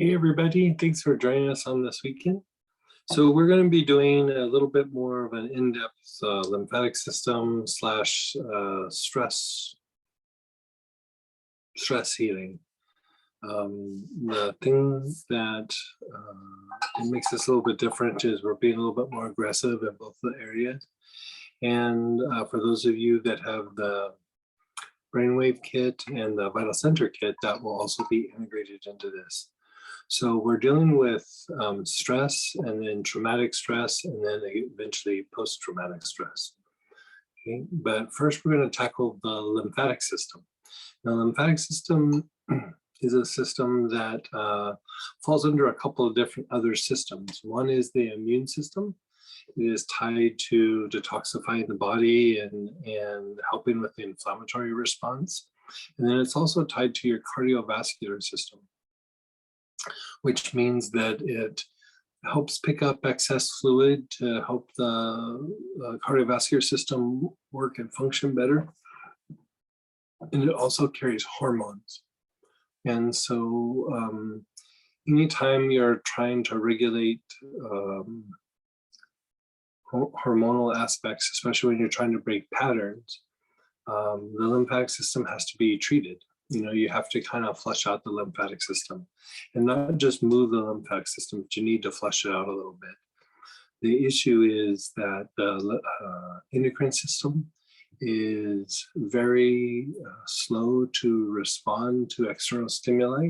Hey everybody, thanks for joining us on this weekend. So we're going to be doing a little bit more of an in-depth lymphatic system slash stress healing. The thing that it makes this a little bit different is we're being a little bit more aggressive in both the areas. And for those of you that have the brainwave kit and the vital center kit, that will also be integrated into this. So we're dealing with stress and then traumatic stress and then eventually post-traumatic stress. Okay? But first we're going to tackle the lymphatic system. Now, the lymphatic system is a system that falls under a couple of different other systems. One is the immune system. It is tied to detoxifying the body and helping with the inflammatory response. And then it's also tied to your cardiovascular system, which means that it helps pick up excess fluid to help the cardiovascular system work and function better. And it also carries hormones. And so anytime you're trying to regulate hormonal aspects, especially when you're trying to break patterns, the lymphatic system has to be treated. You know, you have to kind of flush out the lymphatic system and not just move the lymphatic system, but you need to flush it out a little bit. The issue is that the endocrine system is very slow to respond to external stimuli,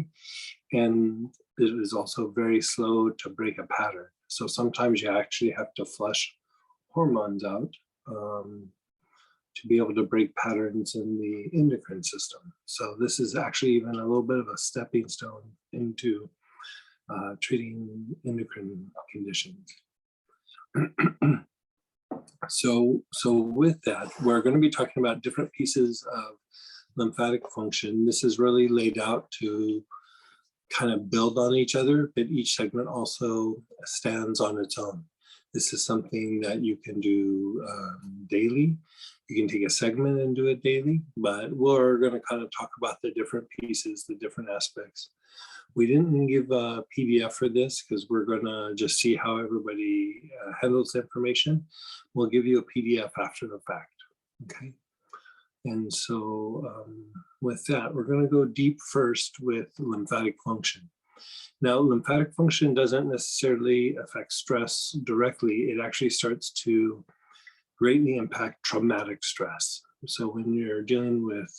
and it is also very slow to break a pattern. So sometimes you actually have to flush hormones out to be able to break patterns in the endocrine system. So this is actually even a little bit of a stepping stone into treating endocrine conditions. So with that, we're going to be talking about different pieces of lymphatic function. This is really laid out to kind of build on each other, but each segment also stands on its own. This is something that you can do daily. You can take a segment and do it daily, but we're going to kind of talk about the different pieces, the different aspects. We didn't give a PDF for this because we're going to just see how everybody handles the information. We'll give you a PDF after the fact, okay? And so with that, we're going to go deep first with lymphatic function. Now, lymphatic function doesn't necessarily affect stress directly. It actually starts to greatly impact traumatic stress. So when you're dealing with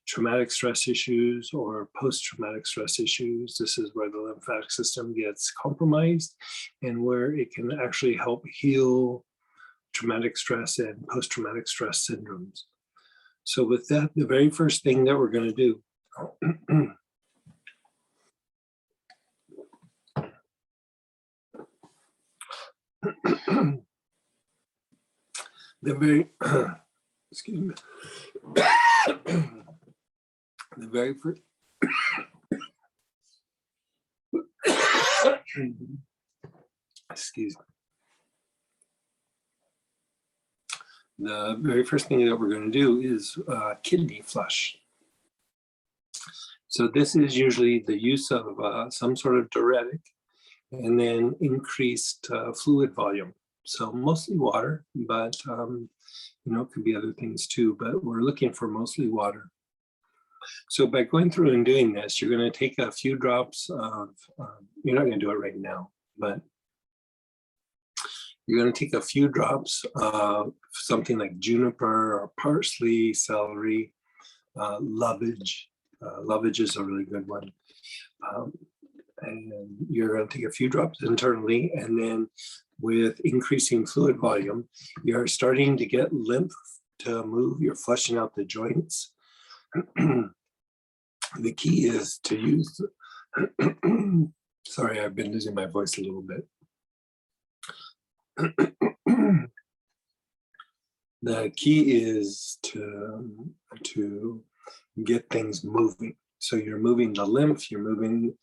traumatic stress issues or post-traumatic stress issues, this is where the lymphatic system gets compromised and where it can actually help heal traumatic stress and post-traumatic stress syndromes. So with that, the very first thing that we're going to do excuse me. The very first excuse me. The very first thing that we're going to do is kidney flush. So this is usually the use of some sort of diuretic and then increased fluid volume. So mostly water, but you know, it could be other things too, but we're looking for mostly water. So by going through and doing this, you're going to take a few drops of, you're not going to do it right now, but you're going to take a few drops of something like juniper or parsley, celery, lovage. Lovage is a really good one. And you're going to take a few drops internally, and then with increasing fluid volume, you're starting to get lymph to move. You're flushing out the joints. The key is to use, sorry, I've been losing my voice a little bit. The key is to get things moving. So you're moving the lymph, you're moving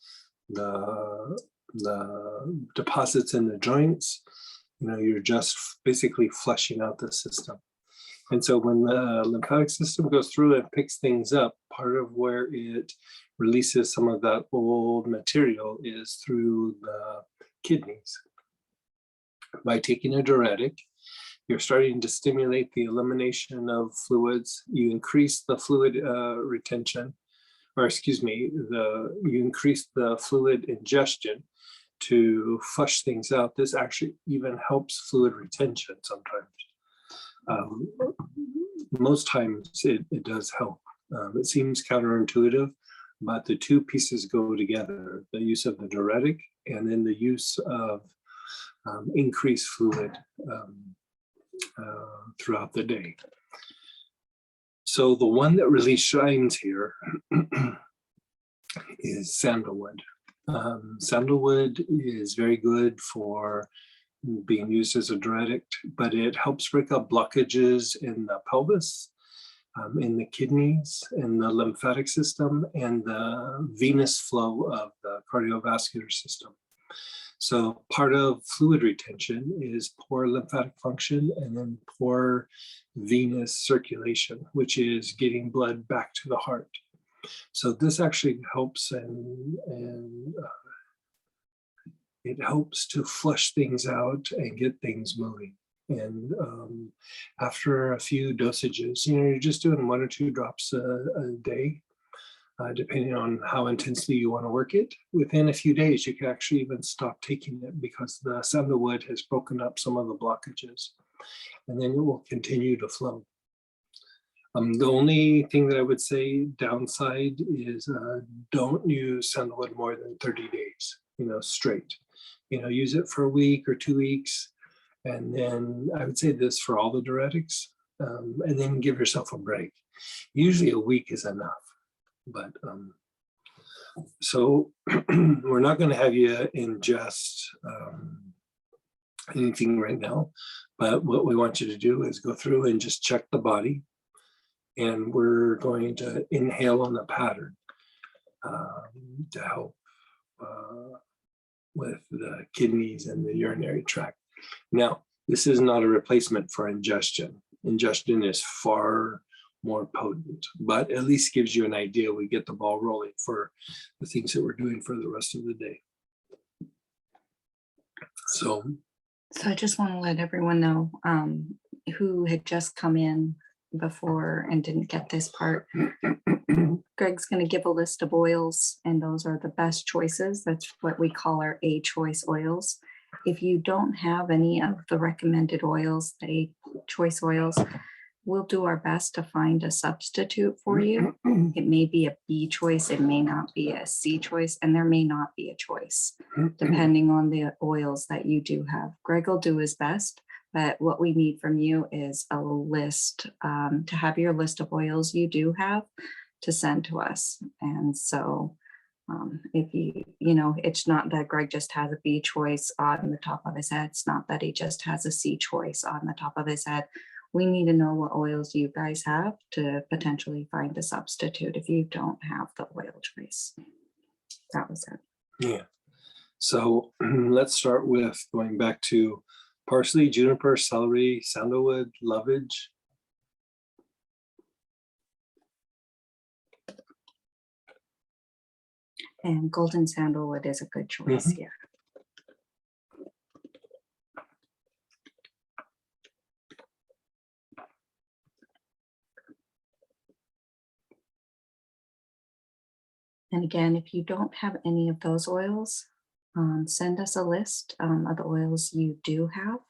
the deposits in the joints. You know, you're just basically flushing out the system. And so when the lymphatic system goes through and picks things up, part of where it releases some of that old material is through the kidneys. By taking a diuretic, you're starting to stimulate the elimination of fluids. You increase the fluid retention, or excuse me, you increase the fluid ingestion to flush things out. This actually even helps fluid retention sometimes. Most times it does help. It seems counterintuitive, but the two pieces go together, the use of the diuretic and then the use of increased fluid throughout the day. So the one that really shines here is sandalwood. Sandalwood is very good for being used as a diuretic, but it helps break up blockages in the pelvis, in the kidneys, in the lymphatic system, and the venous flow of the cardiovascular system. So part of fluid retention is poor lymphatic function and then poor venous circulation, which is getting blood back to the heart. So this actually helps and it helps to flush things out and get things moving. And after a few dosages, you're just doing 1 or 2 drops a day, depending on how intensely you want to work it. Within a few days, you can actually even stop taking it because the sandalwood has broken up some of the blockages, and then it will continue to flow. The only thing that I would say downside is don't use sandalwood more than 30 days, straight. Use it for a week or 2 weeks. And then I would say this for all the diuretics, and then give yourself a break. Usually a week is enough, but so we're not going to have you ingest anything right now, but what we want you to do is go through and just check the body, and we're going to inhale on the pattern to help with the kidneys and the urinary tract. Now, this is not a replacement for ingestion. Ingestion is far more potent, but at least gives you an idea. We get the ball rolling for the things that we're doing for the rest of the day. So I just want to let everyone know who had just come in before and didn't get this part. Greg's going to give a list of oils, and those are the best choices. That's what we call our A choice oils. If you don't have any of the recommended oils, the A choice oils, we'll do our best to find a substitute for you. It may be a B choice, it may not be a C choice, and there may not be a choice, depending on the oils that you do have. Greg will do his best, but what we need from you is a list, to have your list of oils you do have to send to us. And so if it's not that Greg just has a B choice on the top of his head. It's not that he just has a C choice on the top of his head. We need to know what oils you guys have to potentially find a substitute if you don't have the oil choice. That was it. Yeah. So let's start with going back to parsley, juniper, celery, sandalwood, lovage. And golden sandalwood is a good choice. Yeah. And again, if you don't have any of those oils, send us a list of the oils you do have.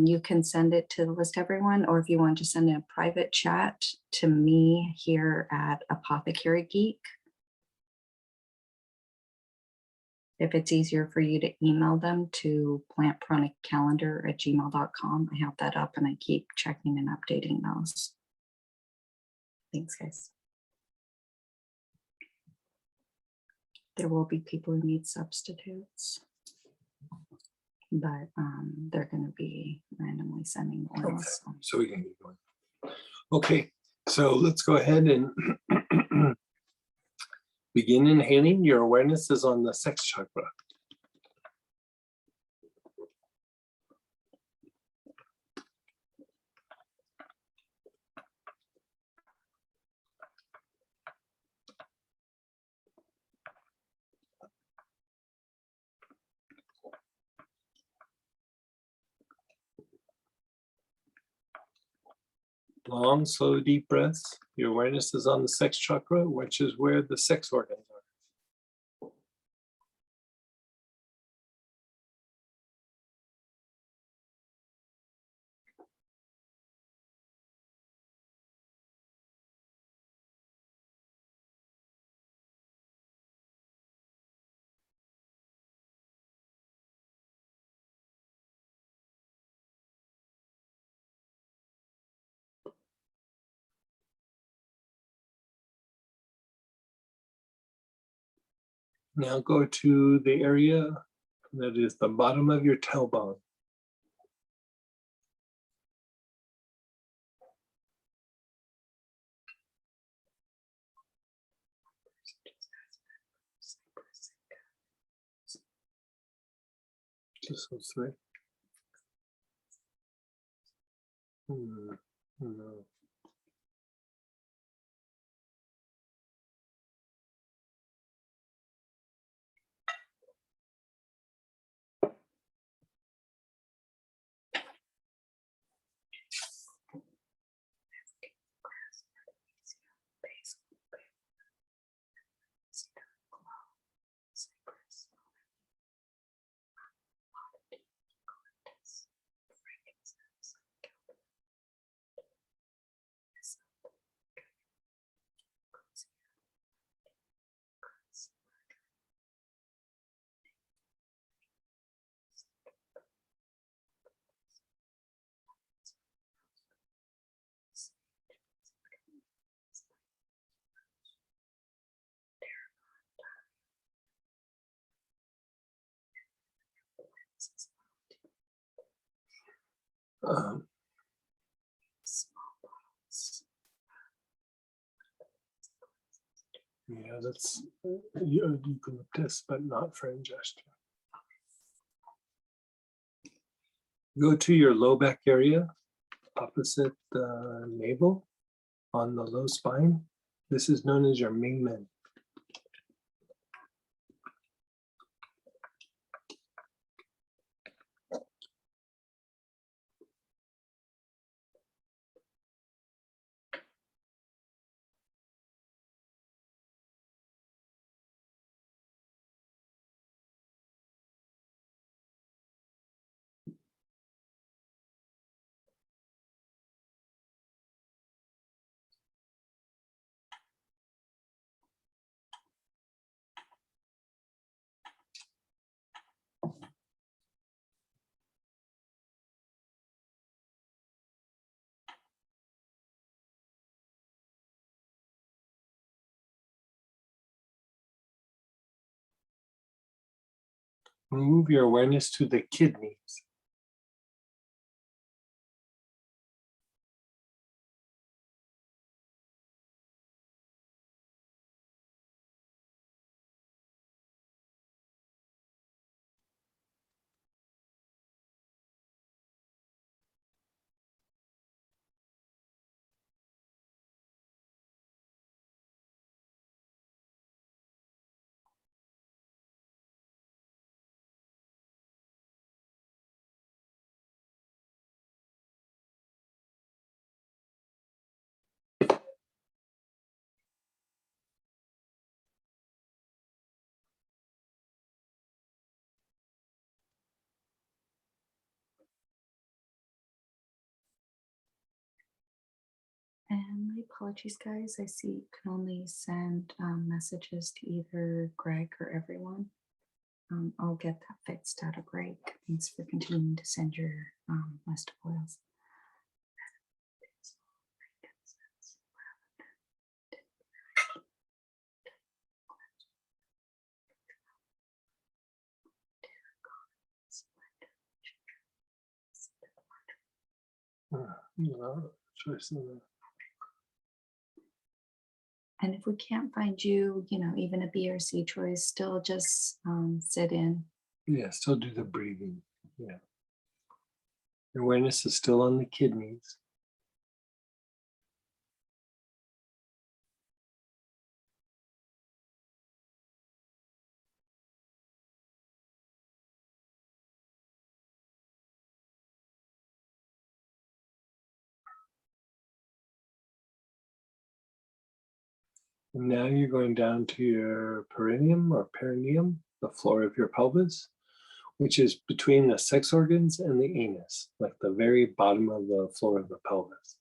You can send it to List Everyone, or if you want to send in a private chat to me here at Apothecary Geek. If it's easier for you to email them to plantpronicalendar@gmail.com, I have that up and I keep checking and updating those. Thanks, guys. There will be people who need substitutes, but they're going to be randomly sending oils. Okay. So we can keep going. Okay, so let's go ahead and begin inhaling. Your awareness is on the sex chakra. Long, slow, deep breaths. Your awareness is on the sex chakra, which is where the sex organs are. Now go to the area that is the bottom of your tailbone. Just those three. No. Yeah, that's eucalyptus, but not for ingestion. Go to your low back area, opposite the navel, on the low spine. This is known as your Mingmen. Move your awareness to the kidneys. And my apologies, guys. I see you can only send messages to either Greg or everyone. I'll get that fixed out of Greg. Thanks for continuing to send your list of oils. Choice of the And if we can't find you, even a B or C choice, still just sit in. Yeah, still do the breathing. Yeah. Your awareness is still on the kidneys. And now you're going down to your perineum or perineum, the floor of your pelvis, which is between the sex organs and the anus, like the very bottom of the floor of the pelvis.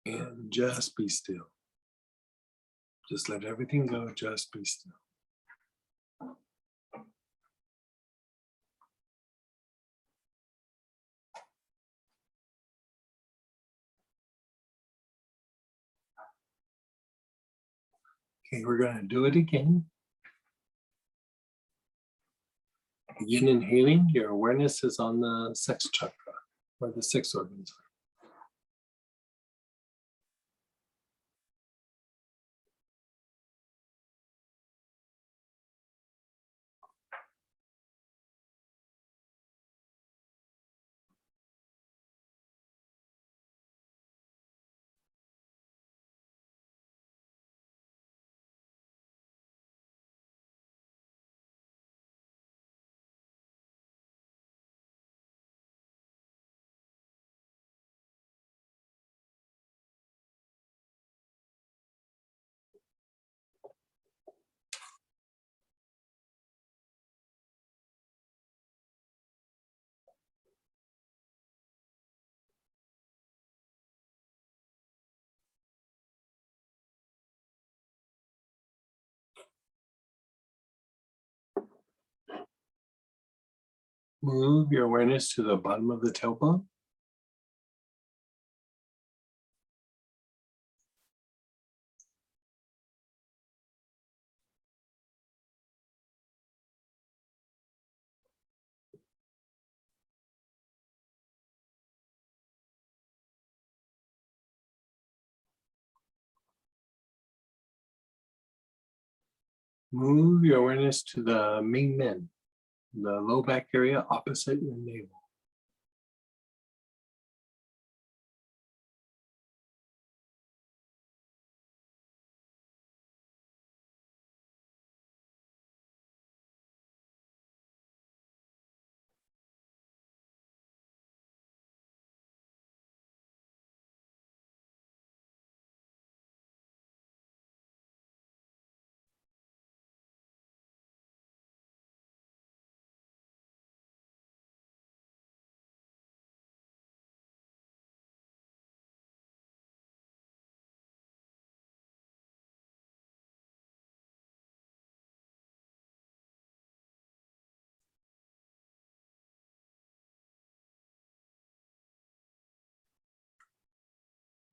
And just be still. Just let everything go, just be still. Okay, we're going to do it again. Begin inhaling. Your awareness is on the sex chakra, where the sex organs are. Move your awareness to the bottom of the tailbone. Move your awareness to the Ming Men, the low back area opposite your navel.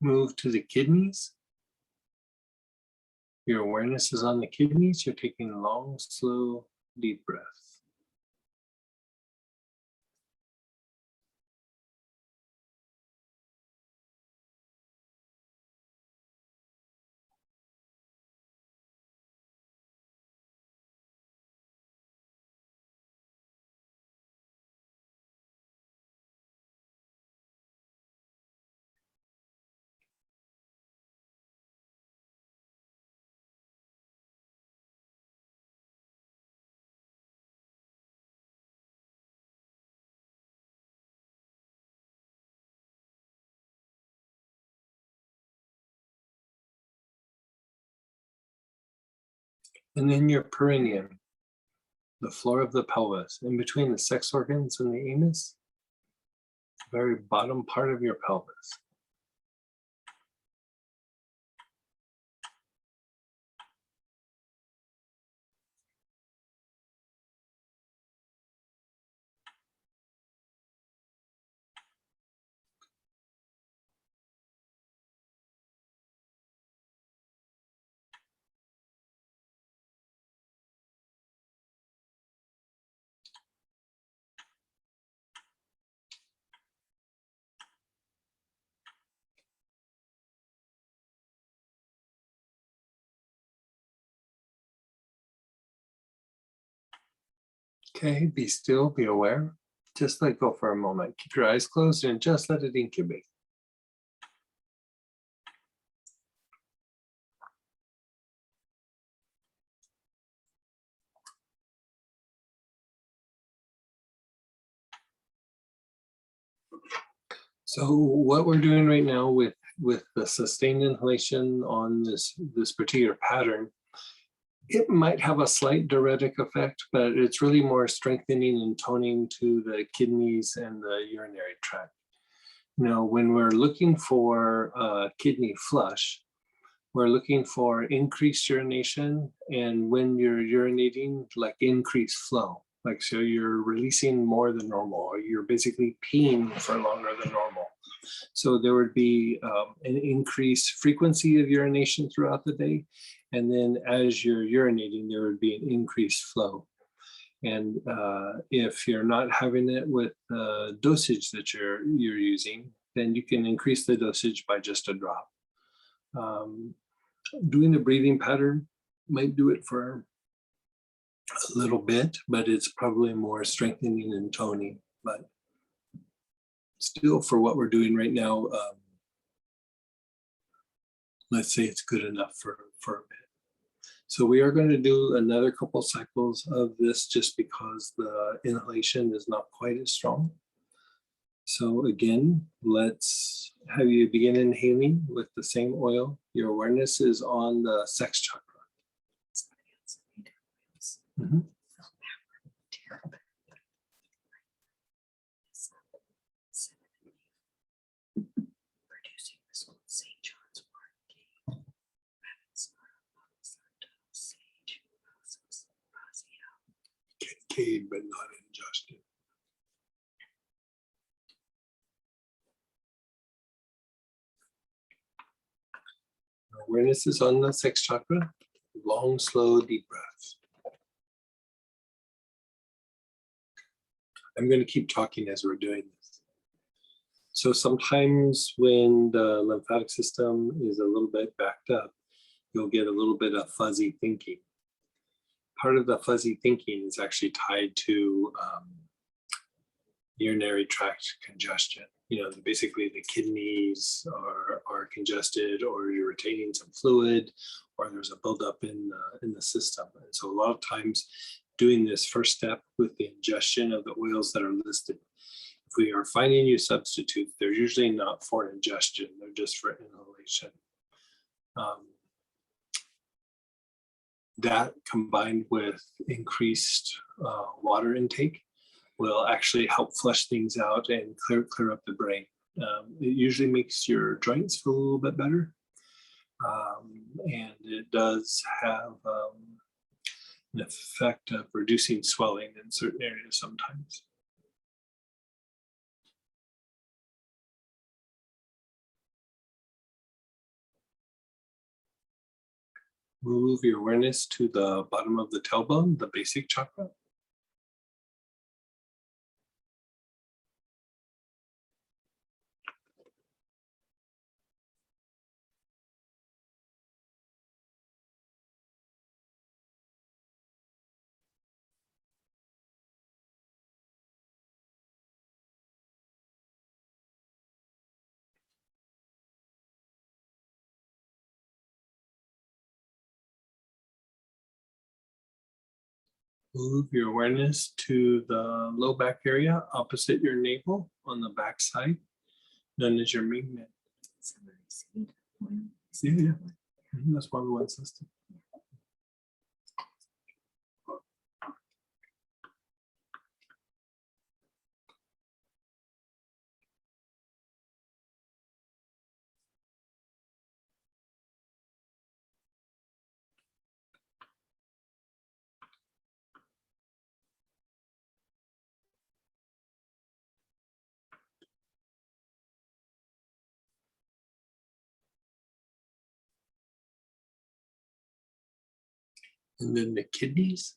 Move to the kidneys. Your awareness is on the kidneys. You're taking a long, slow, deep breath. And then your perineum, the floor of the pelvis, in between the sex organs and the anus, very bottom part of your pelvis. Okay, be still, be aware. Just let go for a moment. Keep your eyes closed and just let it incubate. So what we're doing right now with the sustained inhalation on this particular pattern, it might have a slight diuretic effect, but it's really more strengthening and toning to the kidneys and the urinary tract. Now, when we're looking for kidney flush, we're looking for increased urination, and when you're urinating, like increased flow. Like, so you're releasing more than normal, or you're basically peeing for longer than normal. So there would be an increased frequency of urination throughout the day. And then as you're urinating, there would be an increased flow. And if you're not having it with the dosage that you're using, then you can increase the dosage by just a drop. Doing the breathing pattern might do it for a little bit, but it's probably more strengthening and toning. But still, for what we're doing right now, let's say it's good enough for a bit. So we are going to do another couple cycles of this just because the inhalation is not quite as strong. So again, let's have you begin inhaling with the same oil. Your awareness is on the sex chakra. Mm-hmm. Cade, but not ingested. Awareness is on the sex chakra. Long, slow, deep breaths. I'm going to keep talking as we're doing this. So sometimes when the lymphatic system is a little bit backed up, you'll get a little bit of fuzzy thinking. Part of the fuzzy thinking is actually tied to urinary tract congestion. You know, basically the kidneys are congested, or you're retaining some fluid, or there's a buildup in the system. And so a lot of times doing this first step with the ingestion of the oils that are listed, if we are finding you substitutes, they're usually not for ingestion, they're just for inhalation. That combined with increased water intake will actually help flush things out and clear up the brain. It usually makes your joints feel a little bit better. And it does have an effect of reducing swelling in certain areas sometimes. Move your awareness to the bottom of the tailbone, the basic chakra. Move your awareness to the low back area opposite your navel on the back side, known as your mingmen. Yeah. That's why we want system. And then the kidneys.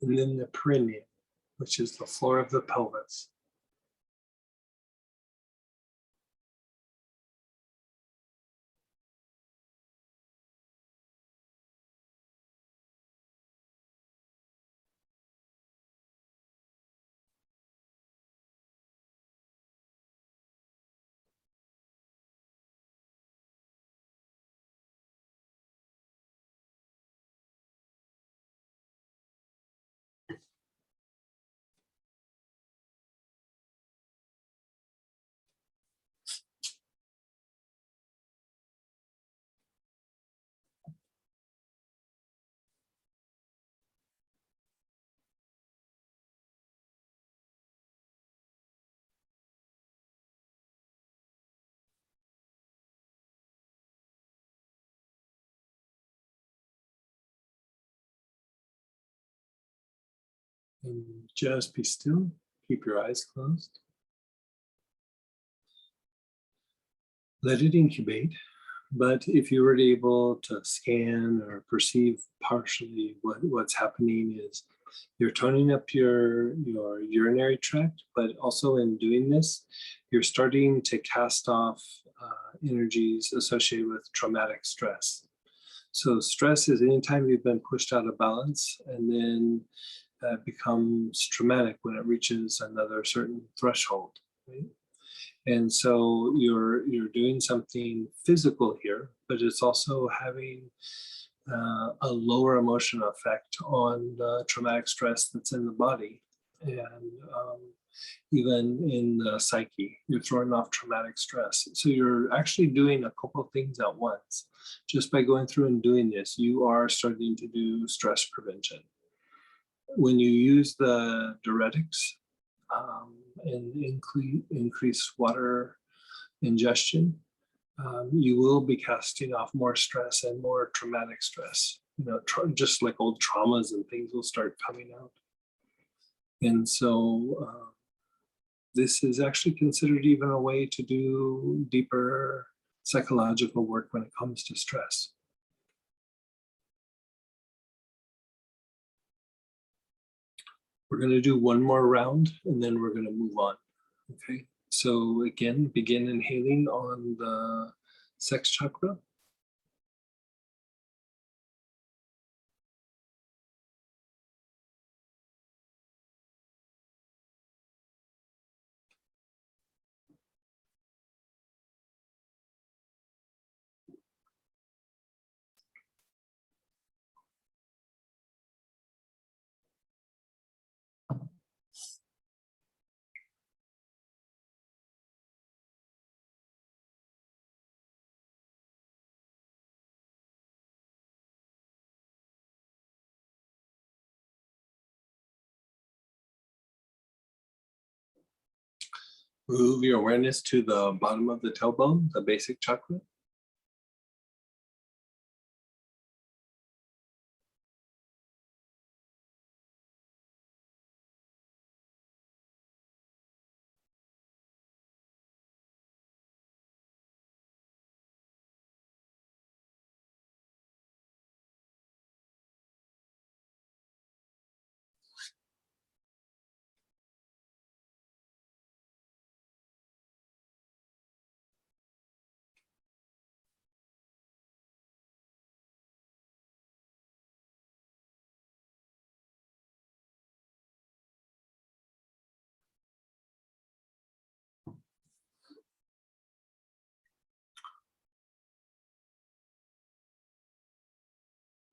and then the perineum, which is the floor of the pelvis. And just be still, keep your eyes closed. Let it incubate, but if you were able to scan or perceive partially what's happening is you're toning up your urinary tract, but also in doing this, you're starting to cast off energies associated with traumatic stress. So stress is anytime you've been pushed out of balance, and then becomes traumatic when it reaches another certain threshold. Right? And so you're doing something physical here, but it's also having a lower emotional effect on the traumatic stress that's in the body. And even in the psyche, you're throwing off traumatic stress. So you're actually doing a couple of things at once. Just by going through and doing this, you are starting to do stress prevention. When you use the diuretics and increase water ingestion, you will be casting off more stress and more traumatic stress. You know, just like old traumas and things will start coming out. And so this is actually considered even a way to do deeper psychological work when it comes to stress. We're going to do one more round and then we're going to move on. Okay. So again, begin inhaling on the sex chakra. Move your awareness to the bottom of the tailbone, the basic chakra.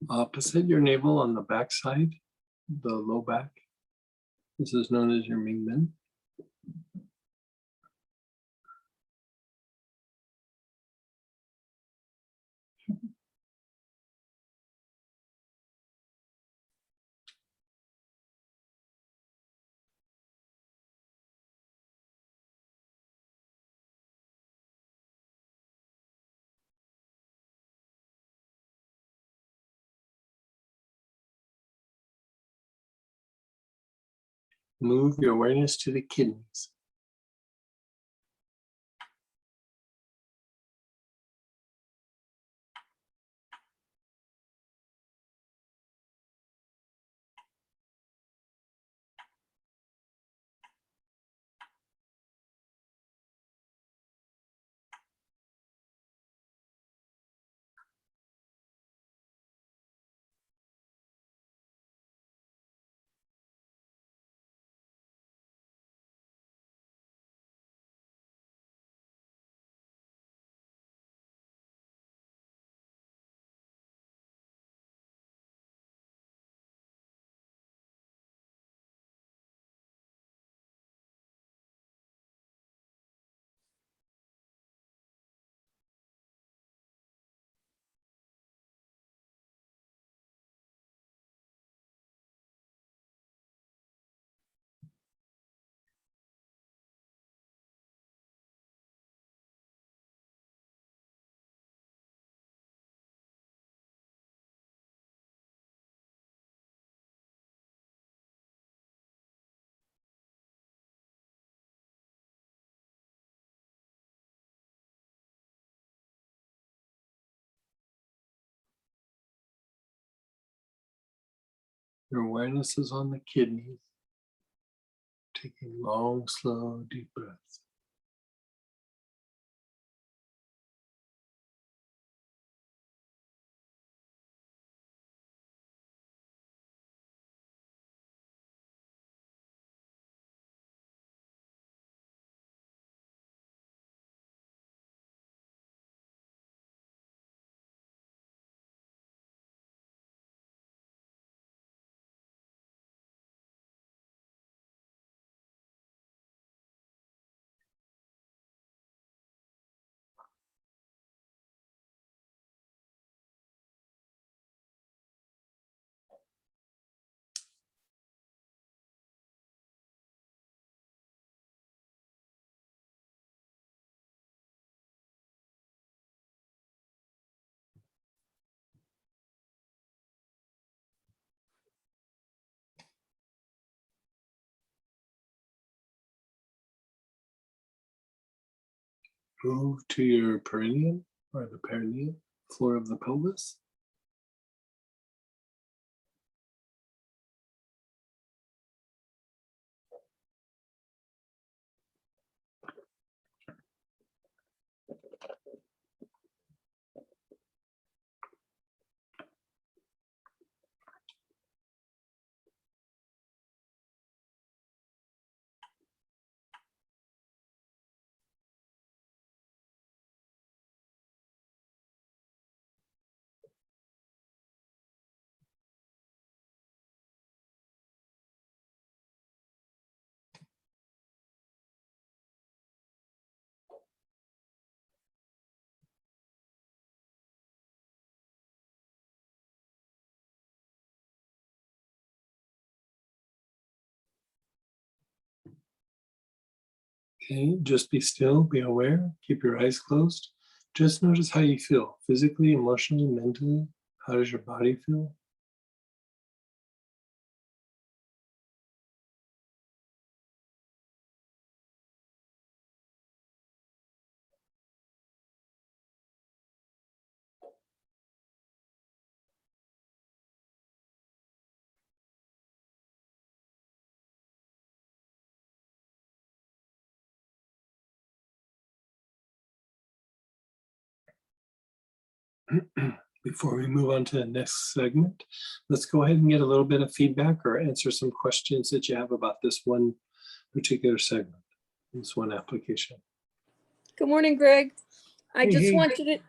Opposite your navel on the back side, the low back. This is known as your Mingmen. Move your awareness to the kidneys. Your awareness is on the kidneys. Taking long, slow, deep breaths. Move to your perineum or the perineum, floor of the pelvis. Okay, just be still, be aware, keep your eyes closed. Just notice how you feel physically, emotionally, mentally. How does your body feel? Before we move on to the next segment, let's go ahead and get a little bit of feedback or answer some questions that you have about this one particular segment, this one application. Good morning, Greg. I Hey, just hey. wanted it,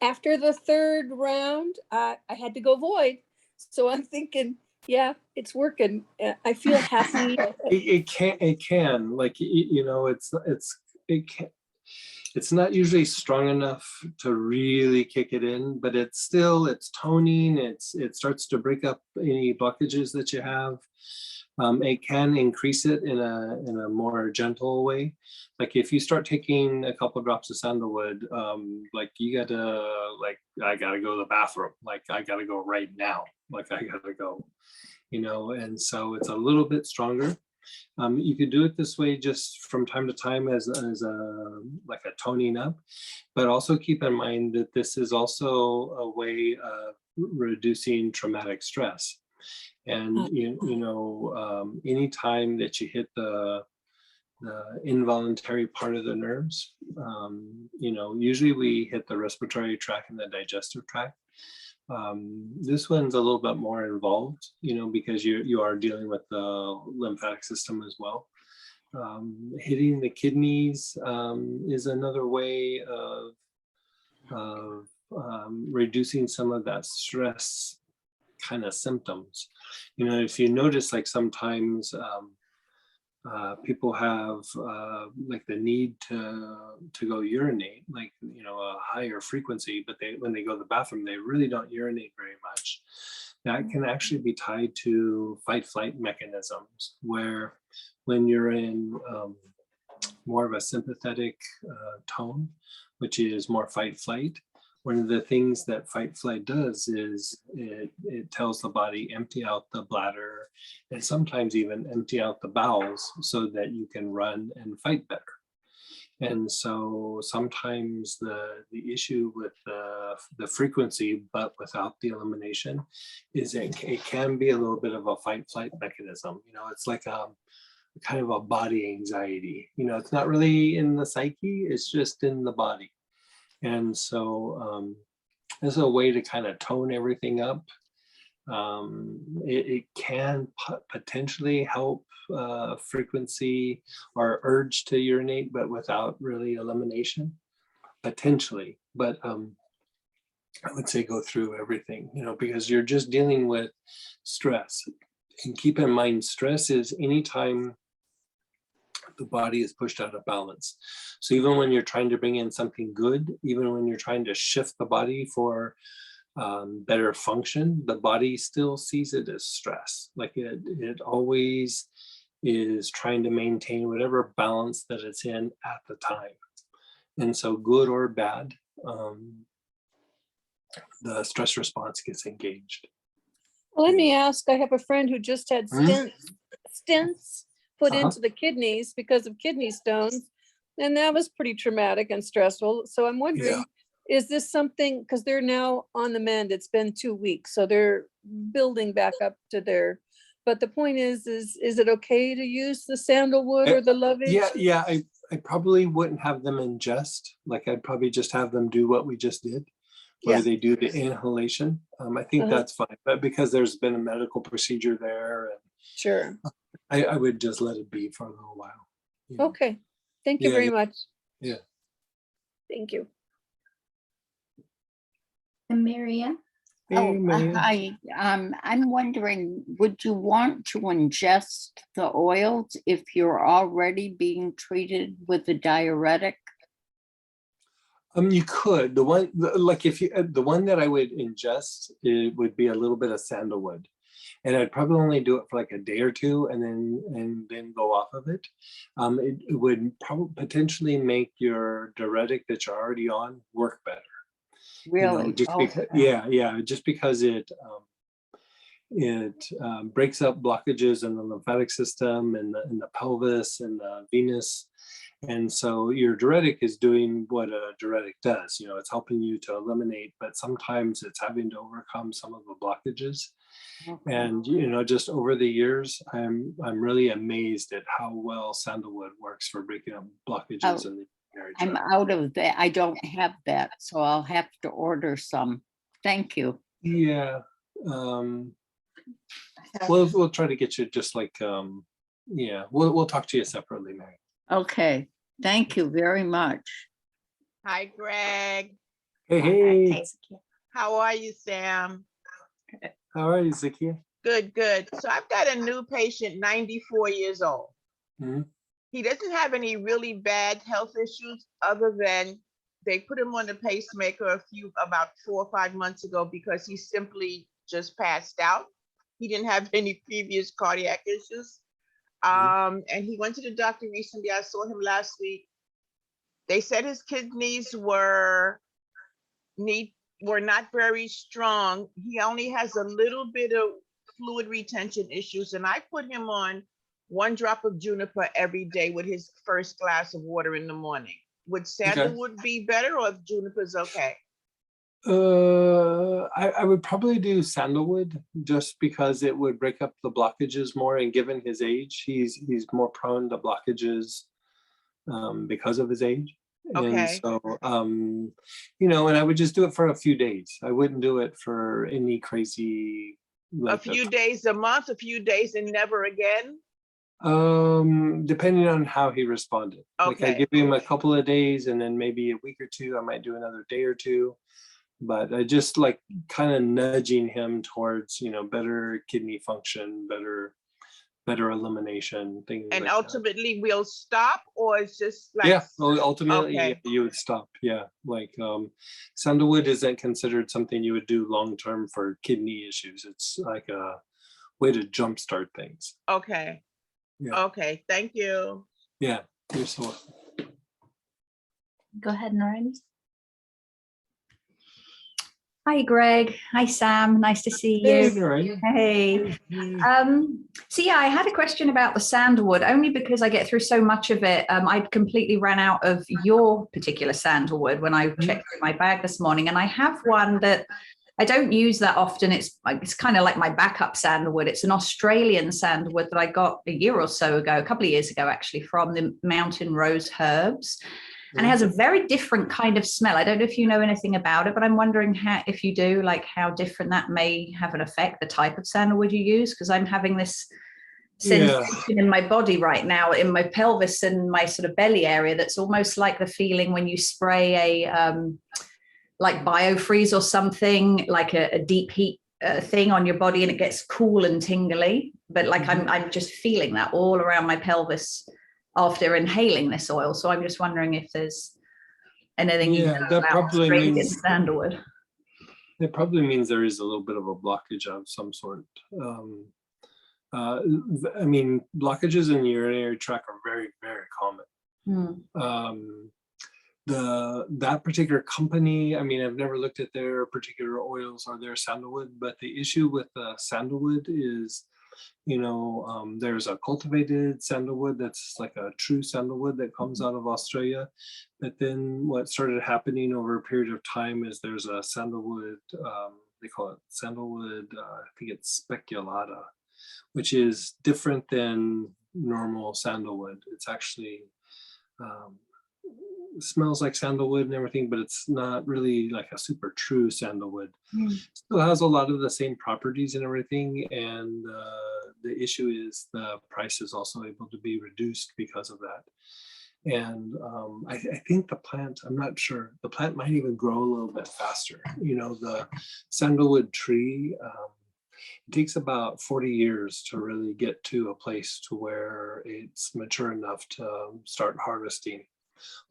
after the third round, I had to go void. So I'm thinking, yeah, it's working. I feel happy. It can like you know it's not usually strong enough to really kick it in, but it's toning. It starts to break up any blockages that you have. It can increase it in a more gentle way. Like if you start taking a couple of drops of sandalwood, like I gotta go to the bathroom. Like I gotta go right now. Like I gotta go, and so it's a little bit stronger. You could do it this way just from time to time as like a toning up, but also keep in mind that this is also a way of reducing traumatic stress. And any time that you hit the involuntary part of the nerves, usually we hit the respiratory tract and the digestive tract. This one's a little bit more involved, because you are dealing with the lymphatic system as well. Hitting the kidneys is another way of reducing some of that stress kind of symptoms. If you notice, like sometimes people have like the need to go urinate, like a higher frequency, but when they go to the bathroom, they really don't urinate very much. That can actually be tied to fight-flight mechanisms, where when you're in more of a sympathetic tone, which is more fight-flight, one of the things that fight-flight does is it tells the body empty out the bladder and sometimes even empty out the bowels so that you can run and fight better. And so sometimes the issue with the frequency, but without the elimination, is it can be a little bit of a fight flight mechanism. You know, it's like a kind of a body anxiety. You know, it's not really in the psyche, it's just in the body. And so as a way to kind of tone everything up, it can potentially help frequency or urge to urinate, but without really elimination, potentially. But I would say go through everything, you know, because you're just dealing with stress. And keep in mind, stress is anytime the body is pushed out of balance. So even when you're trying to bring in something good, even when you're trying to shift the body for better function, the body still sees it as stress. Like it always is trying to maintain whatever balance that it's in at the time. And so good or bad, the stress response gets engaged. Well, let me ask, I have a friend who just had stents put into the kidneys because of kidney stones. And that was pretty traumatic and stressful. So I'm wondering, is this something, because they're now on the mend, it's been 2 weeks, so they're building back up to their, but the point is it okay to use the sandalwood or the lovage? Yeah, I probably wouldn't have them ingest. Like I'd probably just have them do what we just did, where they do the inhalation. I think that's fine, but because there's been a medical procedure there, and Sure. I would just let it be for a little while. You know? Okay. Thank you very much. Yeah. Thank you. And Marianne? Hey, Marianne. Hi. I'm wondering, would you want to ingest the oils if you're already being treated with a diuretic? You could. The one that I would ingest, it would be a little bit of sandalwood, and I'd probably only do it for like a day or two, and then go off of it. It would probably potentially make your diuretic that you're already on work better. Really? You know, just because it breaks up blockages in the lymphatic system and in the pelvis and the venous. And so your diuretic is doing what a diuretic does. You know, it's helping you to eliminate, but sometimes it's having to overcome some of the blockages. Okay. And you know, just over the years, I'm really amazed at how well sandalwood works for breaking up blockages in the urinary I'm tract. out of that. I don't have that, so I'll have to order some. Thank you. Yeah. We'll try to get you just like we'll talk to you separately, Mary. Okay. Thank you very much. Hi, Greg. Hey. How are you, Sam? How are you, Zakia? Good, good. So I've got a new patient, 94 years old. Mhm. He doesn't have any really bad health issues other than they put him on a pacemaker about 4 or 5 months ago because he simply just passed out. He didn't have any previous cardiac issues. And he went to the doctor recently. I saw him last week. They said his kidneys were not very strong. He only has a little bit of fluid retention issues. And I put him on 1 drop of juniper every day with his first glass of water in the morning. Would sandalwood be better, or if juniper's okay? I would probably do sandalwood just because it would break up the blockages more, and given his age, he's more prone to blockages because of his age. Okay. And so, you know, and I would just do it for a few days. I wouldn't do it for any crazy. A few days a month, a few days and never again? Depending on how he responded. Like I Okay. give him a couple of days and then maybe a week or two, I might do another day or two. But I just like kind of nudging him towards, you know, better kidney function, better elimination, things And like ultimately we'll stop, or it's just like, yeah, well, ultimately okay. you would stop. Yeah, like sandalwood isn't considered something you would do long term for kidney issues. It's like a way to jumpstart things. Okay. Yeah. Okay, thank you. Yeah, you're so welcome. Go ahead, Noreen. Hi, Greg. Hi, Sam. Nice to see Hey, you. all right. Hey. So yeah, I had a question about the sandalwood, only because I get through so much of it. I'd completely ran out of your particular sandalwood when I checked through my bag this morning, and I have one that I don't use that often. It's kind of like my backup sandalwood. It's an Australian sandalwood that I got a year or so ago, a couple of years ago, actually, from the Mountain Rose Herbs. And it has a very different kind of smell. I don't know if you know anything about it, but I'm wondering how, if you do, like how different that may have an effect, the type of sandalwood you use, because I'm having this sensation in my body right now, in my pelvis and my sort of belly area, that's almost like the feeling when you spray a like biofreeze or something, like a deep heat thing on your body, and it gets cool and tingly. But like I'm just feeling that all around my pelvis after inhaling this oil. So I'm just wondering if there's anything you know that about probably Australian means sandalwood. it probably means there is a little bit of a blockage of some sort. I mean, blockages in the urinary tract are very, very common. That particular company, I mean, I've never looked at their particular oils or their sandalwood, but the issue with the sandalwood is, you know, there's a cultivated sandalwood that's like a true sandalwood that comes out of Australia. But then what started happening over a period of time is there's a sandalwood, they call it sandalwood, I think it's speculata, which is different than normal sandalwood. It's actually, smells like sandalwood and everything, but it's not really like a super true sandalwood. Still has a lot of the same properties and everything, and the issue is the price is also able to be reduced because of that. And I think the plant, I'm not sure, the plant might even grow a little bit faster. You know, the sandalwood tree, it takes about 40 years to really get to a place to where it's mature enough to start harvesting.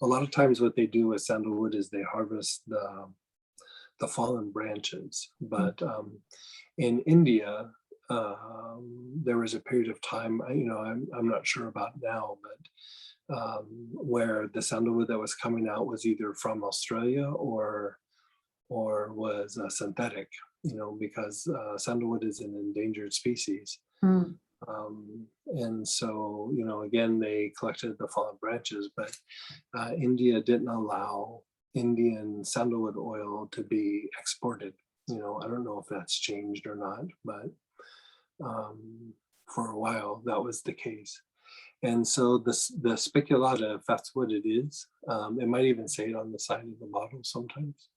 A lot of times what they do with sandalwood is they harvest the fallen branches. But in India, there was a period of time, you know, I'm not sure about now, but where the sandalwood that was coming out was either from Australia or was synthetic, you know, because sandalwood is an endangered species. And so, you know, again, they collected the fallen branches, but India didn't allow Indian sandalwood oil to be exported. You know, I don't know if that's changed or not, but for a while that was the case. And so the speculata, if that's what it is, it might even say it on the side of the bottle sometimes.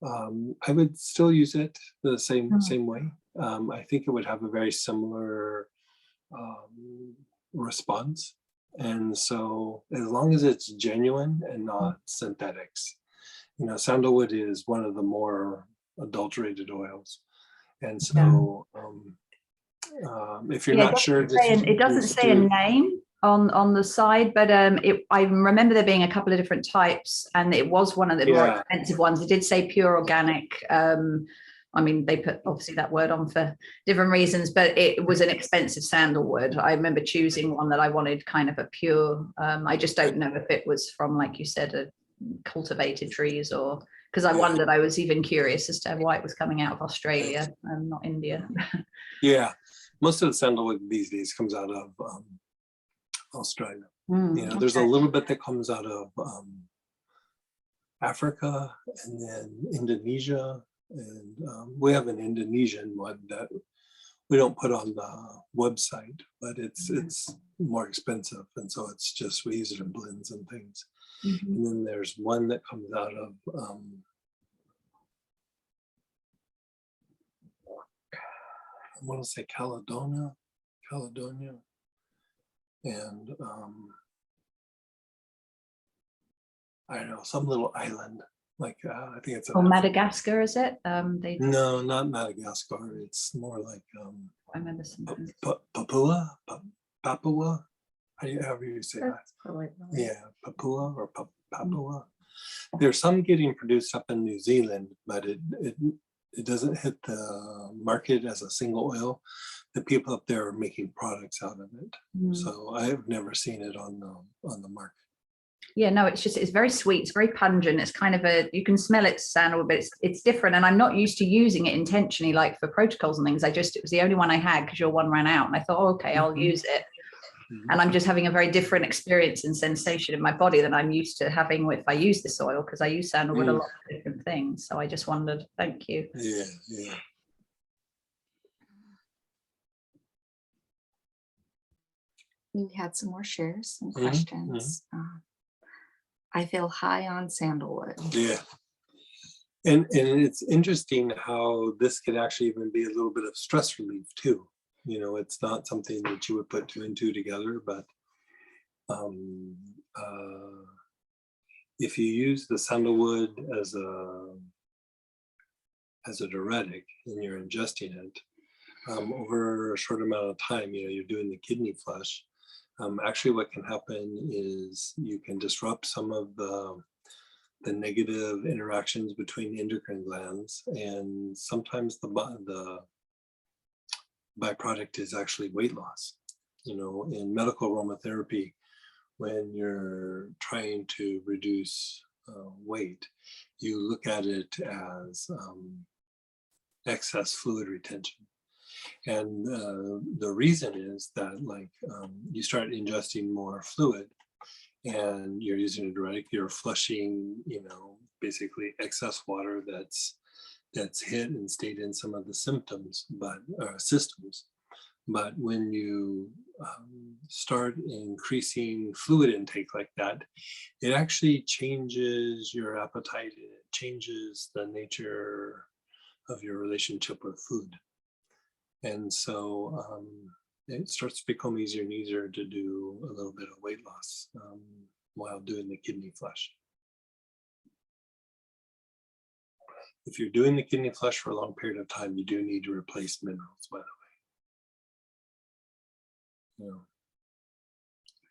I would still use it the same way. I think it would have a very similar response. And so as long as it's genuine and not synthetics, you know, sandalwood is one of the more adulterated oils. And so if you're not sure, it doesn't say a name on the side, but I remember there being a couple of different types, and it was one of the more expensive ones. It did say pure organic. I mean, they put obviously that word on for different reasons, but it was an expensive sandalwood. I remember choosing one that I wanted kind of a pure. I just don't know if it was from, like you said, a cultivated trees, or because I wondered, I was even curious as to why it was coming out of Australia and not India. Yeah, most of the sandalwood these days comes out of Australia. You know, there's a little bit that comes out of Africa and then Indonesia. And we have an Indonesian one that we don't put on the website, but it's more expensive. And so it's just, we use it in blends and things. And then there's one that comes out of, I want to say Caledonia. And I don't know, some little island. Like I think it's Madagascar, is it? No, not Madagascar. It's more like I remember something. Papua. However you say that. Right. Yeah, Papua or Papua. There's some getting produced up in New Zealand, but it doesn't hit the market as a single oil. The people up there are making products out of it. So I have never seen it on the market. Yeah, no, it's very sweet. It's very pungent. It's kind of you can smell it sandalwood, but it's different. And I'm not used to using it intentionally, like for protocols and things. It was the only one I had because your one ran out. And I thought, oh, okay, I'll use it. And I'm just having a very different experience and sensation in my body than I'm used to having if I use this oil, because I use sandalwood a lot of different things. So I just wondered, thank you. Yeah, yeah. We had some more shares and questions. I feel high on sandalwood. Yeah. And it's interesting how this could actually even be a little bit of stress relief too. You know, it's not something that you would put two and two together, but if you use the sandalwood as a diuretic and you're ingesting it over a short amount of time, you know, you're doing the kidney flush. Actually, what can happen is you can disrupt some of the negative interactions between endocrine glands, and sometimes the byproduct is actually weight loss. You know, in medical aromatherapy, when you're trying to reduce weight, you look at it as excess fluid retention. And the reason is that, like, you start ingesting more fluid and you're using a diuretic, you're flushing, you know, basically excess water that's hit and stayed in some of the systems. But when you start increasing fluid intake like that, it actually changes your appetite. It changes the nature of your relationship with food. And so it starts to become easier and easier to do a little bit of weight loss while doing the kidney flush. If you're doing the kidney flush for a long period of time, you do need to replace minerals, by the way.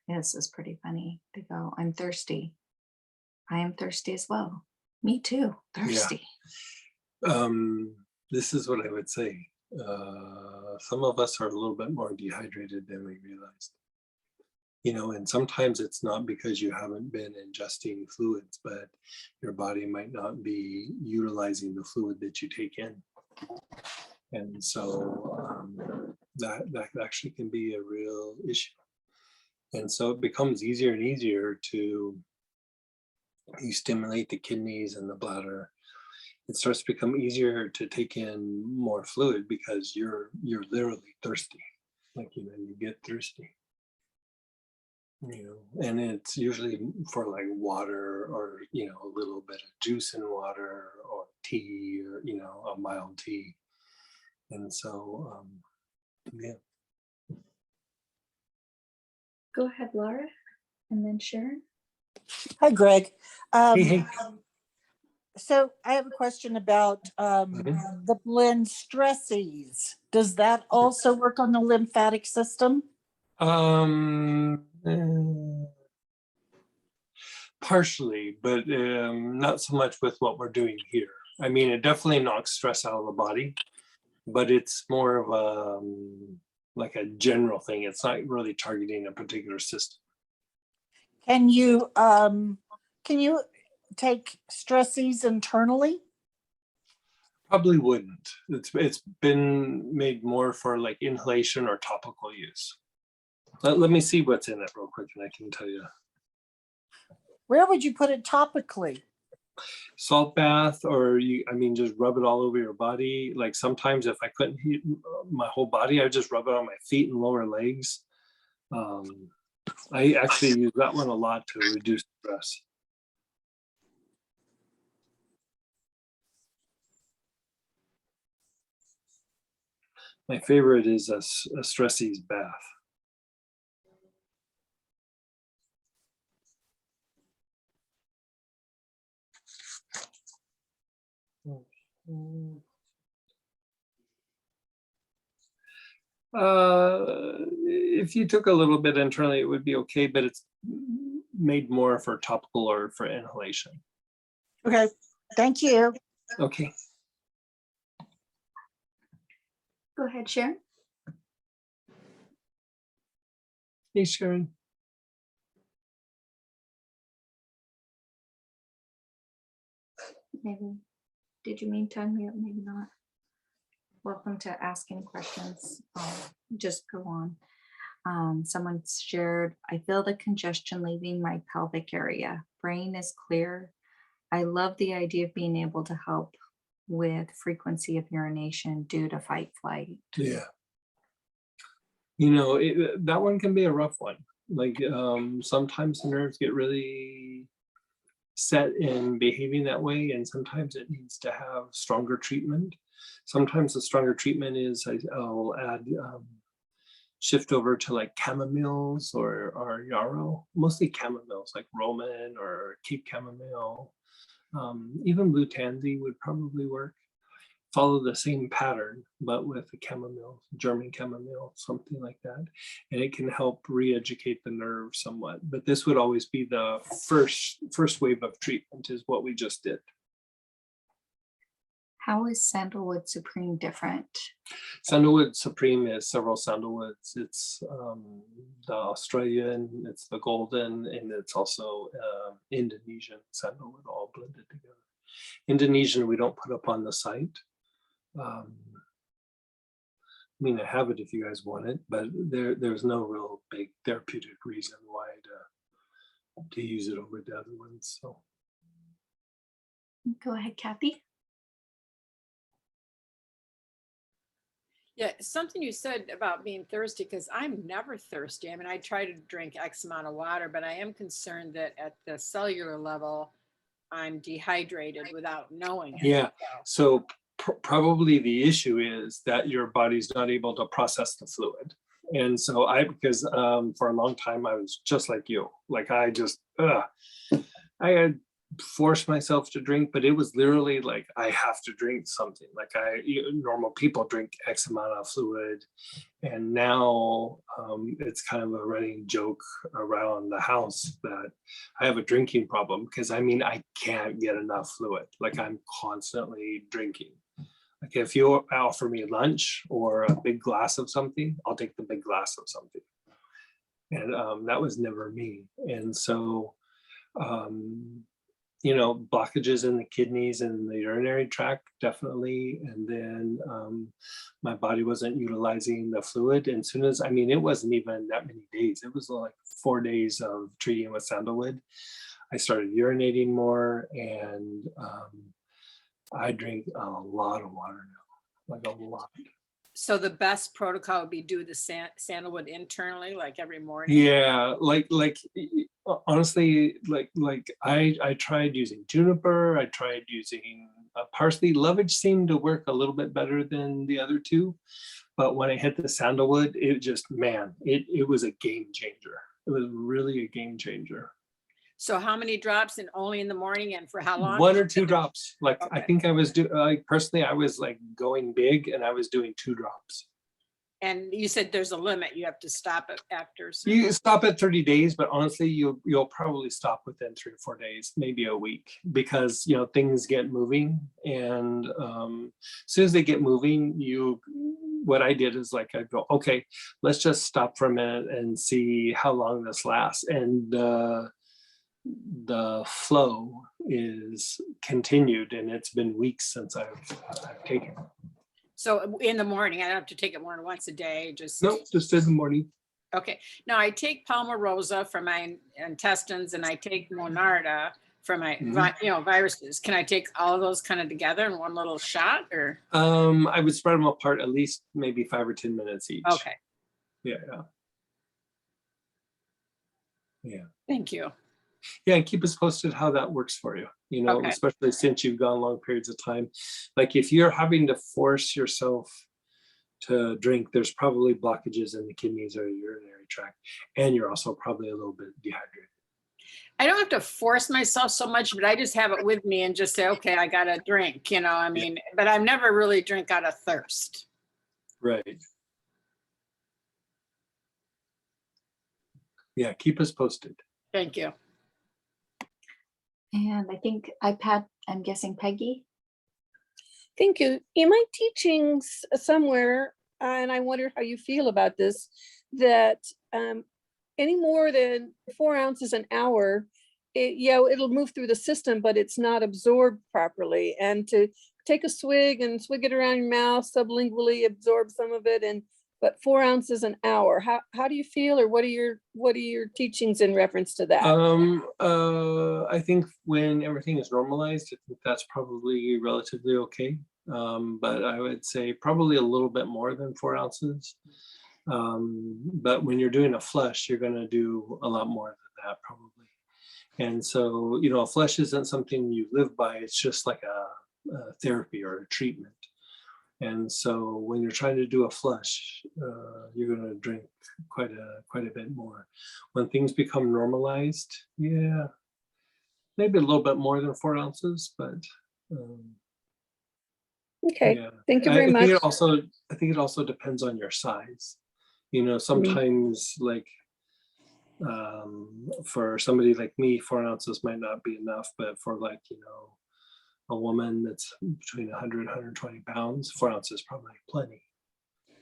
Yeah. This is pretty funny to go, I'm thirsty. I am thirsty as well. Me too, thirsty. Yeah. This is what I would say. Some of us are a little bit more dehydrated than we realized. You know, and sometimes it's not because you haven't been ingesting fluids, but your body might not be utilizing the fluid that you take in. And so that actually can be a real issue. And so it becomes easier and easier to stimulate the kidneys and the bladder. It starts to become easier to take in more fluid because you're literally thirsty. Like, you know, you get thirsty. You know, and it's usually for like water or, you know, a little bit of juice in water or tea or, you know, a mild tea. And so, yeah. Go ahead, Laura, and then Sharon. Hi, Greg. Hey. So I have a question about the blend Stresses. Does that also work on the lymphatic system? Partially, but not so much with what we're doing here. I mean, it definitely knocks stress out of the body, but it's more of a like a general thing. It's not really targeting a particular system. Can you take Stresses internally? Probably wouldn't. It's been made more for like inhalation or topical use. Let me see what's in it real quick, and I can tell you. Where would you put it topically? Salt bath, or I mean, just rub it all over your body. Like sometimes if I couldn't heat my whole body, I would just rub it on my feet and lower legs. I actually use that one a lot to reduce stress. My favorite is a Stresses bath. If you took a little bit internally, it would be okay, but it's made more for topical or for inhalation. Okay, thank you. Okay. Go ahead, Sharon. Hey, Sharon. maybe, did you mean to unmute? Maybe not. Welcome to asking questions. I'll just go on. Someone shared, I feel the congestion leaving my pelvic area. Brain is clear. I love the idea of being able to help with frequency of urination due to fight flight. Yeah. You know, that one can be a rough one. Like sometimes the nerves get really set in behaving that way, and sometimes it needs to have stronger treatment. Sometimes the stronger treatment is I'll add shift over to like chamomiles or yarrow, mostly chamomiles like Roman or Cape chamomile. Even blue tansy would probably work. Follow the same pattern, but with a chamomile, German chamomile, something like that. And it can help re-educate the nerve somewhat. But this would always be the first wave of treatment is what we just did. How is Sandalwood Supreme different? Sandalwood Supreme is several sandalwoods. It's the Australian, it's the golden, and it's also Indonesian sandalwood all blended together. Indonesian we don't put up on the site. I mean, I have it if you guys want it, but there's no real big therapeutic reason why to use it over the other ones. So Go ahead, Kathy. Yeah, something you said about being thirsty, because I'm never thirsty. I mean, I try to drink X amount of water, but I am concerned that at the cellular level, I'm dehydrated without knowing it. yeah, so probably the issue is that your body's not able to process the fluid. And so because for a long time I was just like you, like I had forced myself to drink, but it was literally like I have to drink something. Like normal people drink X amount of fluid, and now it's kind of a running joke around the house that I have a drinking problem, because I mean I can't get enough fluid. Like I'm constantly drinking. Like if you offer me lunch or a big glass of something, I'll take the big glass of something. And that was never me. And so you know, blockages in the kidneys and the urinary tract, definitely. And then my body wasn't utilizing the fluid. And soon as, I mean, it wasn't even that many days. It was like 4 days of treating with sandalwood. I started urinating more, and I drink a lot of water now, like a lot. So the best protocol would be do the sandalwood internally, like every morning. Yeah, like honestly, like I tried using juniper. I tried using parsley. Lovage seemed to work a little bit better than the other two, but when I hit the sandalwood, it just, man, it was a game changer. It was really a game changer. So how many drops, and only in the morning, and for how long? 1 or 2 drops. Like Okay. I think I was like personally, I was like going big, and I was doing 2 drops. And you said there's a limit. You have to stop it after. You stop at 30 days, but honestly, you'll probably stop within 3 or 4 days, maybe a week, because you know things get moving, and as soon as they get moving, what I did is like I go, okay, let's just stop for a minute and see how long this lasts, and the flow is continued, and it's been weeks since I've taken it. So in the morning, I don't have to take it more than once a day. Just Nope, just in the morning. Okay. Now I take Palmarosa for my intestines, and I take Monarda for my viruses. Can I take all of those kind of together in one little shot, or? I would spread them apart at least maybe 5 or 10 minutes each. Okay. Yeah. Thank you. Yeah, and keep us posted how that works for you, you know, Okay. especially since you've gone long periods of time. Like if you're having to force yourself to drink, there's probably blockages in the kidneys or urinary tract, and you're also probably a little bit dehydrated. I don't have to force myself so much, but I just have it with me and just say, okay, I got to drink, you know, I mean, but I've never really drink out of thirst. Right. Yeah, keep us posted. Thank you. And I think iPad, I'm guessing Peggy. Thank you. In my teachings somewhere, and I wonder how you feel about this, that any more than 4 ounces an hour it'll move through the system, but it's not absorbed properly. And to take a swig and swig it around your mouth, sublingually absorb some of it, but 4 ounces an hour. How do you feel, or what are your teachings in reference to that? I think when everything is normalized, I think that's probably relatively okay. But I would say probably a little bit more than 4 ounces. But when you're doing a flush, you're going to do a lot more than that probably. And so, you know, a flush isn't something you live by. It's just like a therapy or a treatment. And so when you're trying to do a flush, you're going to drink quite a bit more. When things become normalized, yeah, maybe a little bit more than 4 ounces, but Okay, yeah. thank you very much. I think it also depends on your size. You know, sometimes like for somebody like me, 4 ounces might not be enough, but for like, you know, a woman that's between 100 120 pounds, 4 ounces probably plenty.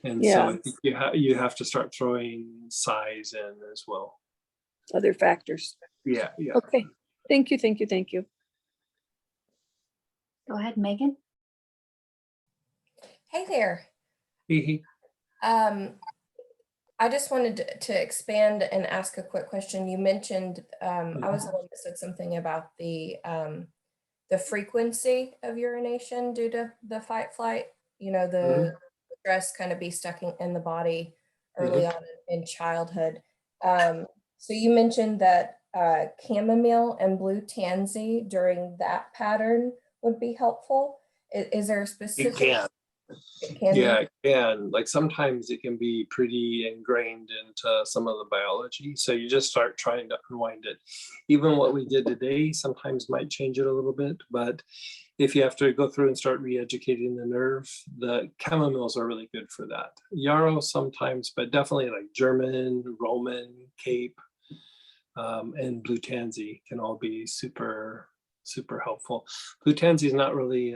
And so I think you have to start throwing size in as well. Other factors. Yeah. Okay, thank you. Go ahead, Megan. Hey there. Hey. I just wanted to expand and ask a quick question. You mentioned, I was the one that said something about the frequency of urination due to the fight flight, you know, the stress kind of be stuck in the body early on in childhood. So you mentioned that chamomile and blue tansy during that pattern would be helpful. Is there a specific? It can Yeah, be? it can. Like sometimes it can be pretty ingrained into some of the biology. So you just start trying to unwind it. Even what we did today sometimes might change it a little bit. But if you have to go through and start re-educating the nerve, the chamomiles are really good for that. Yarrow sometimes, but definitely like German, Roman, Cape, and blue tansy can all be super, super helpful. Blue tansy is not really...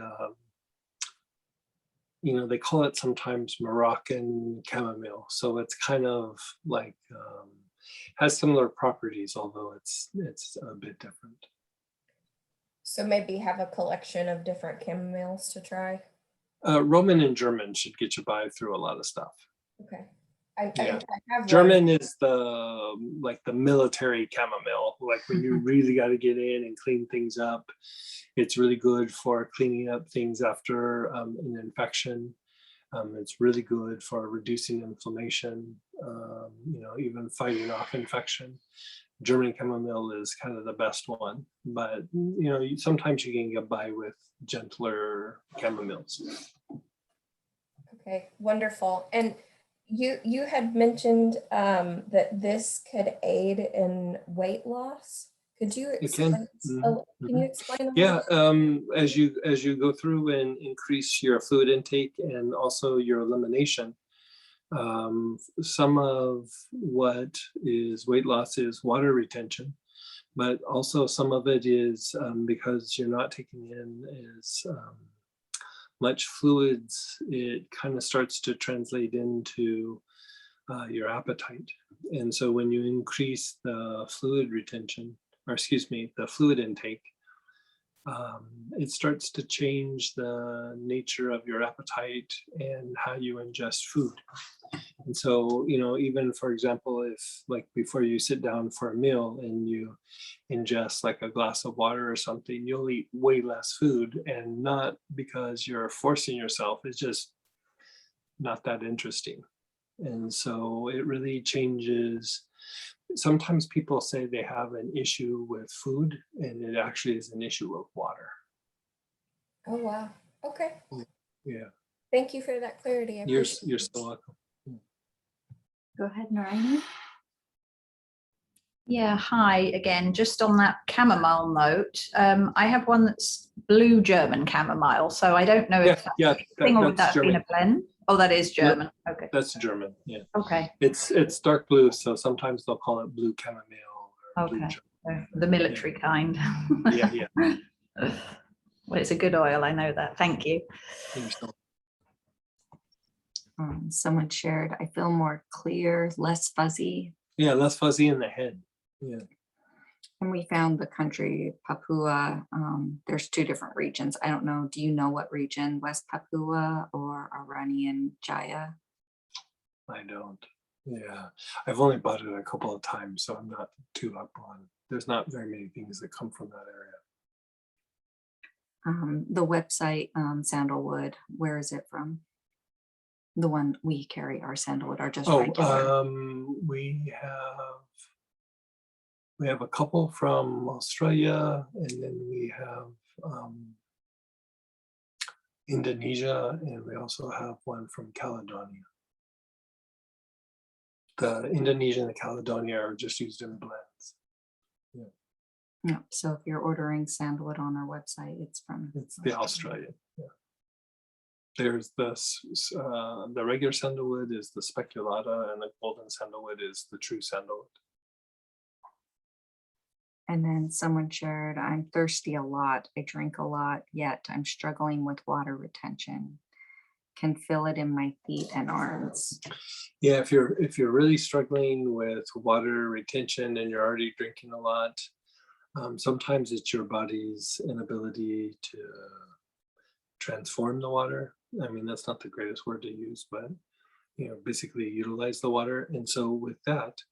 you know, they call it sometimes Moroccan chamomile. So it's kind of like, has similar properties, although it's a bit different. So maybe have a collection of different chamomiles to try. Roman and German should get you by through a lot of stuff. Okay. I have German is the military chamomile, like when you really got to get in and clean things up. It's really good for cleaning up things after an infection. It's really good for reducing inflammation, you know, even fighting off infection. German chamomile is kind of the best one, but you know, sometimes you can get by with gentler chamomiles. Okay, wonderful. And you had mentioned that this could aid in weight loss. Could you explain? Can you explain? Yeah, as you go through and increase your fluid intake and also your elimination, some of what is weight loss is water retention, but also some of it is because you're not taking in as much fluids, it kind of starts to translate into your appetite. And so when you increase the fluid retention, or excuse me, the fluid intake, it starts to change the nature of your appetite and how you ingest food. And so, you know, even for example, if like before you sit down for a meal and you ingest like a glass of water or something, you'll eat way less food, and not because you're forcing yourself, it's just not that interesting. And so it really changes. Sometimes people say they have an issue with food, and it actually is an issue with water. Oh, wow. Okay. Yeah. Thank you for that clarity. You're so welcome. Go ahead, Narayani. Yeah, hi again. Just on that chamomile note, I have one that's blue German chamomile, so I don't know if that's a thing or would that have been a blend? Oh, that is German. Okay. That's German. Yeah. Okay. It's dark blue, so sometimes they'll call it blue chamomile. Or blue German. The military kind. Yeah. Well, it's a good oil. I know that. Thank you. Someone shared, I feel more clear, less fuzzy. Yeah, less fuzzy in the head. Yeah. And we found the country, Papua. There's 2 different regions. I don't know. Do you know what region? West Papua or Iranian Jaya? I don't. Yeah, I've only bought it a couple of times, so I'm not too up on. There's not very many things that come from that area. The website, Sandalwood, where is it from? The one we carry, our sandalwood, are just regular. We have a couple from Australia, and then we have Indonesia, and we also have one from Caledonia. The Indonesia and the Caledonia are just used in blends. Yeah, so if you're ordering sandalwood on our website, it's the Australian. Yeah. There's the regular sandalwood is the speculata, and the golden sandalwood is the true sandalwood. And then someone shared, I'm thirsty a lot. I drink a lot, yet I'm struggling with water retention. Can feel it in my feet and arms. Yeah, if you're really struggling with water retention and you're already drinking a lot, sometimes it's your body's inability to transform the water. I mean, that's not the greatest word to use, but basically utilize the water. And so with that,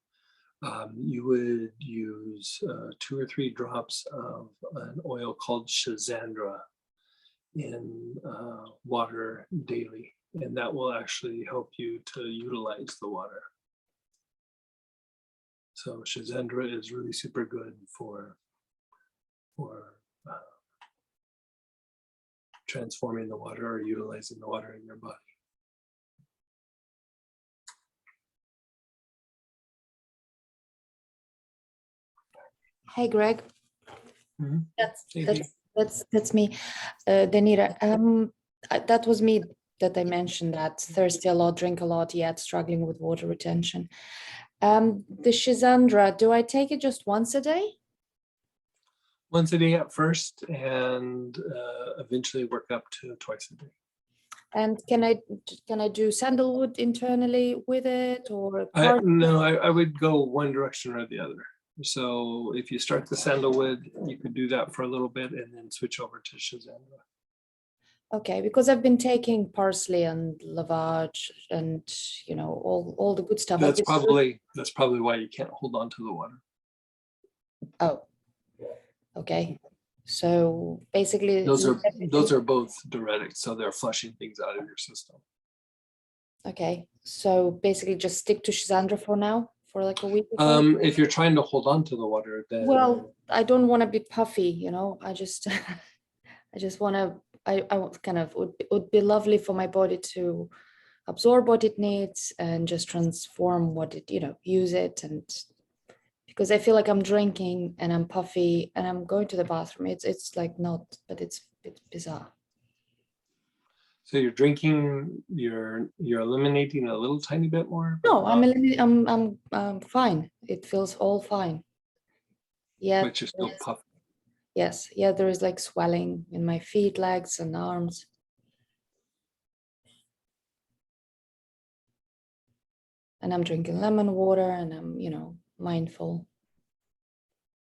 you would use 2 or 3 drops of an oil called Schizandra in water daily, and that will actually help you to utilize the water. So Schizandra is really super good for transforming the water or utilizing the water in your body. Hey, Greg. Mhm. That's me, Danita. That was me that I mentioned that thirsty a lot, drink a lot, yet struggling with water retention. The Schizandra, do I take it just once a day? Once a day at first, and eventually work up to twice a day. And can I do sandalwood internally with it, or No, I would go one direction or the other. So if you start the sandalwood, you could do that for a little bit and then switch over to Schizandra. Okay, because I've been taking parsley and lavage and all the good stuff. That's probably why you can't hold on to the water. Oh, okay. So basically, those are both diuretics, so they're flushing things out of your system. Okay, so basically, just stick to Schizandra for now, for like a week. If you're trying to hold on to the water, then I don't want to be puffy, I just I just want to. I kind of would be lovely for my body to absorb what it needs and just transform what it, use it. And because I feel like I'm drinking and I'm puffy and I'm going to the bathroom. It's like not, but it's bizarre. So you're drinking, you're eliminating a little tiny bit more? No, I'm fine. It feels all fine. Yeah. But you're still puffy. Yes. Yeah, there is like swelling in my feet, legs, and arms. And I'm drinking lemon water and I'm, mindful.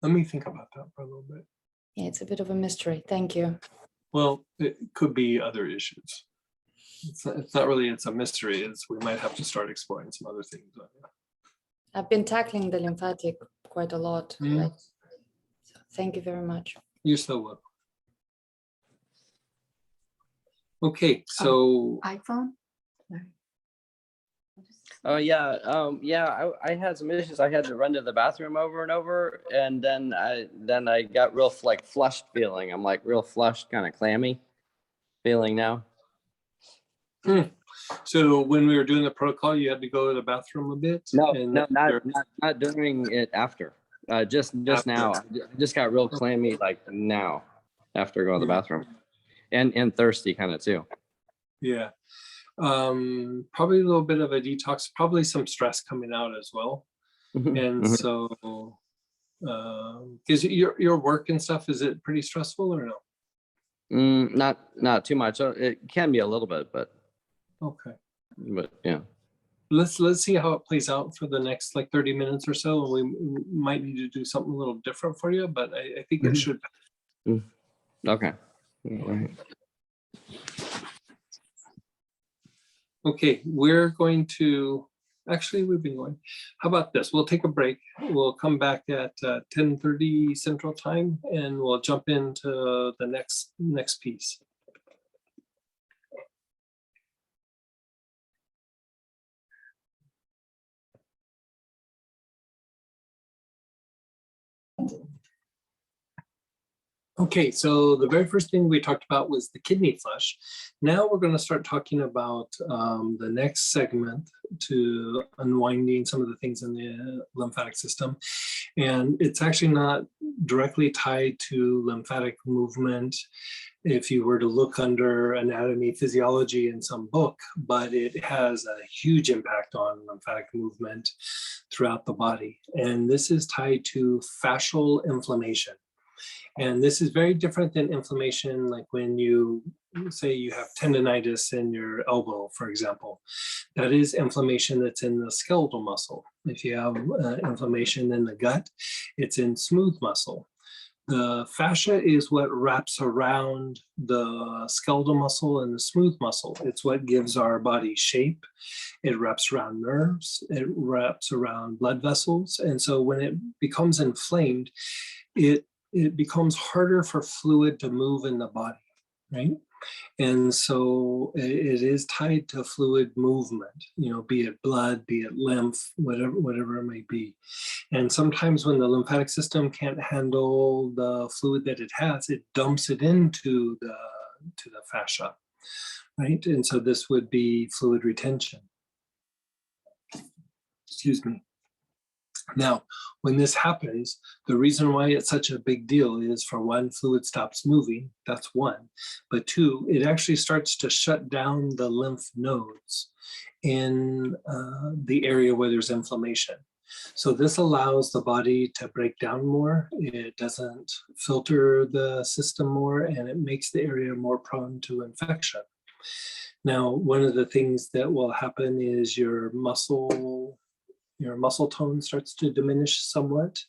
Let me think about that for a little bit. Yeah, it's a bit of a mystery. Thank you. Well, it could be other issues. It's not really, it's a mystery. We might have to start exploring some other things. I've been tackling the lymphatic quite a lot. Right? So thank you very much. You're so welcome. Okay, so iPhone. Oh yeah, I had some issues. I had to run to the bathroom over and over, and then I got real flushed feeling. I'm like real flushed, kind of clammy feeling now. So when we were doing the protocol, you had to go to the bathroom a bit? No, not during it. After, just now. I just got real clammy now after going to the bathroom, and thirsty kind of too. Yeah. Probably a little bit of a detox, probably some stress coming out as well. And so is your work and stuff, is it pretty stressful or no? Not too much. It can be a little bit, but okay. But yeah. let's see how it plays out for the next like 30 minutes or so. And we might need to do something a little different for you, but I think it should. Okay. All right. Okay, we're going to, actually we've been going, how about this? We'll take a break. We'll come back at 10:30 Central Time and we'll jump into the next piece. Okay, so the very first thing we talked about was the kidney flush. Now we're going to start talking about the next segment to unwinding some of the things in the lymphatic system. And it's actually not directly tied to lymphatic movement if you were to look under anatomy, physiology in some book, but it has a huge impact on lymphatic movement throughout the body. And this is tied to fascial inflammation. And this is very different than inflammation, like when you say you have tendonitis in your elbow, for example. That is inflammation that's in the skeletal muscle. If you have inflammation in the gut, it's in smooth muscle. The fascia is what wraps around the skeletal muscle and the smooth muscle. It's what gives our body shape. It wraps around nerves. It wraps around blood vessels. And so when it becomes inflamed, it becomes harder for fluid to move in the body, right? And so it is tied to fluid movement, be it blood, be it lymph, whatever it may be. And sometimes when the lymphatic system can't handle the fluid that it has, it dumps it into the fascia, right? And so this would be fluid retention. Excuse me. Now, when this happens, the reason why it's such a big deal is, for one, fluid stops moving. That's one. But two, it actually starts to shut down the lymph nodes in the area where there's inflammation. So this allows the body to break down more. It doesn't filter the system more, and it makes the area more prone to infection. Now, one of the things that will happen is your muscle tone starts to diminish somewhat,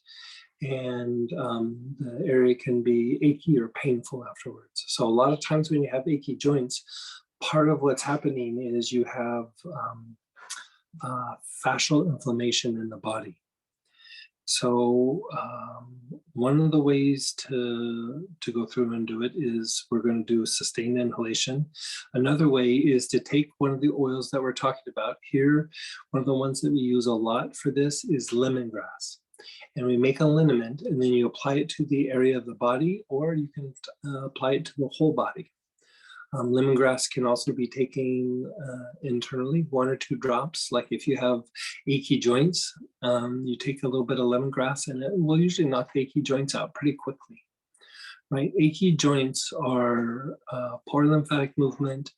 and the area can be achy or painful afterwards. So a lot of times when you have achy joints, part of what's happening is you have fascial inflammation in the body. So one of the ways to go through and do it is we're going to do sustained inhalation. Another way is to take one of the oils that we're talking about here. One of the ones that we use a lot for this is lemongrass. And we make a liniment, and then you apply it to the area of the body, or you can apply it to the whole body. Lemongrass can also be taken internally, 1 or 2 drops. Like if you have achy joints, you take a little bit of lemongrass and it will usually knock the achy joints out pretty quickly, right? Achy joints are poor lymphatic movement,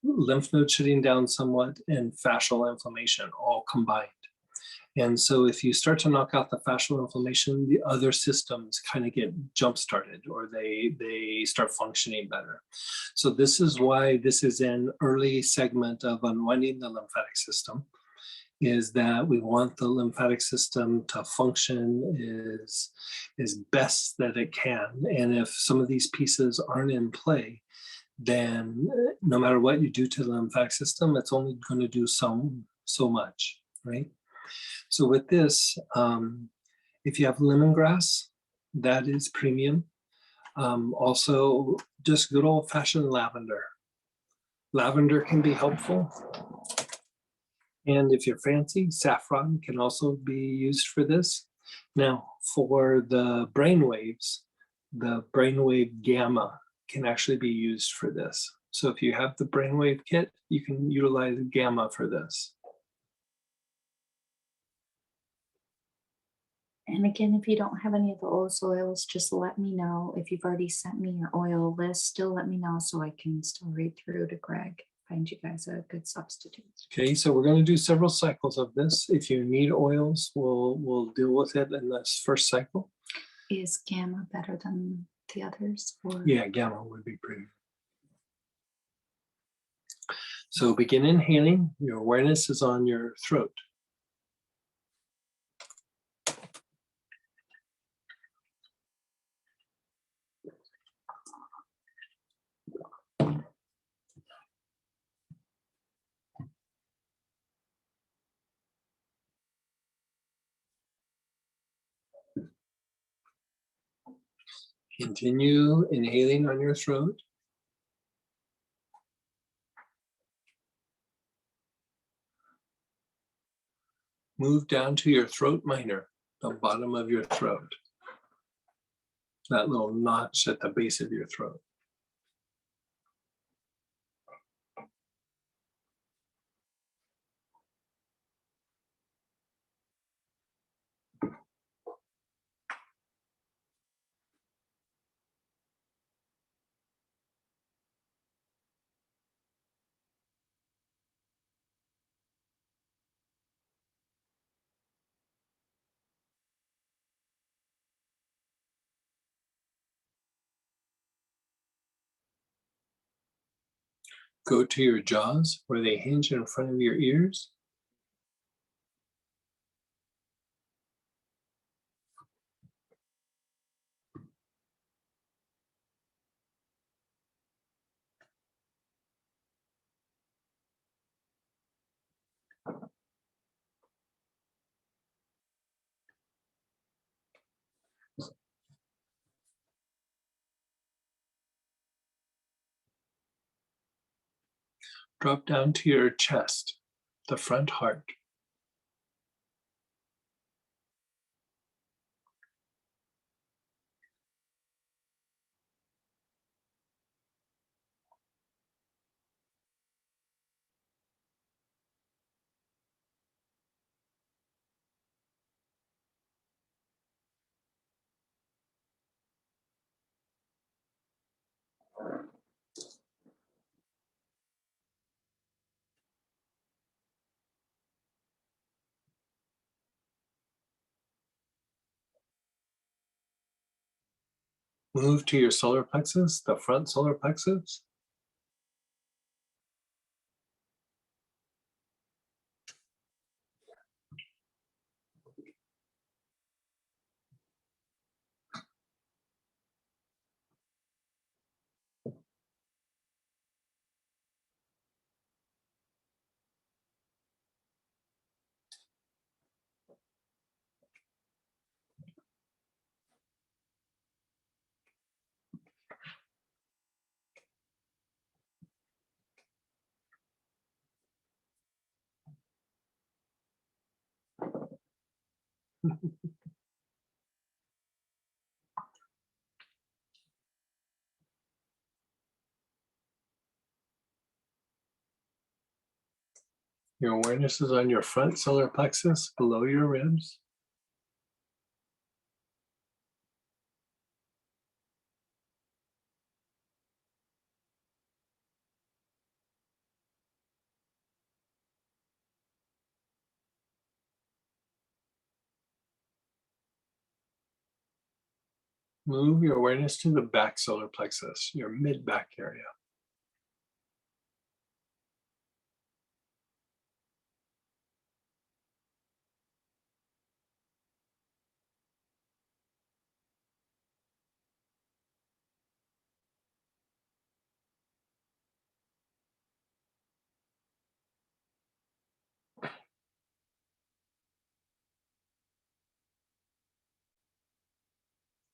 lymph node shutting down somewhat, and fascial inflammation all combined. And so if you start to knock out the fascial inflammation, the other systems kind of get jump-started, or they start functioning better. So this is why this is an early segment of unwinding the lymphatic system, is that we want the lymphatic system to function as best that it can. And if some of these pieces aren't in play, then no matter what you do to the lymphatic system, it's only going to do so much, right? So with this, if you have lemongrass, that is premium. Also, just good old-fashioned lavender. Lavender can be helpful. And if you're fancy, saffron can also be used for this. Now, for the brainwaves, the brainwave gamma can actually be used for this. So if you have the brainwave kit, you can utilize gamma for this. And again, if you don't have any of the oils, just let me know. If you've already sent me your oil list, still let me know so I can still read through to Greg, find you guys a good substitute. Okay, so we're going to do several cycles of this. If you need oils, we'll deal with it in this first cycle. Is gamma better than the others? Or? Yeah, gamma would be pretty. So begin inhaling. Your awareness is on your throat. Continue inhaling on your throat. Move down to your throat minor, the bottom of your throat. That little notch at the base of your throat. Go to your jaws where they hinge in front of your ears. Drop down to your chest, the front heart. Move to your solar plexus, the front solar plexus. Your awareness is on your front solar plexus below your ribs. Move your awareness to the back solar plexus, your mid-back area.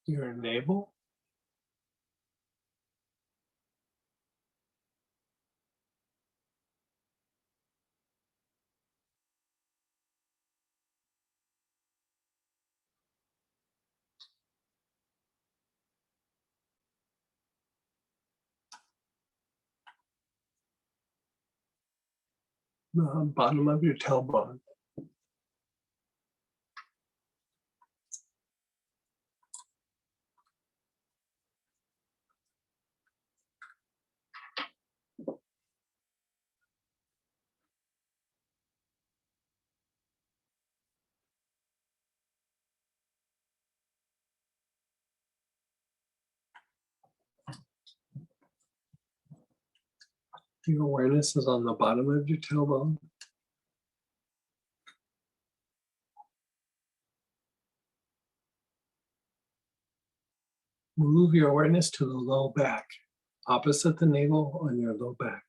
Your navel. The bottom of your tailbone. Your awareness is on the bottom of your tailbone. Move your awareness to the low back, opposite the navel on your low back.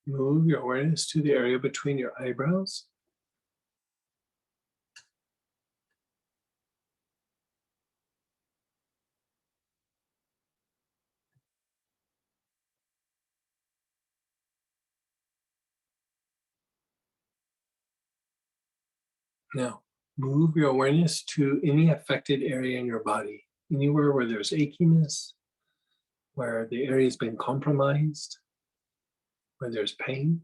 Move your awareness to the area between your eyebrows. Now, move your awareness to any affected area in your body, anywhere where there's achiness, where the area has been compromised, where there's pain.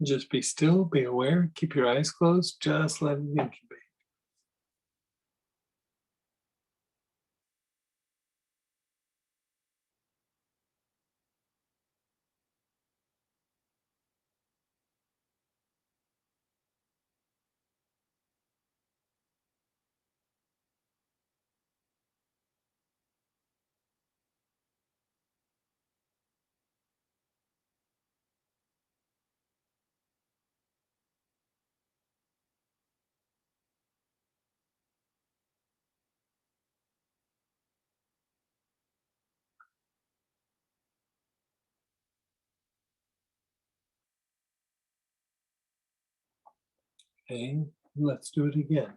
Just be still, be aware, keep your eyes closed, just let it incubate. Okay, let's do it again.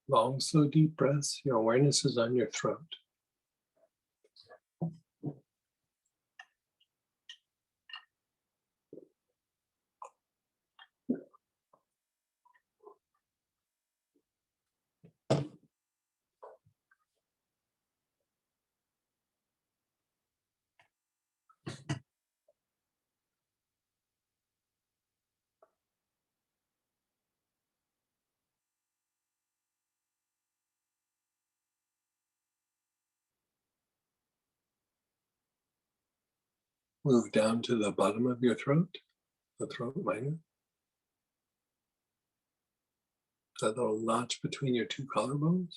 Long, slow, deep breaths. Your awareness is on your throat. Move down to the bottom of your throat, the throat minor. That little notch between your two collarbones.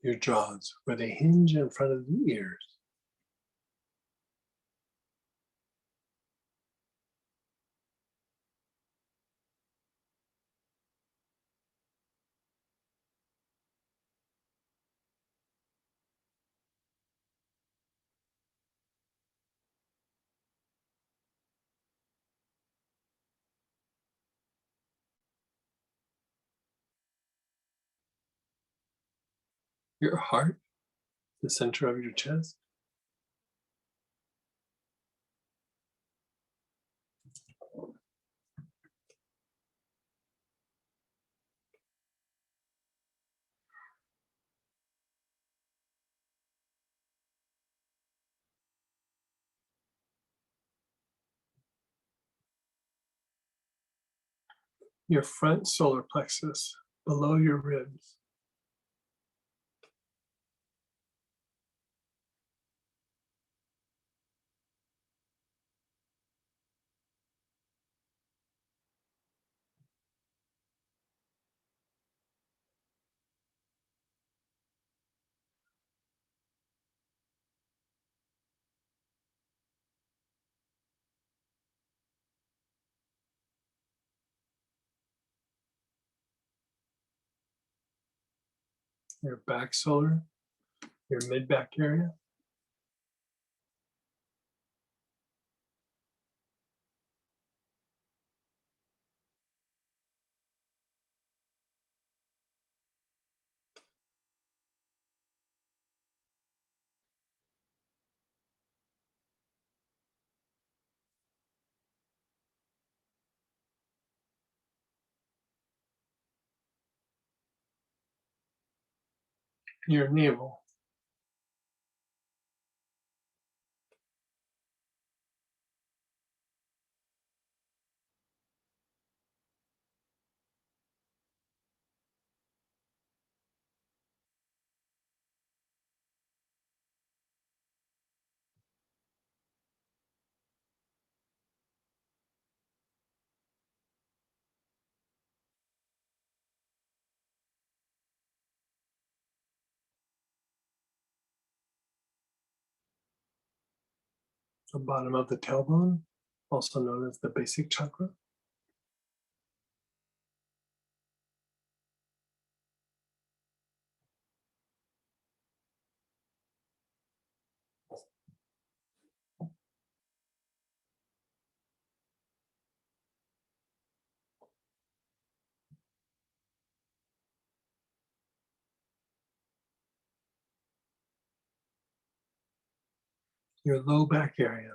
Your jaws, where they hinge in front of the ears. Your heart, the center of your chest. Your front solar plexus, below your ribs. Your back shoulder, your mid back area. Your navel. The bottom of the tailbone, also known as the basic chakra. Your low back area,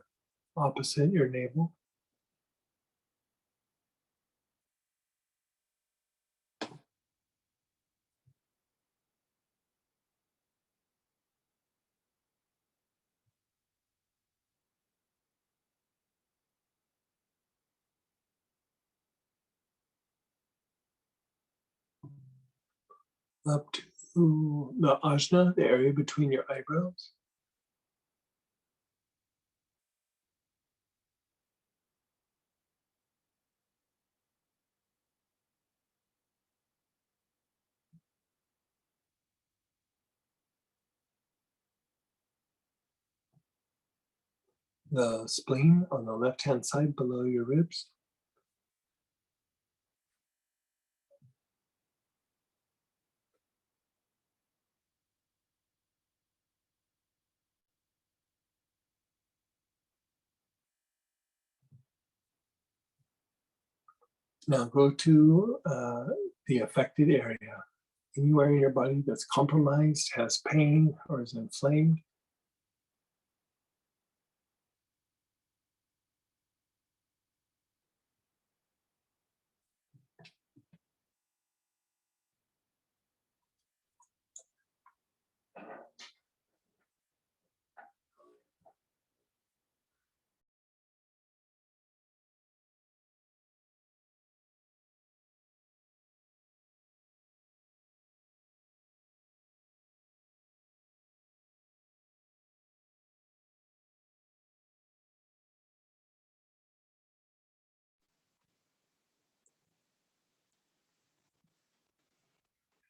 opposite your navel. Up to the ajna, the area between your eyebrows. The spleen on the left-hand side below your ribs. Now go to the affected area. Anywhere in your body that's compromised, has pain, or is inflamed.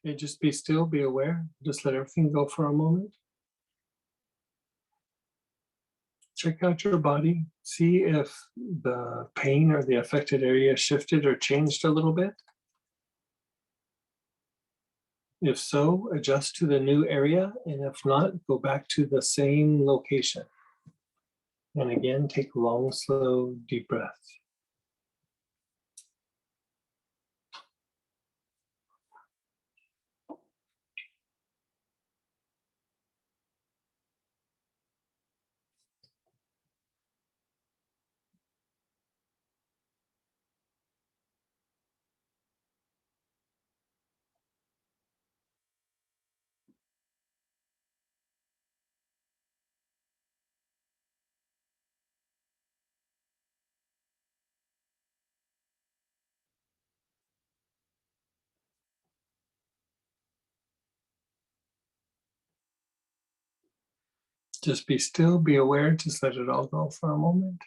Okay, just be still, be aware. Just let everything go for a moment. Check out your body. See if the pain or the affected area shifted or changed a little bit. If so, adjust to the new area, and if not, go back to the same location. And again, take long, slow, deep breaths. Just be still, be aware, just let it all go for a moment.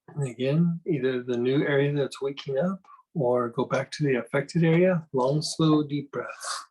And again, either the new area that's waking up or go back to the affected area. Long, slow, deep breaths.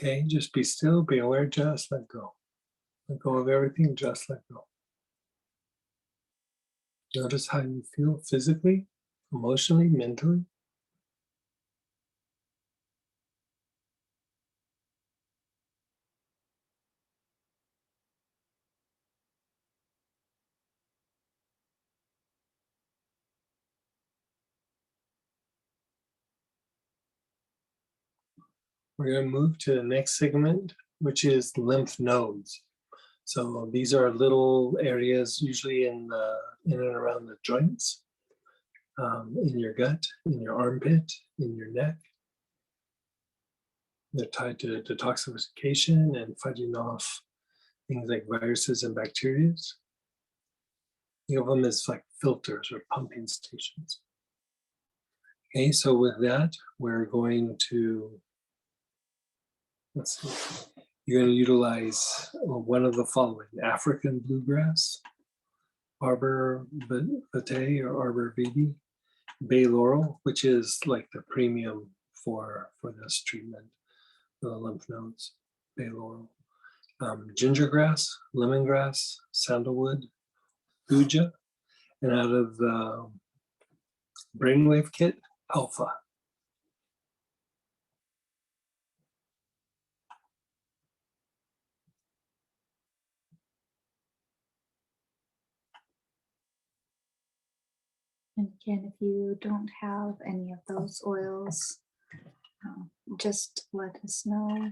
Okay, just be still, be aware, just let go. Let go of everything, just let go. Notice how you feel physically, emotionally, mentally. We're going to move to the next segment, which is lymph nodes. So these are little areas, usually in and around the joints, in your gut, in your armpit, in your neck. They're tied to detoxification and fighting off things like viruses and bacteria. Think of them as like filters or pumping stations. Okay, so with that, we're going to, let's see, you're going to utilize one of the following: African bluegrass, arbor vitae or arbor vitae, bay laurel, which is like the premium for this treatment, the lymph nodes, bay laurel, ginger grass, lemongrass, sandalwood, guja, and out of the brainwave kit, alpha. And again, if you don't have any of those oils, just let us know.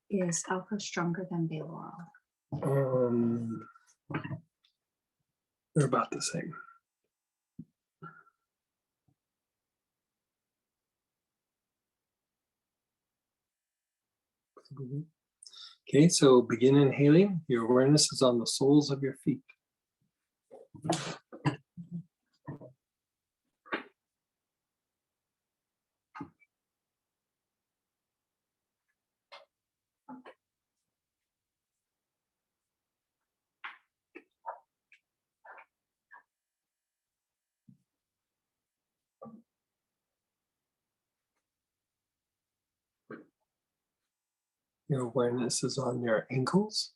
Is alpha stronger than bay laurel? They're about the same. Okay, so begin inhaling. Your awareness is on the soles of your feet. Your awareness is on your ankles.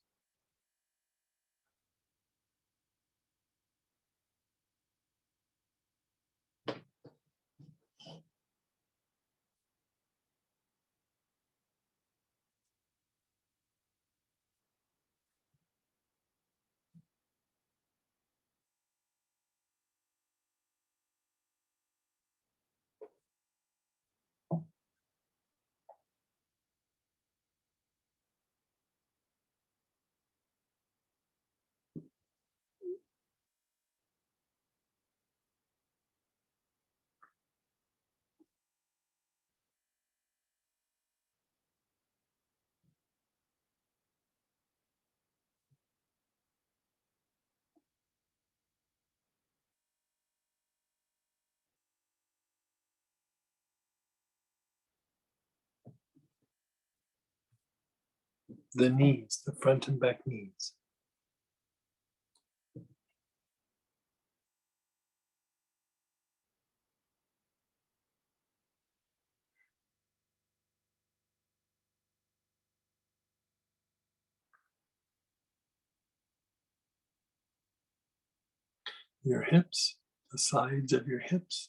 The knees, the front and back knees. Your hips, the sides of your hips.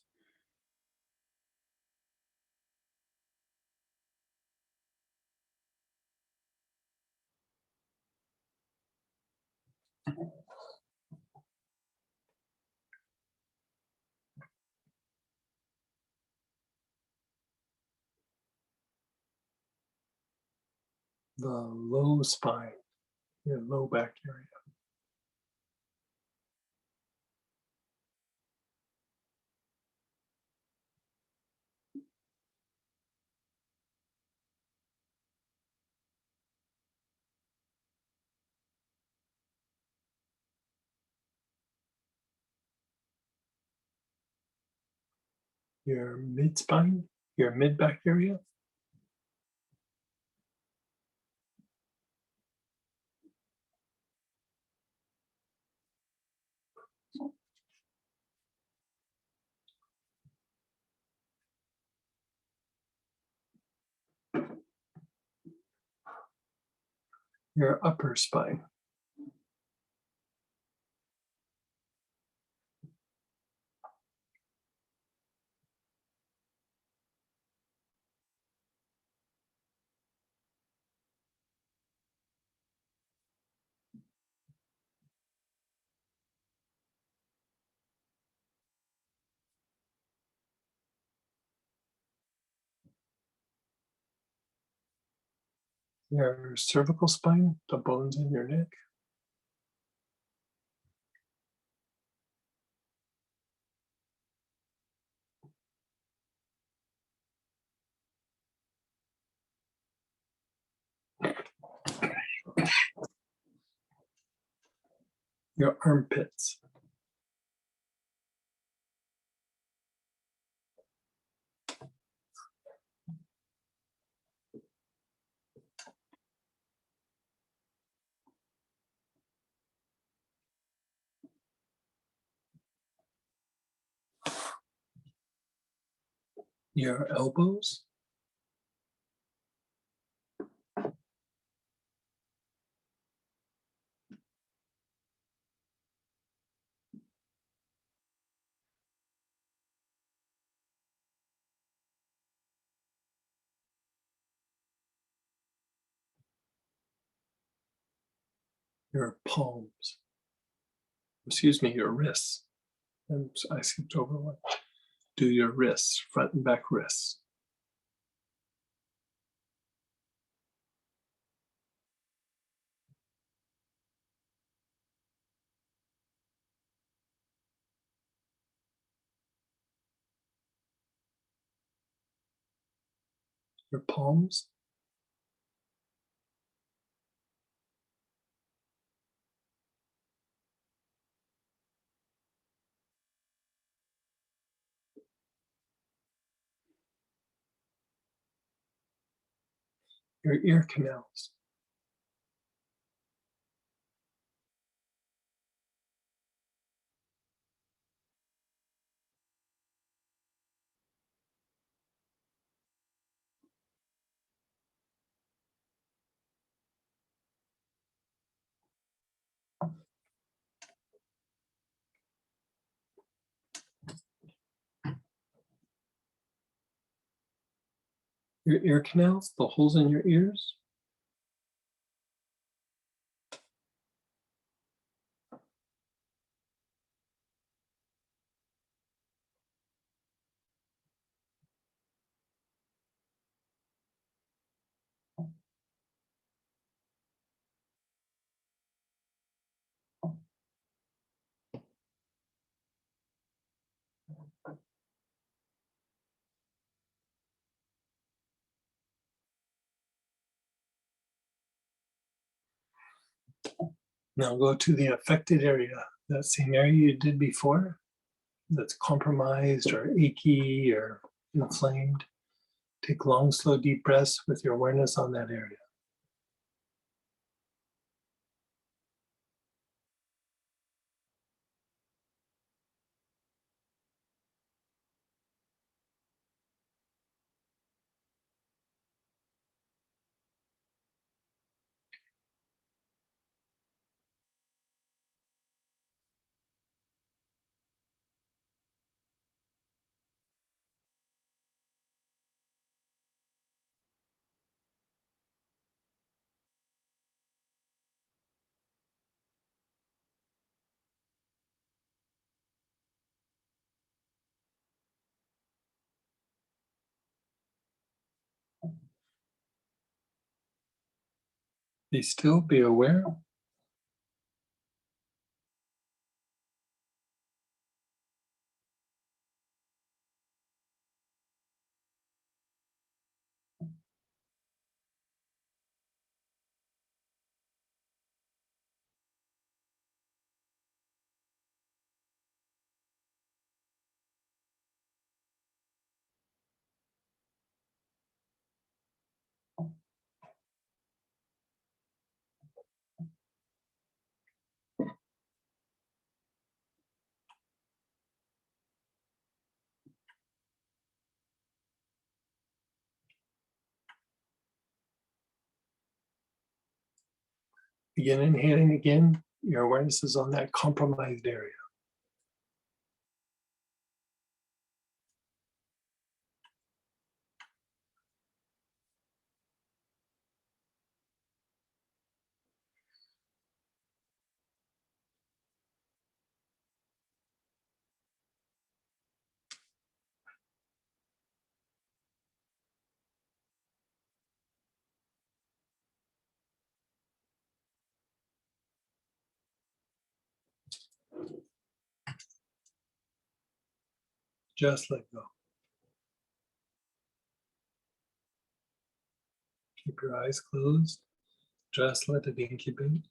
The low spine, your low back area. Your mid spine, your mid back area. Your upper spine. Your cervical spine, the bones in your neck. Your armpits. Your elbows. Your palms. Excuse me, your wrists. I skipped over one. Do your wrists, front and back wrists. Your palms. Your ear canals. Your ear canals, the holes in your ears. Now go to the affected area, that same area you did before, that's compromised or achy or inflamed. Take long, slow, deep breaths with your awareness on that area. Be still, be aware. Begin inhaling again. Your awareness is on that compromised area. Just let go. Keep your eyes closed. Just let it incubate.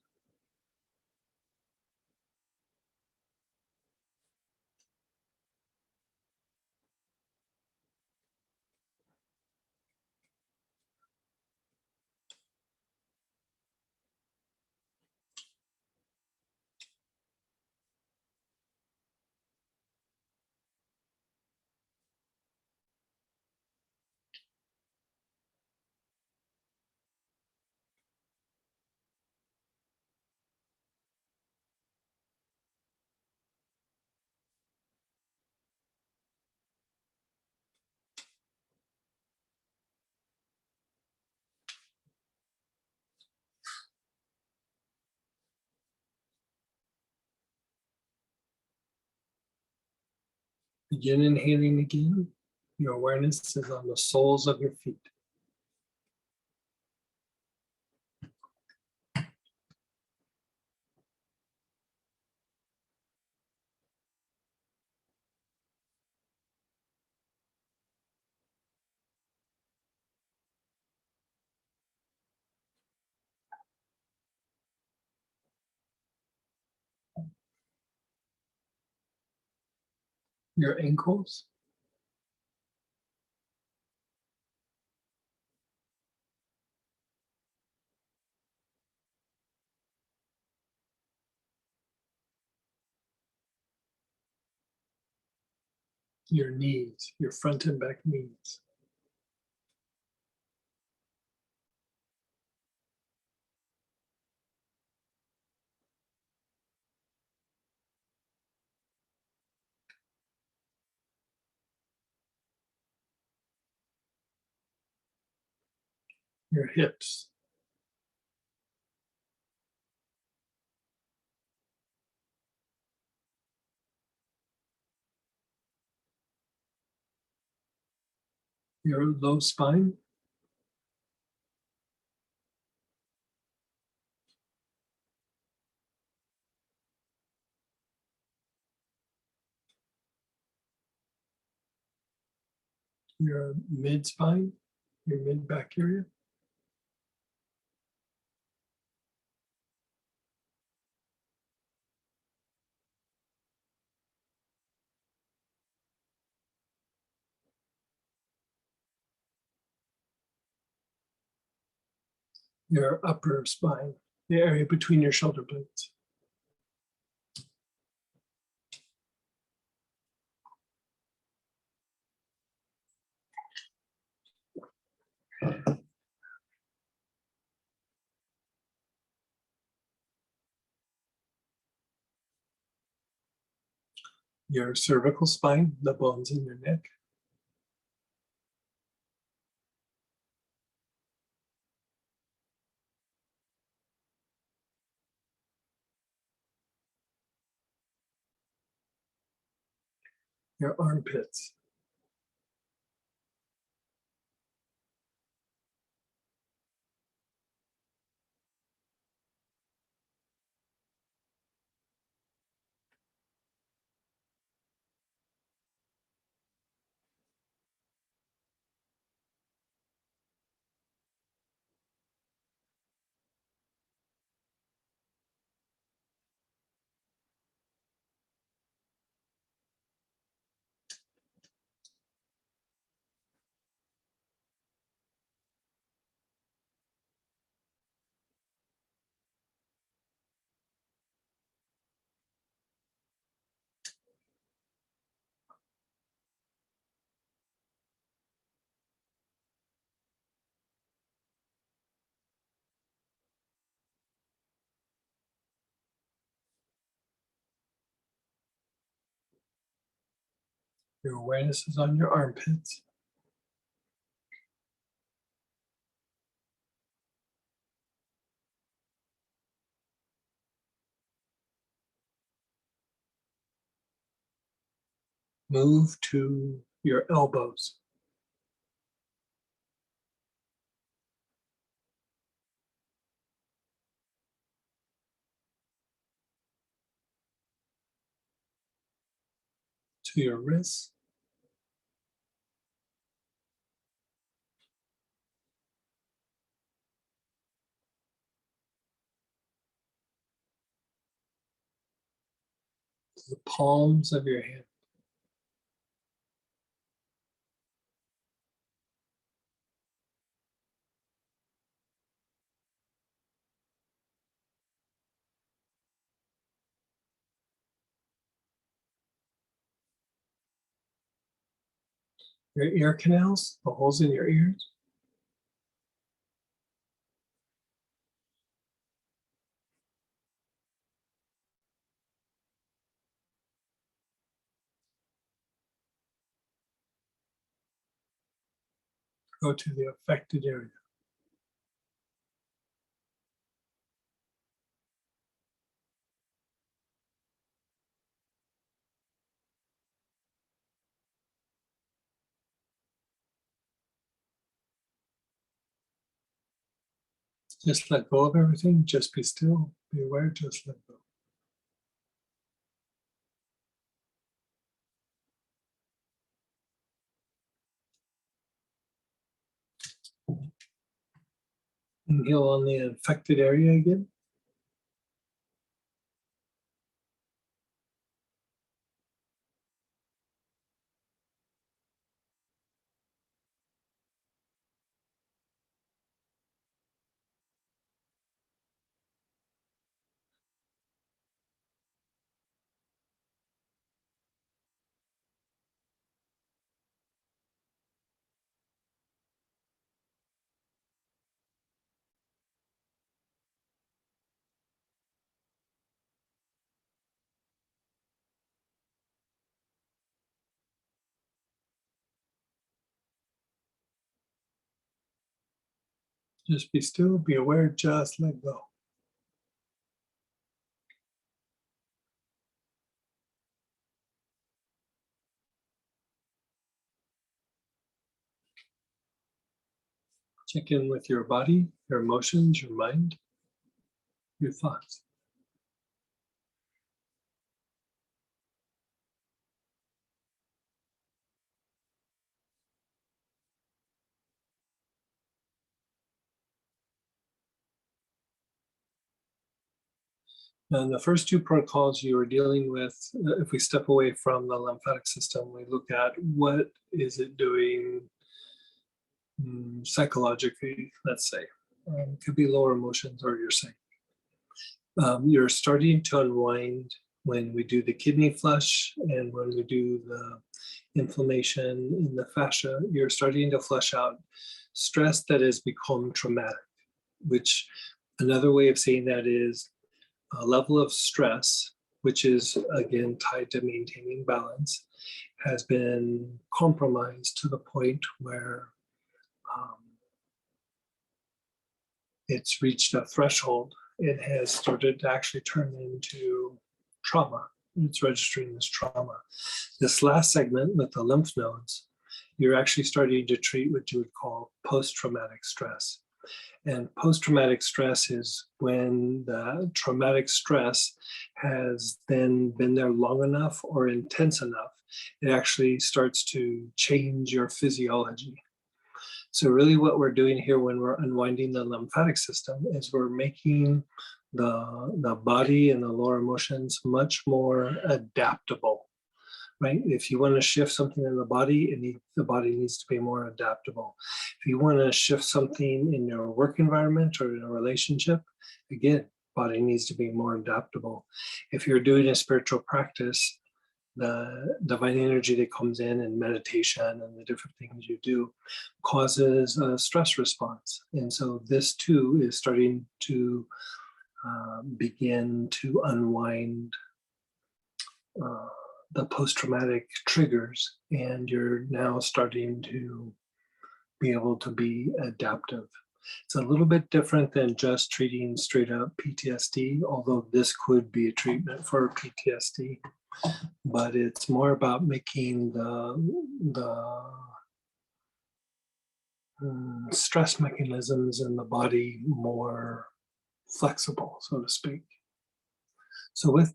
Begin inhaling again. Your awareness is on the soles of your feet. Your ankles. Your knees, your front and back knees. Your hips. Your low spine. Your mid spine, your mid back area. Your upper spine, the area between your shoulder blades. Your cervical spine, the bones in your neck. Your armpits. Your awareness is on your armpits. Move to your elbows. To your wrists. To the palms of your hand. Your ear canals, the holes in your ears. Go to the affected area. Just let go of everything. Just be still. Be aware. Just let go. Inhale on the affected area again. Just be still. Be aware. Just let go. Check in with your body, your emotions, your mind, your thoughts. And the first two protocols you were dealing with, if we step away from the lymphatic system, we look at what is it doing psychologically, let's say. Could be lower emotions, or you're saying. You're starting to unwind when we do the kidney flush and when we do the inflammation in the fascia. You're starting to flush out stress that has become traumatic, which another way of saying that is a level of stress, which is again tied to maintaining balance, has been compromised to the point where it's reached a threshold. It has started to actually turn into trauma. It's registering as trauma. This last segment with the lymph nodes, you're actually starting to treat what you would call post-traumatic stress. And post-traumatic stress is when the traumatic stress has then been there long enough or intense enough, it actually starts to change your physiology. So really what we're doing here when we're unwinding the lymphatic system is we're making the body and the lower emotions much more adaptable, right? If you want to shift something in the body, the body needs to be more adaptable. If you want to shift something in your work environment or in a relationship, again, body needs to be more adaptable. If you're doing a spiritual practice, the divine energy that comes in and meditation and the different things you do causes a stress response. And so this too is starting to begin to unwind the post-traumatic triggers, and you're now starting to be able to be adaptive. It's a little bit different than just treating straight up PTSD, although this could be a treatment for PTSD, but it's more about making the stress mechanisms in the body more flexible, so to speak. So with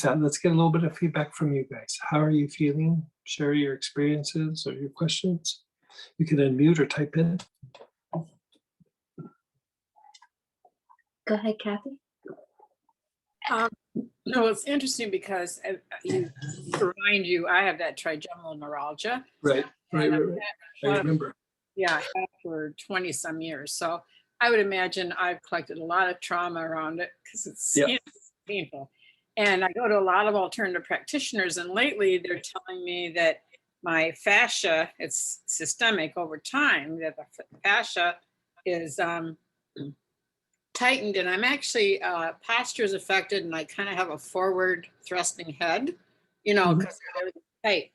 that, let's get a little bit of feedback from you guys. How are you feeling? Share your experiences or your questions. You can unmute or type in. Go ahead, Kathy. No, it's interesting because to remind you, I have that trigeminal neuralgia. Right. I remember. Yeah, I had for 20 some years. So I would imagine I've collected a lot of trauma around it because it's painful. And I go to a lot of alternative practitioners, and lately they're telling me that my fascia, it's systemic over time, that the fascia is tightened, and I'm actually posture is affected, and I kind of have a forward thrusting head, because everything's tight.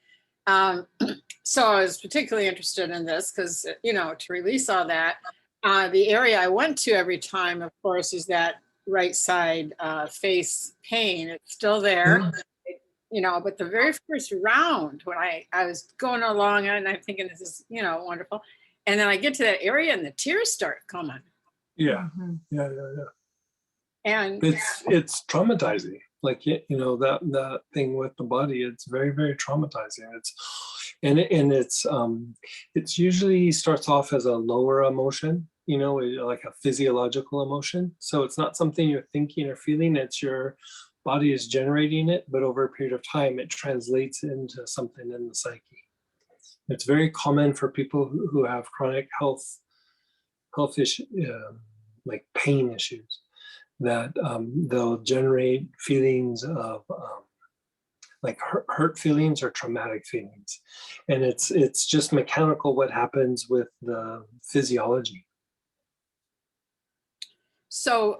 So I was particularly interested in this because, to release all that, the area I went to every time, of course, is that right side face pain. It's still there, but the very first round when I was going along and I'm thinking this is, wonderful. And then I get to that area and the tears start coming. Yeah. And it's traumatizing. Like, that thing with the body, it's very, very traumatizing. It's usually starts off as a lower emotion, like a physiological emotion. So it's not something you're thinking or feeling, it's your body is generating it, but over a period of time, it translates into something in the psyche. It's very common for people who have chronic health issues, like pain issues, that they'll generate feelings of like hurt feelings or traumatic feelings. And it's just mechanical what happens with the physiology. So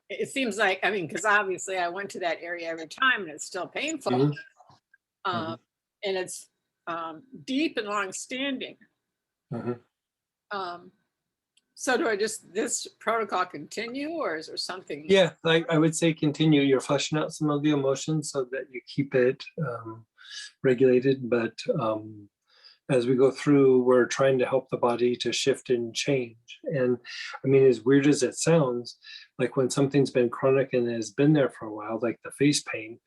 it seems like, because obviously I went to that area every time and it's still painful. And it's deep and long standing. So do this protocol continue, or is there something? Yeah, I would say continue. You're fleshing out some of the emotions so that you keep it regulated. But as we go through, we're trying to help the body to shift and change. And as weird as it sounds, like when something's been chronic and has been there for a while, like the face pain,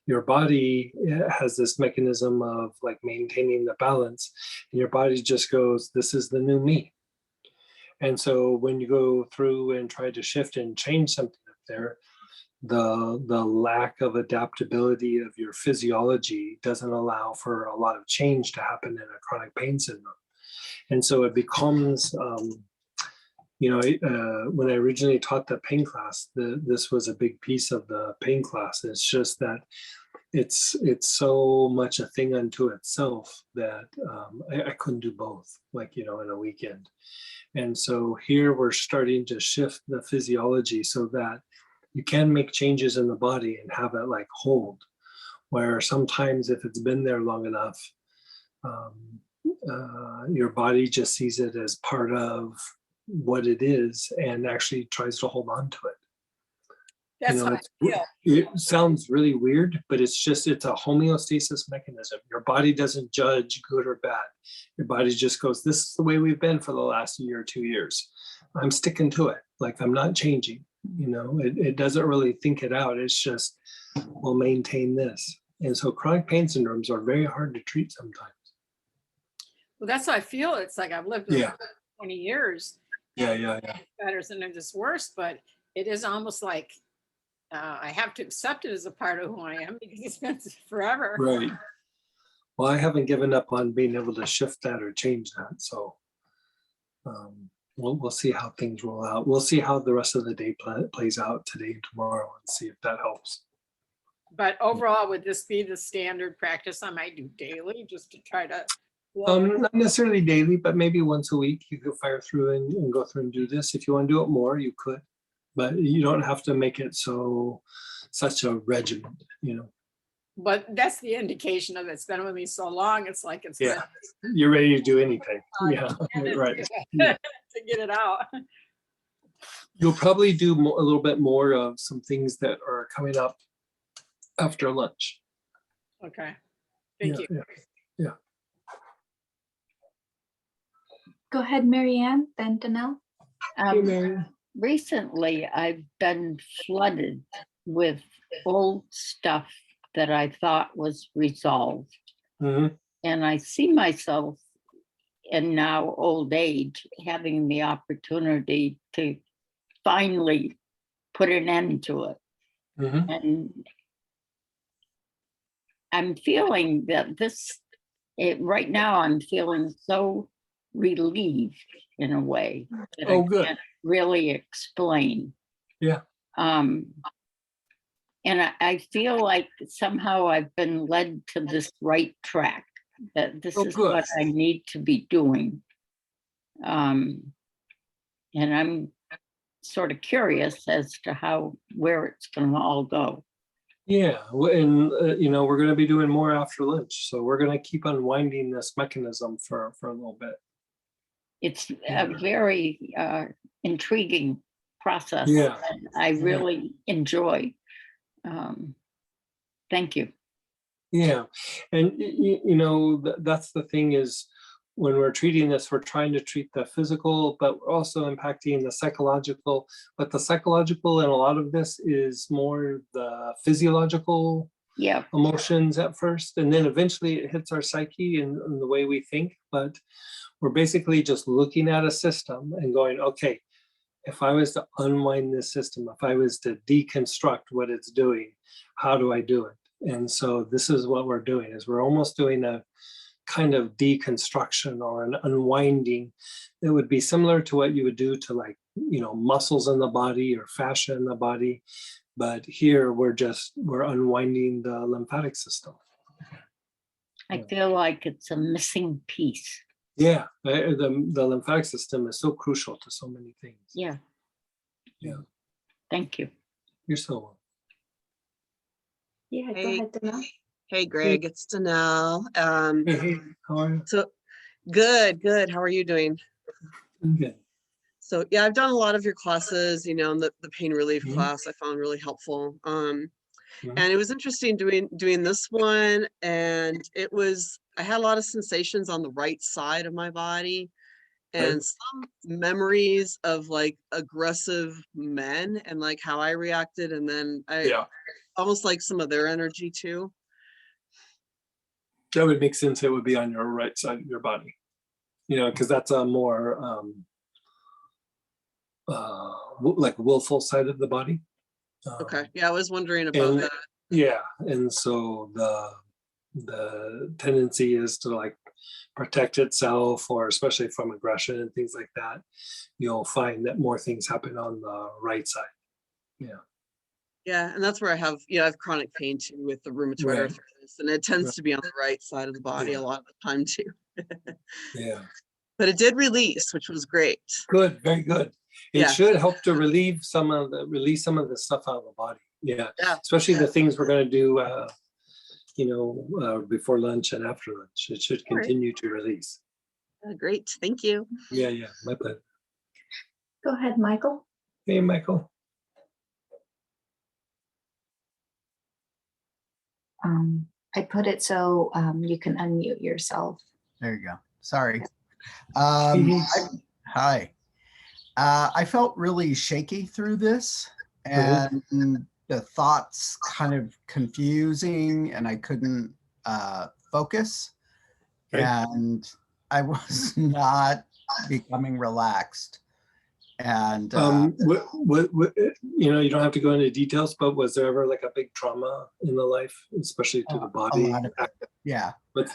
your body has this mechanism of like maintaining the balance, and your body just goes, this is the new me. And so when you go through and try to shift and change something up there, the lack of adaptability of your physiology doesn't allow for a lot of change to happen in a chronic pain syndrome. And so it becomes, when I originally taught the pain class, this was a big piece of the pain class. It's just that it's so much a thing unto itself that I couldn't do both, like, in a weekend. And so here we're starting to shift the physiology so that you can make changes in the body and have it like hold, where sometimes if it's been there long enough, your body just sees it as part of what it is and actually tries to hold on to it. That's how I feel. It sounds really weird, but it's a homeostasis mechanism. Your body doesn't judge good or bad. Your body just goes, this is the way we've been for the last year or 2 years. I'm sticking to it. Like, I'm not changing. It doesn't really think it out. It's just, we'll maintain this. And so chronic pain syndromes are very hard to treat sometimes. Well, that's how I feel. It's like I've lived with 20 years. Yeah. It's better, sometimes it's worse, but it is almost like I have to accept it as a part of who I am because it's been forever. Right. Well, I haven't given up on being able to shift that or change that. So we'll see how things roll out. We'll see how the rest of the day plays out today and tomorrow and see if that helps. But overall, would this be the standard practice I might do daily just to try to? Not necessarily daily, but maybe once a week you could fire through and go through and do this. If you want to do it more, you could. But you don't have to make it such a regimen, but that's the indication of it's been with me so long. It's like it's Yeah, you're ready to do anything. Yeah, been right. to get it out. You'll probably do a little bit more of some things that are coming up after lunch. Okay, thank you. Yeah. Go ahead, Marianne, then Danelle. Recently, I've been flooded with old stuff that I thought was resolved. Mhm. And I see myself in now old age having the opportunity to finally put an end to it. Mhm. And I'm feeling that right now I'm feeling so relieved in a way that Oh, I good. can't really explain. Yeah. And I feel like somehow I've been led to this right track, that this is good. what I need to be doing. And I'm sort of curious as to where it's going to all go. Yeah, and we're going to be doing more after lunch, so we're going to keep unwinding this mechanism for a little bit. It's a very intriguing process. Yeah. And I really enjoy. Thank you. Yeah, and that's the thing is, when we're treating this, we're trying to treat the physical, but we're also impacting the psychological. But the psychological in a lot of this is more the physiological emotions at first, and then eventually it hits our psyche and the way we think. But we're basically just looking at a system and going, okay, if I was to unwind this system, if I was to deconstruct what it's doing, how do I do it? And so this is what we're doing, is we're almost doing a kind of deconstruction or an unwinding that would be similar to what you would do to, like, muscles in the body or fascia in the body. But here we're unwinding the lymphatic system. I feel like it's a missing piece. Yeah, the lymphatic system is so crucial to so many things. Yeah. Thank you. You're so welcome. Yeah, Hey. go ahead, Danelle. Hey, Greg, it's Danelle. Hey, how are you? So good. How are you doing? I'm good. So yeah, I've done a lot of your classes, and the pain relief Mhm. class I found really helpful. Mhm. And it was interesting doing this one, and I had a lot of sensations on the right side of my body, and Right. some memories of like aggressive men and like how I reacted, and then almost like some of their energy too. That would make sense. It would be on your right side of your body, because that's a more like willful side of the body. Okay. Yeah, I was wondering about that. Yeah, and so the tendency is to, like, protect itself, or especially from aggression and things like that. You'll find that more things happen on the right side. Yeah. Yeah, and that's where I have chronic pain too with the rheumatoid Right. arthritis, and it tends to be on the right side of the body a lot of the time too. Yeah. But it did release, which was great. Good. Very good. It Yeah. should help to release some of the stuff out of the body. Yeah. Especially the things we're going to do, before lunch and after lunch. It should continue to release. Great. Thank you. Yeah. My pleasure. Go ahead, Michael. Hey, Michael. I put it so you can unmute yourself. There you go. Sorry. Hi. I felt really shaky through this, and the thoughts kind of confusing, and I couldn't focus. Okay. And I was not becoming relaxed. And what you don't have to go into details, but was there ever like a big trauma in the life, especially to the body? a lot of it. Yeah. But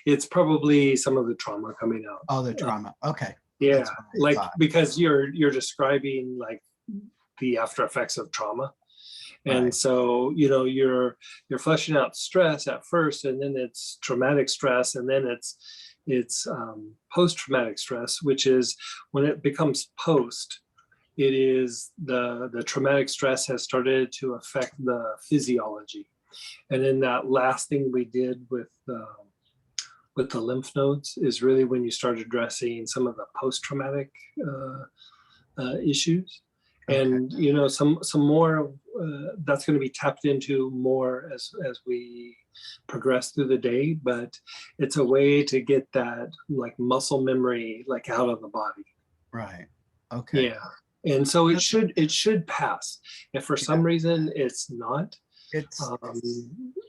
it's probably some of the trauma coming out. Oh, the trauma. Okay. Yeah, That's what I like thought. because you're describing like the after effects of trauma. And Right. so, you're fleshing out stress at first, and then it's traumatic stress, and then it's post-traumatic stress, which is when it becomes post, it is the traumatic stress has started to affect the physiology. And then that last thing we did with the lymph nodes is really when you start addressing some of the post-traumatic issues. And you know, some more that's going to be tapped into more as we progress through the day. But it's a way to get that like muscle memory like out of the body. Right. Okay. Yeah. And so it should pass. If for some reason it's not, it's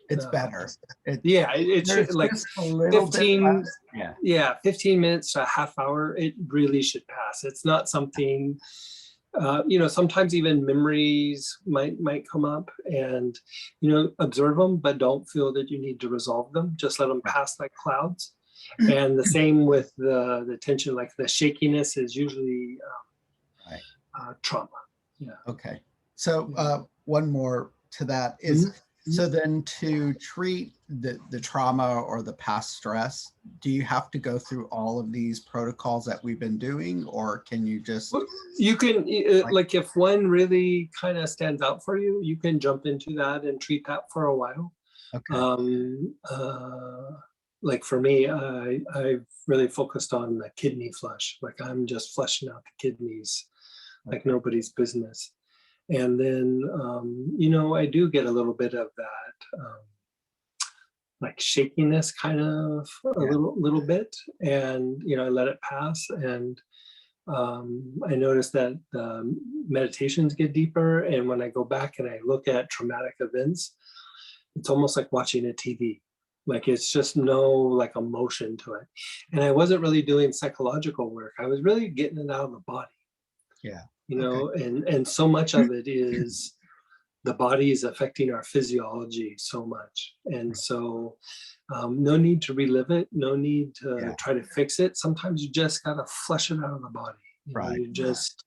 it's better. It should like a little 15. Bit yeah, 15 minutes to a half hour. It really should pass. It's not something. You know, sometimes even memories might come up, and you know, observe them, but don't feel that you need to resolve them. Just let them pass like clouds. And the same with the tension, like the shakiness is usually trauma. Yeah. Okay. So one more to that is, so then to treat the trauma or the past stress, do you have to go through all of these protocols that we've been doing, or can you just? You can, like if one really kind of stands out for you, you can jump into that and treat that for a while. Okay. Like for me, I've really focused on the kidney flush. Like I'm just flushing out the kidneys like nobody's business. And then, you know, I do get a little bit of that, like shakiness kind of a little bit. And, you know, I let it pass. And I noticed that meditations get deeper. And when I go back and I look at traumatic events, it's almost like watching a TV. Like it's just no like emotion to it. And I wasn't really doing psychological work. I was really getting it out of the body. Yeah. You know, and so much of it is the body is affecting our physiology so much. And so no need to relive it, no need to try to fix it. Sometimes you just got to flush it out of the body. You know, you just,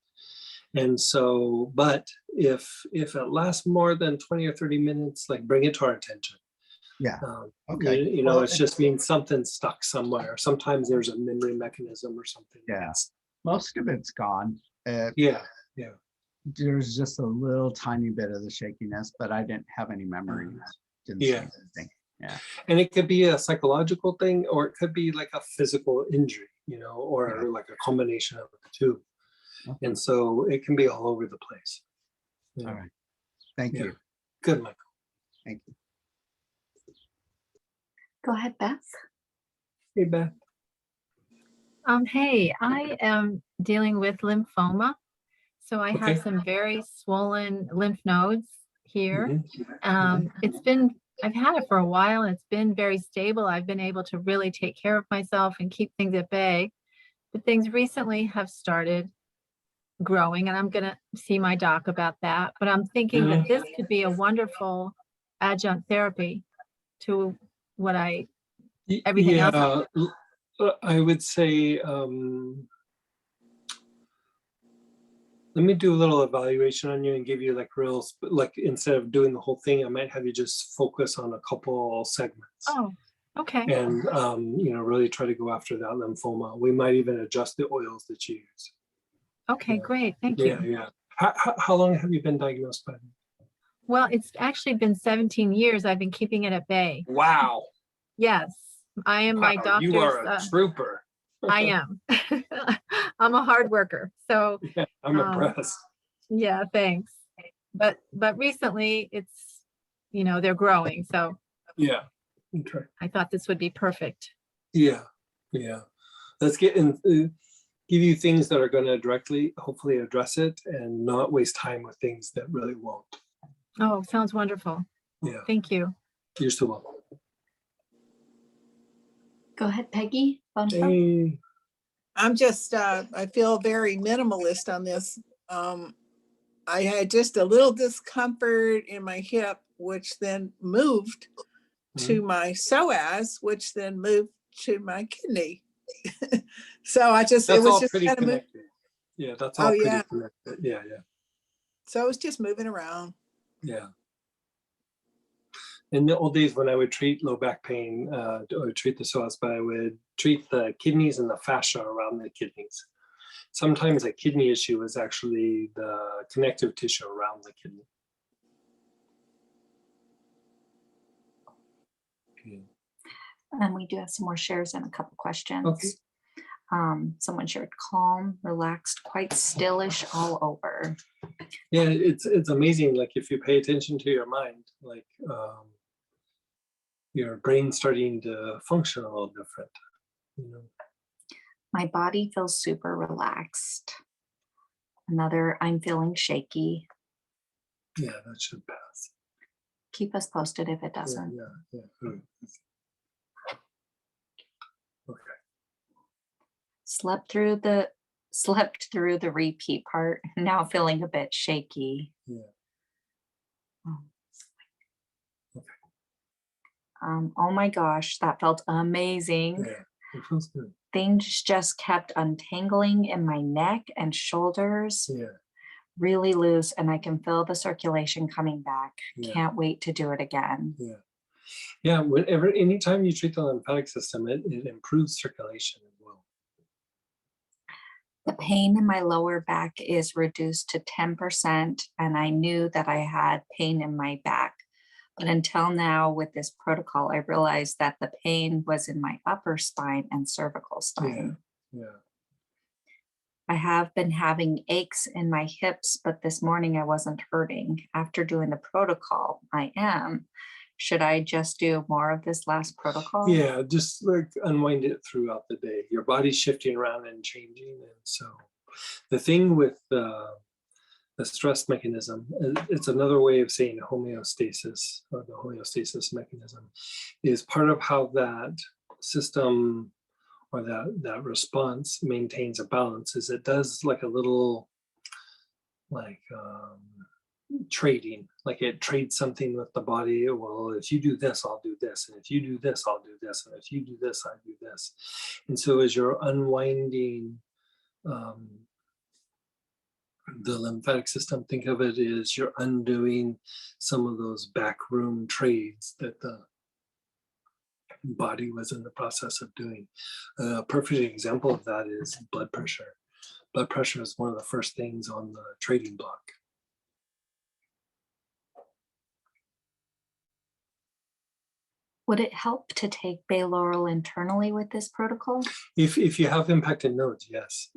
and so, but if it lasts more than 20 or 30 minutes, like bring it to our attention. Yeah. You know, it's just means something stuck somewhere. Sometimes there's a memory mechanism or something. Yeah. Most of it's gone. Yeah. There's just a little tiny bit of the shakiness, but I didn't have any memories. Didn't see anything. Yeah. And it could be a psychological thing, or it could be like a physical injury, you know, or like a combination of the two. And so it can be all over the place. All right. Thank you. Good, Michael. Thank you. Go ahead, Beth. Hey, Beth. Hey, I am dealing with lymphoma. So I have some very swollen lymph nodes here. I've had it for a while and it's been very stable. I've been able to really take care of myself and keep things at bay. But things recently have started growing, and I'm going to see my doc about that. But I'm thinking that this could be a wonderful adjunct therapy to what everything else. I would say, let me do a little evaluation on you and give you like instead of doing the whole thing, I might have you just focus on a couple segments. Oh, okay. And, you know, really try to go after that lymphoma. We might even adjust the oils that you use. Okay, great. Thank you. Yeah. How long have you been diagnosed by? Well, it's actually been 17 years. I've been keeping it at bay. Wow. Yes, I am my doctor's. You are a trooper. I am. I'm a hard worker. So yeah, I'm impressed. Yeah, thanks. But recently it's, you know, they're growing. So yeah. Okay. I thought this would be perfect. Yeah. Let's get in, give you things that are going to directly, hopefully address it and not waste time with things that really won't. Oh, sounds wonderful. Yeah. Thank you. You're so welcome. Go ahead, Peggy. Hey. I'm just, I feel very minimalist on this. I had just a little discomfort in my hip, which then moved to my psoas, which then moved to my kidney. So I just, that's it was all just pretty kind of connected. Yeah, that's all pretty connected. Yeah. So it was just moving around. Yeah. In the old days when I would treat low back pain, I would treat the psoas, but I would treat the kidneys and the fascia around the kidneys. Sometimes a kidney issue is actually the connective tissue around the kidney. And we do have some more shares and a couple questions. Okay. Someone shared calm, relaxed, quite stillish all over. Yeah, it's amazing. Like if you pay attention to your mind, like your brain starting to function a little different. You know. My body feels super relaxed. Another, I'm feeling shaky. Yeah, that should pass. Keep us posted if it doesn't. Yeah. Okay. Slept through the repeat part. Now feeling a bit shaky. Yeah. Oh my gosh, that felt amazing. Yeah, it feels good. Things just kept untangling in my neck and shoulders. Yeah. Really loose, and I can feel the circulation coming back. Yeah. Can't wait to do it again. Yeah. Yeah. Anytime you treat the lymphatic system, it improves circulation as well. The pain in my lower back is reduced to 10%, and I knew that I had pain in my back. But until now, with this protocol, I realized that the pain was in my upper spine and cervical spine. Yeah. I have been having aches in my hips, but this morning I wasn't hurting. After doing the protocol, I am. Should I just do more of this last protocol? Yeah, just like unwind it throughout the day. Your body's shifting around and changing. And so the thing with the stress mechanism, it's another way of saying homeostasis, or the homeostasis mechanism, is part of how that system or that response maintains a balance. Is it does like a little trading, like it trades something with the body. Well, if you do this, I'll do this, and if you do this, I'll do this, and if you do this, I do this. And so as you're unwinding the lymphatic system, think of it as you're undoing some of those backroom trades that the body was in the process of doing. A perfect example of that is blood pressure. Blood pressure is one of the first things on the trading block. Would it help to take Bayloral internally with this protocol? If you have impacted nodes, yes.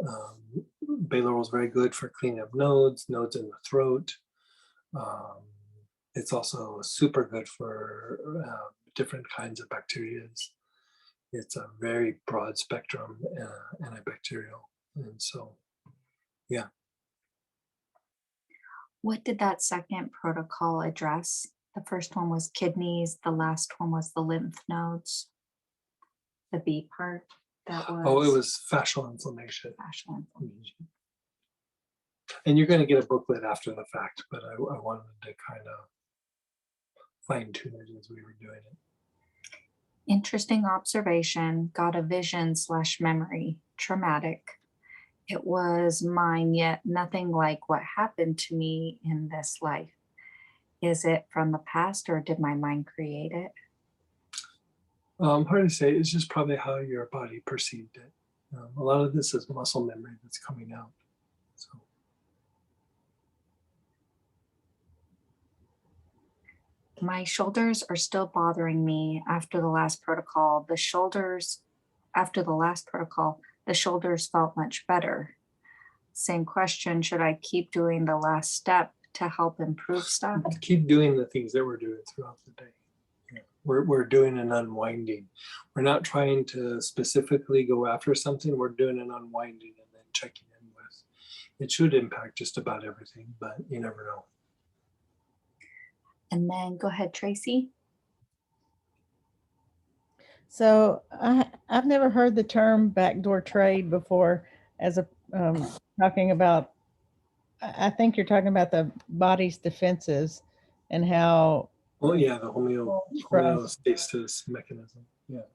Bayloral is very good for cleaning up nodes in the throat. It's also super good for different kinds of bacteria. It's a very broad spectrum antibacterial. And so, yeah. What did that second protocol address? The first one was kidneys. The last one was the lymph nodes. The B part, that was. Oh, it was fascial inflammation. Fascial inflammation. And you're going to get a booklet after the fact, but I wanted to kind of fine tune it as we were doing it. Interesting observation. Got a vision/memory. Traumatic. It was mine, yet nothing like what happened to me in this life. Is it from the past, or did my mind create it? Hard to say. It's just probably how your body perceived it. A lot of this is muscle memory that's coming out. So. My shoulders are still bothering me after the last protocol. After the last protocol, the shoulders felt much better. Same question, should I keep doing the last step to help improve stuff? Keep doing the things that we're doing throughout the day. Yeah. We're doing an unwinding. We're not trying to specifically go after something. We're doing an unwinding and then checking in with. It should impact just about everything, but you never know. And then go ahead, Tracy. So I've never heard the term backdoor trade before as a talking about, I think you're talking about the body's defenses and how. Well, yeah, the homeostasis mechanism. Yeah.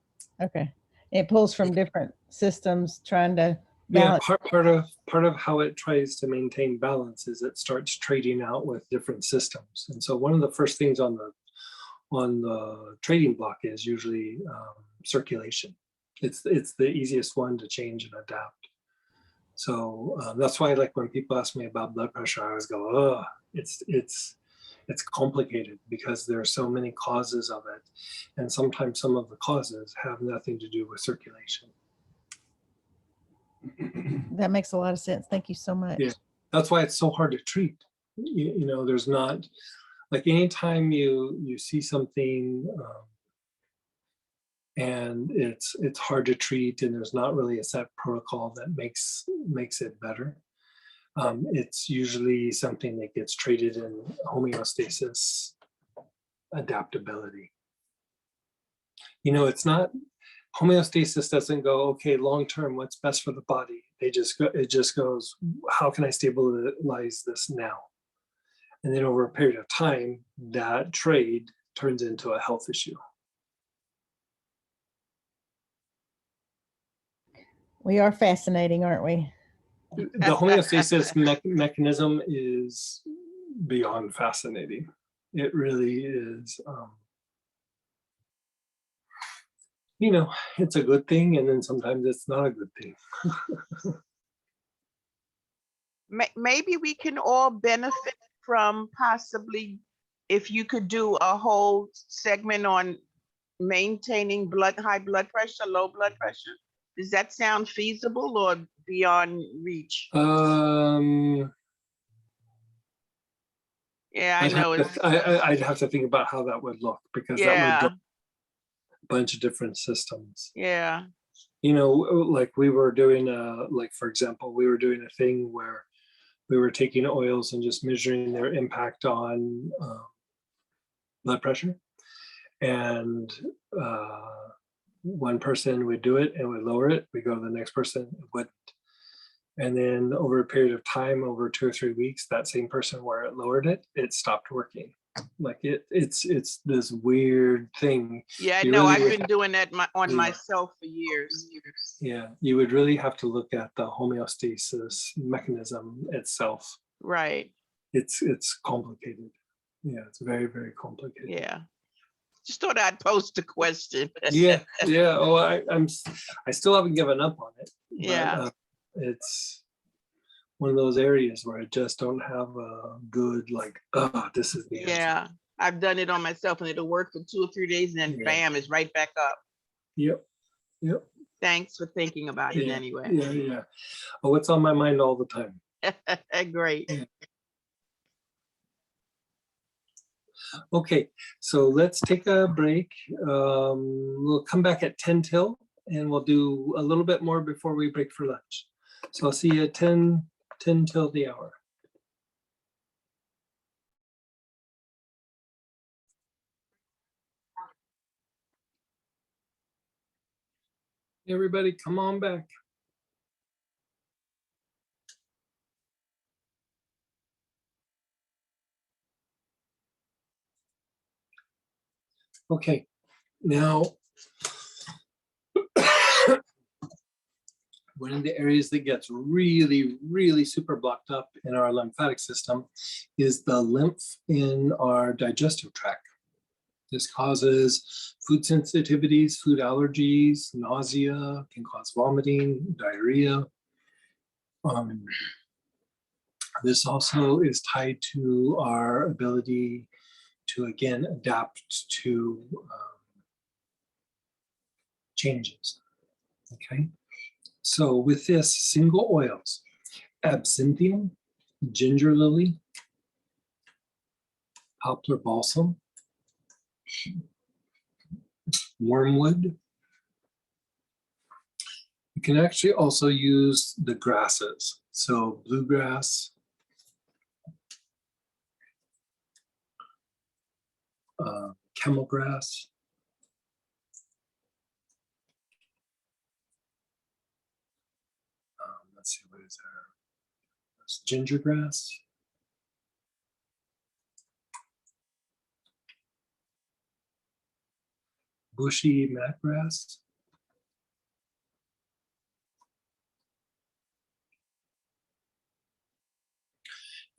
Okay. It pulls from different systems trying to balance. Yeah, part of how it tries to maintain balance is it starts trading out with different systems. And so one of the first things on the trading block is usually circulation. It's the easiest one to change and adapt. So that's why, like, when people ask me about blood pressure, I always go, oh, it's it's complicated because there are so many causes of it. And sometimes some of the causes have nothing to do with circulation. That makes a lot of sense. Thank you so much. Yeah, that's why it's so hard to treat. You know, there's not, like, anytime you see something and it's hard to treat, and there's not really a set protocol that makes it better. It's usually something that gets treated in homeostasis adaptability. You know, it's not, homeostasis doesn't go, okay, long term, what's best for the body? It just goes, how can I stabilize this now? And then over a period of time, that trade turns into a health issue. We are fascinating, aren't we? The homeostasis mechanism is beyond fascinating. It really is. You know, it's a good thing, and then sometimes it's not a good thing. Maybe we can all benefit from possibly, if you could do a whole segment on maintaining high blood pressure, low blood pressure. Does that sound feasible or beyond reach? Yeah, I know. I'd have to think about how that would look, because that would go a bunch of different systems. Yeah. You know, like we were doing like, for example, we were doing a thing where we were taking oils and just measuring their impact on blood pressure. And one person would do it and would lower it. We go to the next person, it wouldn't. And then over a period of time, over 2 or 3 weeks, that same person where it lowered it, it stopped working. Like it's this weird thing. Yeah, no, I've been doing that on myself for years. Yeah, you would really have to look at the homeostasis mechanism itself. Right. It's complicated. Yeah, it's very, very complicated. Yeah. Just thought I'd post a question. Yeah. Oh, I still haven't given up on it. Yeah. But, it's one of those areas where I just don't have a good, like, this is the answer. Yeah, I've done it on myself, and it'll work for 2 or 3 days, and then bam, it's right back up. Yep. Thanks for thinking about it anyway. Yeah. Oh, it's on my mind all the time. Great. Yeah. Okay, so let's take a break. We'll come back at 10 till, and we'll do a little bit more before we break for lunch. So I'll see you at 10 till the hour. Everybody, come on back. Okay, now, one of the areas that gets really, really super blocked up in our lymphatic system is the lymph in our digestive tract. This causes food sensitivities, food allergies, nausea, can cause vomiting, diarrhea. This also is tied to our ability to, again, adapt to changes, okay? So with this, single oils, absinthium, ginger lily, poplar balsam, wormwood. You can actually also use the grasses. So bluegrass, camel grass, let's see, what is there? There's ginger grass, bushy mat grass,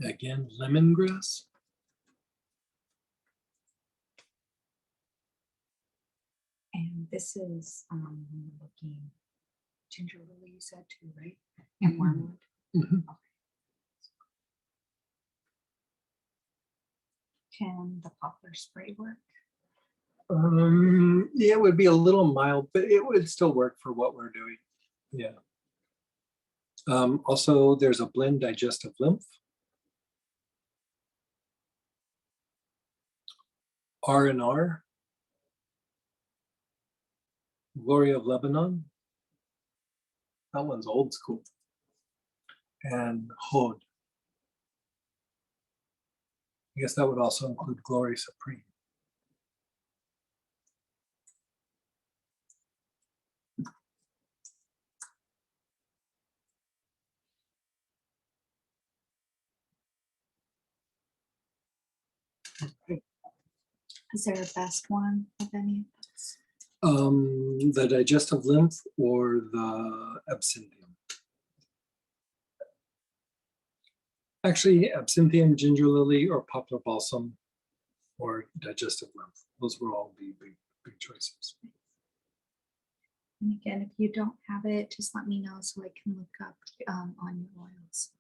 again, lemongrass, And this is looking ginger lily, you said too, right? And wormwood. Mm-hmm. Can the poplar spray work? Yeah, it would be a little mild, but it would still work for what we're doing. Yeah. Also, there's a blend digestive lymph. R&R. Glory of Lebanon. That one's old school. And Hod. I guess that would also include Glory Supreme. Is there a best one of any of those? The digestive lymph or the absinthium. Actually, absinthium, ginger lily, or poplar balsam, or digestive lymph. Those will all be big choices. And again, if you don't have it, just let me know so I can look up on your oils.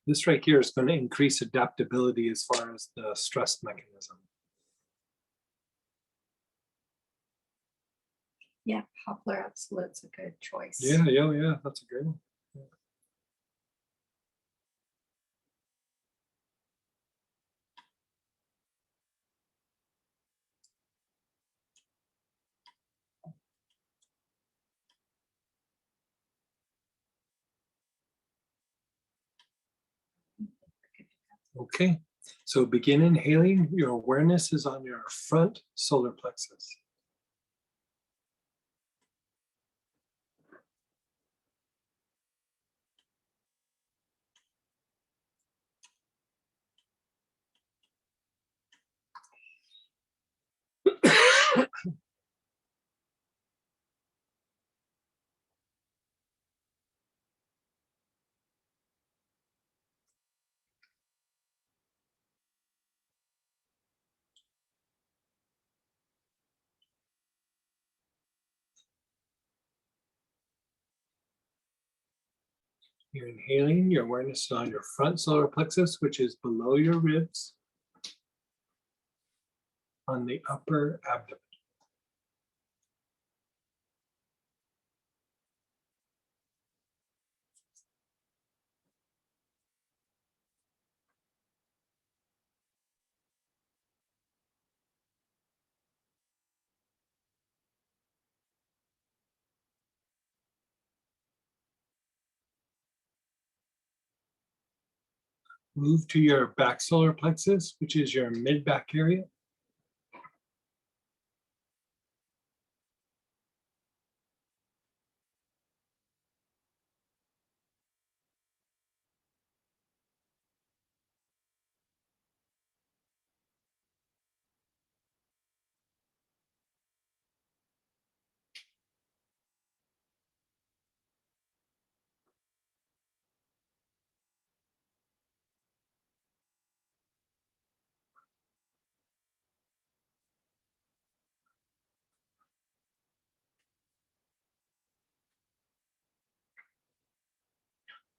This right here is going to increase adaptability as far as the stress mechanism. Yeah, poplar absolute's a good choice. Yeah, that's a great one. Yeah. Okay, so begin inhaling. Your awareness is on your front solar plexus. You're inhaling, your awareness is on your front solar plexus, which is below your ribs, on the upper abdomen. Move to your back solar plexus, which is your mid-back area.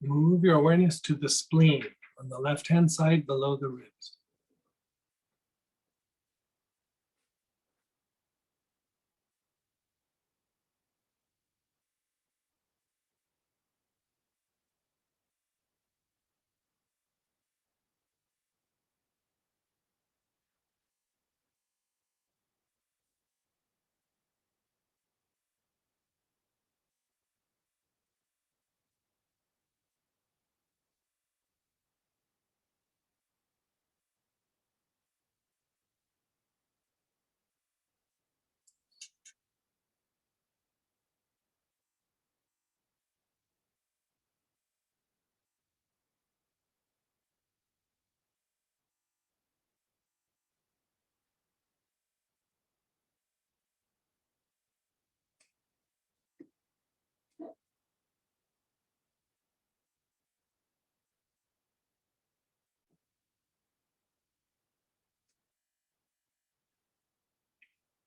Move your awareness to the spleen on the left-hand side below the ribs.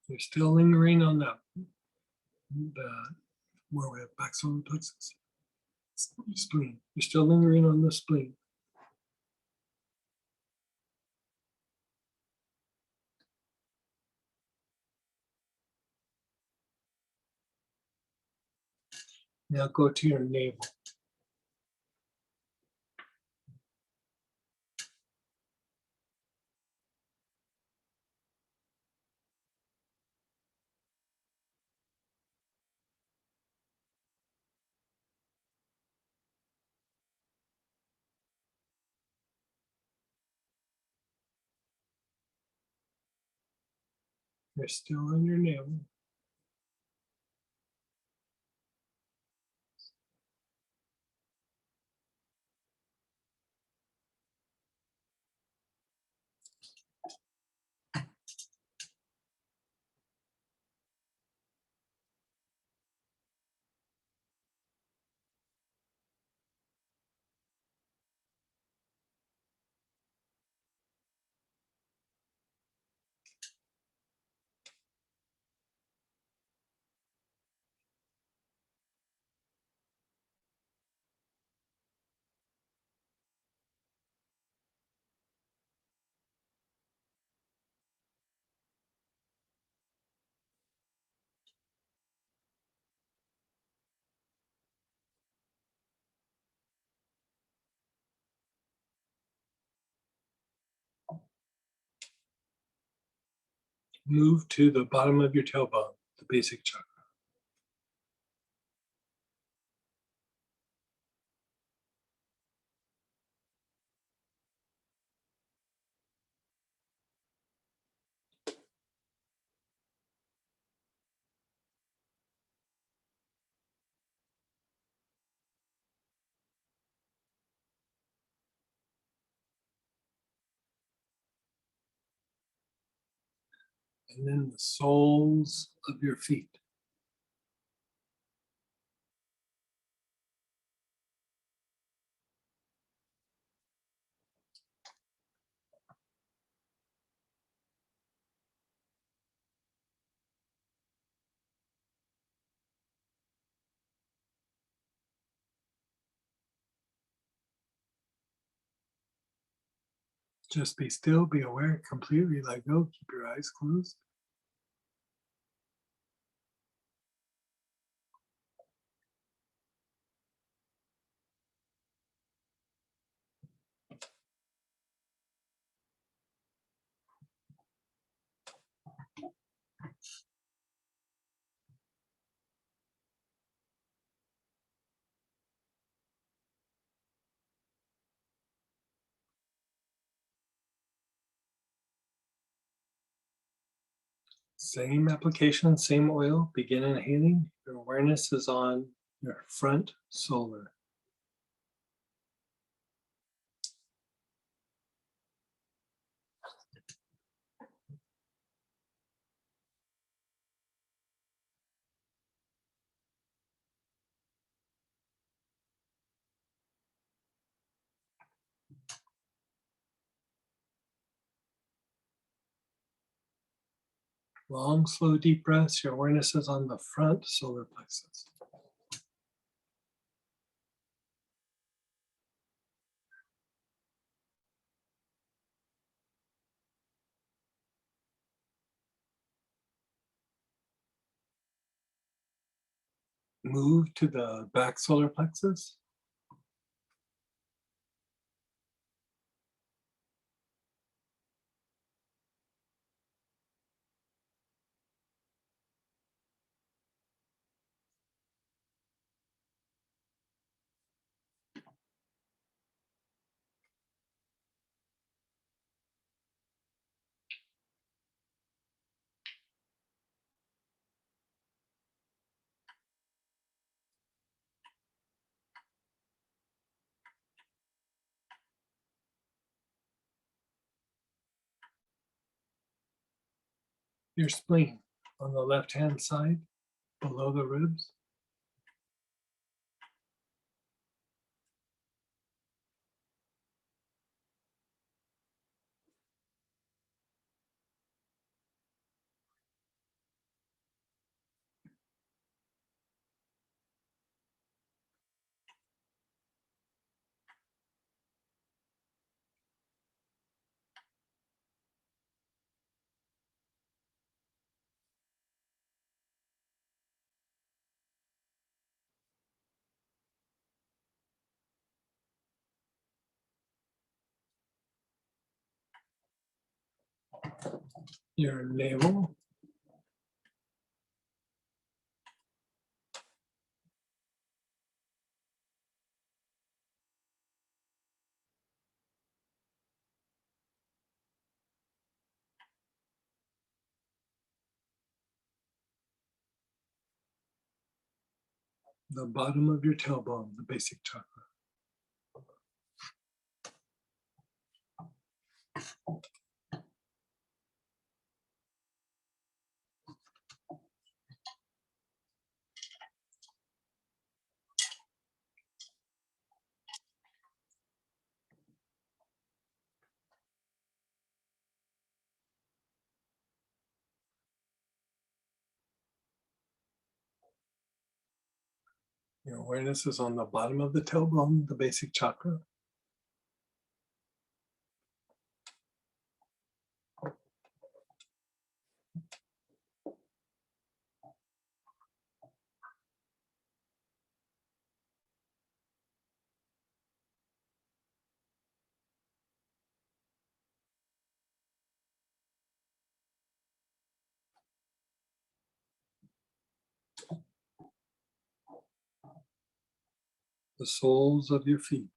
You're still lingering on the where we have back solar plexus. Spleen. You're still lingering on the spleen. Now go to your navel. You're still on your navel. Move to the bottom of your tailbone, the basic chakra. And then the soles of your feet. Just be still, be aware, completely let go, keep your eyes closed. Same application, same oil, begin inhaling. Your awareness is on your front solar. Long, slow, deep breaths. Your awareness is on the front solar plexus. Move to the back solar plexus. Your spleen on the left-hand side, below the ribs. your navel. The bottom of your tailbone, the basic chakra. Your awareness is on the bottom of the tailbone, the basic chakra. The soles of your feet.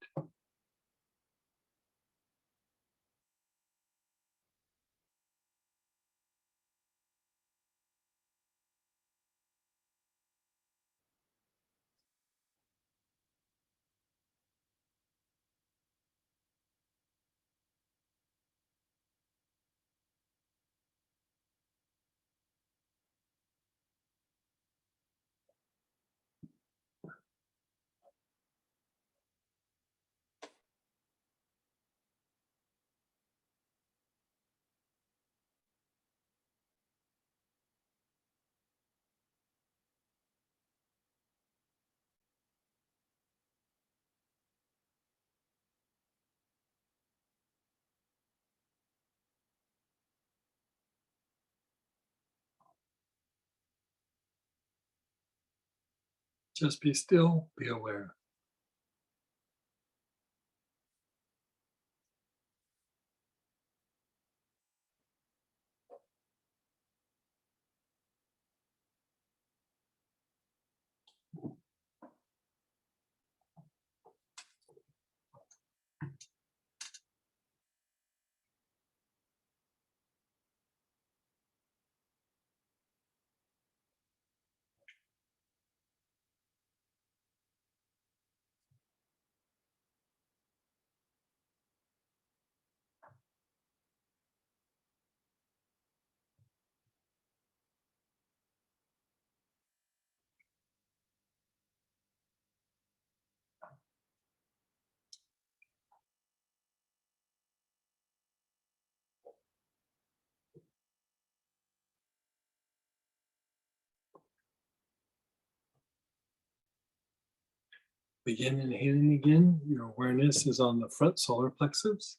Just be still, be aware. Begin inhaling again. Your awareness is on the front solar plexus.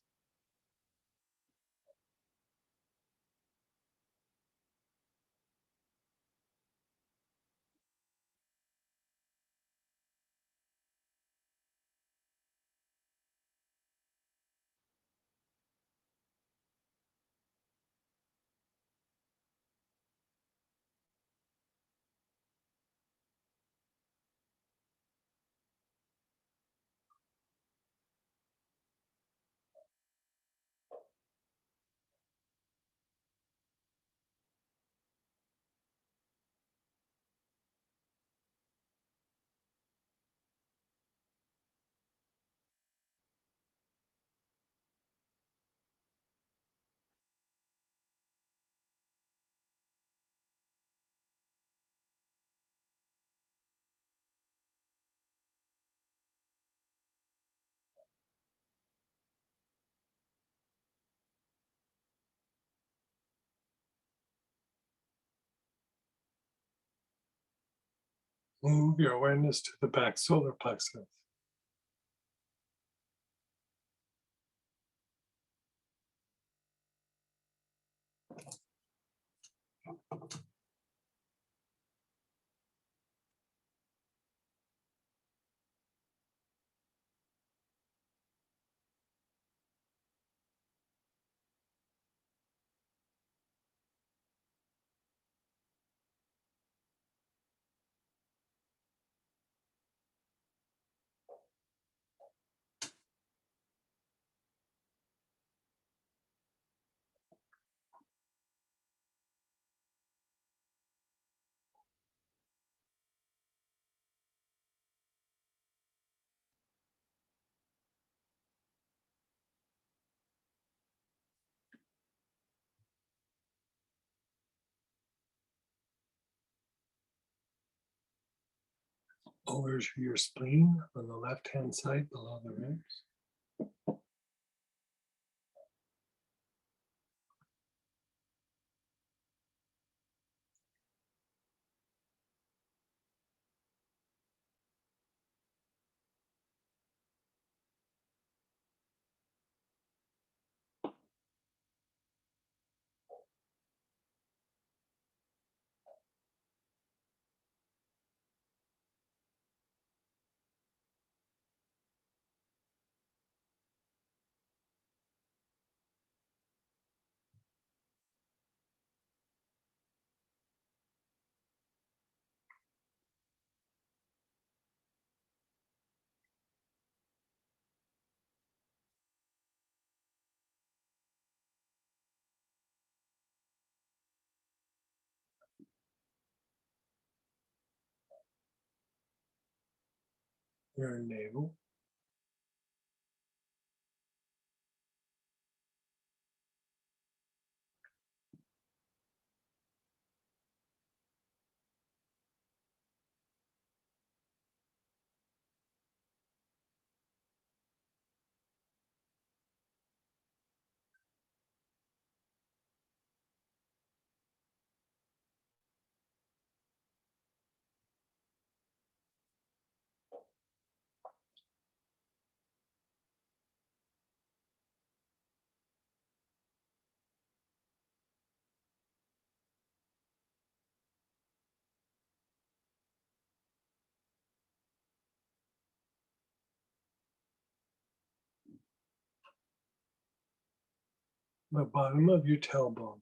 Move your awareness to the back solar plexus. over to your spleen on the left-hand side below the ribs. Your navel. The bottom of your tailbone.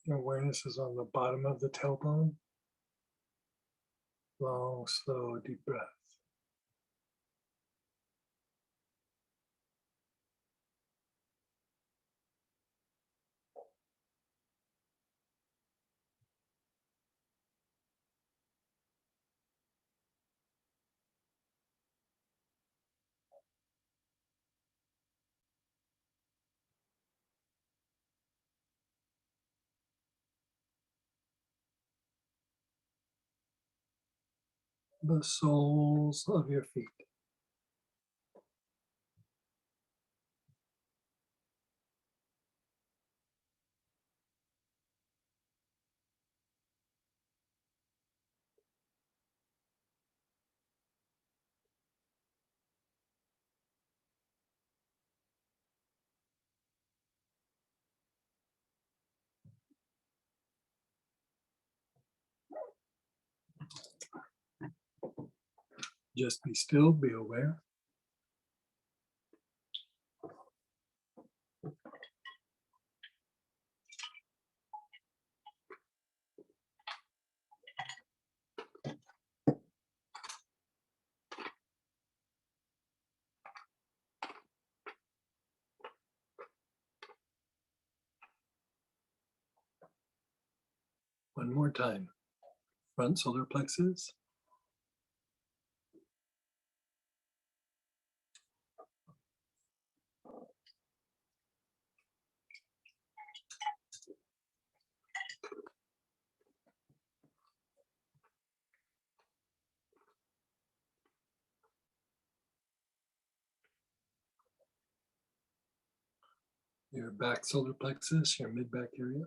Your awareness is on the bottom of the tailbone. Long, slow, deep breath. The soles of your feet. Just be still, be aware. One more time. Front solar plexus. Your back solar plexus, your mid-back area.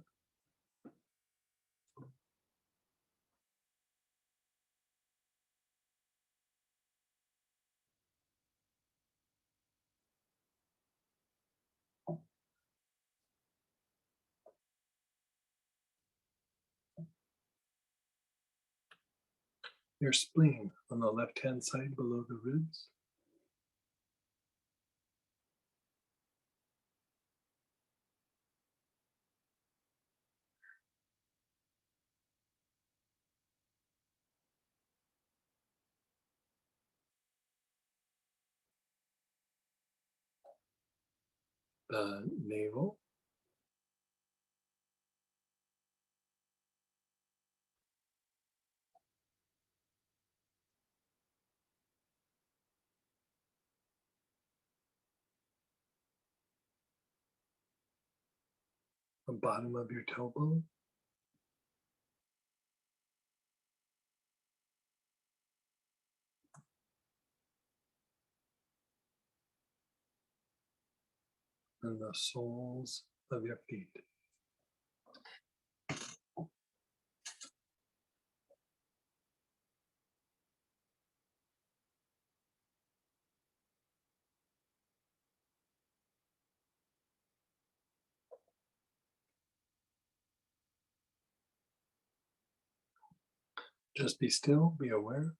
your spleen on the left-hand side below the ribs. The navel. The bottom of your tailbone. And the soles of your feet. Just be still, be aware.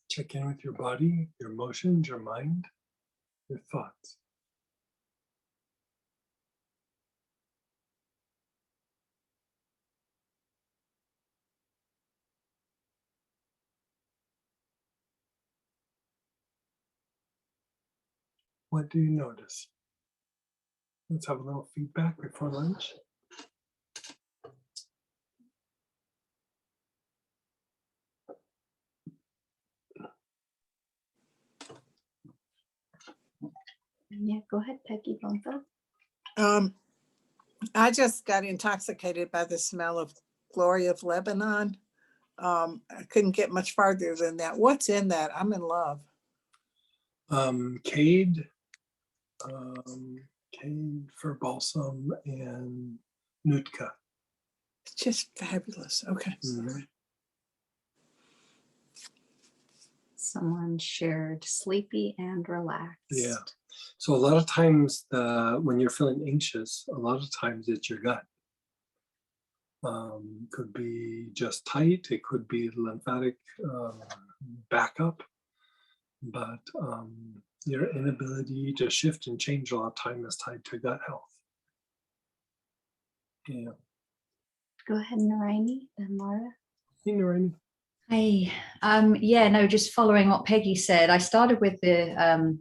Check in with your body, your emotions, your mind, your thoughts. What do you notice? Let's have a little feedback before lunch. Yeah, go ahead, Peggy Bonfa. I just got intoxicated by the smell of Glory of Lebanon. I couldn't get much farther than that. What's in that? I'm in love. Cade, Cade for balsam, and Nutka. It's just fabulous. Okay. Mm-hmm. Someone shared sleepy and relaxed. Yeah. So a lot of times when you're feeling anxious, a lot of times it's your gut. Could be just tight. It could be lymphatic backup. But your inability to shift and change a lot of time is tied to gut health. Yeah. Go ahead, Naraini and Laura. Hey, Naraini. Hey, yeah, no, just following what Peggy said, I started with the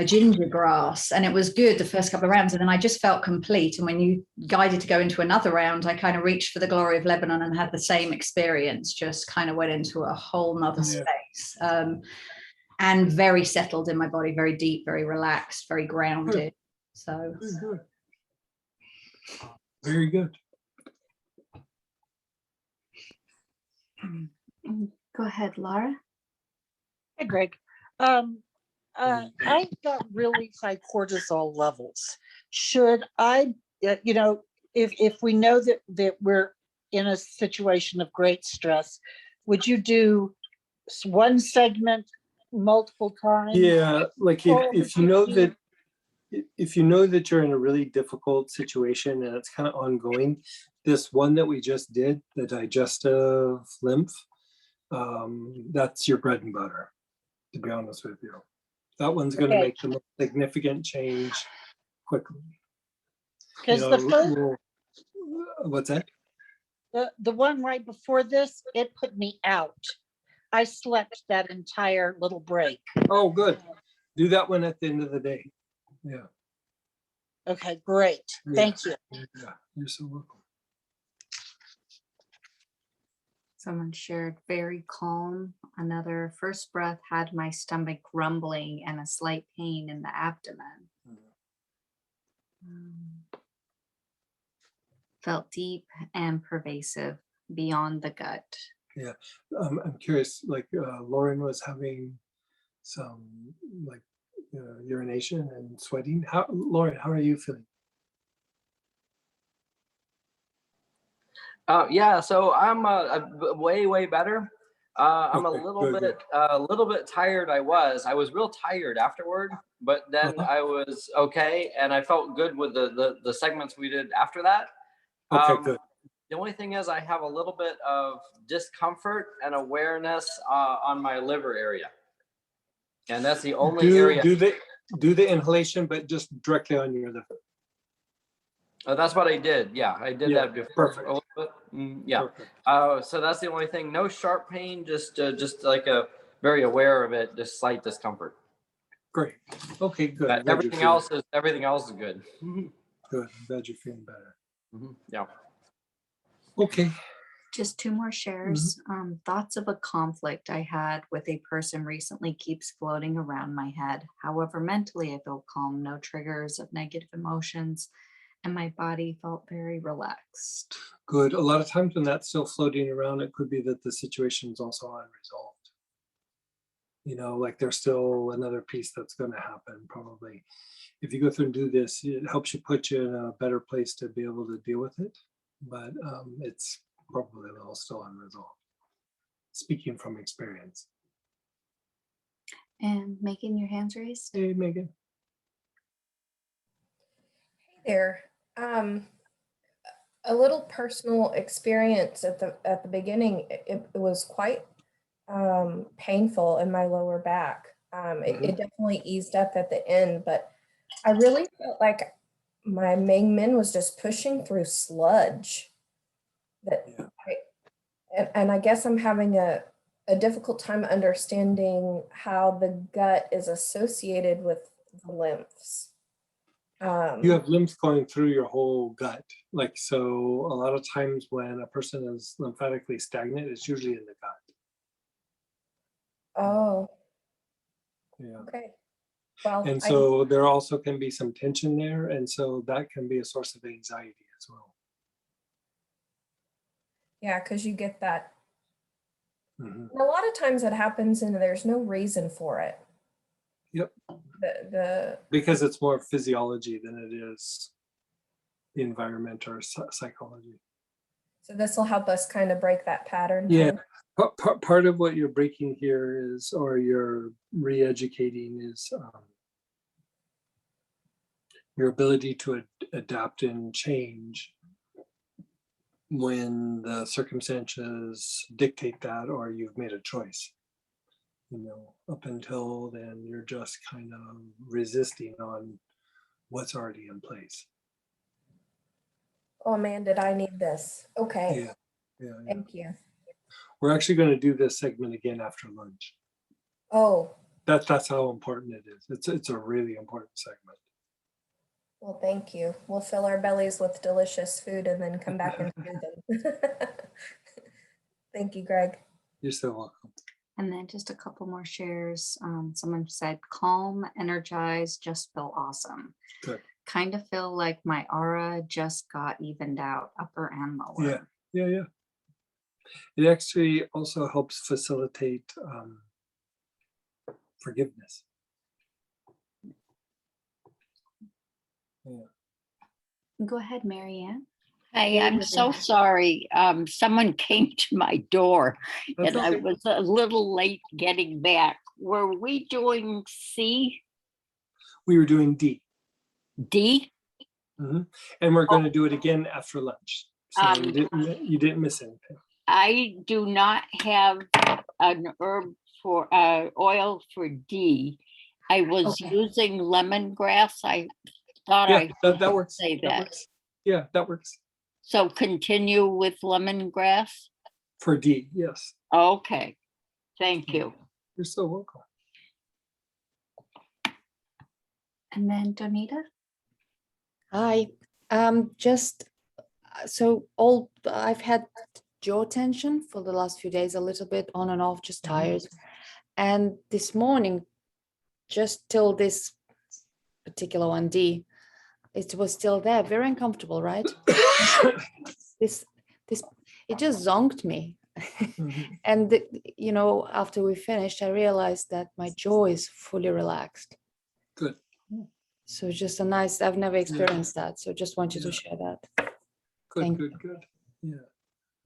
ginger grass and it was good the first couple of rounds, and then I just felt complete. And when you guided to go into another round, I kind of reached for the Glory of Lebanon and had the same experience, just kind of went into a whole nother space. And very settled in my body, very deep, very relaxed, very grounded. So very good. Go ahead, Laura. Hey, Greg. I've got really high cortisol levels. Should I, if we know that we're in a situation of great stress, would you do one segment multiple times? Yeah, like if you know that you're in a really difficult situation and it's kind of ongoing, this one that we just did, the digestive lymph, that's your bread and butter, to be honest with you. That one's going to make the most significant change quickly. Because the first, what's that? The one right before this, it put me out. I slept that entire little break. Oh, good. Do that one at the end of the day. Yeah. Okay, great. Yeah. Thank you. Yeah, you're so welcome. Someone shared very calm. Another first breath had my stomach rumbling and a slight pain in the abdomen. Felt deep and pervasive beyond the gut. Yeah, I'm curious, like Lauren was having some like urination and sweating. Lauren, how are you feeling? Yeah, so I'm way better. I'm a little bit tired. I was real tired afterward, but then I was okay, and I felt good with the segments we did after that. Okay, good. The only thing is I have a little bit of discomfort and awareness on my liver area, and that's the only area. Do the inhalation, but just directly on your liver. That's what I did. Yeah, I did that before. Perfect. A little bit. Yeah. Perfect. So that's the only thing. No sharp pain. Just like a very aware of it. Just slight discomfort. Great. Okay. Good. But everything else is good. Good. I'm glad you're feeling better. Yeah. Okay. Just 2 more shares. Thoughts of a conflict I had with a person recently keeps floating around my head. However, mentally I feel calm, no triggers of negative emotions, and my body felt very relaxed. Good. A lot of times when that's still floating around, it could be that the situation is also unresolved. Like there's still another piece that's going to happen probably. If you go through and do this, it helps you put you in a better place to be able to deal with it. But it's probably all still unresolved. Speaking from experience. And Megan, your hands raised. Hey, Megan. Hey there. A little personal experience at the beginning. It was quite painful in my lower back. It definitely eased up at the end, but I really felt like my main men was just pushing through sludge. And I guess I'm having a difficult time understanding how the gut is associated with the lymphs. You have lymph going through your whole gut. So a lot of times when a person is lymphatically stagnant, it's usually in the gut. Oh. Yeah. Okay. Well, and so there also can be some tension there. And so that can be a source of anxiety as well. Yeah, because you get that. And a lot of times it happens and there's no reason for it. Yep. The Because it's more physiology than it is the environment or psychology. So this will help us kind of break that pattern. Yeah. Part of what you're breaking here is, or you're re-educating is your ability to adapt and change when the circumstances dictate that, or you've made a choice. Up until then, you're just kind of resisting on what's already in place. Oh man, did I need this? Okay. Yeah. Thank you. We're actually going to do this segment again after lunch. Oh. That's how important it is. It's a really important segment. Well, thank you. We'll fill our bellies with delicious food and then come back and feed them. Thank you, Greg. You're so welcome. And then just a couple more shares. Someone said, calm, energized, just feel awesome. Good. Kind of feel like my aura just got evened out, upper and lower. Yeah. It actually also helps facilitate forgiveness. Yeah. Go ahead, Marianne. Hey, I'm so sorry. Someone came to my door and I was a little late getting back. Were we doing C? We were doing D. D? Mm-hmm. And we're going to do it again after lunch. So you didn't miss anything. I do not have an herb for oil for D. I was using lemongrass. I thought that works. Say that. Works. Yeah, that works. So continue with lemongrass? For D, yes. Okay. Thank you. You're so welcome. And then Donita? Hi. I've had jaw tension for the last few days, a little bit on and off, just tired. And this morning, just till this particular one, D, it was still there, very uncomfortable, right? It just zonked me. And after we finished, I realized that my jaw is fully relaxed. Good. So just I've never experienced that. So just wanted to share that. Good, good, good. Yeah.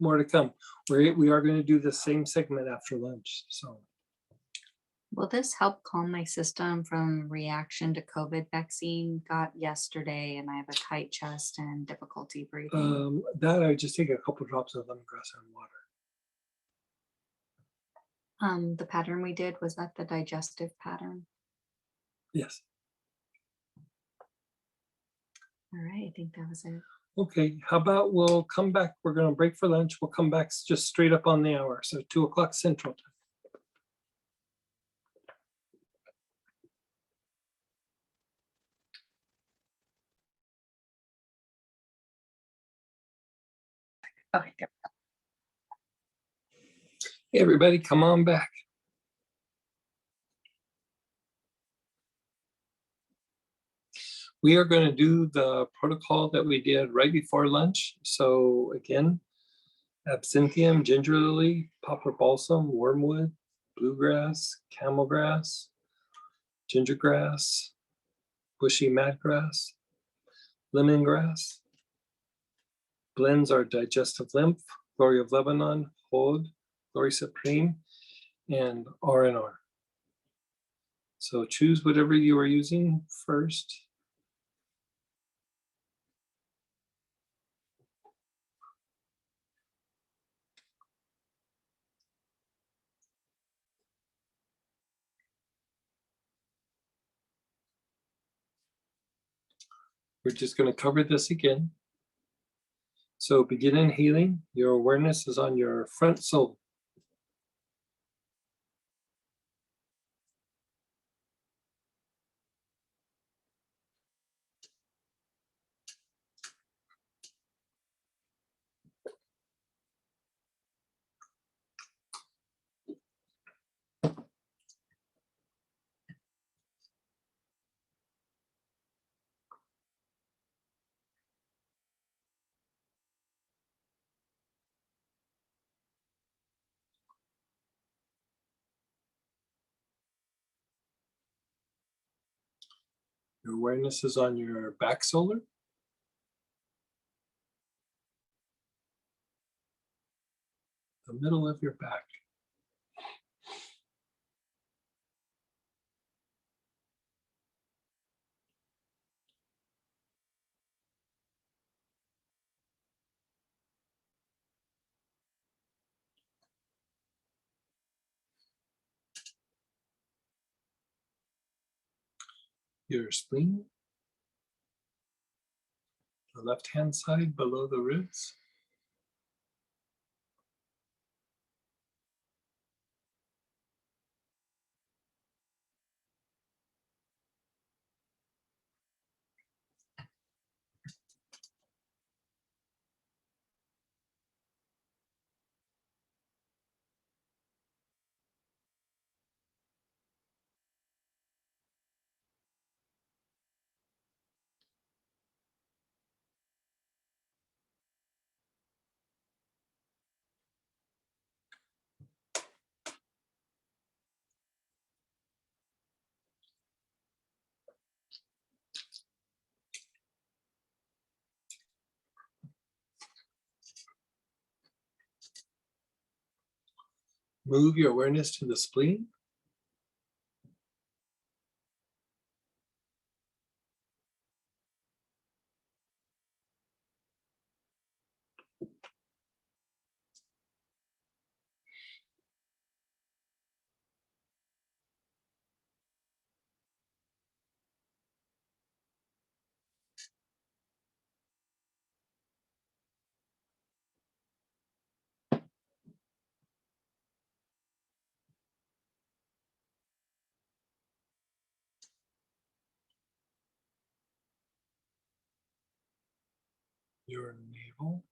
More to come. We are going to do the same segment after lunch. So. Will this help calm my system from reaction to COVID vaccine? Got yesterday, and I have a tight chest and difficulty breathing. That I would just take a couple drops of lemongrass and water. The pattern we did, was that the digestive pattern? Yes. All right, I think that was it. Okay, how about we'll come back. We're going to break for lunch. We'll come back just straight up on the hour. So 2 o'clock Central Time. Okay. Hey, everybody, come on back. We are going to do the protocol that we did right before lunch. So again, absinthium, ginger lily, poplar balsam, wormwood, bluegrass, camelgrass, gingergrass, bushy madgrass, lemongrass. Blends are digestive lymph, glory of Lebanon, hod, glory supreme, and R&R. So choose whatever you are using first. We're just going to cover this again. So begin inhaling. Your awareness is on your front sole. Your awareness is on your back solar. The middle of your back. Your spleen. The left-hand side below the ribs. Move your awareness to the spleen. Your navel.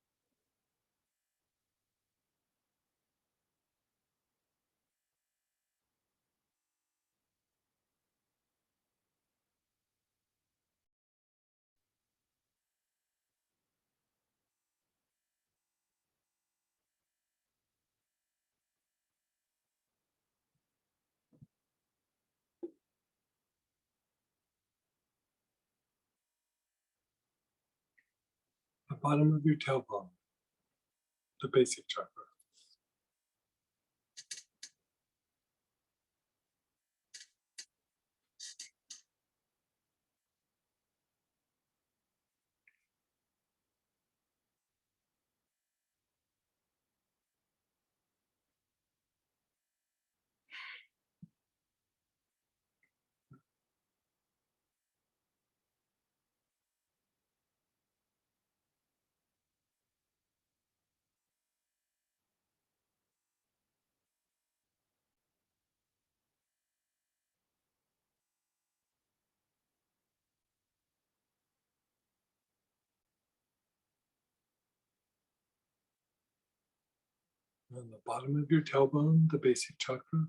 bottom of your tailbone, the basic chakra. On the bottom of your tailbone, the basic chakra.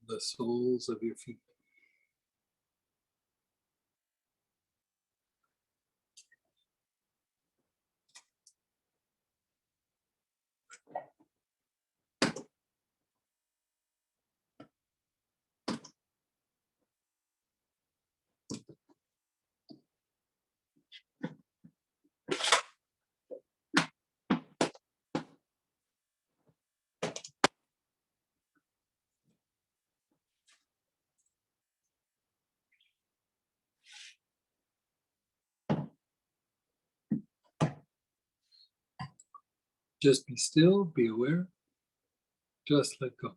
The soles of your feet. Just be still, be aware, just let go.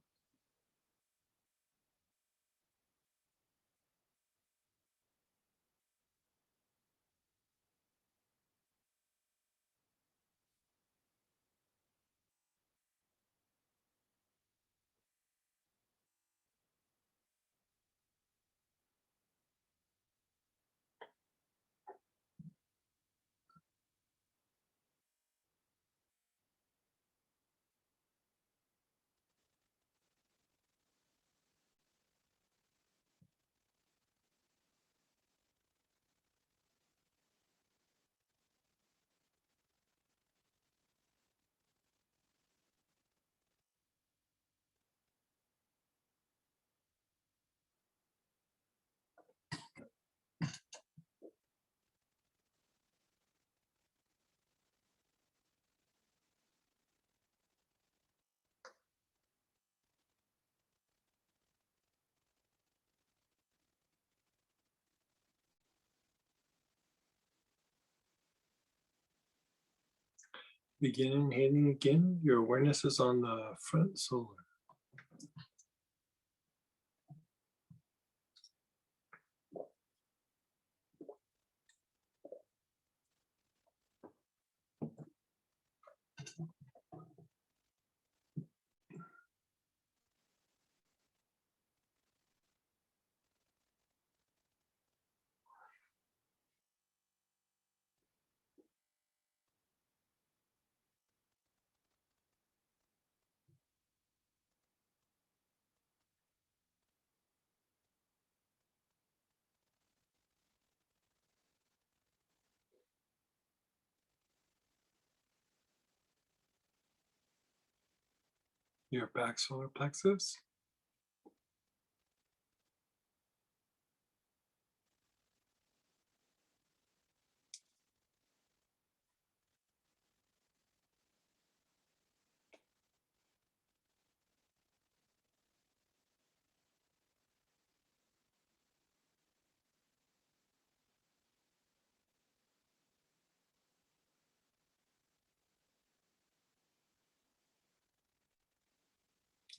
Begin inhaling again. Your awareness is on the front solar. Your back solar plexus.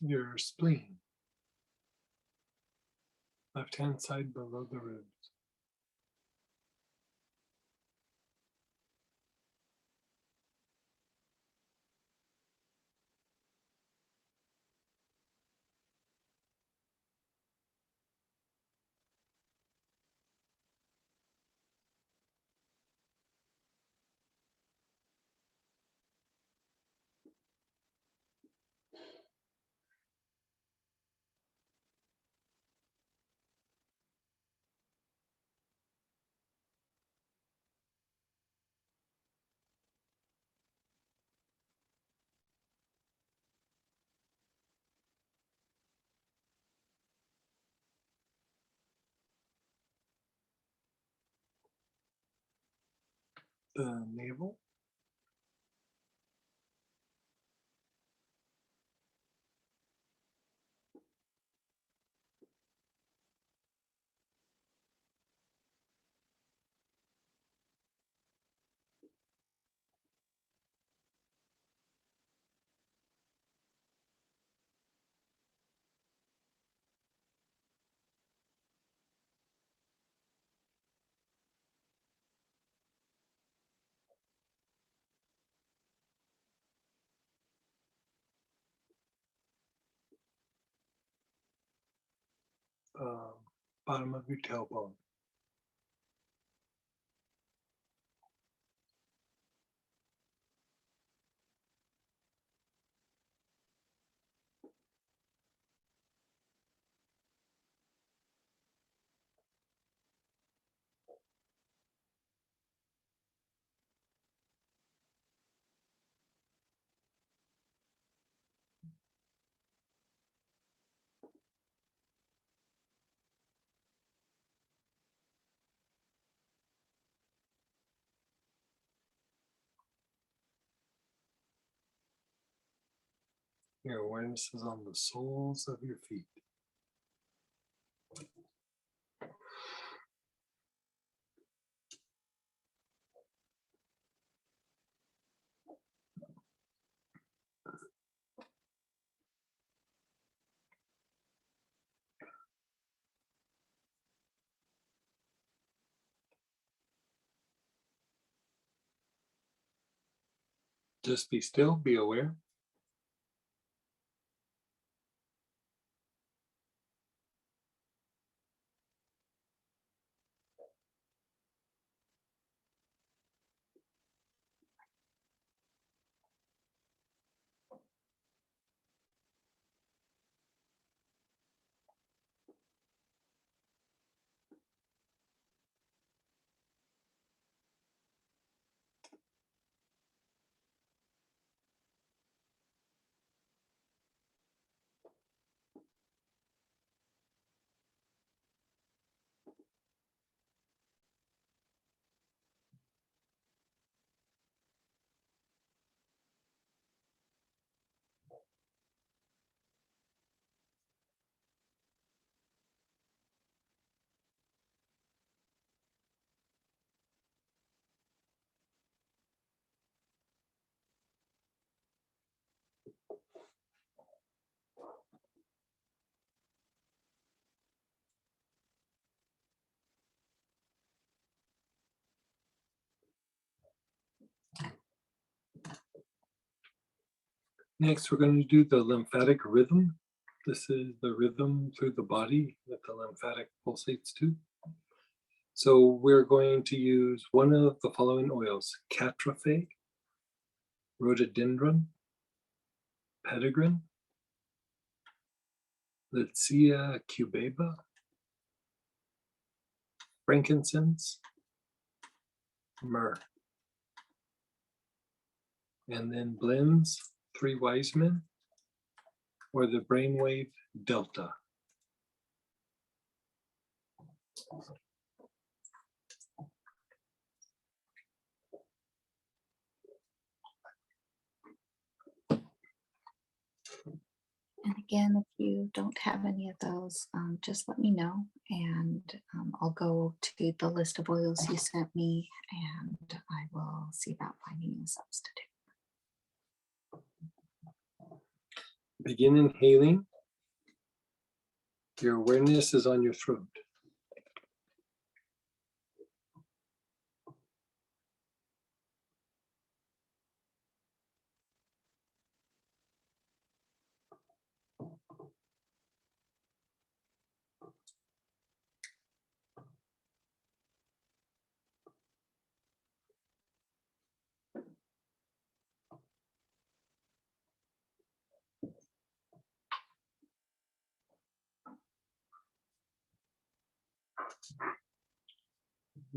Your spleen. Left hand side below the ribs. the navel. Bottom of your tailbone. Your awareness is on the soles of your feet. Just be still, be aware. Next, we're going to do the lymphatic rhythm. This is the rhythm through the body that the lymphatic pulsates to. So we're going to use one of the following oils: catrafate, rhododendron, petitgreen, Lycia cubeba, frankincense, myrrh. And then blends 3 wise men or the brainwave delta. And again, if you don't have any of those, just let me know, and I'll go to the list of oils you sent me, and I will see about finding a substitute. Begin inhaling. Your awareness is on your throat.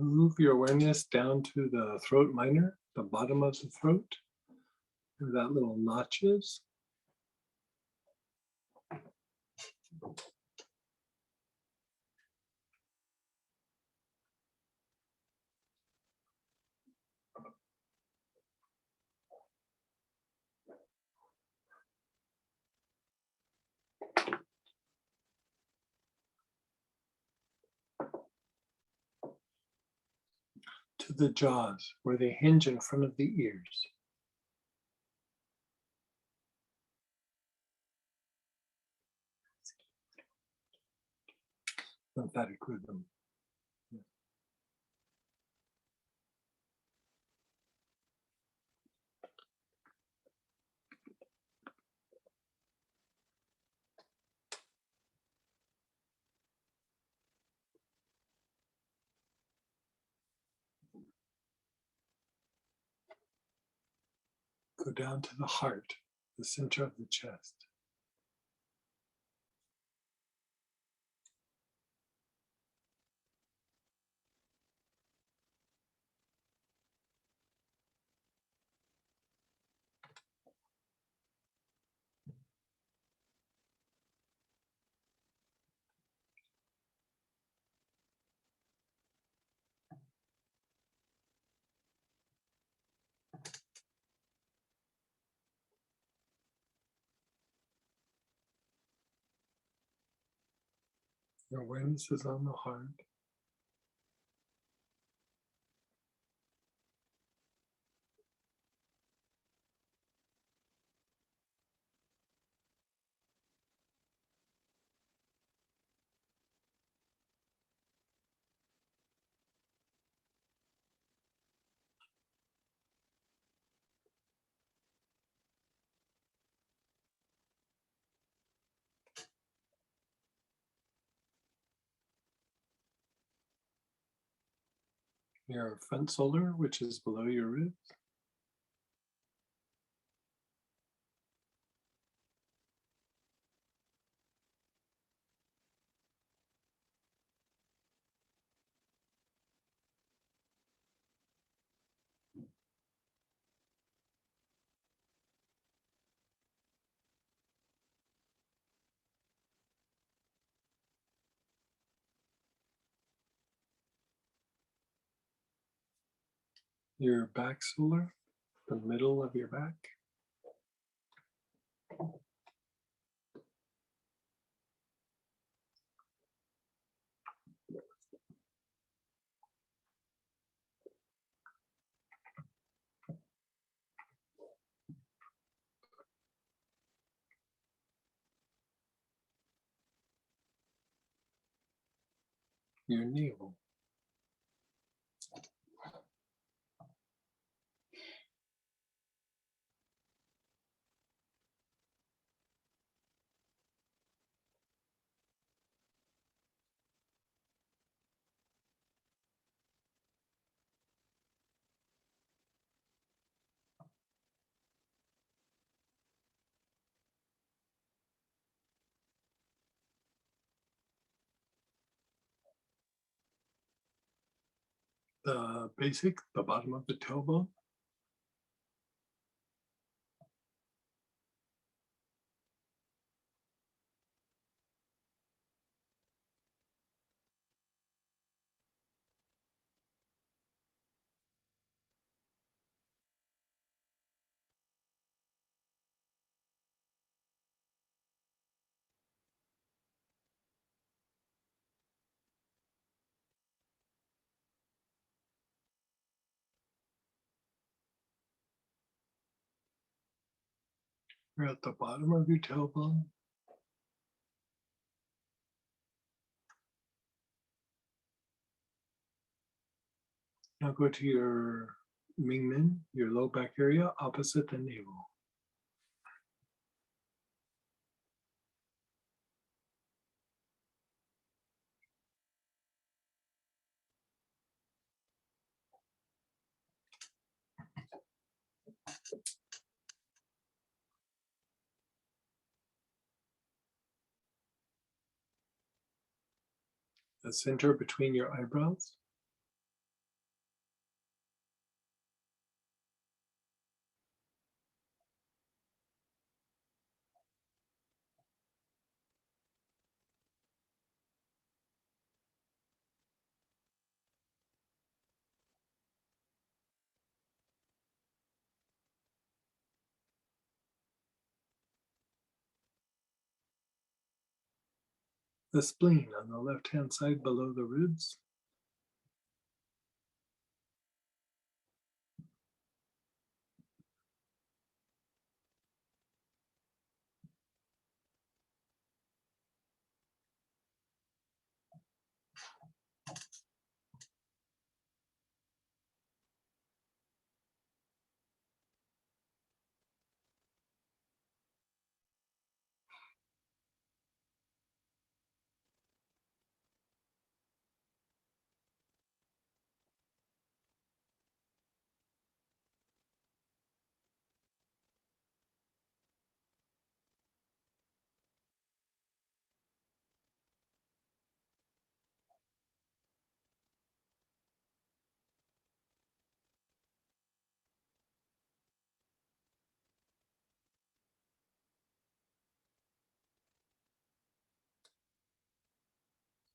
Move your awareness down to the throat minor, the bottom of the throat, where that little notch is. to the jaws where they hinge in front of the ears. Lymphatic rhythm. Go down to the heart, the center of the chest. Your awareness is on the heart. Your front shoulder, which is below your ribs. Your back shoulder, the middle of your back. Your navel. The basic, the bottom of the tailbone. You're at the bottom of your tailbone. Now go to your Mingmen, your low back area opposite the navel. The center between your eyebrows. The spleen on the left-hand side below the ribs.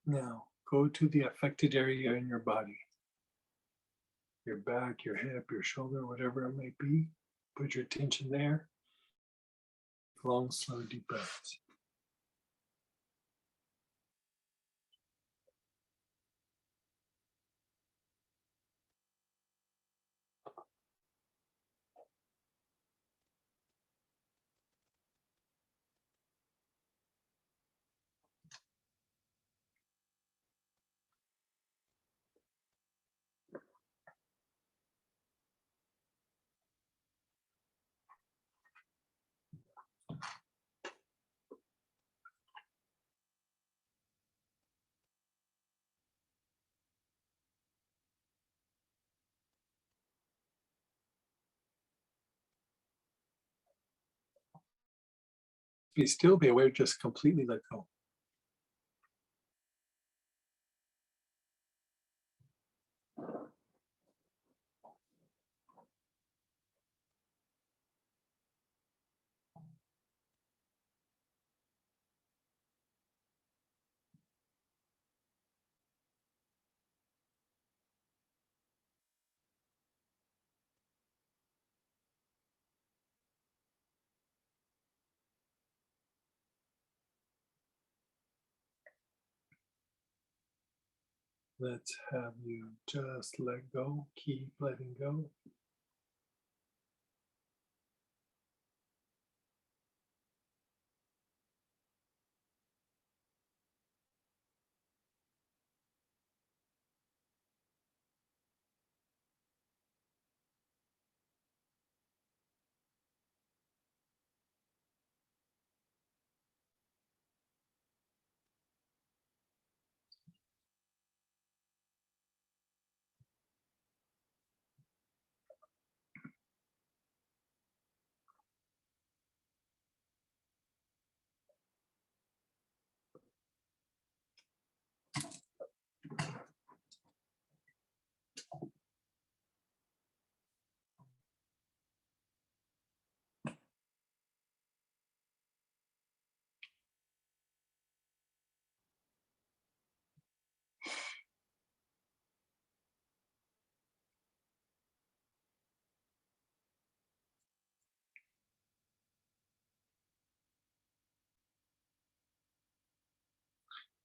Now go to the affected area in your body. Your back, your hip, your shoulder, whatever it may be. Put your attention there. Long, slow, deep breaths. Be still, be aware, just completely let go. Let's have you just let go, keep letting go.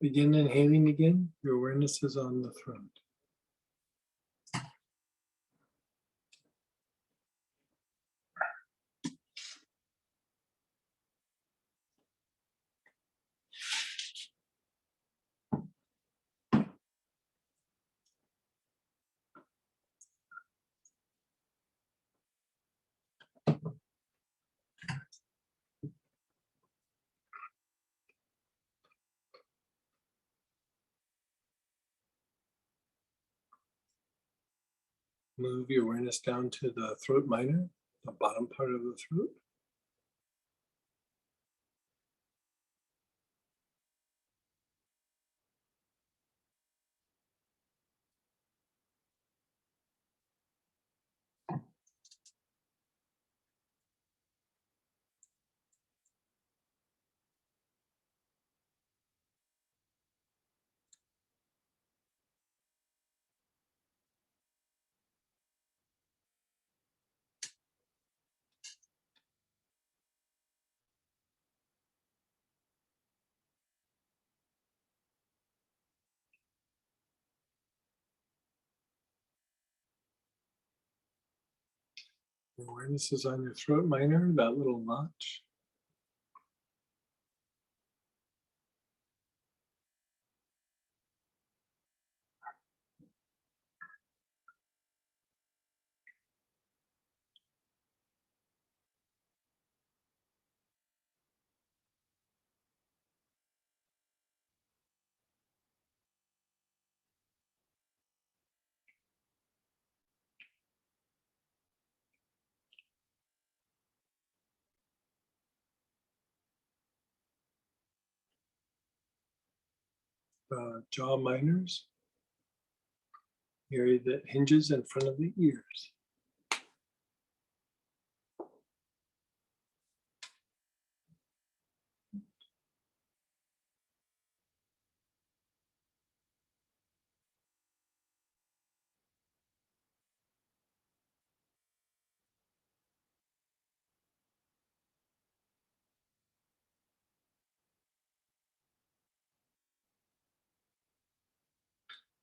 Begin inhaling again. Your awareness is on the throat. Move your awareness down to the throat minor, the bottom part of the throat. Your awareness is on your throat minor, that little notch. Jaw minors, area that hinges in front of the ears.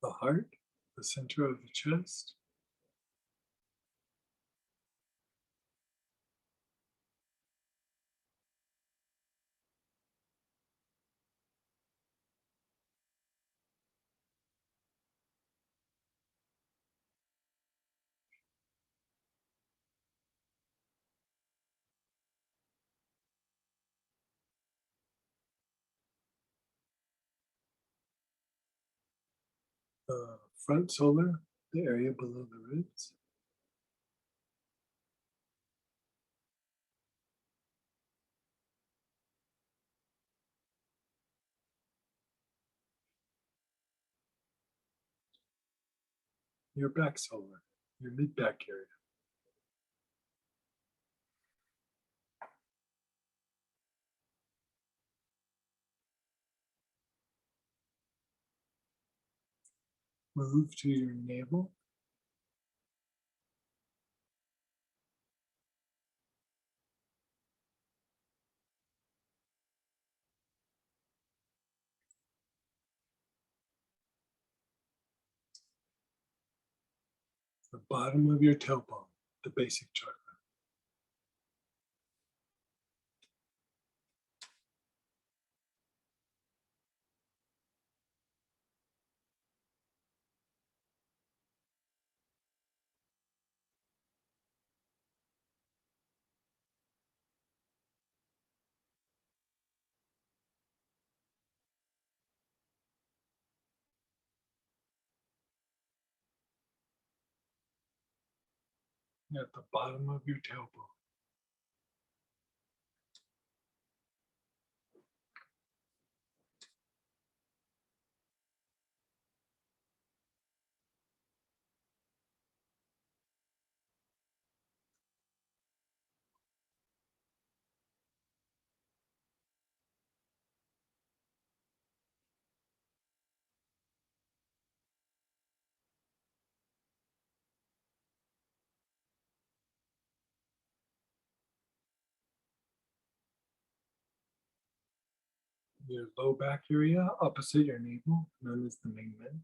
the heart, the center of the chest. The front solar, the area below the ribs. Your back solar, your mid-back area. Move to your navel. The bottom of your tailbone, the basic chakra. At the bottom of your tailbone. Your low back area opposite your navel, known as the mingmen.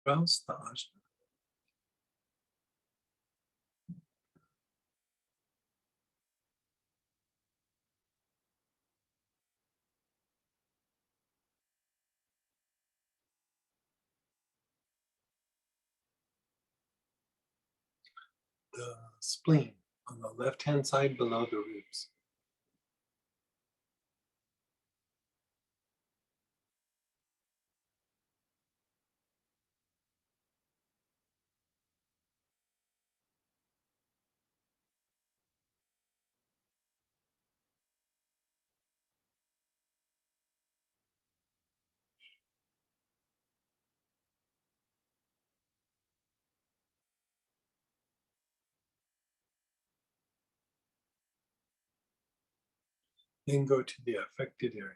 Bounce the ajna. The spleen on the left-hand side below the ribs. Then go to the affected area.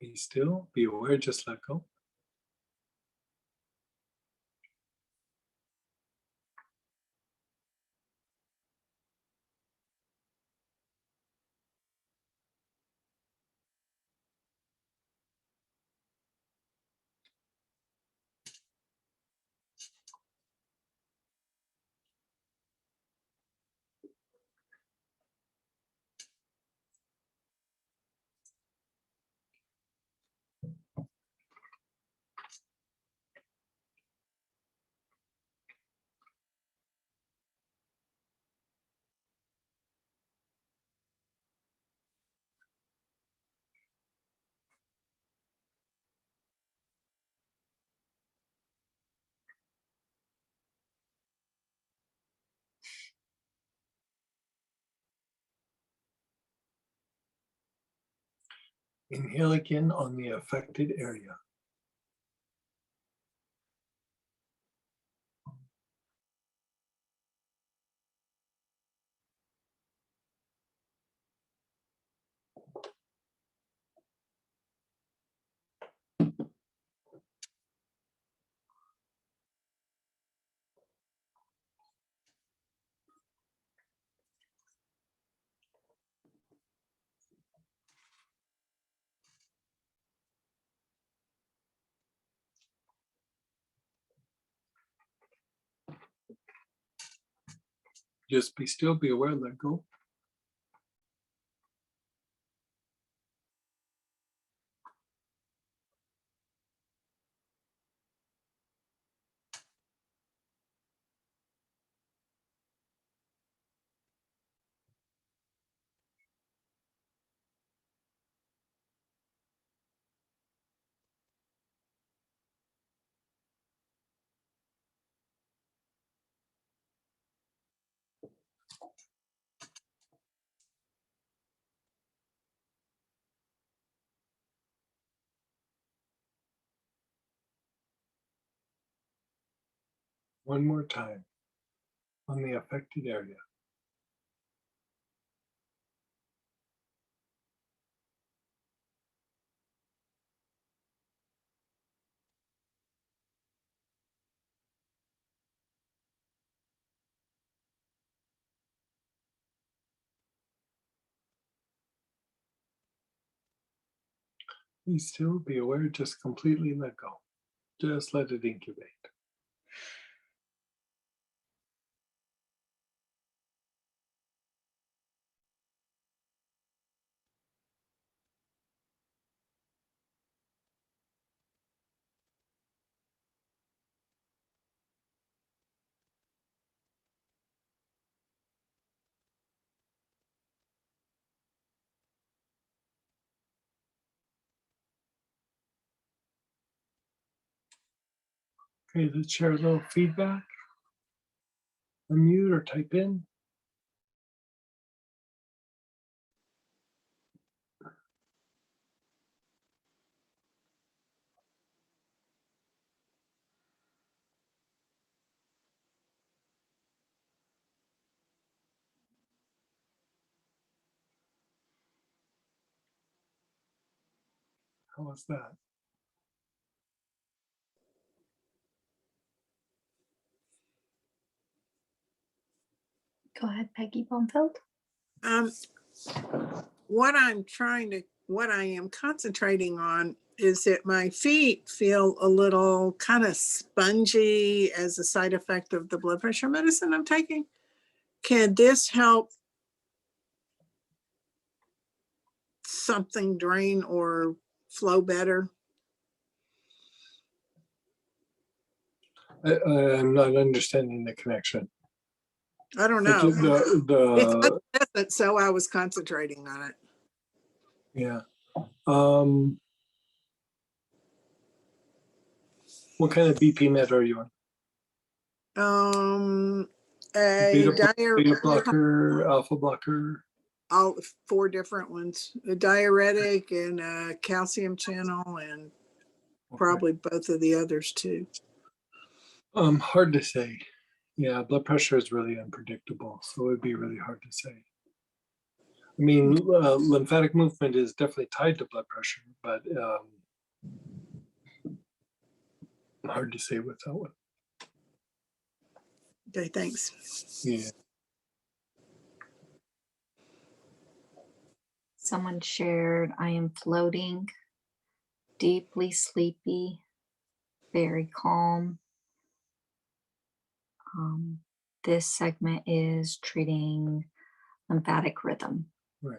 Be still, be aware, just let go. Inhale again on the affected area. Just be still, be aware, let go. One more time on the affected area. Be still, be aware, just completely let go. Just let it incubate. Okay, let's share a little feedback. Unmute or type in. How was that? Go ahead, Peggy Baumfeld. What I am concentrating on is that my feet feel a little kind of spongy as a side effect of the blood pressure medicine I'm taking. Can this help something drain or flow better? I'm not understanding the connection. I don't But know. It's the unpleasant, so I was concentrating on it. yeah. What kind of BP med are you on? A Beta blocker, alpha blocker. all 4 different ones, a diuretic and a calcium channel, and probably both of the others too. Hard to say. Yeah, blood pressure is really unpredictable, so it'd be really hard to say. I mean, lymphatic movement is definitely tied to blood pressure, but hard to say with that one. Okay, thanks. Yeah. Someone shared, I am floating, deeply sleepy, very calm. This segment is treating lymphatic rhythm. Right.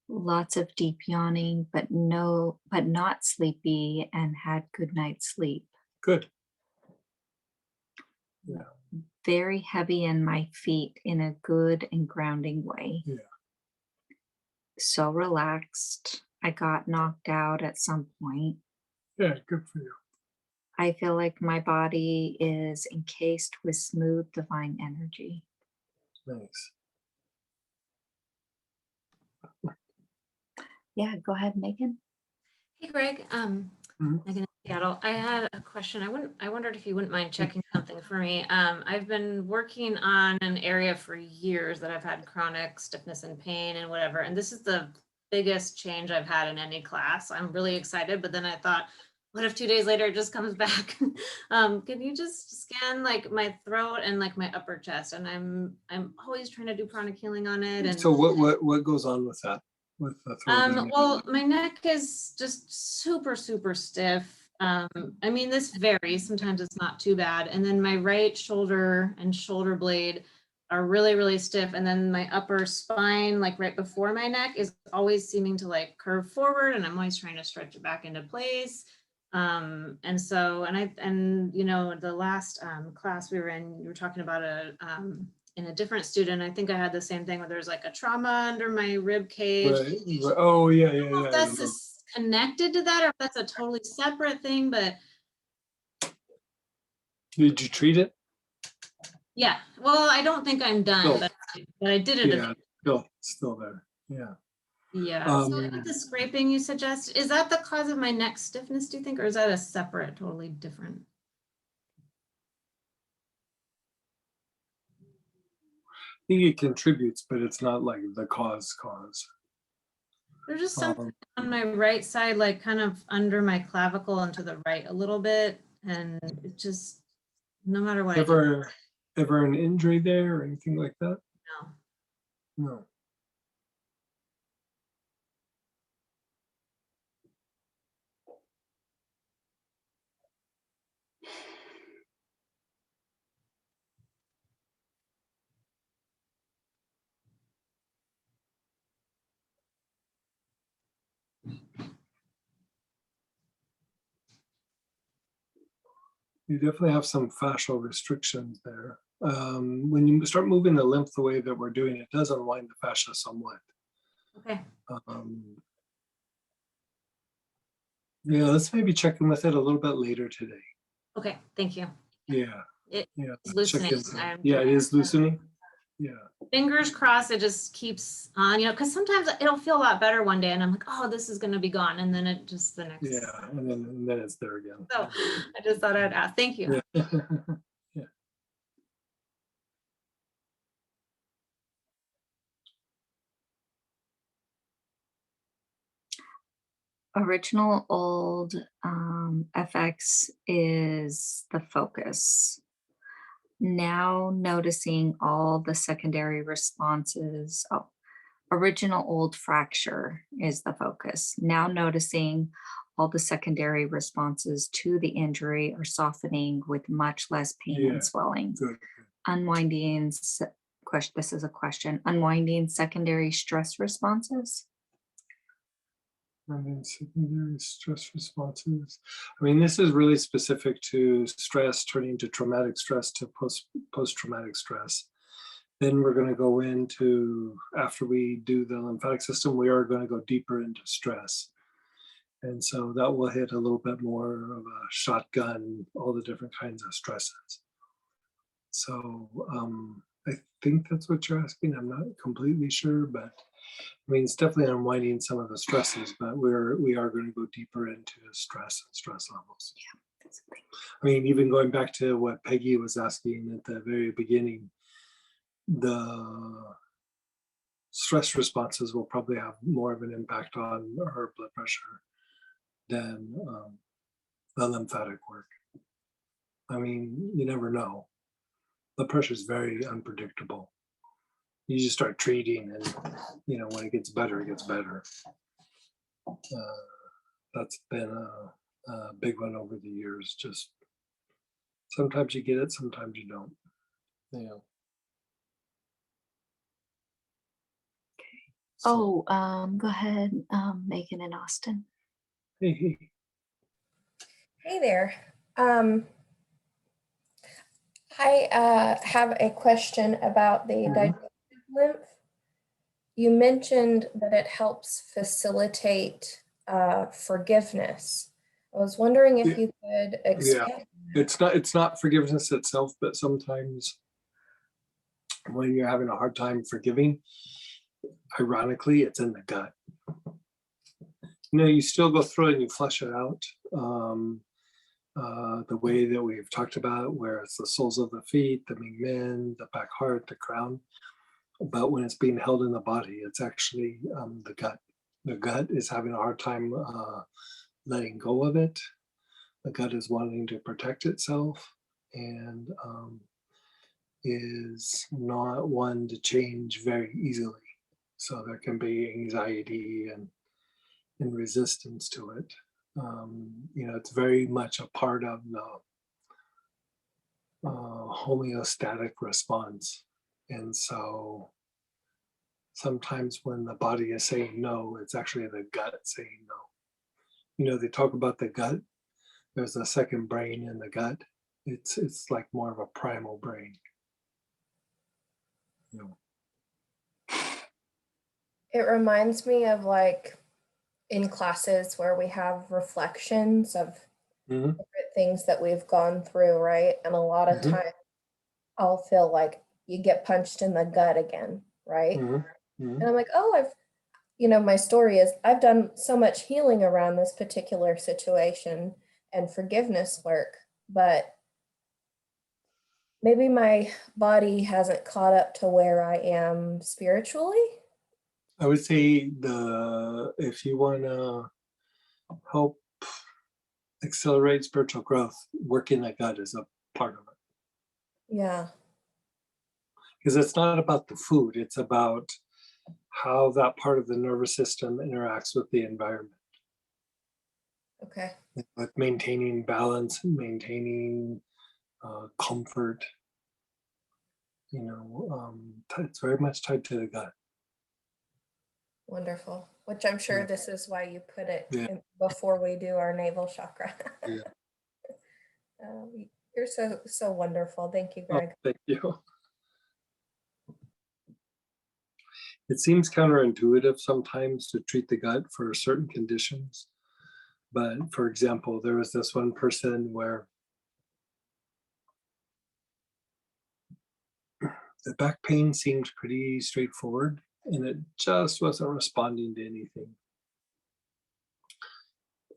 Lots of deep yawning, but not sleepy, and had good night's sleep. Good. Yeah. Very heavy in my feet in a good and grounding way. Yeah. So relaxed. I got knocked out at some point. Yeah, good for you. I feel like my body is encased with smooth divine energy. Nice. Yeah, go ahead, Megan. Hey, Greg. Mhm. Megan in Seattle. I had a question. I wondered if you wouldn't mind checking something for me. I've been working on an area for years that I've had chronic stiffness and pain and whatever, and this is the biggest change I've had in any class. I'm really excited, but then I thought, what if 2 days later it just comes back? Can you just scan like my throat and like my upper chest? And I'm always trying to do pranic healing on it. And So what goes on with that? With the throat? and- well, my neck is just super, super stiff. I mean, this varies. Sometimes it's not too bad. And then my right shoulder and shoulder blade are really, really stiff. And then my upper spine, like right before my neck, is always seeming to like curve forward. And I'm always trying to stretch it back into place. And so, and you know, the last class we were in, you were talking about in a different student, I think I had the same thing where there's like a trauma under my rib cage. Right. Oh yeah, yeah, I don't know yeah. if that's just connected to that or if that's a totally separate thing, but Did you treat it? yeah. Well, I don't think I'm done, No. but I did it. Yeah, still there. Yeah. Yeah. So with the scraping you suggest, is that the cause of my neck stiffness, do you think, or is that a separate, totally different? I think it contributes, but it's not like the cause. There's just something on my right side, like kind of under my clavicle and to the right a little bit. And it just, no matter what. Ever an injury there or anything like that? No. No. You definitely have some fascial restrictions there. When you start moving the lymph the way that we're doing, it does unwind the fascia somewhat. Okay. Yeah, let's maybe check in with it a little bit later today. Okay, thank you. Yeah. It Yeah. is loosening. Yeah, it is loosening. Yeah. Fingers crossed it just keeps on, you know, because sometimes it'll feel a lot better one day and I'm like, oh, this is going to be gone. And then it just the next. Yeah, and then it's there again. So I just thought I'd ask. Thank you. Yeah. Yeah. Original old FX is the focus. Now noticing all the secondary responses. Oh, original old fracture is the focus. Now noticing all the secondary responses to the injury are softening with much less pain and swelling. Good. Unwinding, this is a question, unwinding secondary stress responses. And then secondary stress responses. I mean, this is really specific to stress turning to traumatic stress to post-traumatic stress. Then we're going to go into, after we do the lymphatic system, we are going to go deeper into stress. And so that will hit a little bit more of a shotgun, all the different kinds of stresses. So I think that's what you're asking. I'm not completely sure, but I mean, it's definitely unwinding some of the stresses, but we are going to go deeper into stress and stress levels. Yeah, that's a thing. I mean, even going back to what Peggy was asking at the very beginning, the stress responses will probably have more of an impact on her blood pressure than the lymphatic work. I mean, you never know. The pressure is very unpredictable. You just start treating and, you know, when it gets better, it gets better. That's been a big one over the years. Just sometimes you get it, sometimes you don't. Yeah. Oh, go ahead, Megan and Austin. Hey. Hey there. I have a question about the digestive lymph. You mentioned that it helps facilitate forgiveness. I was wondering if you could expand. Yeah, it's not forgiveness itself, but sometimes when you're having a hard time forgiving, ironically, it's in the gut. No, you still go through it and you flush it out. The way that we've talked about, where it's the soles of the feet, the mingmen, the back heart, the crown. But when it's being held in the body, it's actually the gut. The gut is having a hard time letting go of it. The gut is wanting to protect itself and is not one to change very easily. So there can be anxiety and resistance to it. It's very much a part of the homeostatic response. And so sometimes when the body is saying no, it's actually the gut saying no. They talk about the gut. There's a second brain in the gut. It's like more of a primal brain. It reminds me of like in classes where we have reflections of different things that we've gone through, right? And a lot of time I'll feel like you get punched in the gut again, right? And I'm like, oh, my story is I've done so much healing around this particular situation and forgiveness work, but maybe my body hasn't caught up to where I am spiritually. I would say if you want to help accelerate spiritual growth, working the gut is a part of it. Yeah. Because it's not about the food, it's about how that part of the nervous system interacts with the environment. Okay. With maintaining balance, maintaining comfort. It's very much tied to the gut. Wonderful. Which I'm sure this is why you put it Yeah. before we do our navel chakra. Yeah. You're so wonderful. Thank you, Oh, Greg. thank you. It seems counterintuitive sometimes to treat the gut for certain conditions. But for example, there was this one person where the back pain seemed pretty straightforward and it just wasn't responding to anything.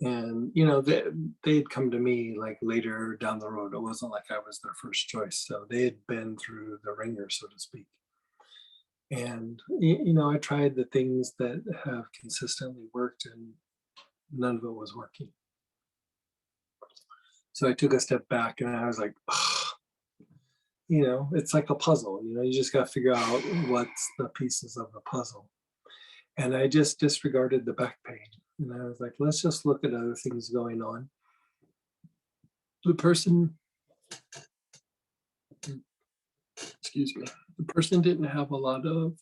And, they'd come to me like later down the road. It wasn't like I was their first choice. So they had been through the ringer, so to speak. And, I tried the things that have consistently worked and none of it was working. So I took a step back and I was like, it's like a puzzle, you just got to figure out what's the pieces of the puzzle. And I just disregarded the back pain. And I was like, let's just look at other things going on. The person didn't have a lot of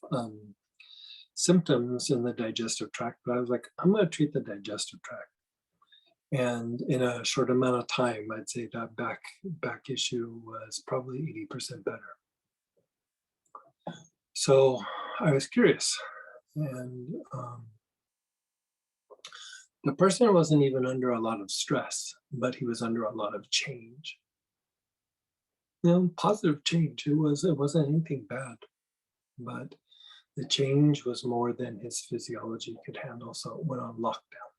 symptoms in the digestive tract, but I was like, I'm going to treat the digestive tract. And in a short amount of time, I'd say that back issue was probably 80% better. So I was curious. And the person wasn't even under a lot of stress, but he was under a lot of change. Positive change. It wasn't anything bad, but the change was more than his physiology could handle, so it went on lockdown.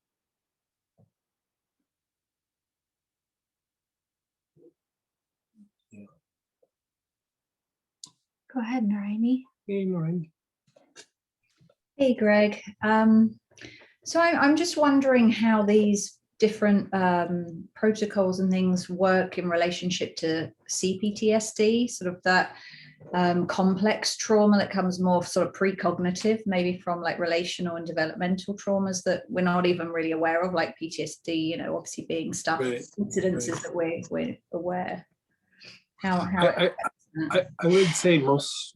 Yeah. Go ahead, Naraini. Hey, Naraini. Hey, Greg. So I'm just wondering how these different protocols and things work in relationship to CPTSD, sort of that complex trauma that comes more sort of precognitive, maybe from like relational and developmental traumas that we're not even really aware of, like PTSD, obviously being stuff, incidences that we're aware. I would say most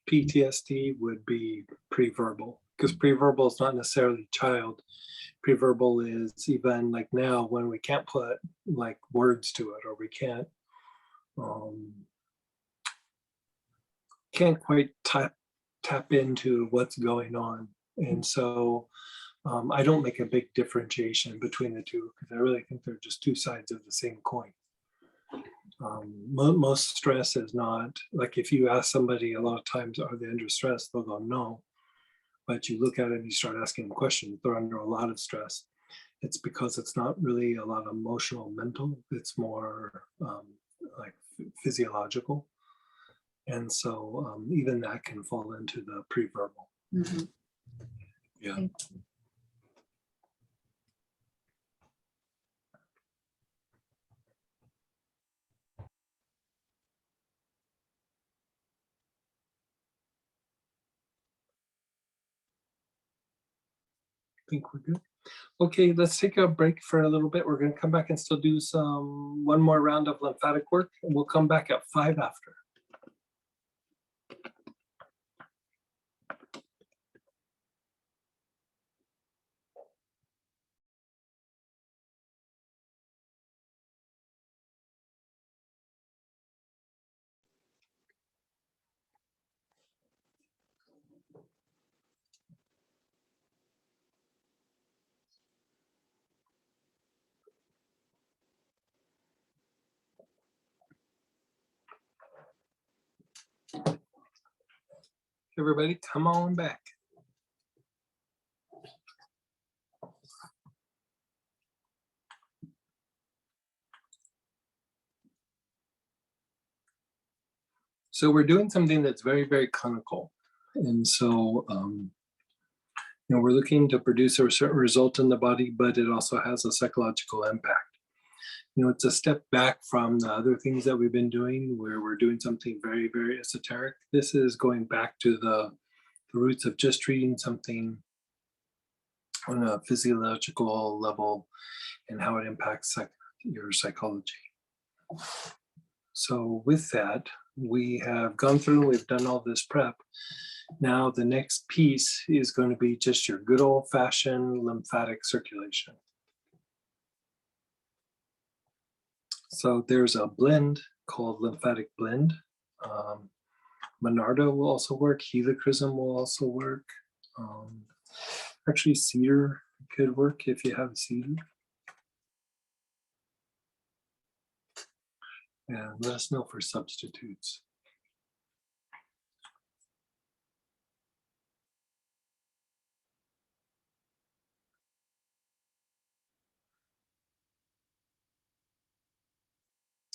PTSD would be pre-verbal, because pre-verbal is not necessarily child. Pre-verbal is even like now when we can't put like words to it, or we can't quite tap into what's going on. And so I don't make a big differentiation between the two, because I really think they're just two sides of the same coin. Most stress is not, like if you ask somebody a lot of times, are they under stress? They'll go, no. but you look at it and you start asking them questions, they're under a lot of stress. It's because it's not really a lot of emotional, mental, it's more like physiological. And so even that can fall into the pre-verbal. Mhm. Yeah. I think we're good. Okay, let's take a break for a little bit. We're going to come back and still do one more round of lymphatic work, and we'll come back at 5 after. Everybody, come on back. So we're doing something that's very, very clinical. And so, we're looking to produce a certain result in the body, but it also has a psychological impact. It's a step back from the other things that we've been doing where we're doing something very, very esoteric. This is going back to the roots of just treating something on a physiological level and how it impacts your psychology. So with that, we have gone through, we've done all this prep. Now the next piece is going to be just your good old-fashioned lymphatic circulation. So there's a blend called lymphatic blend. Monarda will also work, helichrysum will also work. Actually, cedar could work if you have cedar. And let us know for substitutes.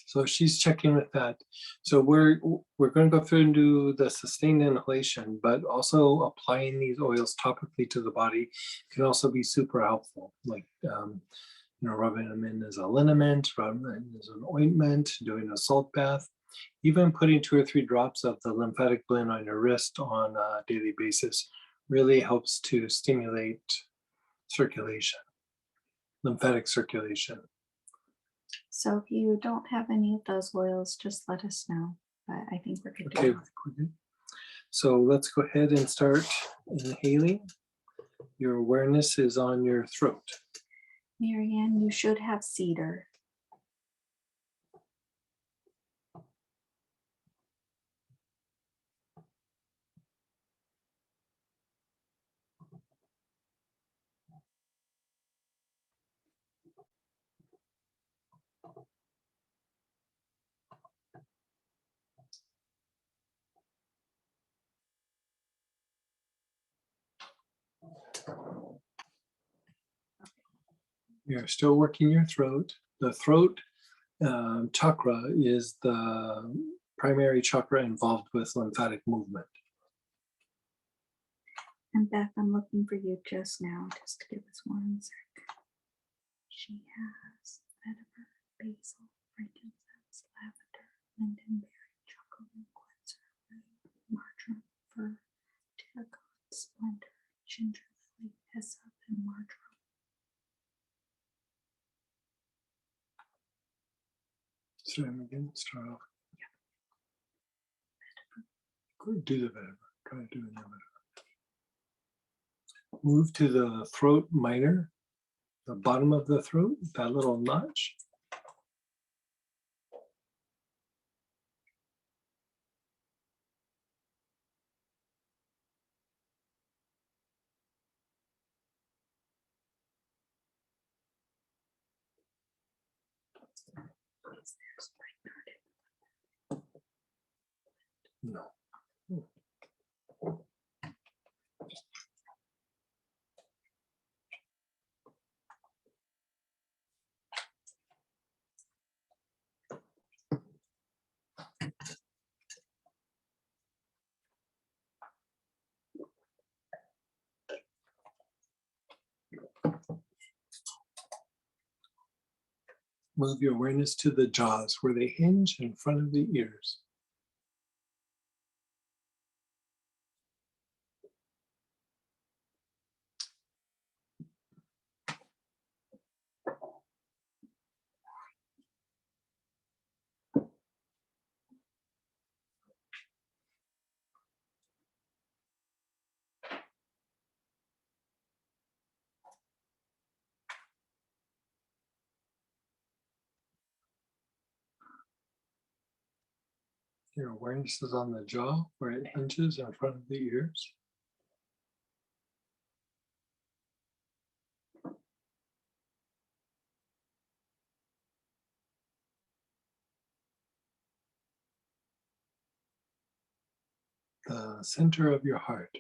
So she's checking with that. So we're going to go through and do the sustained inhalation, but also applying these oils topically to the body can also be super helpful. Like rubbing them in as a liniment, rubbing them as an ointment, doing a salt bath, even putting 2 or 3 drops of the lymphatic blend on your wrist on a daily basis really helps to stimulate circulation, lymphatic circulation. So if you don't have any of those oils, just let us know. But I think we're good. Okay, we're good. So let's go ahead and start inhaling. Your awareness is on your throat. Marianne, you should have cedar. You're still working your throat. The throat chakra is the primary chakra involved with lymphatic movement. And Beth, I'm looking for you just now, just to give us 1 sec. She has vetiver, basil, frankincense, lavender, lindenberry, chocolate, quincer, marjoram, fir, tarragon, splendor, ginger lily, hyssop, and marjoram. Start again, start off. Go do the vetiver. Try doing the vetiver. Move to the throat minor, the bottom of the throat, that little notch. No. Move your awareness to the jaws where they hinge in front of the ears. Your awareness is on the jaw where it hinges in front of the ears. The center of your heart.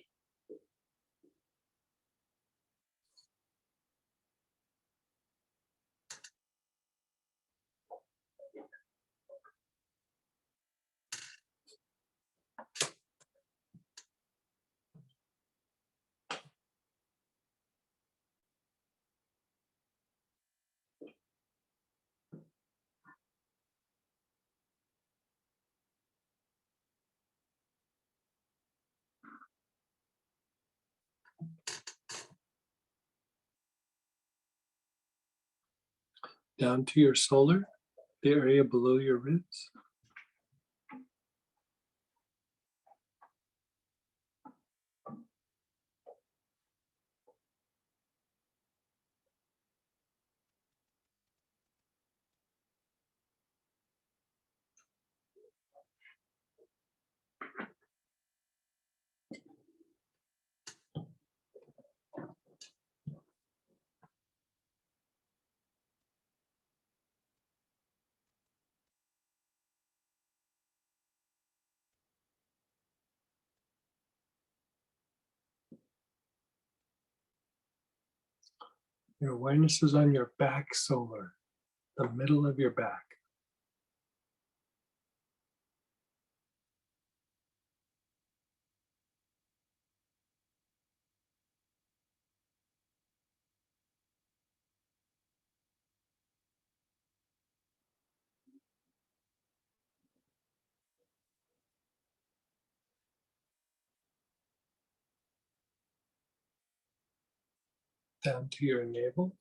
Down to your solar, the area below your ribs. Your awareness is on your back solar, the middle of your back. Down to your navel.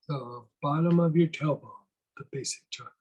The bottom of your tailbone, the basic chakra.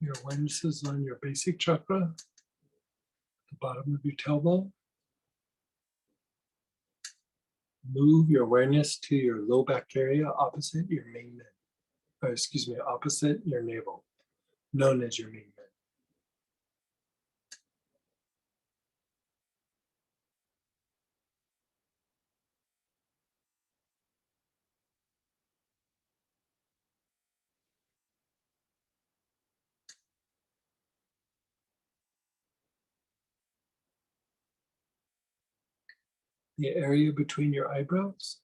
Your awareness is on your basic chakra, the bottom of your tailbone. Move your awareness to your low back area opposite your main med. Opposite your navel, known as your main med. The area between your eyebrows.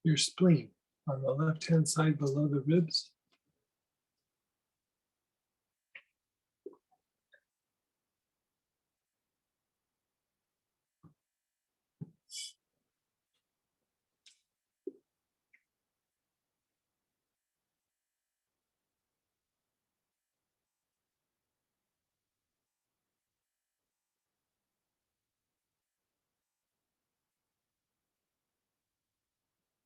your spleen on the left-hand side below the ribs.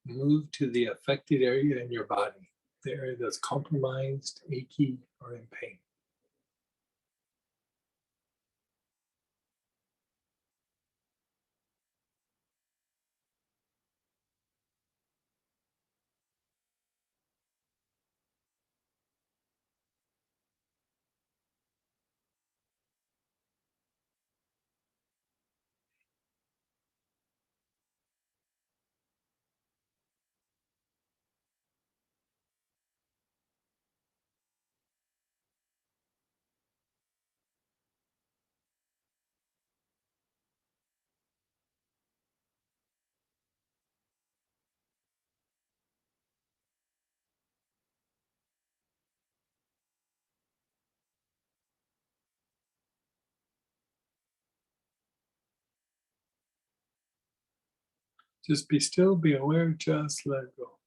Move to the affected area in your body, the area that's compromised, achy, or in pain. Just be still, be aware, just let go.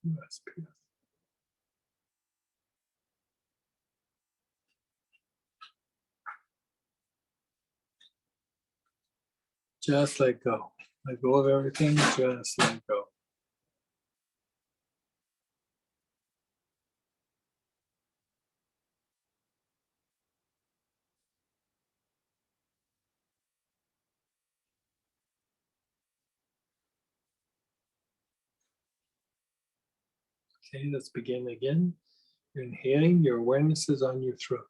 USPS. Just let go. Let go of everything, just let go. Okay, let's begin again. You're inhaling, your awareness is on your throat.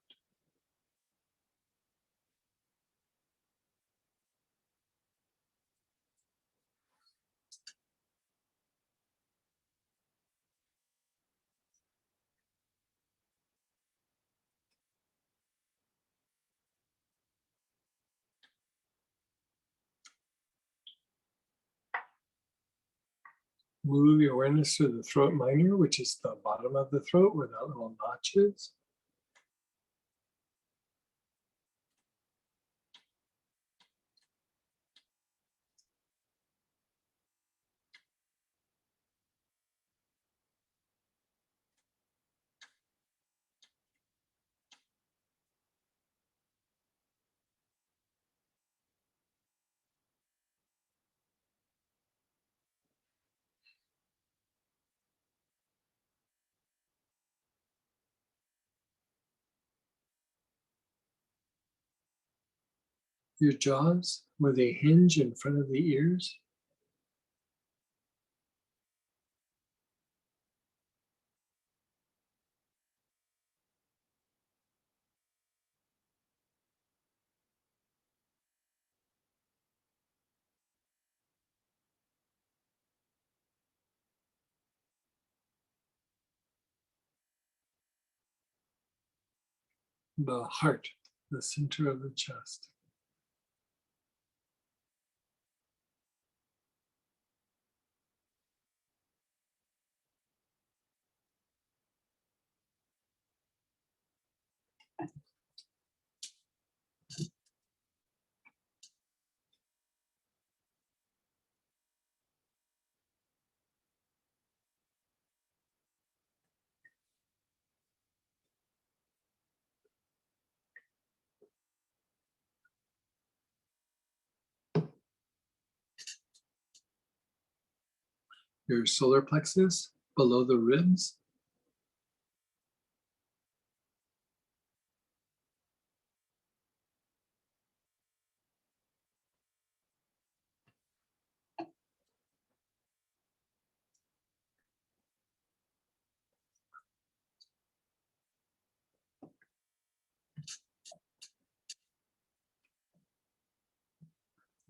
Move your awareness to the throat minor, which is the bottom of the throat where that little notch is. Your jaws, where they hinge in front of the ears. The heart, the center of the chest. Your solar plexus, below the ribs.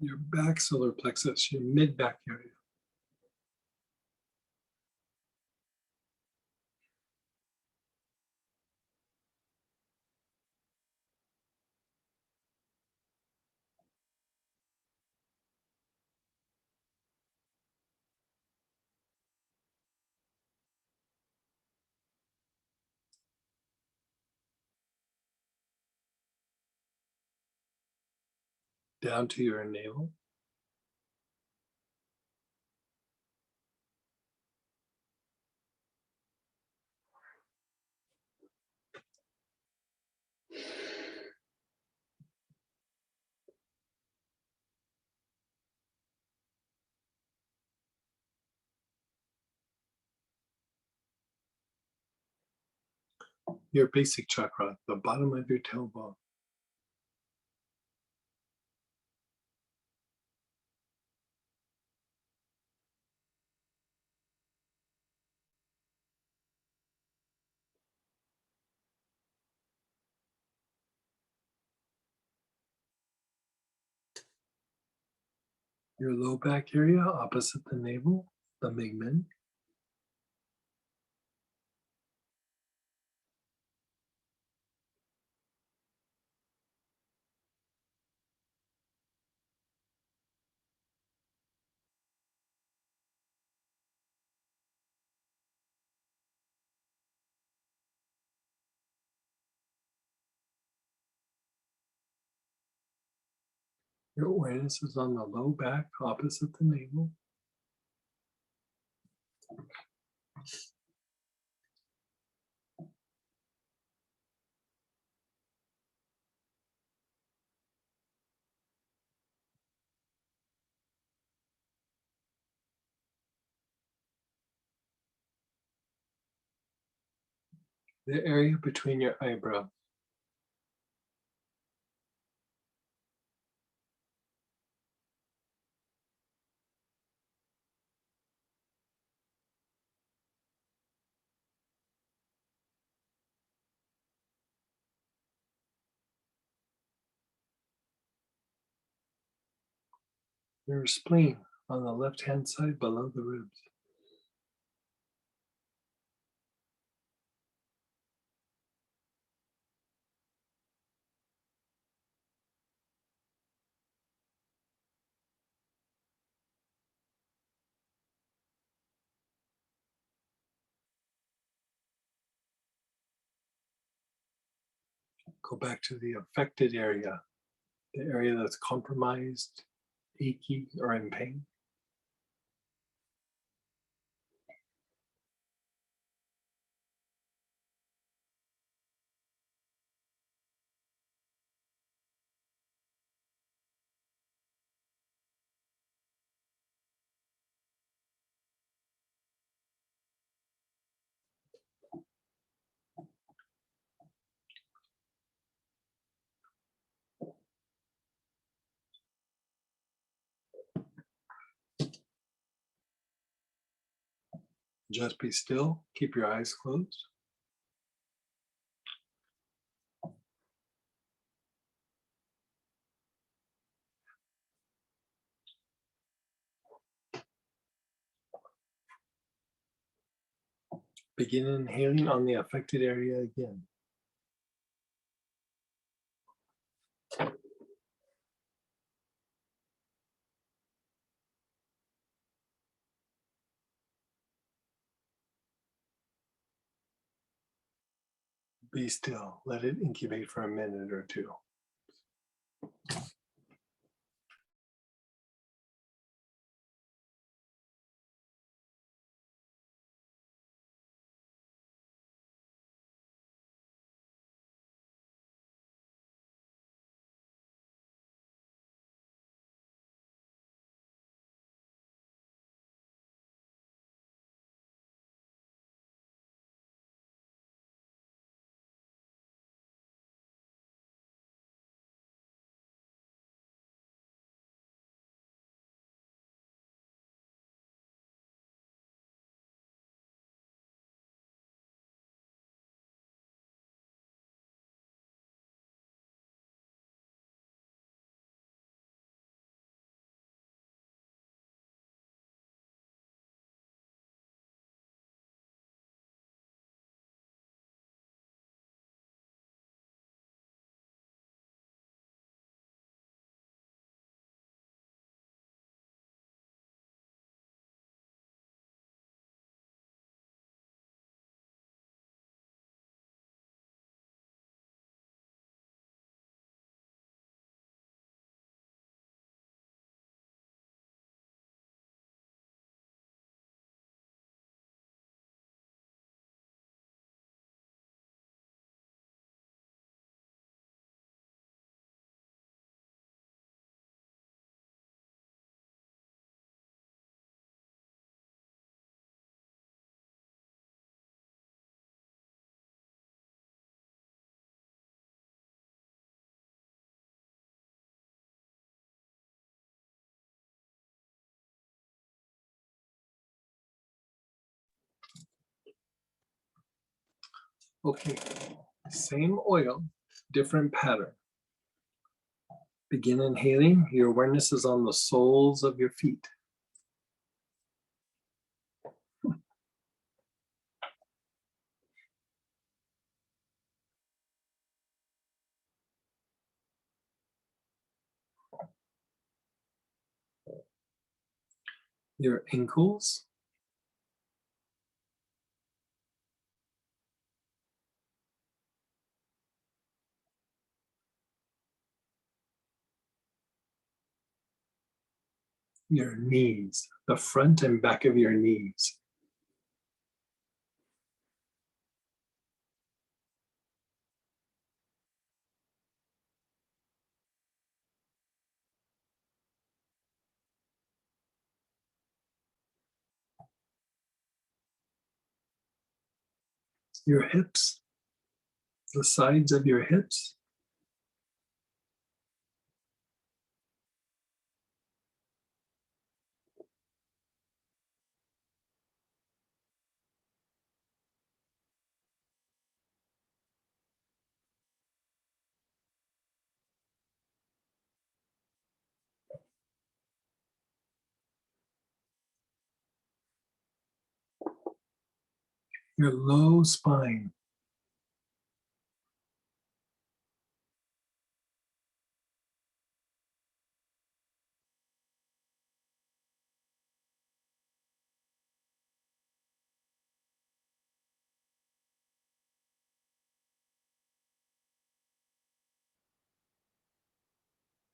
your back solar plexus, your mid back area. Down to your navel. Your basic chakra, the bottom of your tailbone. Your low back area opposite the navel, the migmen. Your awareness is on the low back opposite the navel. The area between your eyebrows. Your spleen on the left-hand side below the ribs. Go back to the affected area, the area that's compromised, achy, or in pain. Just be still, keep your eyes closed. Begin inhaling on the affected area again. Be still, let it incubate for a minute or two. Okay, same oil, different pattern. Begin inhaling. Your awareness is on the soles of your feet. Your ankles. Your knees, the front and back of your knees. Your hips, the sides of your hips. Your low spine.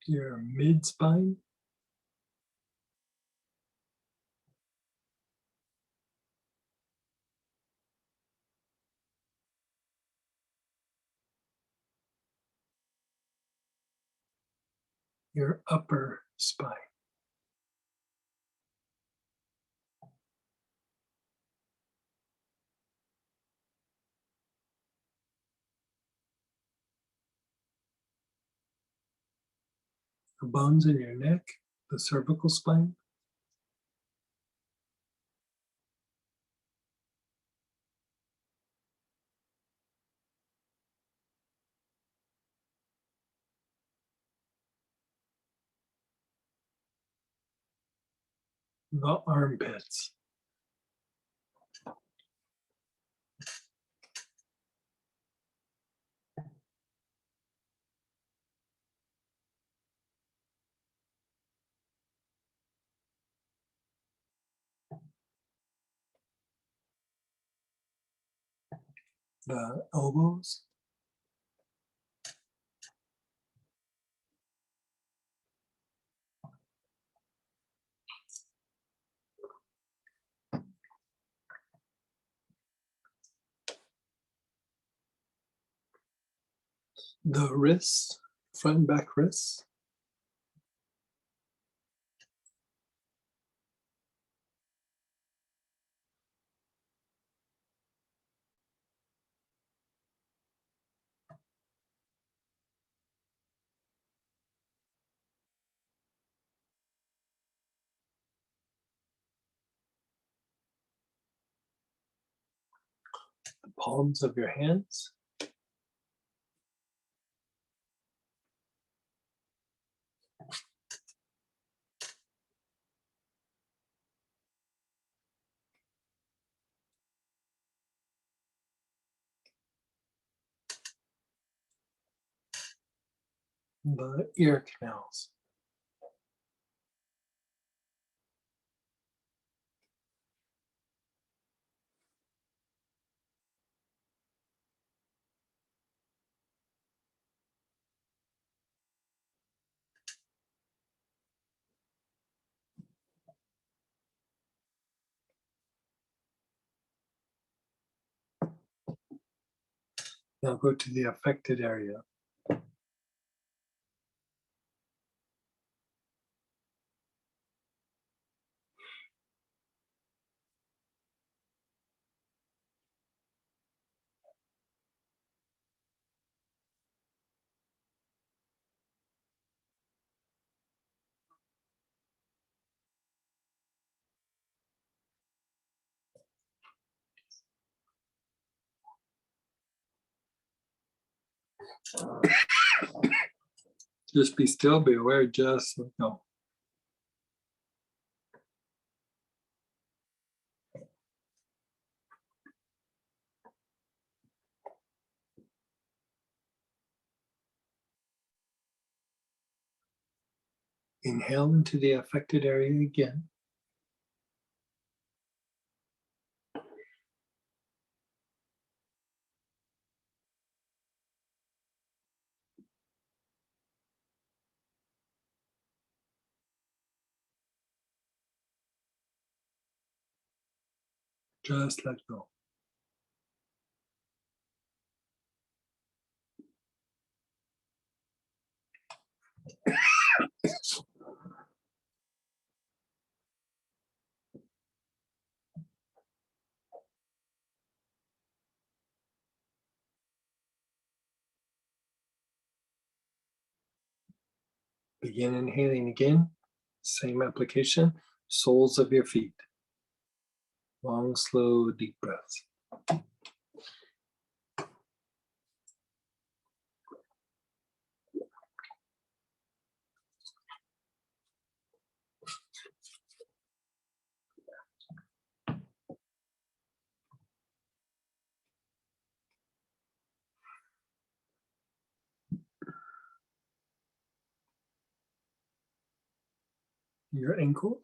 Your mid spine. Your upper spine. The bones in your neck, the cervical spine. The armpits. The elbows. The wrists, front and back wrists. The palms of your hands. The ear canals. Now go to the affected area. Just be still, be aware, just no. Inhale into the affected area again. Just let go. Begin inhaling again. Same application. Soles of your feet. Long, slow, deep breaths. Your ankle.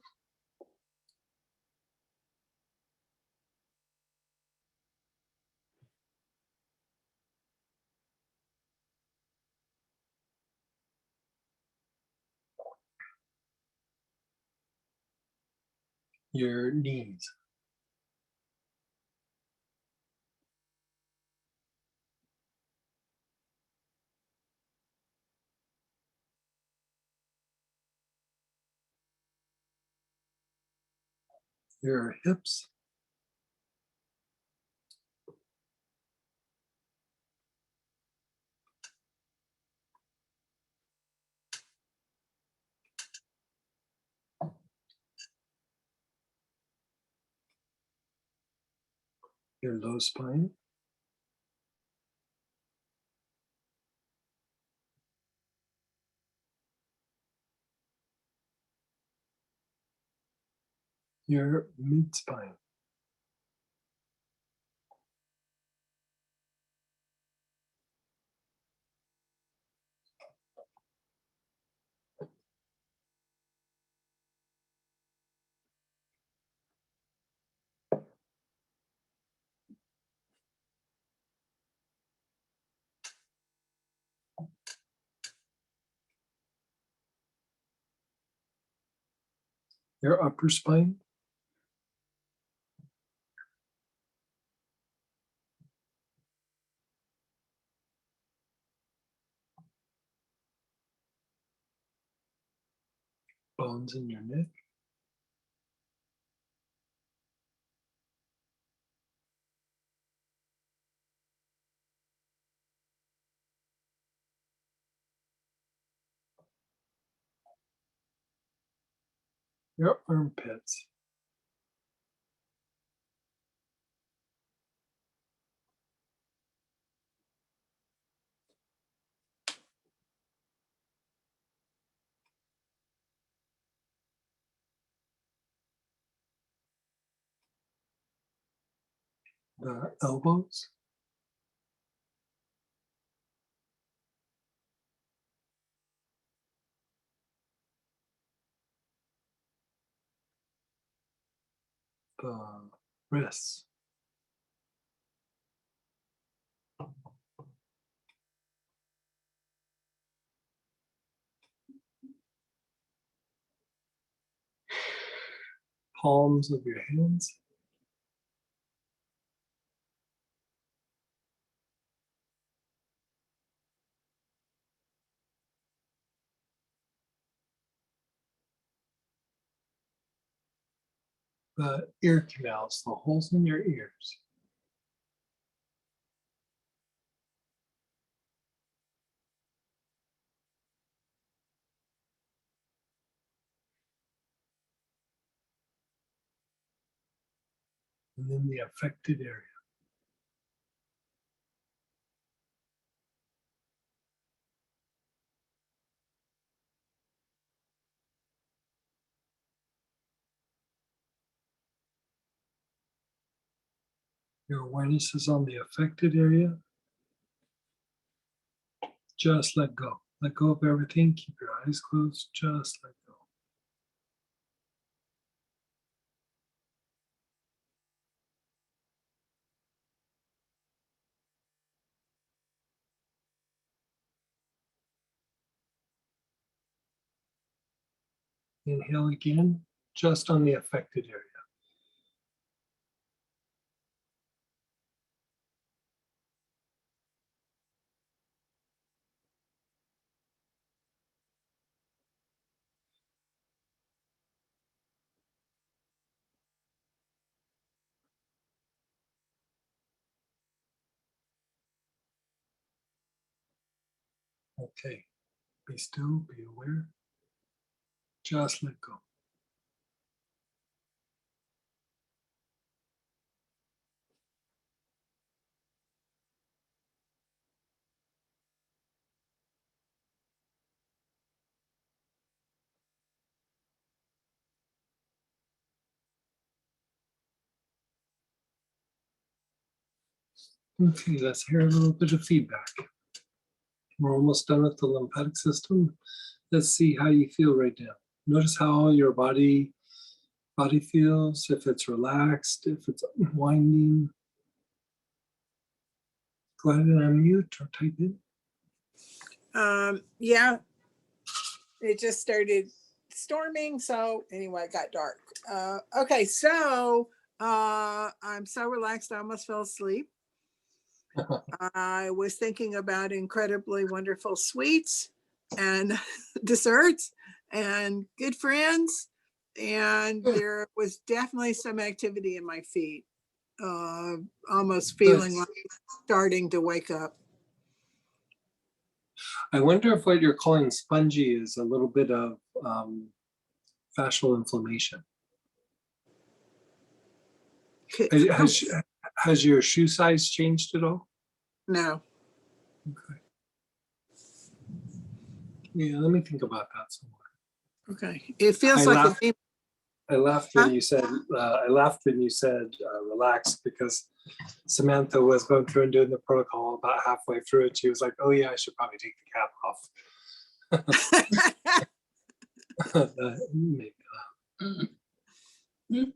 Your knees. Your hips. Your low spine. Your mid spine. Your upper spine. Bones in your neck. Your armpits. The elbows. The wrists. Palms of your hands. The ear canals, the holes in your ears. And then the affected area. Your awareness is on the affected area. Just let go. Let go of everything. Keep your eyes closed. Just let go. Inhale again, just on the affected area. Okay, be still, be aware. Just let go. Okay, let's hear a little bit of feedback. We're almost done with the lymphatic system. Let's see how you feel right now. Notice how your body feels, if it's relaxed, if it's winding. Go ahead and unmute or type in. Yeah, it just started storming. So anyway, it got dark. Okay, so I'm so relaxed, I almost fell asleep. I was thinking about incredibly wonderful sweets and desserts and good friends. And there was definitely some activity in my feet, almost feeling like starting to wake up. I wonder if what you're calling spongy is a little bit of fascial inflammation. Has your shoe size changed at all? No. Okay. Yeah, let me think about that some more. Okay. It feels like I laughed when you said relaxed, because Samantha was going through and doing the protocol. About halfway through it, she was like, "Oh yeah, I should probably take the cap off." Maybe.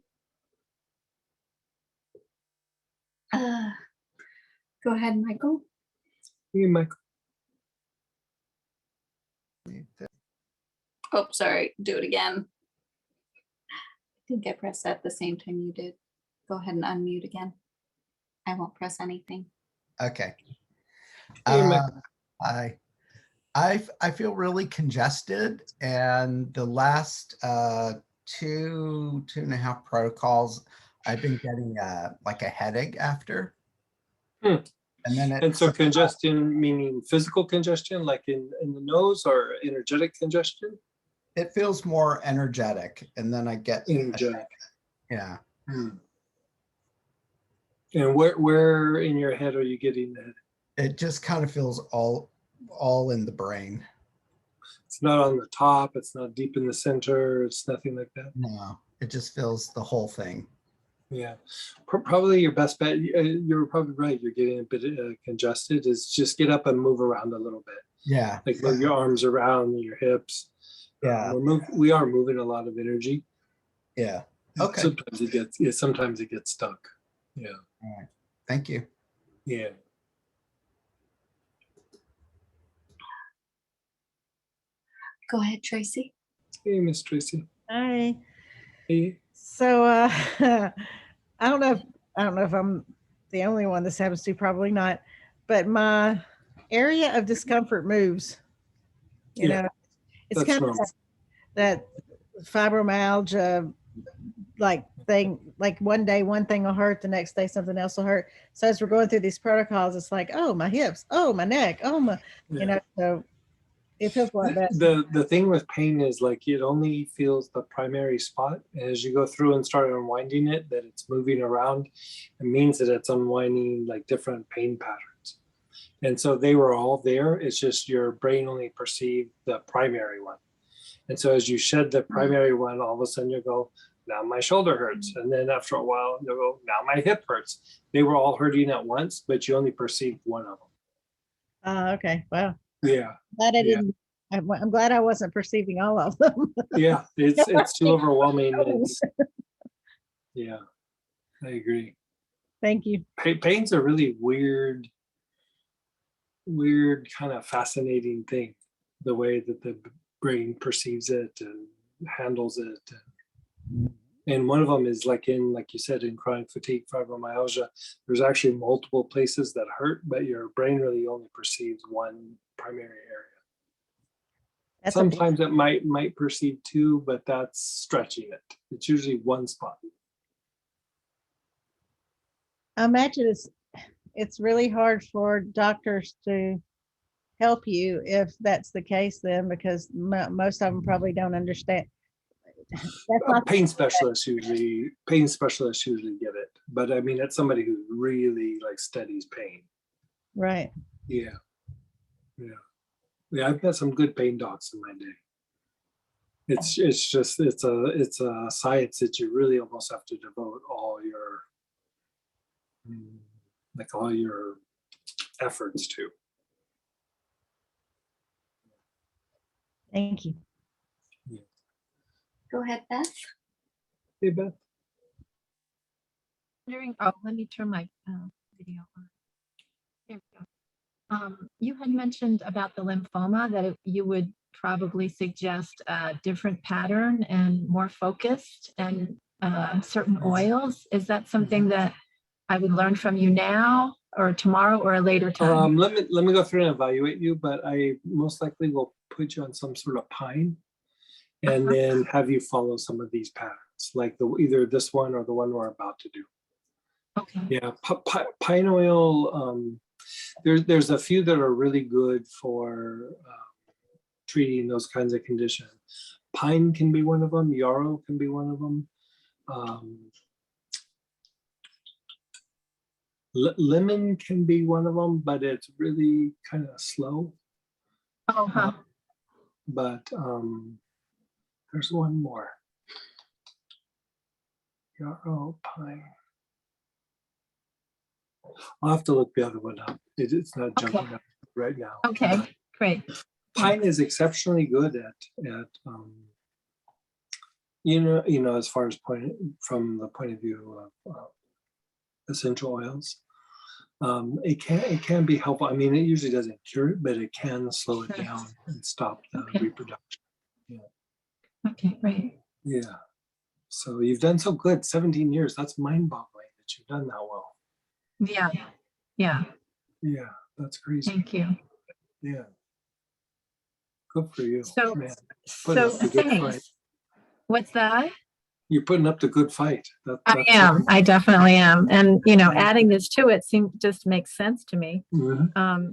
Go ahead, Michael. Hey, Michael. Oh, sorry. Do it again. I think I pressed that the same time you did. Go ahead and unmute again. I won't press anything. Okay. Hey, Michael. I feel really congested, and the last 2.5 protocols, I've been getting like a headache after. And so congestion meaning physical congestion, like in the nose, or energetic congestion? It feels more energetic, and then I get energetic. Yeah. And where in your head are you getting that? It just kind of feels all in the brain. It's not on the top. It's not deep in the center. It's nothing like that. No, it just feels the whole thing. Yeah, probably your best bet. You're probably right. You're getting a bit congested. Is just get up and move around a little bit. Yeah, like move your arms around your hips. Yeah, we are moving a lot of energy. Yeah. Okay. Sometimes it gets stuck. Yeah. All right. Thank you. Yeah. Go ahead, Tracy. Hey, Miss Tracy. Hi. Hey. So I don't know if I'm the only one this happens to, probably not, but my area of discomfort moves. You know, it's kind of that fibromyalgia like thing, like one day one thing will hurt, the next day something else will hurt. So as we're going through these protocols, it's like, oh, my hips, oh, my neck, oh my, you know, so it feels like that. The thing with pain is like it only feels the primary spot. As you go through and start unwinding it, that it's moving around, it means that it's unwinding like different pain patterns. And so they were all there. It's just your brain only perceived the primary one. And so as you shed the primary one, all of a sudden you go, now my shoulder hurts. And then after a while, they'll go, now my hip hurts. They were all hurting at once, but you only perceived one of them. Okay. Wow. Yeah. Glad I Yeah. didn't. I'm glad I wasn't perceiving all of them. Yeah. It's too overwhelming. Yeah, I agree. Thank you. Pain's a really weird kind of fascinating thing, the way that the brain perceives it and handles it. And one of them is like you said, in chronic fatigue fibromyalgia, there's actually multiple places that hurt, but your brain really only perceives one primary area. Sometimes it might perceive two, but that's stretching it. It's usually one spot. I imagine it's really hard for doctors to help you if that's the case then, because most of them probably don't understand. Pain specialists usually get it, but I mean, it's somebody who really like studies pain. Right. Yeah. I've had some good pain docs in my day. It's a science that you really almost have to devote all your efforts to. Thank you. Go ahead, Beth. Hey, Beth. Let me turn my video on. There we go. You had mentioned about the lymphoma that you would probably suggest a different pattern and more focused and certain oils. Is that something that I would learn from you now or tomorrow or a later time? Let me go through and evaluate you, but I most likely will put you on some sort of pine and then have you follow some of these patterns, like either this one or the one we're about to do. Okay. Yeah, pine oil, there's a few that are really good for treating those kinds of conditions. Pine can be one of them, yarrow can be one of them. Lemon can be one of them, but it's really kind of slow. But there's one more. Yarrow, pine. I'll have to look the other one up. It's not jumping up right now. Okay, great. Pine is exceptionally good at as far as from the point of view of essential oils. It can be helpful. I mean, it usually doesn't cure it, but it can slow it down and stop the reproduction. Yeah. Okay, great. Yeah. So you've done so good. 17 years. That's mind-boggling that you've done that well. Yeah. Yeah. Yeah, that's crazy. Thank you. Yeah. Good for you. So, man. Putting up the good fight. What's that? You're putting up the good fight. I am. I definitely am. And, adding this to it just makes sense to me. Mm-hmm.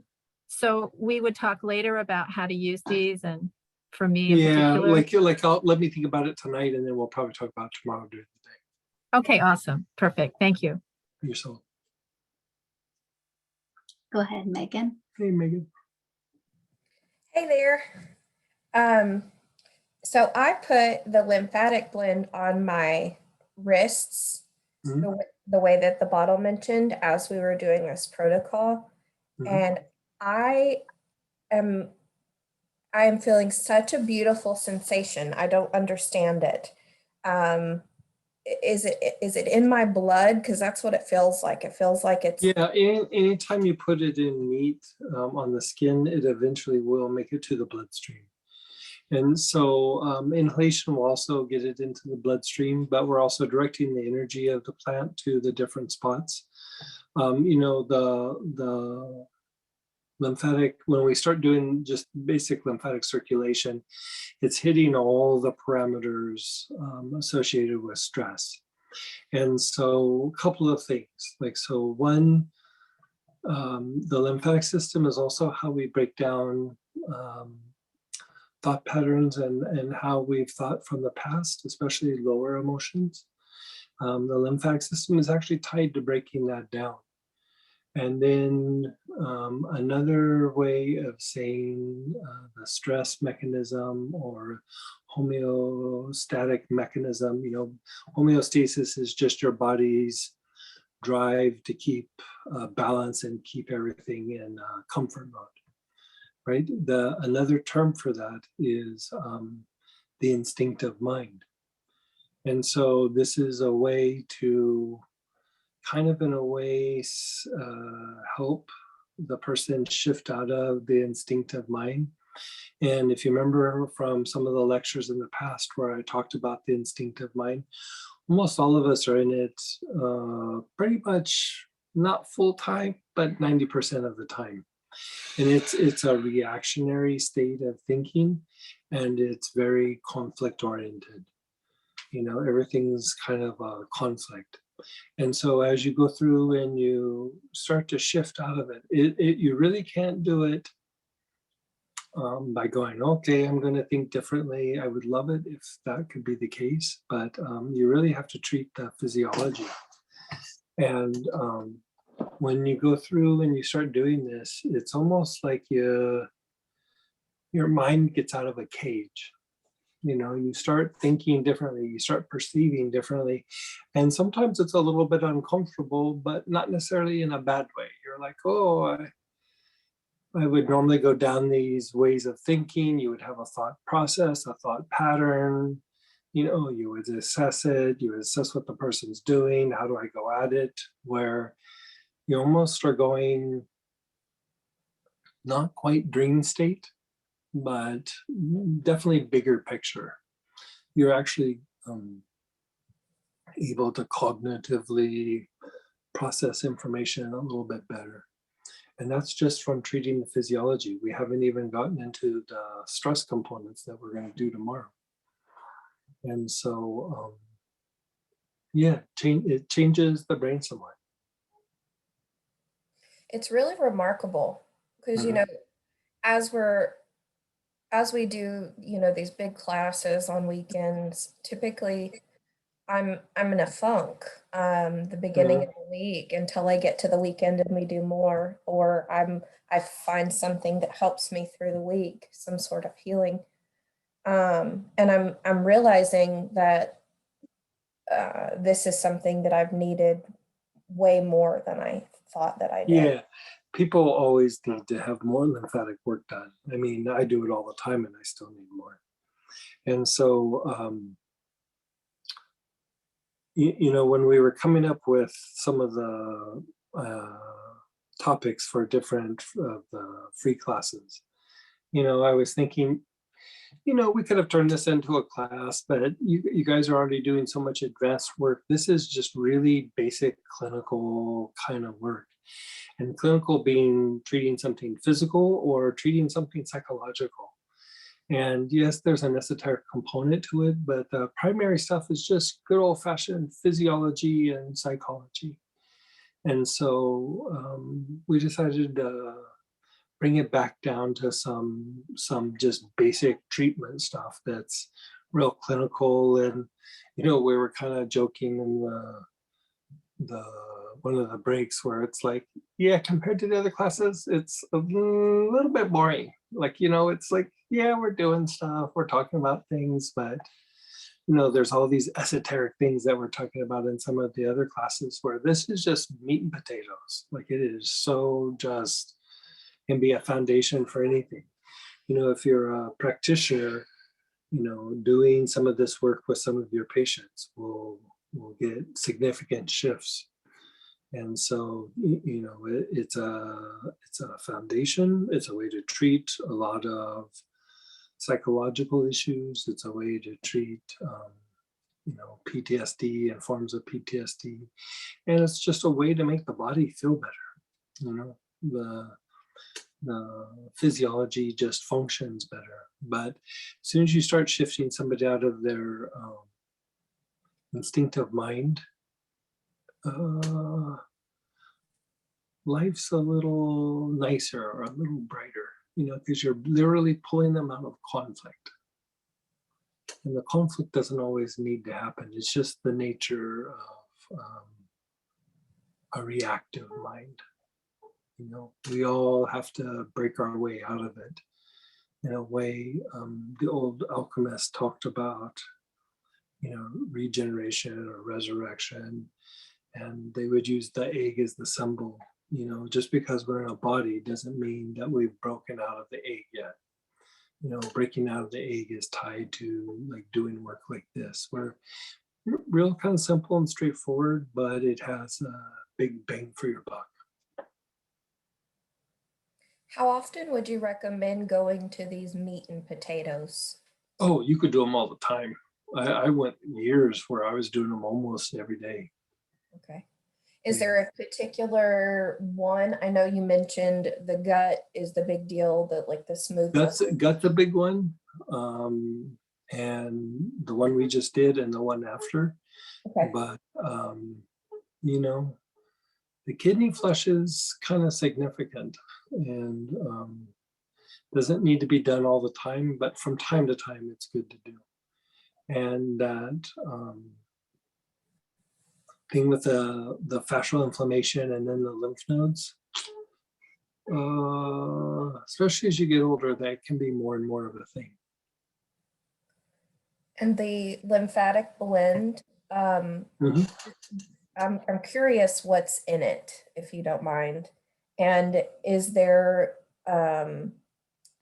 So we would talk later about how to use these, and for me in particular. Let me think about it tonight, and then we'll probably talk about it tomorrow during the day. Okay, awesome. Perfect. Thank you. You're so. Go ahead, Megan. Hey, Megan. Hey there. So I put the lymphatic blend on my wrists, the way that the bottle mentioned as we were doing this protocol. And I am feeling such a beautiful sensation. I don't understand it. Is it in my blood? Because that's what it feels like. It feels like it's anytime you put it in meat on the skin, it eventually will make it to the bloodstream. And so inhalation will also get it into the bloodstream, but we're also directing the energy of the plant to the different spots. The lymphatic, when we start doing just basic lymphatic circulation, it's hitting all the parameters associated with stress. And so a couple of things, one, the lymphatic system is also how we break down thought patterns and how we've thought from the past, especially lower emotions. The lymphatic system is actually tied to breaking that down. And then another way of saying the stress mechanism or homeostatic mechanism. You know, homeostasis is just your body's drive to keep balance and keep everything in comfort mode, right? Another term for that is the instinctive mind. And so this is a way to kind of, in a way, help the person shift out of the instinctive mind. And if you remember from some of the lectures in the past where I talked about the instinctive mind, almost all of us are in it pretty much not full time, but 90% of the time. And it's a reactionary state of thinking, and it's very conflict oriented. You know, everything's kind of a conflict. And so as you go through and you start to shift out of it, you really can't do it by going, okay, I'm going to think differently. I would love it if that could be the case, but you really have to treat the physiology. And when you go through and you start doing this, it's almost like your mind gets out of a cage. You know, you start thinking differently, you start perceiving differently. And sometimes it's a little bit uncomfortable, but not necessarily in a bad way. You're like, oh, I would normally go down these ways of thinking. You would have a thought process, a thought pattern. You know, you would assess it. You would assess what the person's doing. How do I go at it? Where you almost are going not quite dream state, but definitely bigger picture. You're actually able to cognitively process information a little bit better. And that's just from treating the physiology. We haven't even gotten into the stress components that we're going to do tomorrow. And so, yeah, it changes the brain somewhat. It's really remarkable because, you know, as we do, you know, these big classes on weekends, typically I'm in a funk the beginning of the week until I get to the weekend and we do more, or I find something that helps me through the week, some sort of healing. And I'm realizing that this is something that I've needed way more than I thought that I did. Yeah, people always need to have more lymphatic work done. I mean, I do it all the time and I still need more. And so, you know, when we were coming up with some of the topics for different of the free classes, you know, I was thinking, you know, we could have turned this into a class, but you guys are already doing so much advanced work. This is just really basic clinical kind of work. And clinical being treating something physical or treating something psychological. And yes, there's an esoteric component to it, but the primary stuff is just good old-fashioned physiology and psychology. And so we decided to bring it back down to some just basic treatment stuff that's real clinical. And, you know, we were kind of joking in the one of the breaks where it's like, yeah, compared to the other classes, it's a little bit boring. Like, you know, it's like, yeah, we're doing stuff, we're talking about things, but, you know, there's all these esoteric things that we're talking about in some of the other classes where this is just meat and potatoes. Like, it is so just can be a foundation for anything. You know, if you're a practitioner, you know, doing some of this work with some of your patients will get significant shifts. And so, you know, it's a foundation. It's a way to treat a lot of psychological issues. It's a way to treat, you know, PTSD and forms of PTSD. And it's just a way to make the body feel better. You know, the physiology just functions better. But as soon as you start shifting somebody out of their instinctive mind, life's a little nicer or a little brighter, you know, because you're literally pulling them out of conflict. And the conflict doesn't always need to happen. It's just the nature of a reactive mind. You know, we all have to break our way out of it. in a way, the old alchemists talked about, regeneration or resurrection, and they would use the egg as the symbol. Just because we're in a body doesn't mean that we've broken out of the egg yet. Breaking out of the egg is tied to like doing work like this, where real kind of simple and straightforward, but it has a big bang for your buck. How often would you recommend going to these meat and potatoes? Oh, you could do them all the time. I went years where I was doing them almost every day. Okay. Is there a particular one? I know you mentioned the gut is the big deal, the smooth. Gut's a big one. And the one we just did and the one after. Okay. But, the kidney flush is kind of significant and doesn't need to be done all the time, but from time to time, it's good to do. And that thing with the fascial inflammation and then the lymph nodes, especially as you get older, that can be more and more of a thing. And the lymphatic blend, Mhm. I'm curious what's in it, if you don't mind. And is there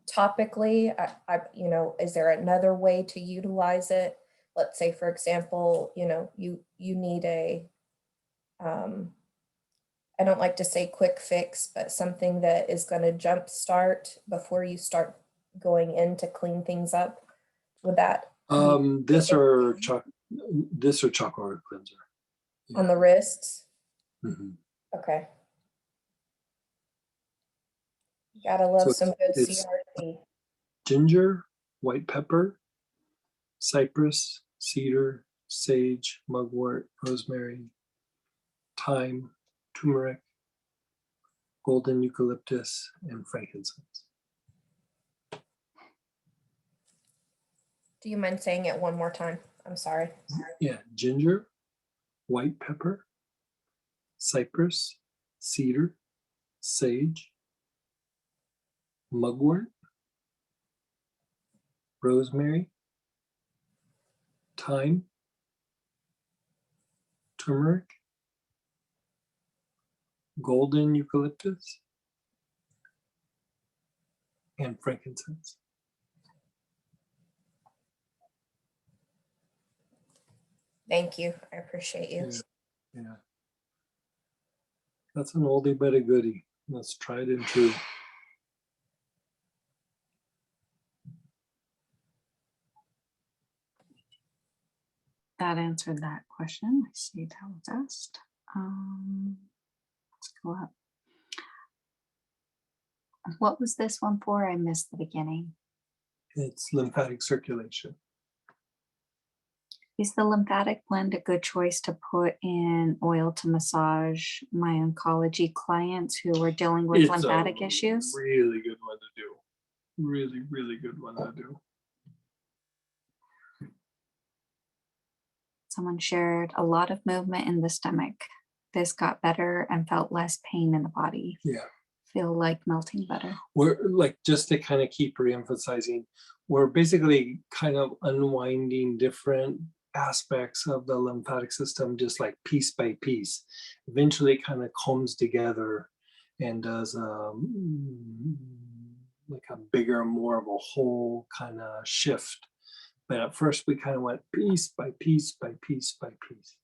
topically, is there another way to utilize it? Let's say, for example, you need a, I don't like to say quick fix, but something that is going to jumpstart before you start going in to clean things up. Would that this or chocolate cleanser on the wrists? Mhm. Okay. Gotta love So some good it's CRT. ginger, white pepper, cypress, cedar, sage, mugwort, rosemary, thyme, turmeric, golden eucalyptus, and frankincense. Do you mind saying it one more time? I'm sorry. Yeah, ginger, white pepper, cypress, cedar, sage, mugwort, rosemary, thyme, turmeric, golden eucalyptus, and frankincense. Thank you. I appreciate you. Yeah. That's an oldie but a goodie. Let's try it and true. That answered that question. I see that was asked. Let's go up. What was this one for? I missed the beginning. It's lymphatic circulation. Is the lymphatic blend a good choice to put in oil to massage my oncology clients who are dealing with lymphatic issues? Really good one to do. Really, really good one to do. Someone shared a lot of movement in the stomach. This got better and felt less pain in the body. Yeah. Feel like melting better. We're like, just to kind of keep re-emphasizing, we're basically kind of unwinding different aspects of the lymphatic system, just like piece by piece. Eventually it kind of comes together and does like a bigger, more of a whole kind of shift. But at first we kind of went piece by piece by piece by piece.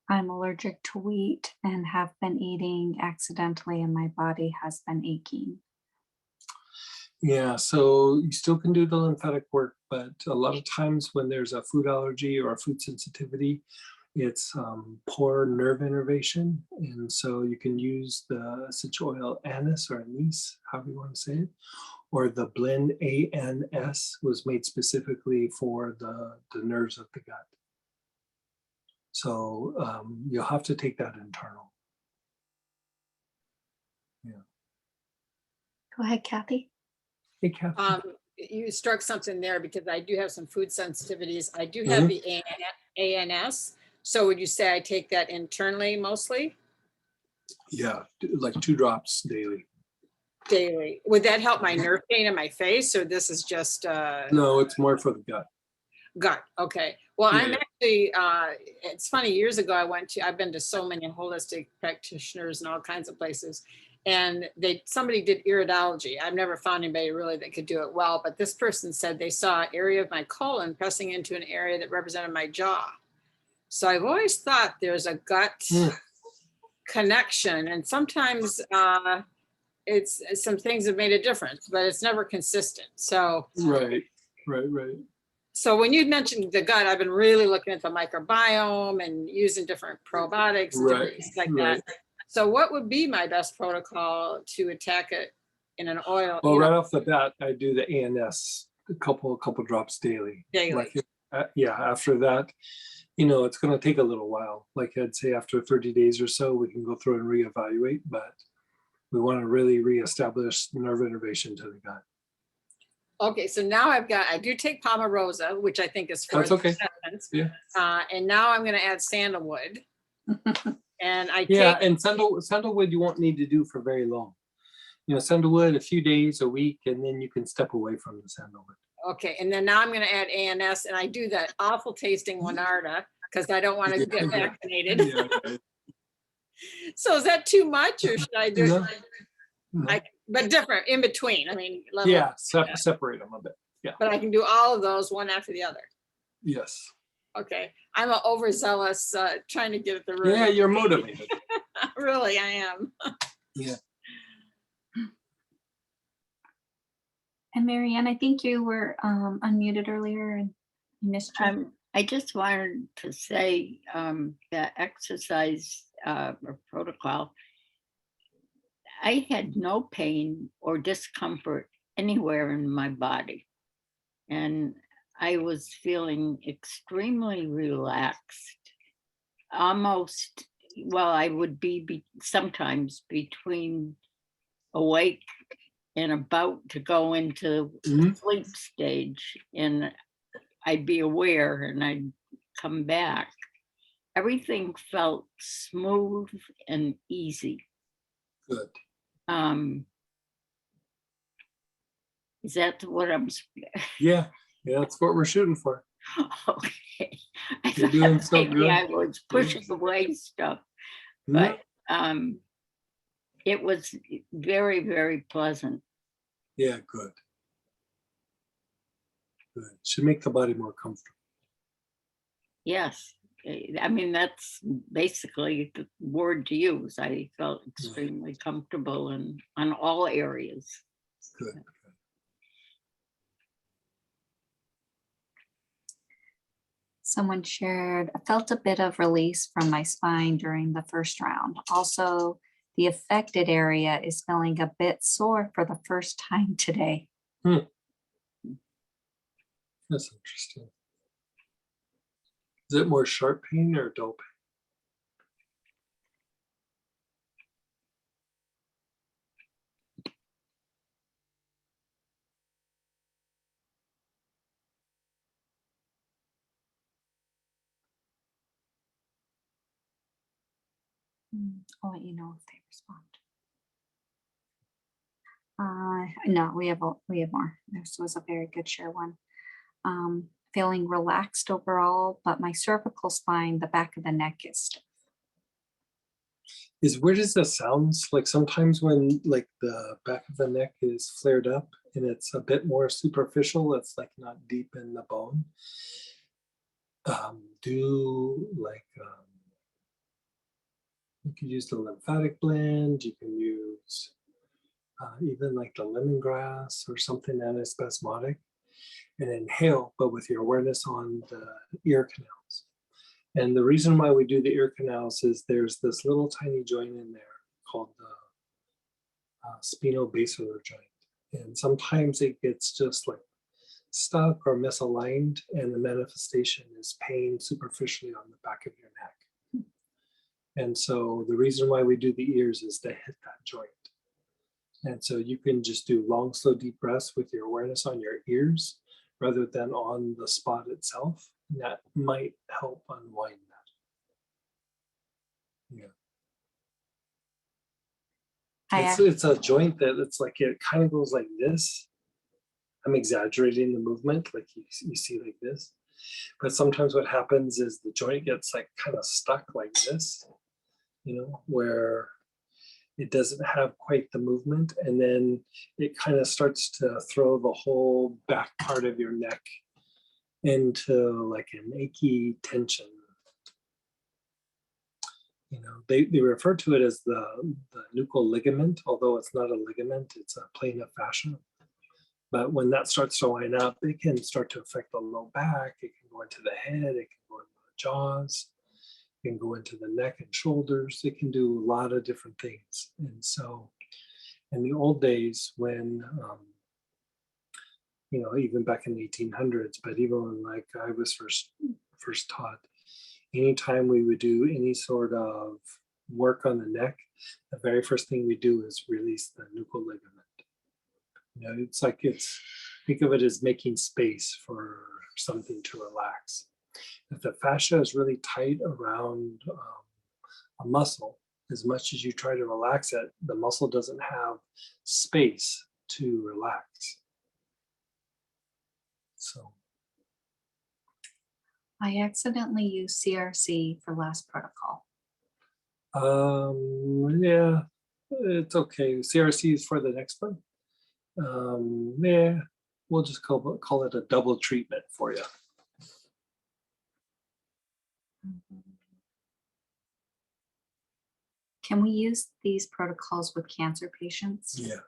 I'm allergic to wheat and have been eating accidentally, and my body has been aching. Yeah, so you still can do the lymphatic work, but a lot of times when there's a food allergy or a food sensitivity, it's poor nerve innervation. And so you can use the essential oil anise or anise, however you want to say it, or the blend ANS was made specifically for the nerves of the gut. So you'll have to take that internal. Yeah. Go ahead, Kathy. Hey, Kathy. You struck something there because I do have some food sensitivities. I do have the ANS. So would you say I take that internally mostly? Yeah, like 2 drops daily. daily. Would that help my nerve pain in my face, or this is just No, it's more for the gut. gut? Okay. Well, I'm Yeah. actually, it's funny, years ago I've been to so many holistic practitioners and all kinds of places. And somebody did iridology. I've never found anybody really that could do it well, but this person said they saw an area of my colon pressing into an area that represented my jaw. So I've always thought there's a gut connection, and sometimes it's some things have made a difference, but it's never consistent. So Right. so when you mentioned the gut, I've been really looking at the microbiome and using different probiotics and different things like that. So what would be my best protocol to attack it in an oil? Well, right off the bat, I do the ANS a couple drops daily. Daily. Yeah. After that, it's going to take a little while. Like I'd say, after 30 days or so, we can go through and reevaluate. But we want to really reestablish nerve innervation to the gut. Okay, so now I do take Palmarosa, which I think is for That's okay. Yeah. And now I'm going to add sandalwood. And and sandalwood you won't need to do for very long. Sandalwood a few days, a week, and then you can step away from the sandalwood. Okay, and then now I'm going to add ANS, and I do that awful tasting Winarda because I don't want to get vaccinated. Yeah. So is that too much, or should I do No. it? But different in between. I mean, separate them a bit. Yeah. But I can do all of those one after the other. Yes. Okay, I'm an overzealous trying to get at the root. Yeah, you're motivated. Really, I am. Yeah. And Marianne, I think you were unmuted earlier and missed you. I just wanted to say the exercise or protocol, I had no pain or discomfort anywhere in my body. And I was feeling extremely relaxed, almost, well, I would be sometimes between awake and about to go into sleep stage, and I'd be aware and I'd come back. Everything felt smooth and easy. Good. Is that what I'm? Yeah, that's what we're shooting for. Okay. You're doing so Maybe good. I was pushing away stuff, but it was very, very pleasant. Yeah, good. Good. Should make the body more comfortable. Yes. I mean, that's basically the word to use. I felt extremely comfortable on all areas. Good. Someone shared, I felt a bit of release from my spine during the first round. Also, the affected area is feeling a bit sore for the first time today. That's interesting. Is it more sharp pain or dull I'll let you know if they respond. No, we have more. This was a very good share one. Feeling relaxed overall, but my cervical spine, the back of the neck is stiff. Is where does that sounds? Like sometimes when like the back of the neck is flared up and it's a bit more superficial, it's like not deep in the bone. You could use the lymphatic blend. You can use even like the lemongrass or something antispasmodic, and inhale, but with your awareness on the ear canals. And the reason why we do the ear canals is there's this little tiny joint in there called the spinobasilar joint. And sometimes it gets just like stuck or misaligned, and the manifestation is pain superficially on the back of your neck. And so the reason why we do the ears is to hit that joint. And so you can just do long, slow, deep breaths with your awareness on your ears rather than on the spot itself. And that might help unwind that. Yeah. It's a joint that it's like, it kind of goes like this. I'm exaggerating the movement, like you see like this. But sometimes what happens is the joint gets like kind of stuck like this, where it doesn't have quite the movement. And then it kind of starts to throw the whole back part of your neck into like an achy tension. They refer to it as the nuchal ligament, although it's not a ligament, it's a plane of fascia. But when that starts to line up, it can start to affect the low back. It can go into the head. It can go into the jaws. It can go into the neck and shoulders. It can do a lot of different things. And so in the old days when, even back in the 1800s, but even when like I was first taught, anytime we would do any sort of work on the neck, the very first thing we do is release the nuchal ligament. Think of it as making space for something to relax. If the fascia is really tight around a muscle, as much as you try to relax it, the muscle doesn't have space to relax. So. I accidentally used CRC for last protocol. Yeah, it's okay. CRC is for the next one. Yeah, we'll just call it a double treatment for you. Can we use these protocols with cancer patients? Yeah.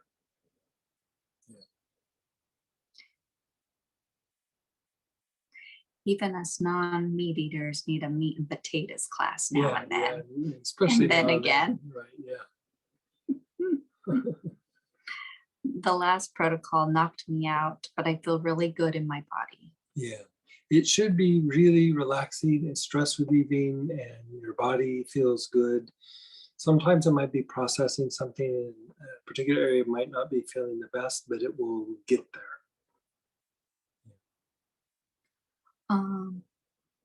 Even us non-meat eaters need a meat and potatoes class now and then. Yeah, especially and then again. Right, yeah. The last protocol knocked me out, but I feel really good in my body. Yeah, it should be really relaxing and stress relieving, and your body feels good. Sometimes it might be processing something in a particular area, might not be feeling the best, but it will get there.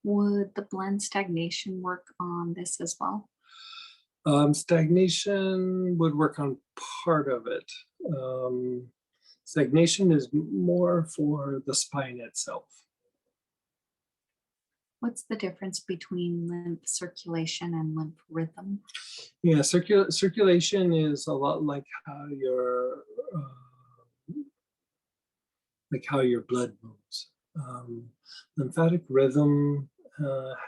Would the blend stagnation work on this as well? Stagnation would work on part of it. Stagnation is more for the spine itself. What's the difference between lymph circulation and lymph rhythm? Yeah, circulation is a lot like how your blood moves. Lymphatic rhythm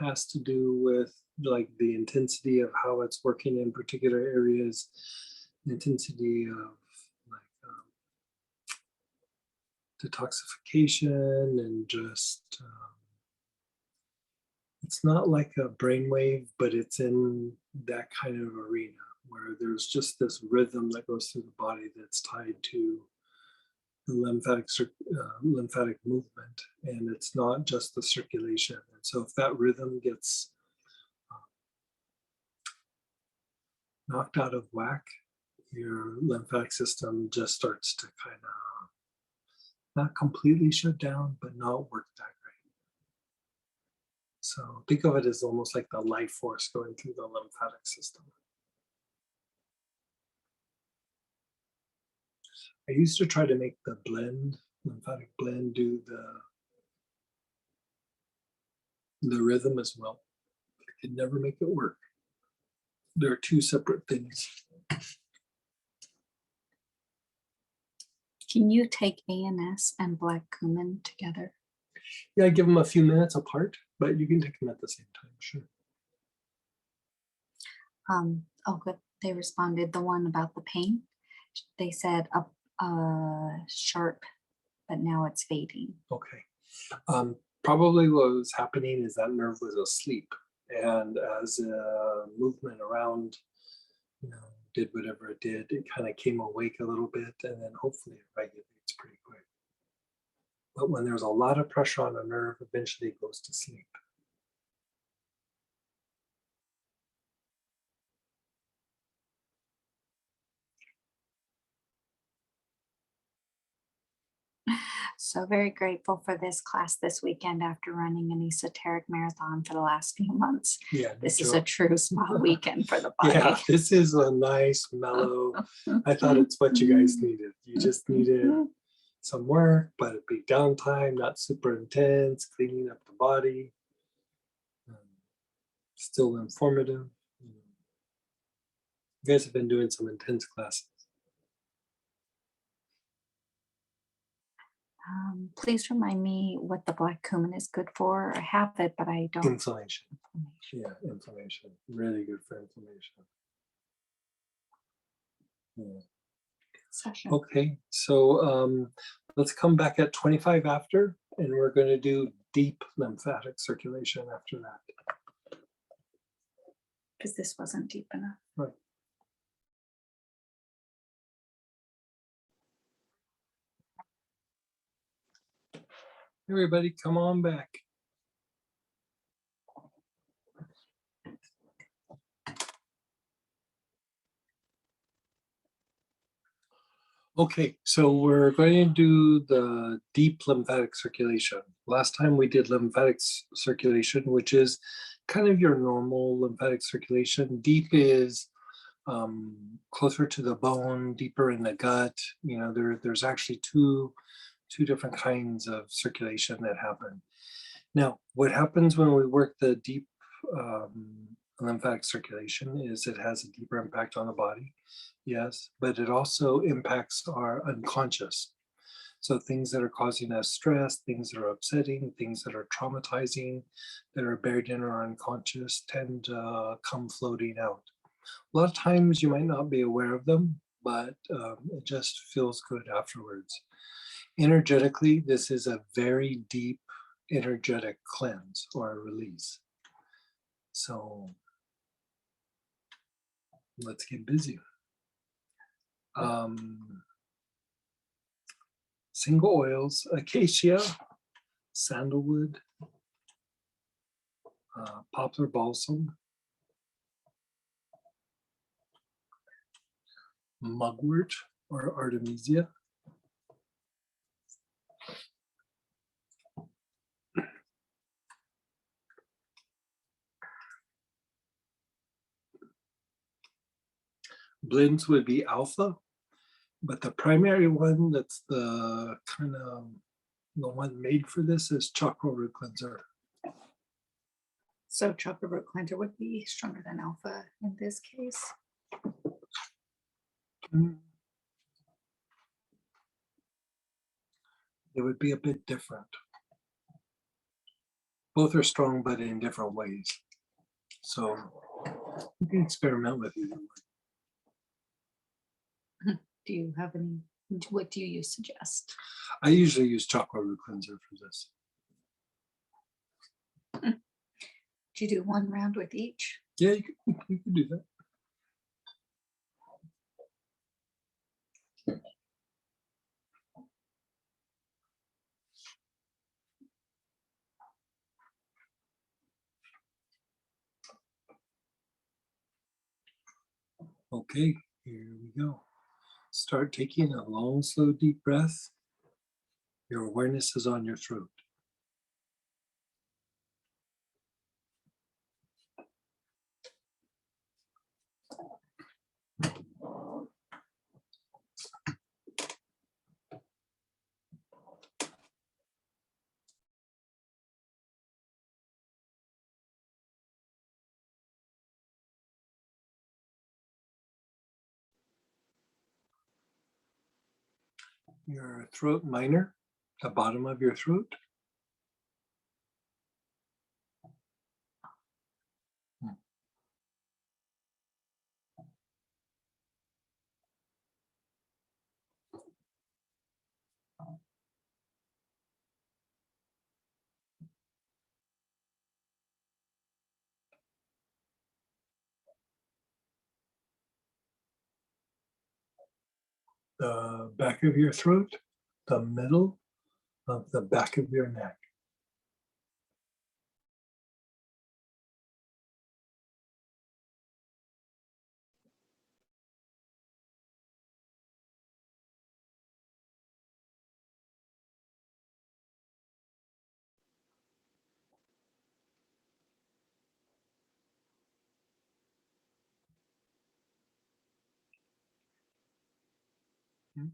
has to do with like the intensity of how it's working in particular areas, the intensity of detoxification, and just it's not like a brainwave, but it's in that kind of arena where there's just this rhythm that goes through the body that's tied to the lymphatic movement, and it's not just the circulation. And so if that rhythm gets knocked out of whack, your lymphatic system just starts to kind of not completely shut down, but not work that great. So think of it as almost like the life force going through the lymphatic system. I used to try to make the lymphatic blend, do the rhythm as well. I could never make it work. There are two separate things. Can you take ANS and black cumin together? Yeah, I give them a few minutes apart, but you can take them at the same time, sure. Oh, good. They responded. The one about the pain, they said sharp, but now it's fading. Okay. Probably what was happening is that nerve was asleep, and as movement around, did whatever it did, it kind of came awake a little bit, and then hopefully it regulates pretty quick. But when there's a lot of pressure on a nerve, eventually it goes to sleep. So so very grateful for this class this weekend after running an esoteric marathon for the last few months. Yeah. This is a true spa weekend for the Yeah, body. this is a nice, mellow. I thought it's what you guys needed. You just needed some work, but it'd be downtime, not super intense, cleaning up the body. Still informative. You guys have been doing some intense classes. Please remind me what the black cumin is good for. I have it, but I don't. Inflammation. Yeah, inflammation. Really good for inflammation. Yeah. Session. Okay, so let's come back at 25 after, and we're going to do deep lymphatic circulation after that. Because this wasn't deep enough. Right. Everybody, come on back. Okay, so we're going to do the deep lymphatic circulation. Last time we did lymphatic circulation, which is kind of your normal lymphatic circulation. Deep is closer to the bone, deeper in the gut. You know, there's actually two different kinds of circulation that happen. Now, what happens when we work the deep lymphatic circulation is it has a deeper impact on the body, yes, but it also impacts our unconscious. So things that are causing us stress, things that are upsetting, things that are traumatizing, that are buried in our unconscious tend to come floating out. A lot of times you might not be aware of them, but it just feels good afterwards. Energetically, this is a very deep energetic cleanse or a release. So let's get busy. Single oils, acacia, sandalwood, poplar balsam, mugwort or artemisia, blends would be alpha, but the primary one that's the kind of the one made for this is chakra root cleanser. So chakra root cleanser would be stronger than alpha in this case. It would be a bit different. Both are strong, but in different ways. So you can experiment with either one. Do you have any, what do you suggest? I usually use chakra root cleanser for this. Do you do one round with each? Yeah, you can do that. Okay, here we go. Start taking a long, slow, deep breath. Your awareness is on your throat. Your throat minor, the bottom of your throat. The back of your throat, the middle of the back of your neck. Mhm.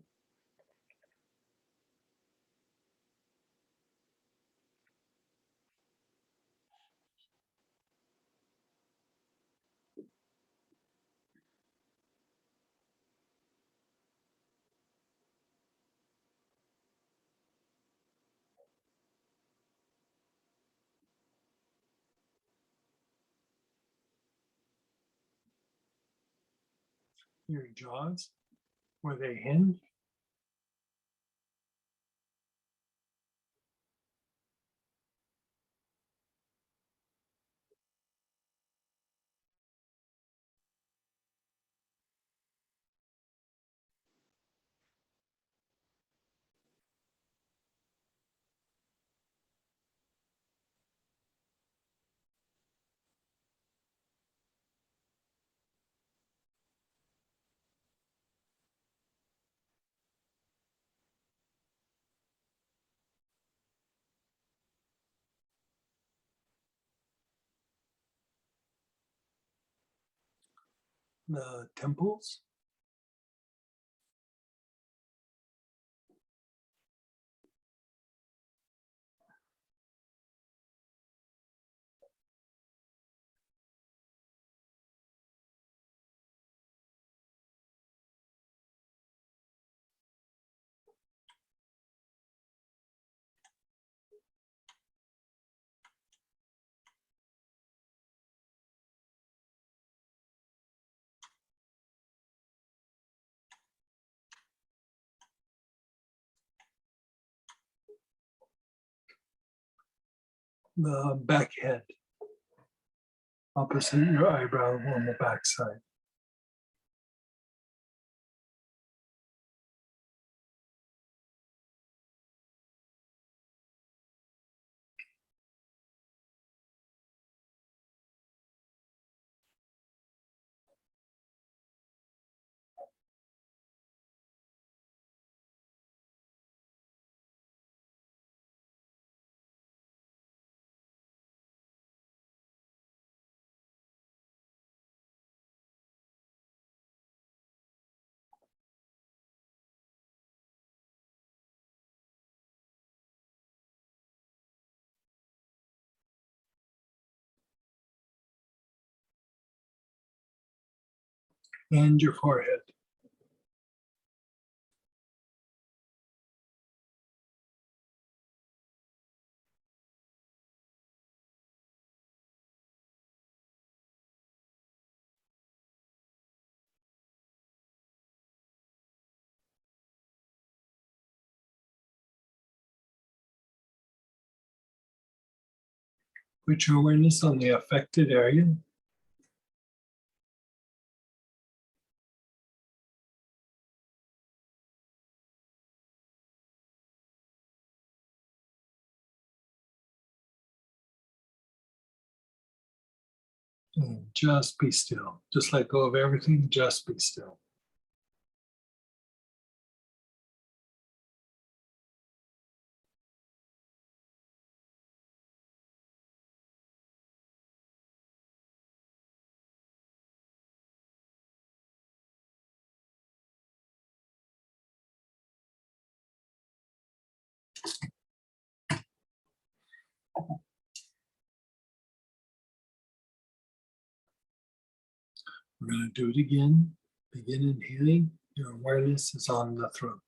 Your jaws, were they hinged? The temples? The back head, opposite your eyebrow on the back side. And your forehead. Put your awareness on the affected area. And just be still. Just let go of everything. Just be still. We're going to do it again. Begin inhaling. Your awareness is on the throat.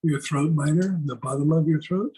Your throat minor, the bottom of your throat.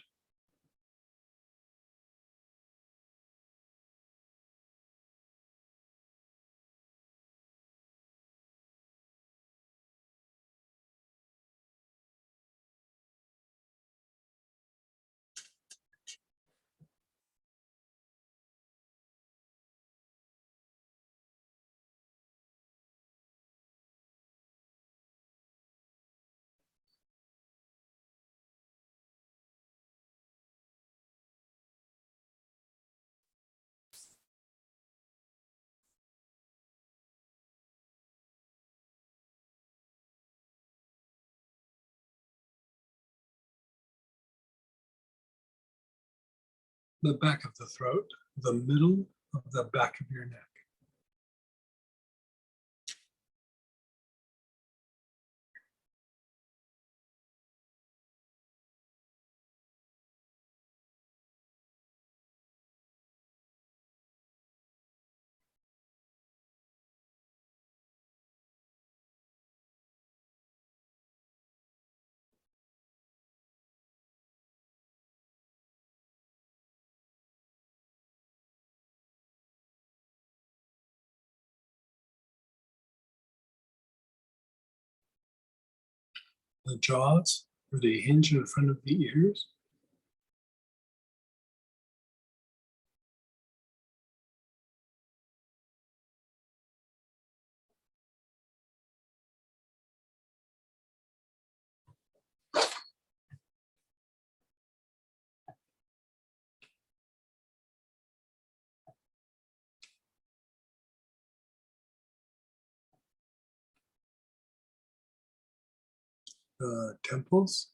the back of the throat, the middle of the back of your neck. The jaws, where they hinge in front of the ears. The temples.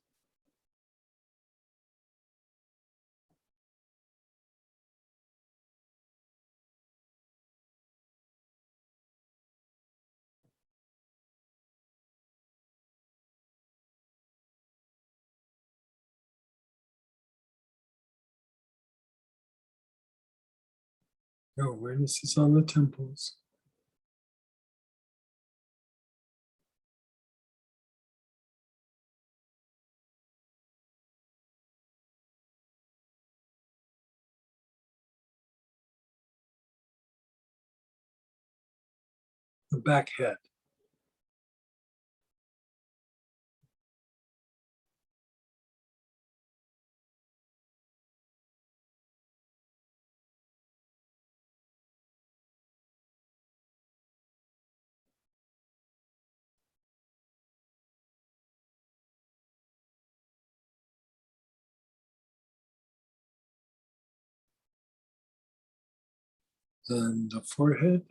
Your awareness is on the temples. The back head. And the forehead.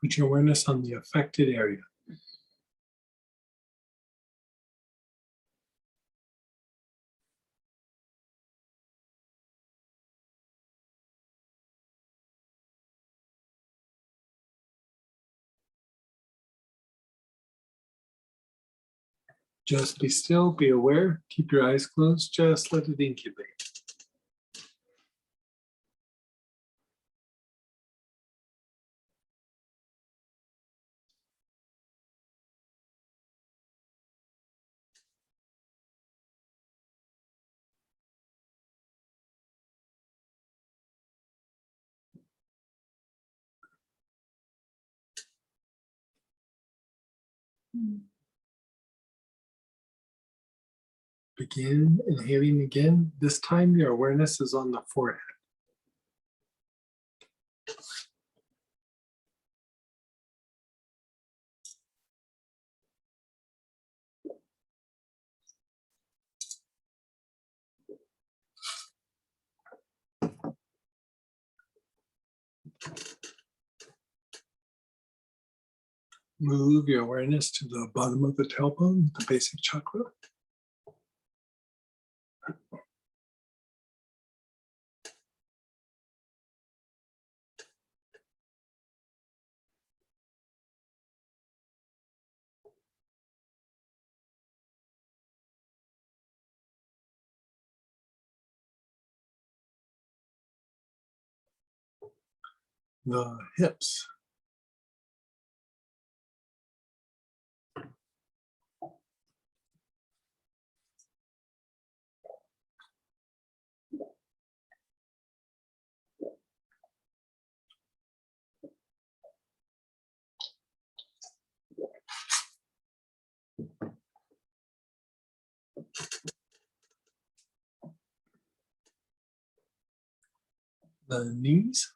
Put your awareness on the affected area. Just be still, be aware, keep your eyes closed, just let it incubate. Begin inhaling again. This time your awareness is on the forehead. Move your awareness to the bottom of the tailbone, the basic chakra. The hips. The knees.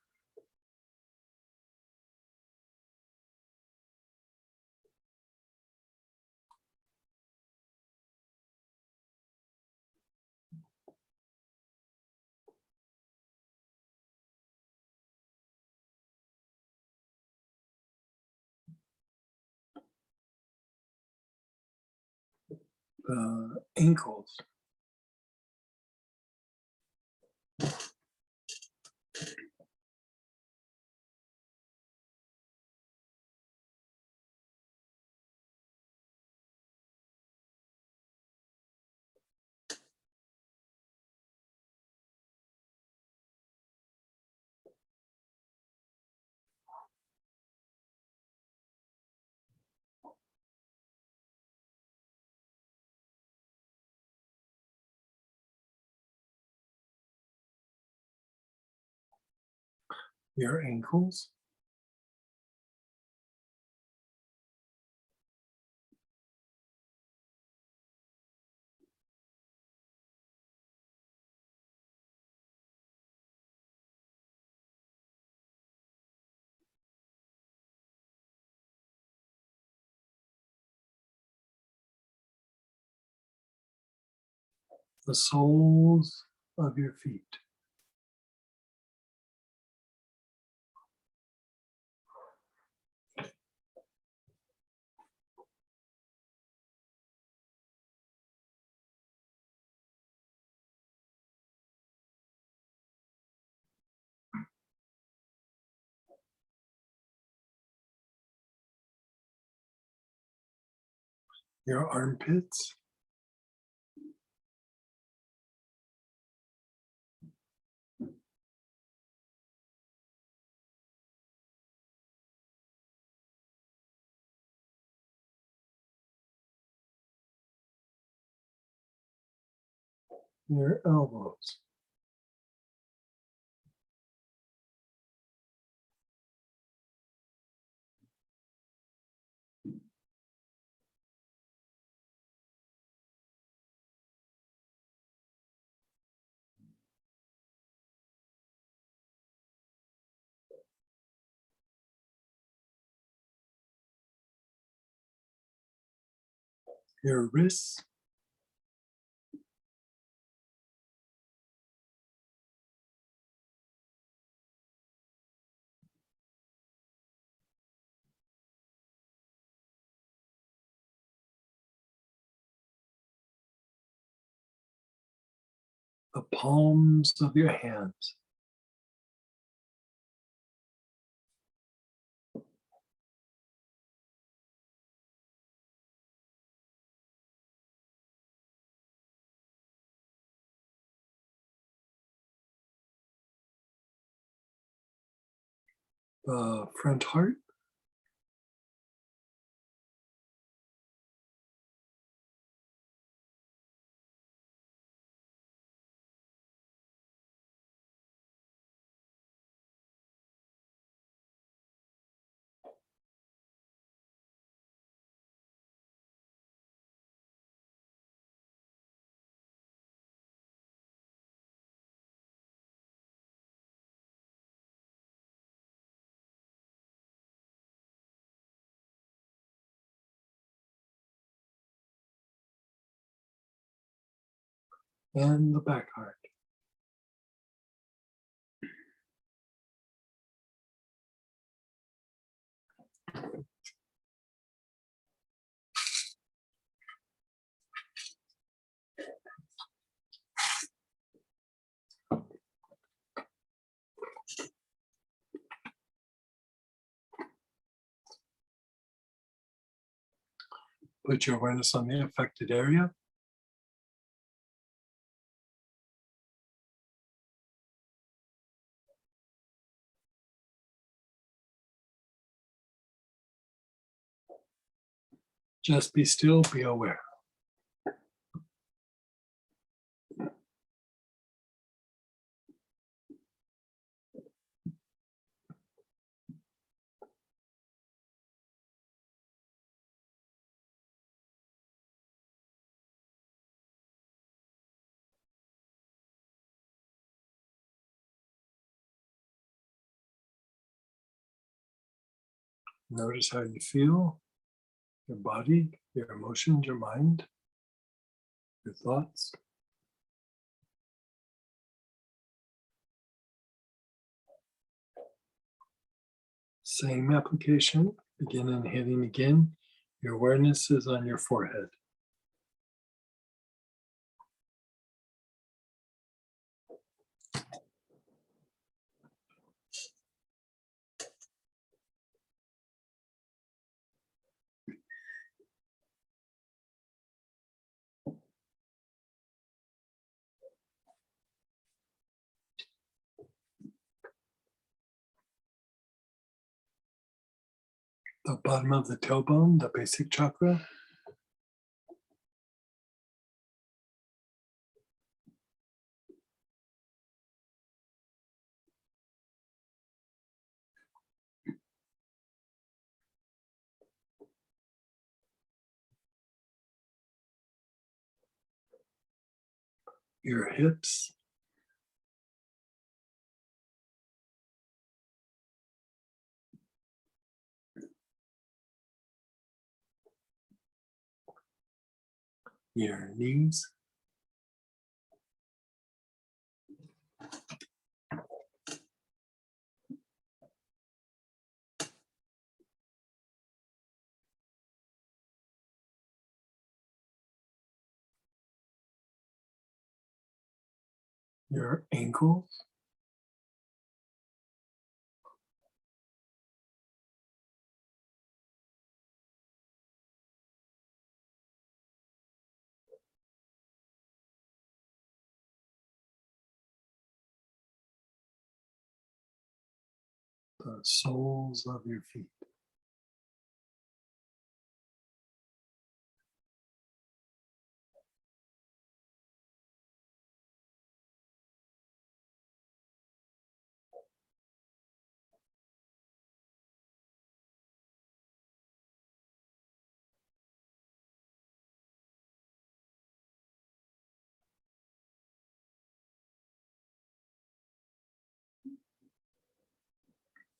ankles. Your ankles. The soles of your feet. Your armpits. Your elbows. Your wrists. The palms of your hands. The front heart. And the back heart. Put your awareness on the affected area. Just be still, be aware. Notice how you feel, your body, your emotions, your mind, your thoughts. Same application, begin inhaling again. Your awareness is on your forehead. the bottom of the tailbone, the basic chakra. Your hips. Your knees. Your ankles. The soles of your feet.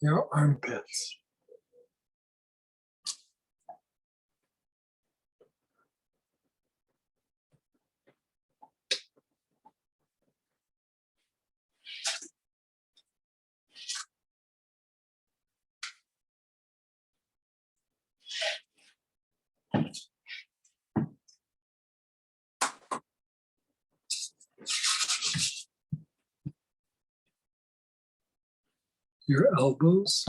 Your armpits. Your elbows.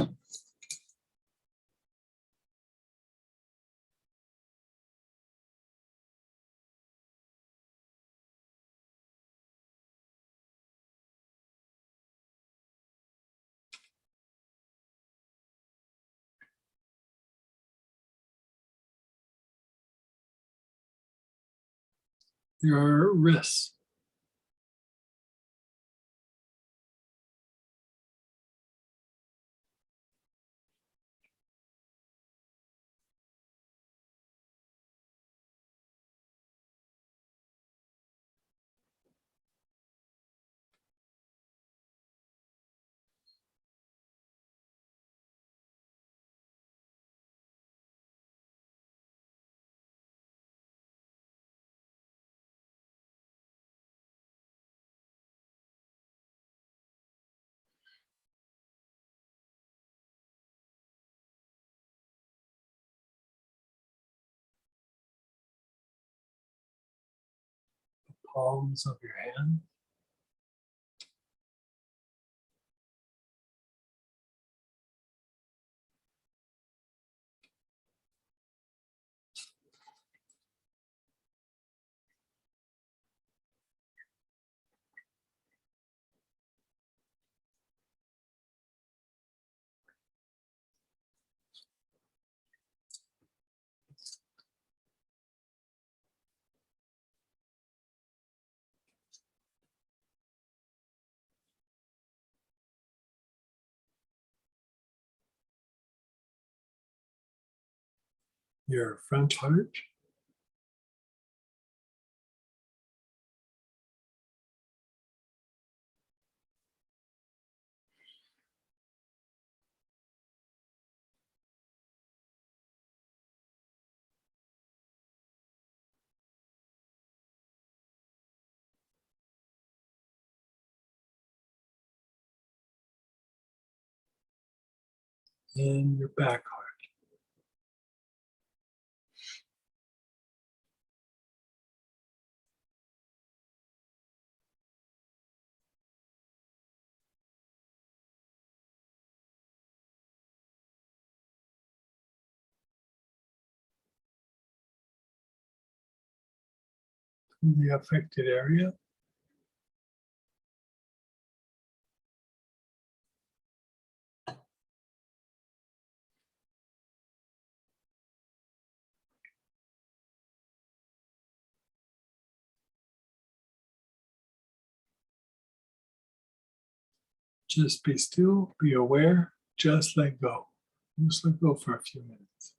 Your wrists. Palms of your hand. Your front heart. And your back heart. The affected area. Just be still, be aware, just let go. Just let go for a few minutes.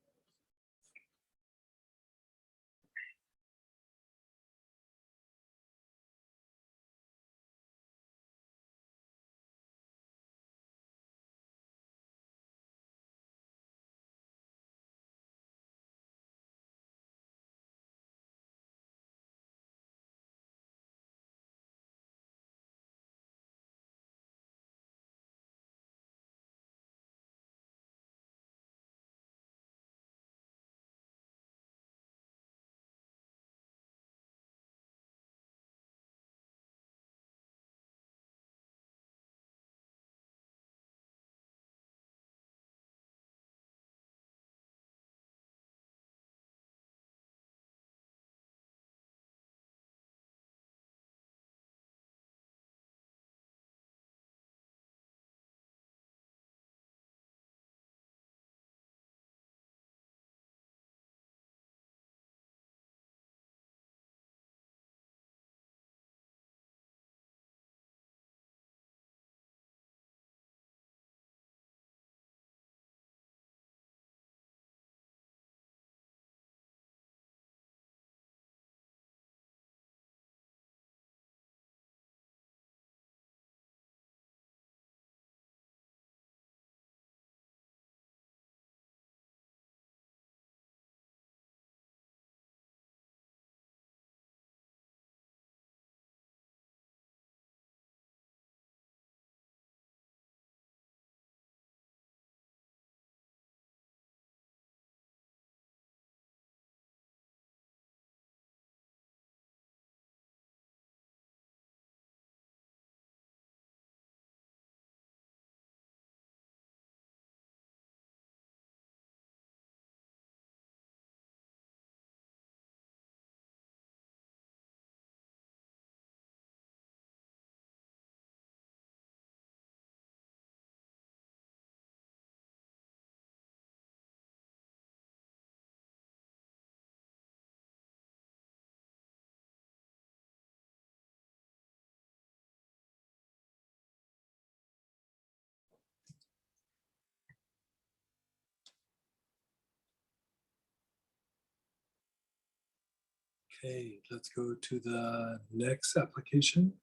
Okay, let's go to the next application.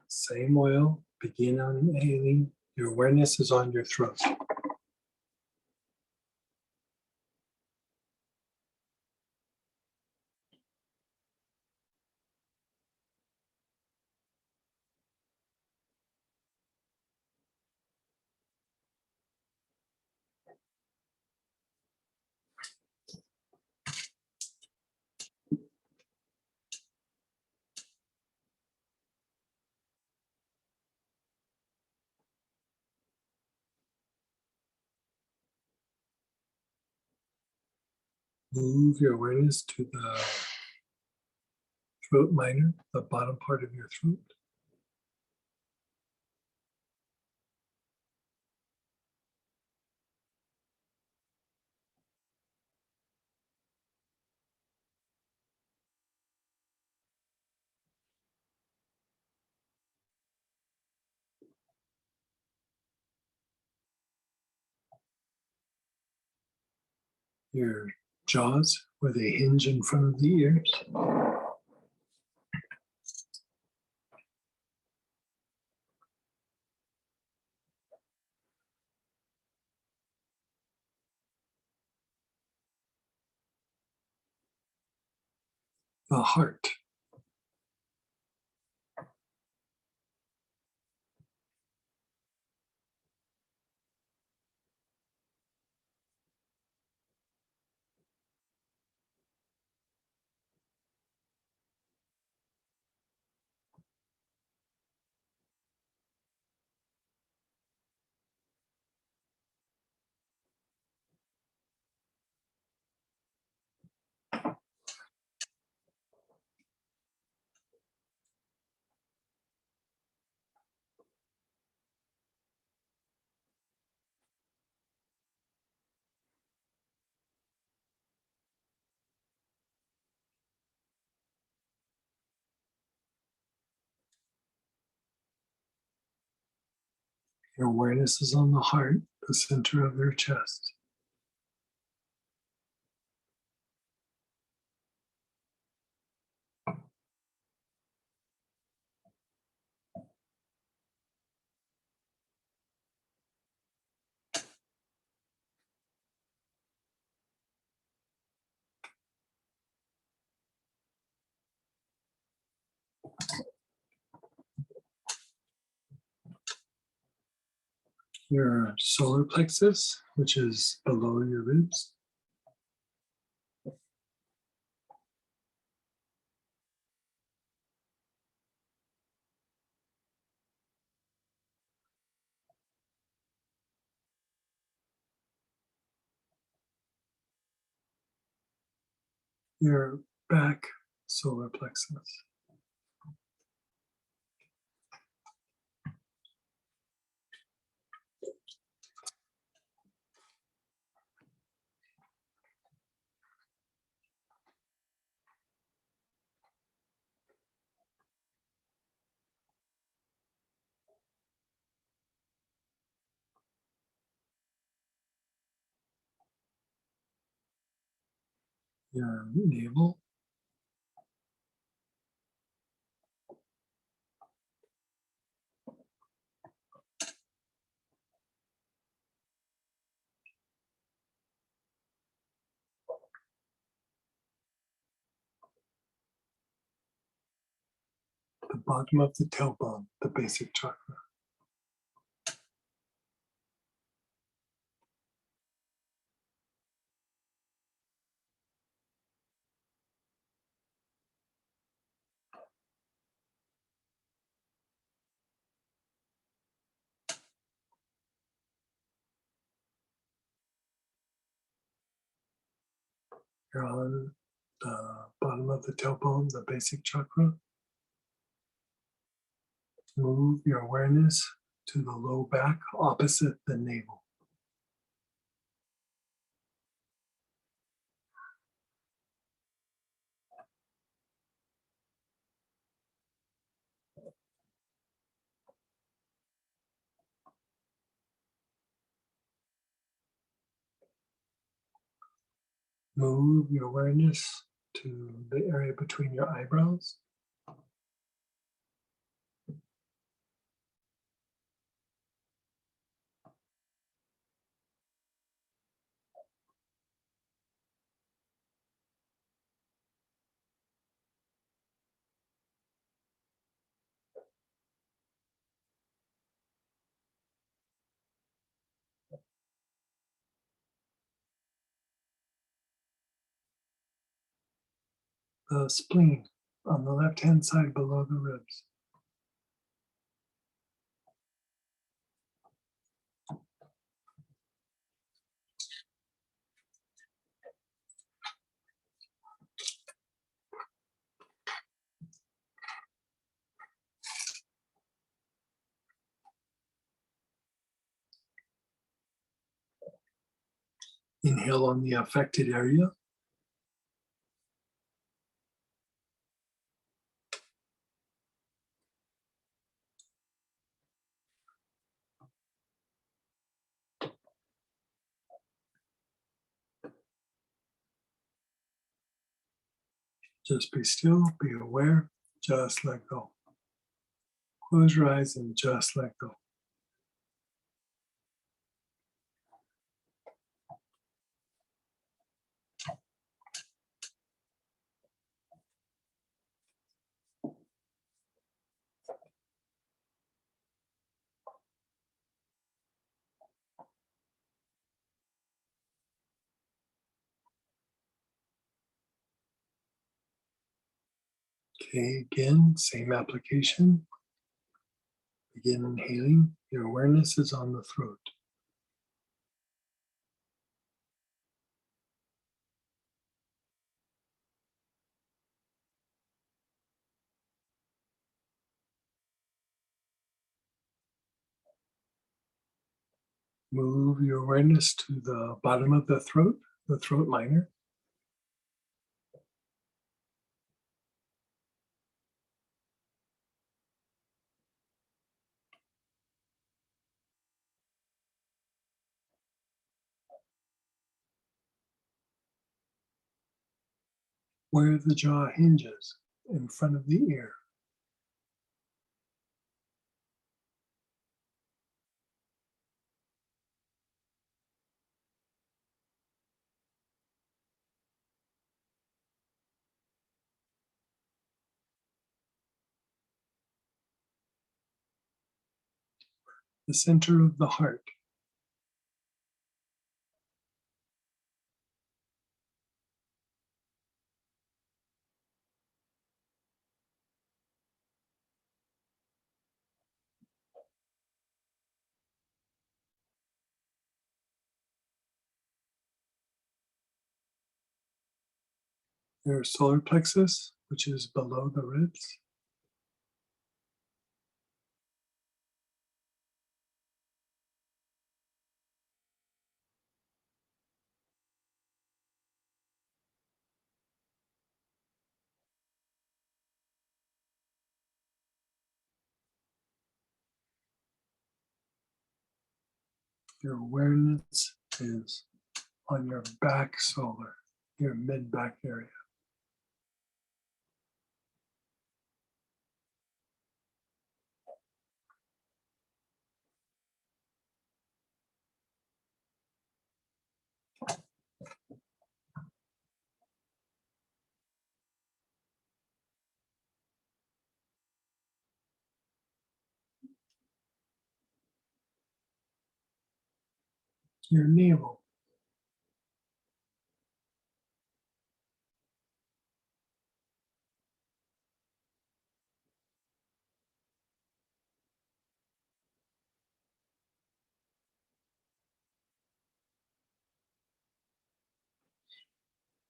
Same oil, begin on inhaling. Your awareness is on your throat. Move your awareness to the throat minor, the bottom part of your throat. Your jaws, where they hinge in front of the ears. The heart. Your awareness is on the heart, the center of your chest. Your solar plexus, which is below your ribs. Your back solar plexus. Your navel. The bottom of the tailbone, the basic chakra. You're on the bottom of the tailbone, the basic chakra. Move your awareness to the low back opposite the navel. Move your awareness to the area between your eyebrows. The spleen on the left-hand side below the ribs. Inhale on the affected area. Just be still, be aware, just let go. Close your eyes and just let go. Okay, again, same application. Begin inhaling. Your awareness is on the throat. Move your awareness to the bottom of the throat liner. where the jaw hinges in front of the ear. The center of the heart. Your solar plexus, which is below the ribs. Your awareness is on your back solar, your mid-back area. Your navel.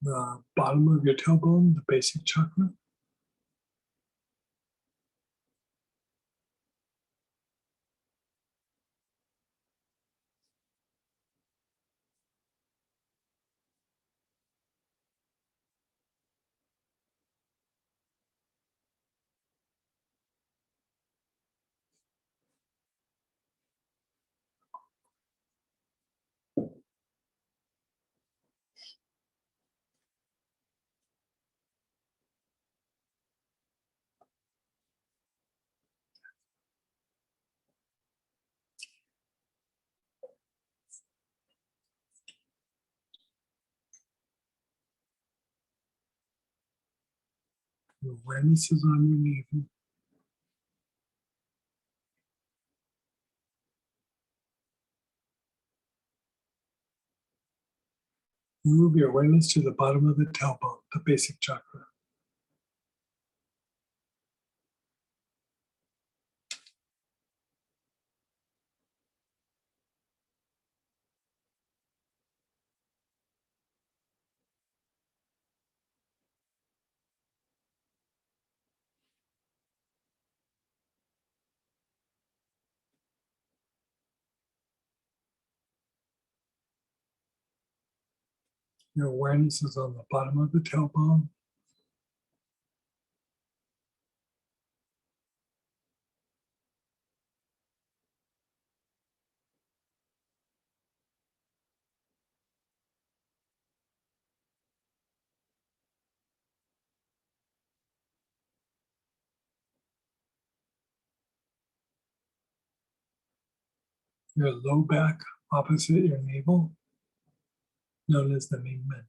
The bottom of your tailbone, the basic chakra. Your awareness is on your navel. Move your awareness to the bottom of the tailbone, the basic chakra. Your awareness is on the bottom of the tailbone. Your low back opposite your navel, known as the Mingmen.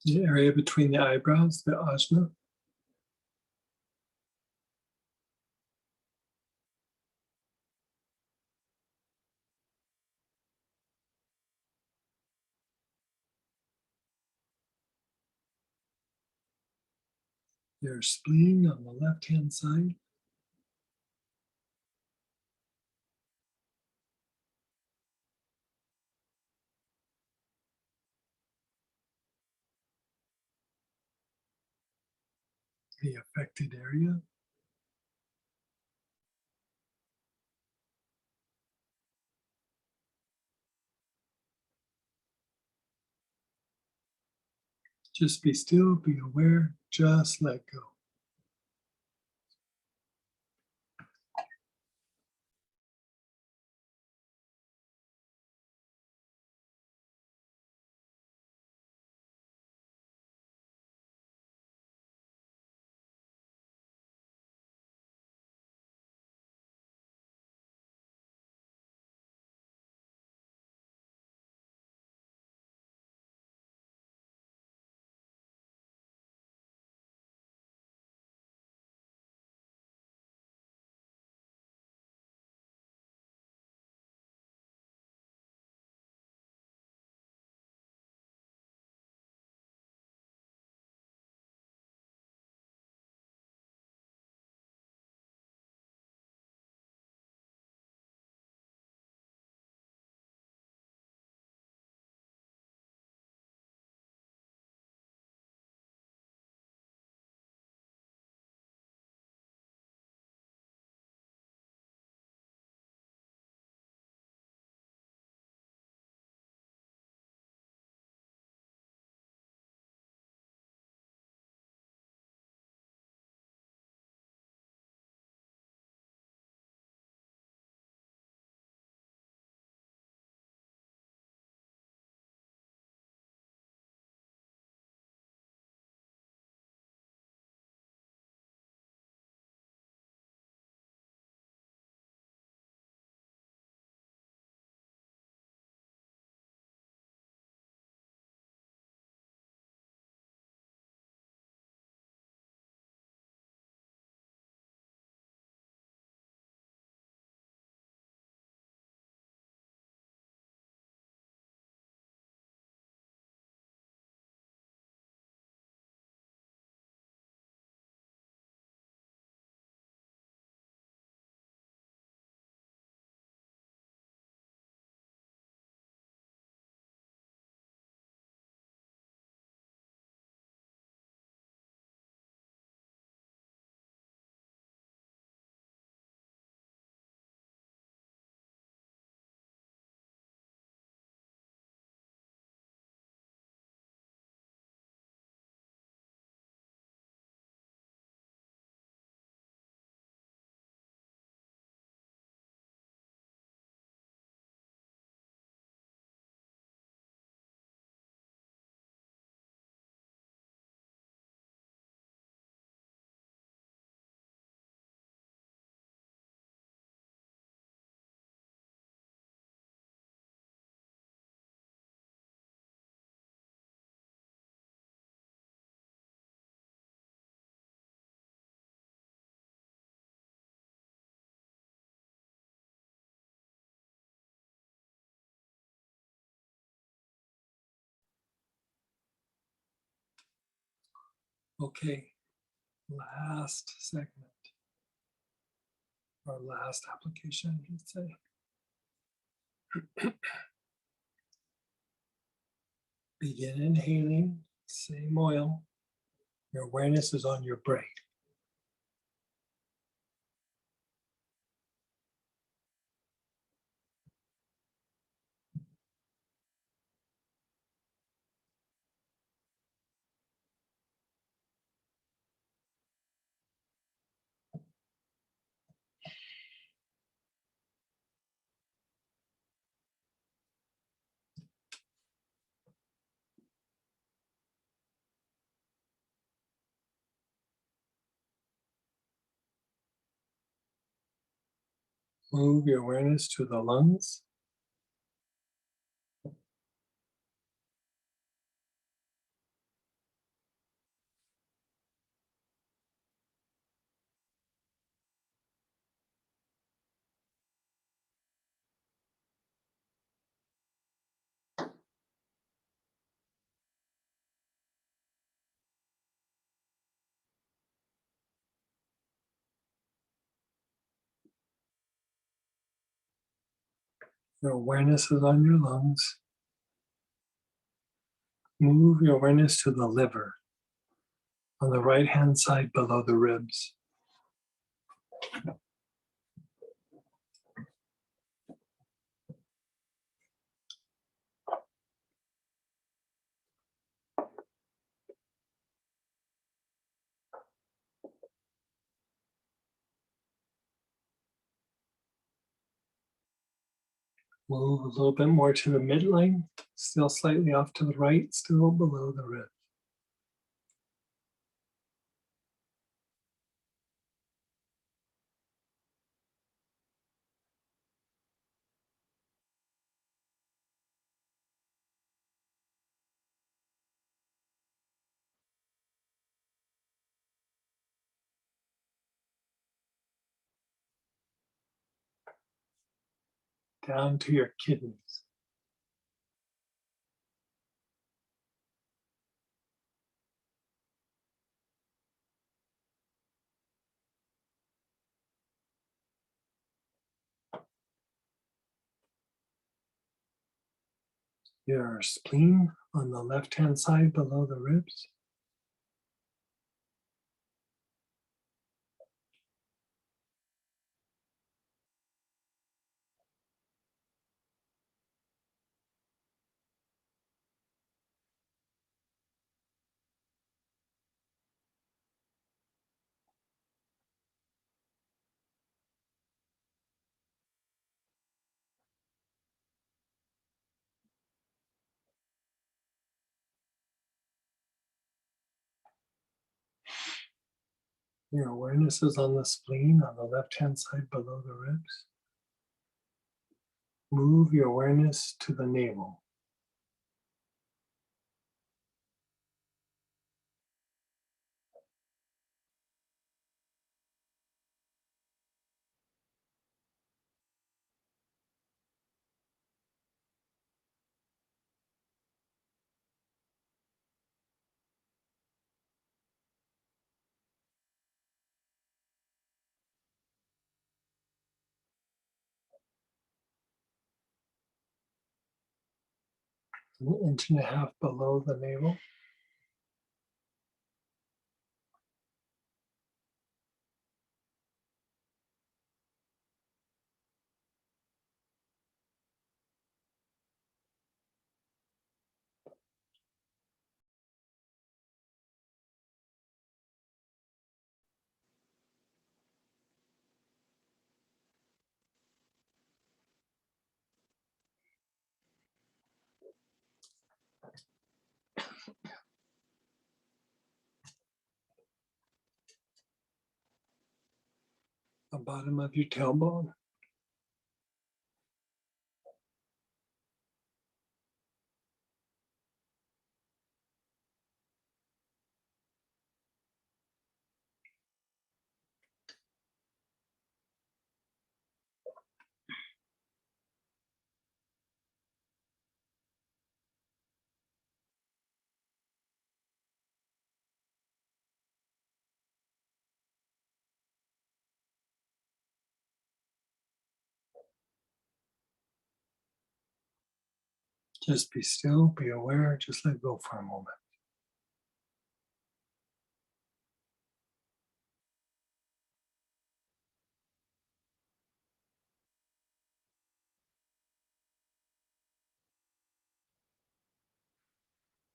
The area between the eyebrows, the ajna. Your spleen on the left-hand side. The affected area. Just be still, be aware, just let go. Okay, last segment, or last application, I should say. Begin inhaling, same oil. Your awareness is on your breath. Move your awareness to the lungs. Your awareness is on your lungs. Move your awareness to the liver on the right hand side below the ribs. Move a little bit more to the midline, still slightly off to the right, still below the rib. Down to your kidneys. Your spleen on the left-hand side below the ribs. Your awareness is on the spleen on the left-hand side below the ribs. Move your awareness to the navel. An inch and a half below the navel. The bottom of your tailbone. Just be still, be aware, just let go for a moment.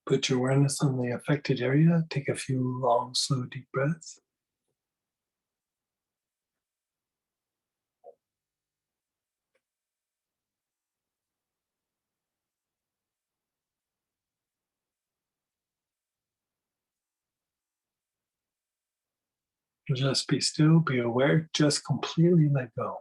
Put your awareness on the affected area. Take a few long, slow, deep breaths. Just be still, be aware, just completely let go.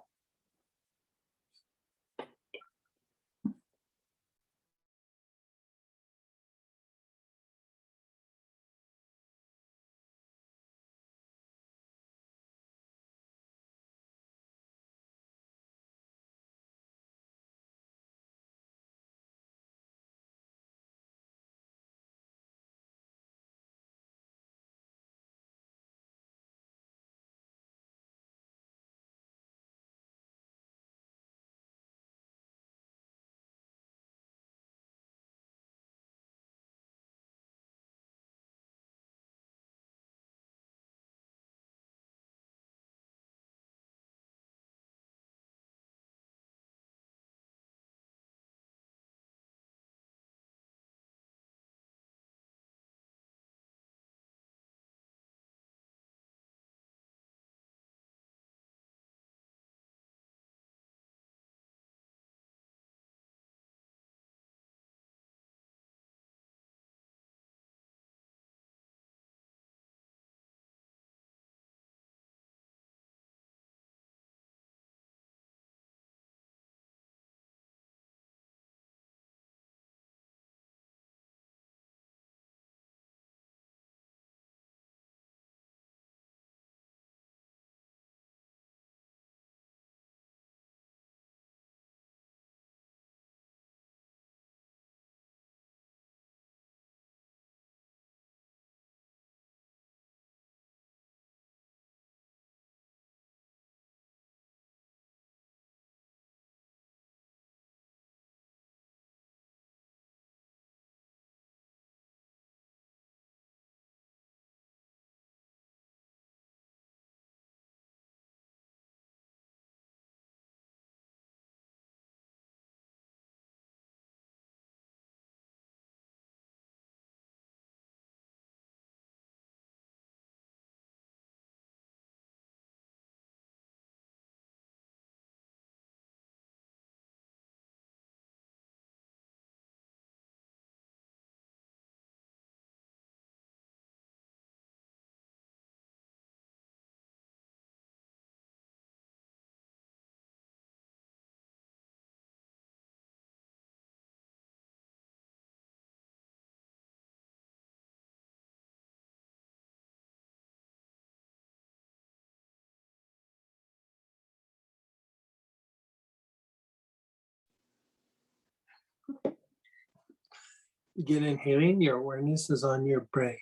Again, inhaling, your awareness is on your brain.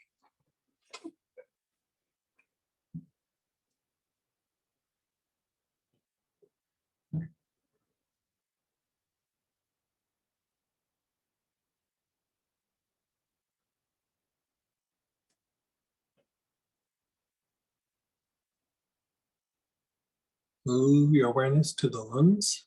Move your awareness to the lungs.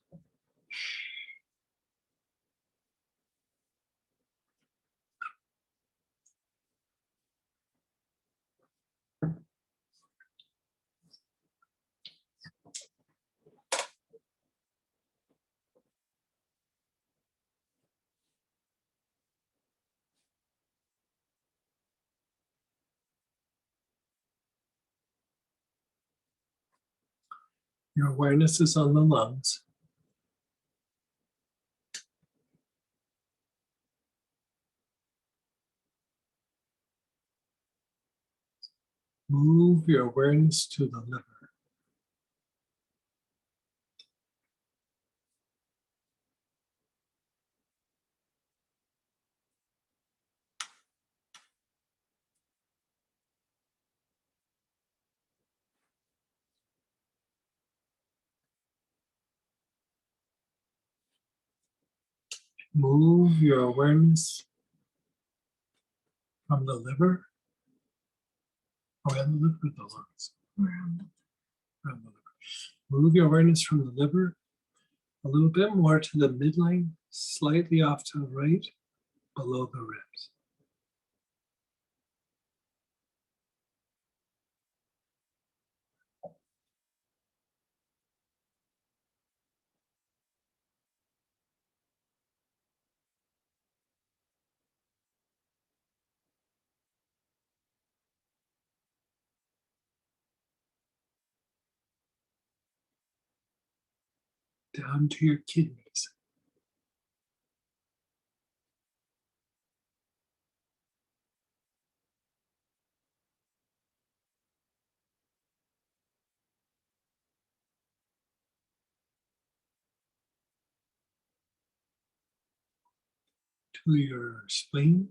Your awareness is on the lungs. Move your awareness to the liver. Move your awareness from the liver. Around the liver, the lungs. Around the liver. Move your awareness from the liver a little bit more to the midline, slightly off to the right, below the ribs. Down to your kidneys. To your spleen.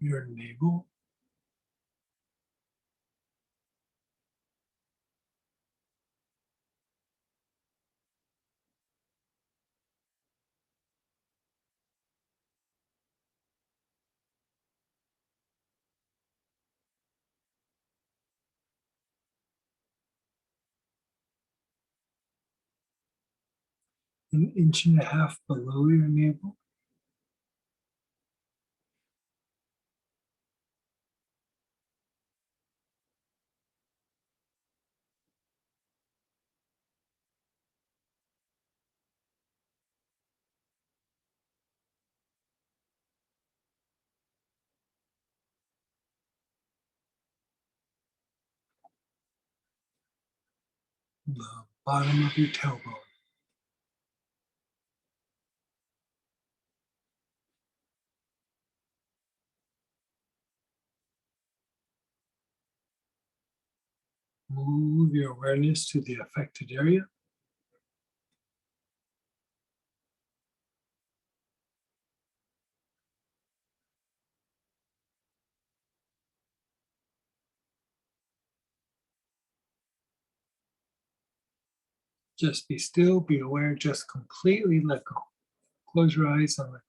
Your navel. An inch and a half below your navel. The bottom of your tailbone. Move your awareness to the affected area. Just be still, be aware, just completely let go. Close your eyes and let go.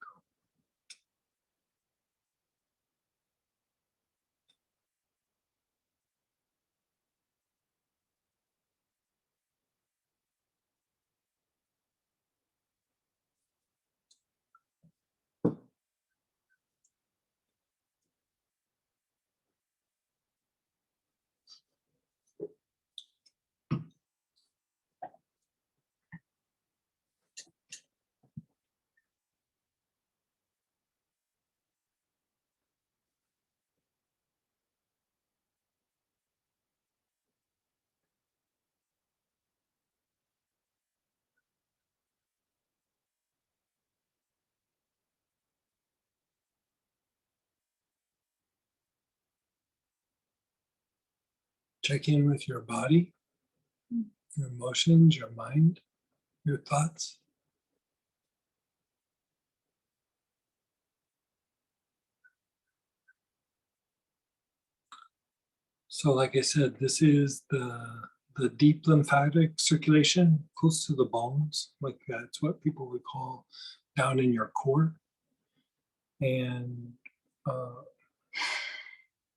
Check in with your body, your emotions, your mind, your thoughts. So like I said, this is the deep lymphatic circulation close to the bones. Like that's what people would call down in your core. And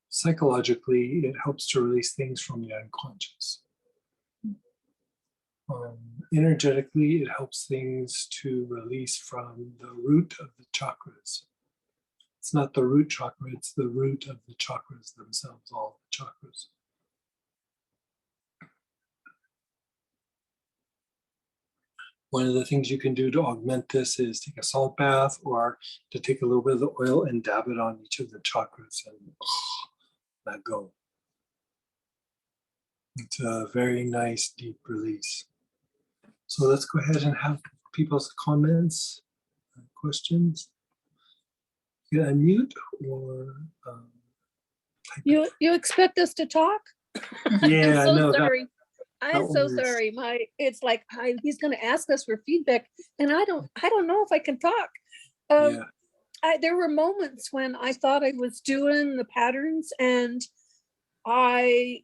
psychologically, it helps to release things from the unconscious. Energetically, it helps things to release from the root of the chakras. It's not the root chakra, it's the root of the chakras themselves, all the chakras. One of the things you can do to augment this is take a salt bath or to take a little bit of the oil and dab it on each of the chakras and let go. It's a very nice deep release. So let's go ahead and have people's comments, questions. You can unmute or You expect us to talk? yeah, I'm so no, sorry. that I'm so was- sorry. It's like he's going to ask us for feedback, and I don't know if I can talk. yeah. There were moments when I thought I was doing the patterns, and I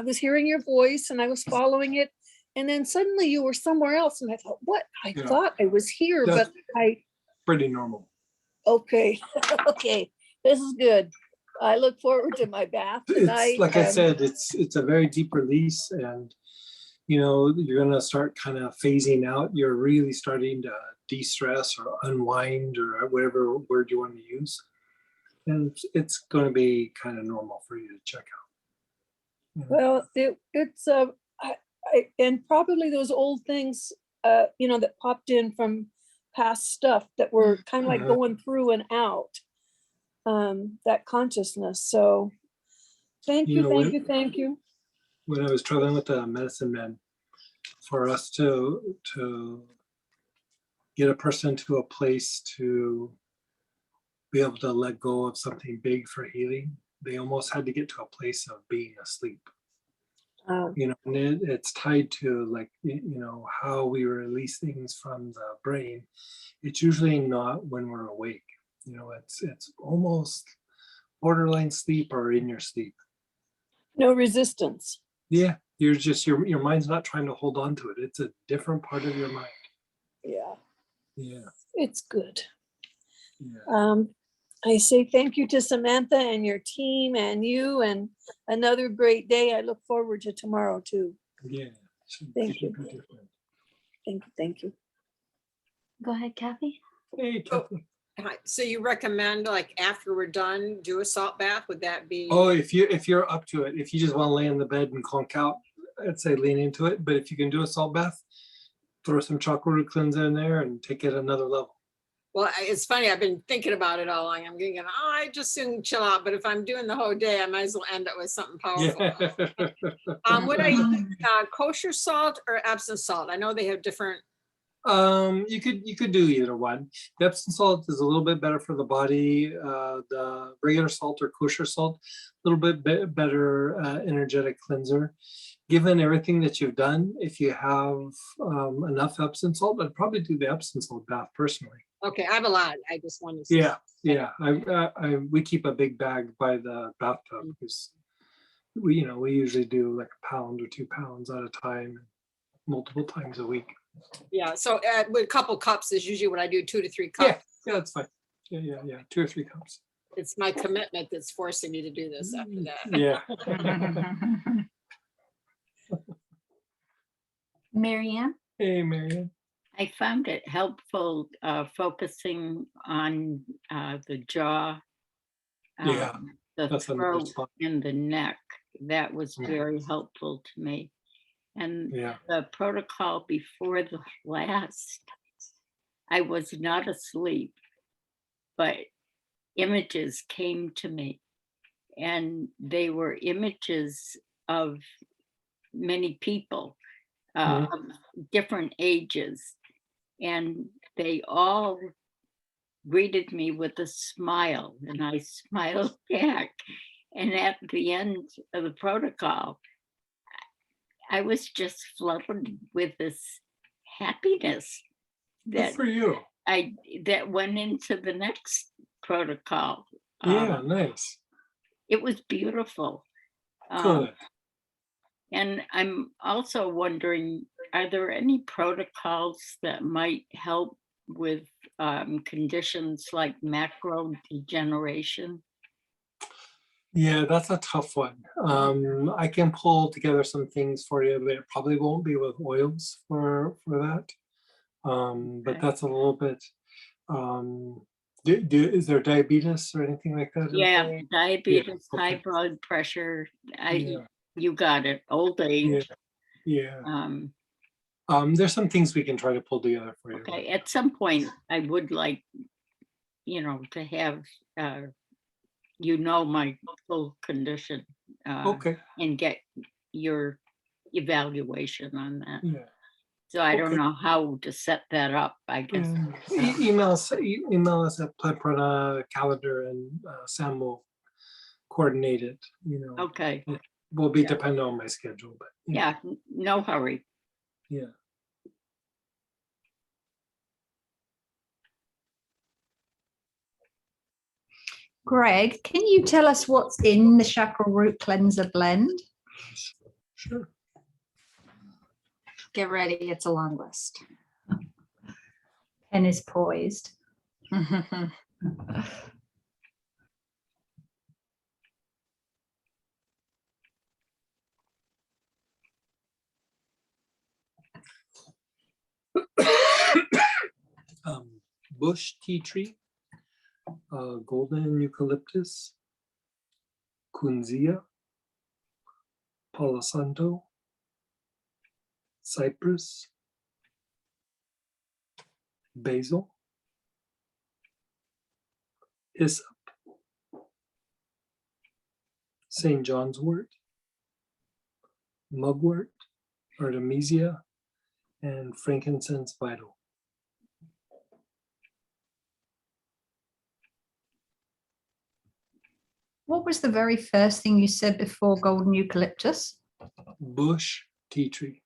was hearing your voice, and I was following it, and then suddenly you were somewhere else, and I thought, what? I Yeah. thought I was here, That's but I. pretty normal. Okay, okay, this is good. I look forward to my bath tonight. It's like I said, it's a very deep release, and you know you're gonna start kind of phasing out. You're really starting to de-stress or unwind or whatever word you want to use, and it's going to be kind of normal for you to check out. Well, it's and probably those old things, that popped in from past stuff that were kind of like going through and out, that consciousness. So thank You you, know, thank when- you, thank you. When I was traveling with the medicine men, for us to get a person to a place to be able to let go of something big for healing, they almost had to get to a place of being asleep. You know, and it's tied to like, you know, how we release things from the brain. It's usually not when we're awake. You know, it's almost borderline sleep or in your sleep. No resistance. Yeah, you're just your mind's not trying to hold on to it. It's a different part of your mind. Yeah, Yeah. it's good. Yeah. I say thank you to Samantha and your team and you, and another great day. I look forward to tomorrow too. Yeah. Thank you. Be different. Thank you. Thank you. Go ahead, Kathy. Hey, Kathy. Hi. So you recommend like after we're done, do a salt bath? Would that be? Oh, if you're up to it, if you just want to lay in the bed and conk out, I'd say lean into it. But if you can do a salt bath, throw some chakra root cleanser in there and take it another level. Well, it's funny. I've been thinking about it all along. I'm thinking, I just soon chill out. But if I'm doing the whole day, I might as well end up with something powerful. Yeah. Would I kosher salt or Epsom salt? I know they have different. You could do either one. The Epsom salt is a little bit better for the body. The regular salt or kosher salt, a little bit better energetic cleanser. Given everything that you've done, if you have enough Epsom salt, I'd probably do the Epsom salt bath personally. Okay, I have a lot. I just want to see. Yeah. We keep a big bag by the bathtub because we usually do like a pound or 2 pounds at a time, multiple times a week. Yeah, so with a couple cups is usually what I do, 2 to 3 cups. Yeah, that's fine. Yeah. 2 or 3 cups. It's my commitment that's forcing me to do this after that. Yeah. Marianne? Hey, Marianne. I found it helpful focusing on the jaw, Yeah, the that's another throat, spot. and the neck. That was Yeah. very helpful to me. And Yeah. the protocol before the last, I was not asleep, but images came to me. And they were images of many people of different ages. And they all greeted me with a smile, and I smiled back. And at the end of the protocol, I was just flooded with this happiness Good that for you. that went into the next protocol. Yeah, nice. It was beautiful. Good. And I'm also wondering, are there any protocols that might help with conditions like macro degeneration? Yeah, that's a tough one. I can pull together some things for you, but it probably won't be with oils for that. But that's a little bit. Is there diabetes or anything like that? Yeah, involved? diabetes, Yeah, high okay. blood pressure. Yeah. You got it. Old age. Yeah. There's some things we can try to pull together for you. Okay, at some point, I would like, to have, my full condition. Okay. And get your evaluation on that. Yeah. So I don't Okay. know how to set that up, I guess. Email us at Plan Prana calendar, and Sam will coordinate it. Okay. It will be dependent on my schedule, but Yeah, no hurry. yeah. Greg, can you tell us what's in the Chakra Root Cleanser blend? Sure. Get ready, it's a long list. Pen is poised. Bush tea tree, golden eucalyptus, kunzia, palo santo, cypress, basil, hyssop, St. John's wort, mugwort, artemisia, and frankincense vital. What was the very first thing you said before golden eucalyptus? Bush tea tree.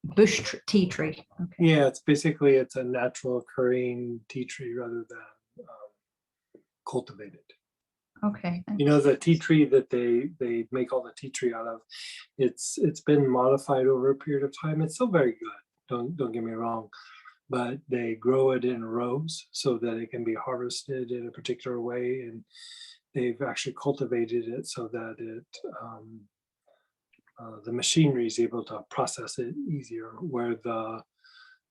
Bush tea tree. Okay. Yeah, it's a natural occurring tea tree rather than cultivated. Okay. The tea tree that they make all the tea tree out of, it's been modified over a period of time. It's still very good. Don't get me wrong, but they grow it in rows so that it can be harvested in a particular way, and they've actually cultivated it so that the machinery is able to process it easier, where the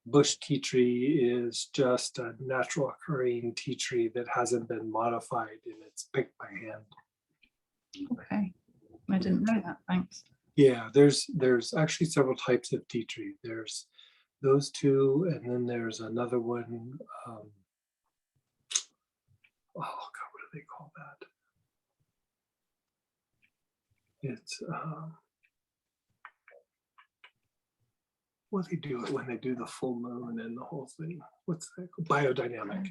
bush tea tree is just a natural occurring tea tree that hasn't been modified, and it's picked by hand. Okay. I didn't know that. Thanks. Yeah, there's actually several types of tea tree. There's those two, and then there's another one. Oh God, what do they call that? It's what they do it when they do the full moon and the whole thing. What's that? Biodynamic.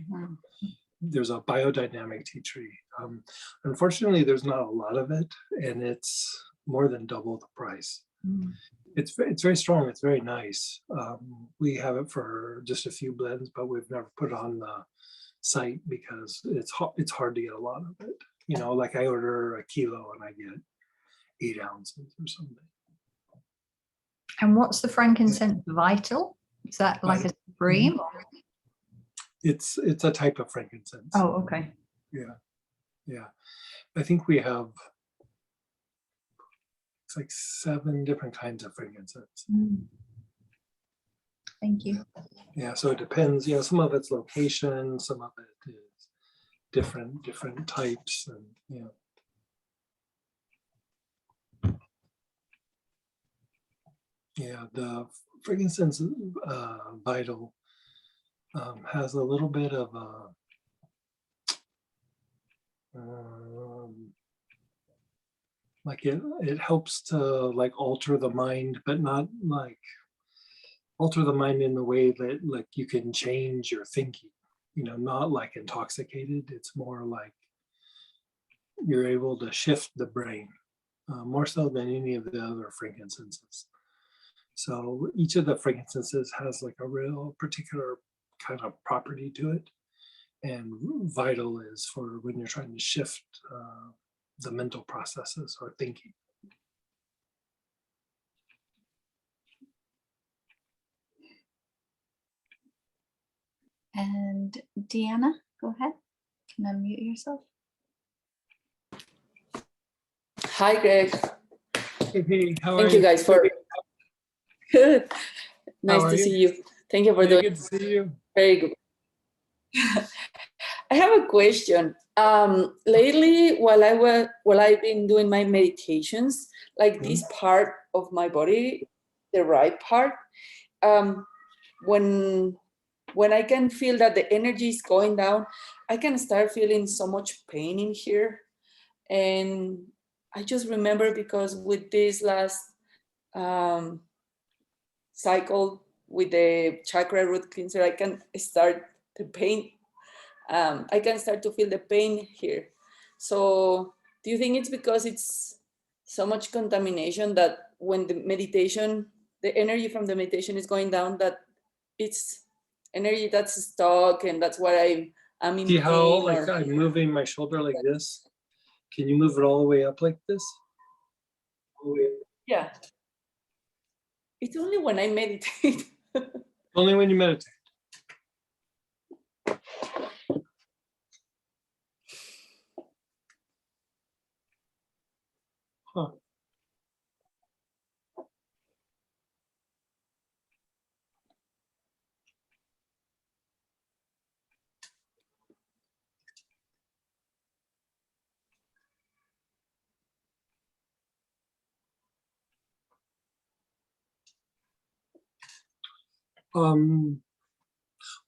There's a biodynamic tea tree. Unfortunately, there's not a lot of it, and it's more than double the price. It's very strong. It's very nice. We have it for just a few blends, but we've never put it on the site because it's hard to get a lot of it. Like I order a kilo and I get 8 ounces or something. And what's the frankincense vital? Is that like a supreme? It's a type of frankincense. Oh, okay. Yeah. I think we have, it's like 7 different kinds of frankincense. Thank you. Yeah, so it depends. Some of it's location, some of it is different types, and the frankincense vital has a little bit of a like it helps to like alter the mind, but not like alter the mind in the way that like you can change your thinking, not like intoxicated. It's more like you're able to shift the brain more so than any of the other frankincenses. So each of the frankincenses has like a real particular kind of property to it. And vital is for when you're trying to shift the mental processes or thinking. And Deanna, go ahead. Can unmute yourself. Hi, Greg. Hey, how are Thank you guys for good. Nice to see you. Thank you for doing. Good to see you. Very good. I have a question. Lately, while I've been doing my meditations, like this part of my body, the right part, when I can feel that the energy is going down, I can start feeling so much pain in here. And I just remember because with this last cycle with the chakra root cleanser, I can start the pain. I can start to feel the pain here. So do you think it's because it's so much contamination that when the meditation, the energy from the meditation is going down, that it's energy that's stuck and that's why I'm in See pain? how like I'm moving my shoulder like this? Can you move it all the way up like this? Yeah. It's only when I meditate. Only when you meditate. Huh.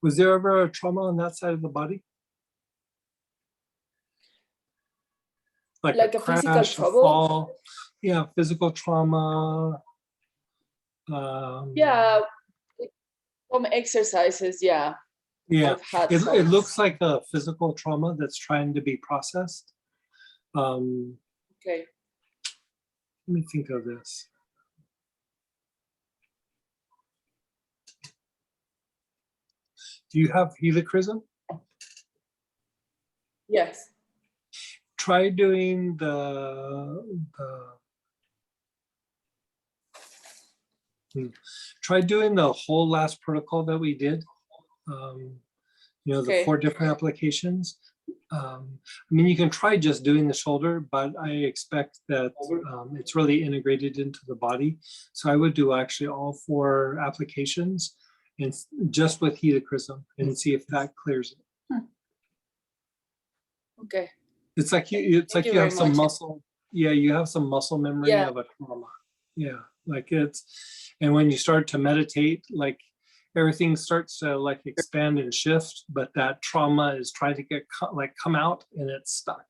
Was there ever a trauma on that side of the body? Like a physical crash, a trouble? fall? Yeah, physical trauma. Yeah, some exercises, yeah. Yeah, I've had it some. looks like a physical trauma that's trying to be processed. Okay. Let me think of this. Do you have helichrysum? Yes. Try doing try doing the whole last protocol that we did. You know, the Okay. 4 different applications. I mean, you can try just doing the shoulder, but I expect that it's really integrated into the body. So I would do actually all 4 applications and just with helichrysum and see if that clears it. Okay. It's like you you have very some much. muscle. Yeah, you have some muscle memory Yeah. of a trauma. Yeah, like and when you start to meditate, like everything starts to like expand and shift, but that trauma is trying to get come out and it's stuck.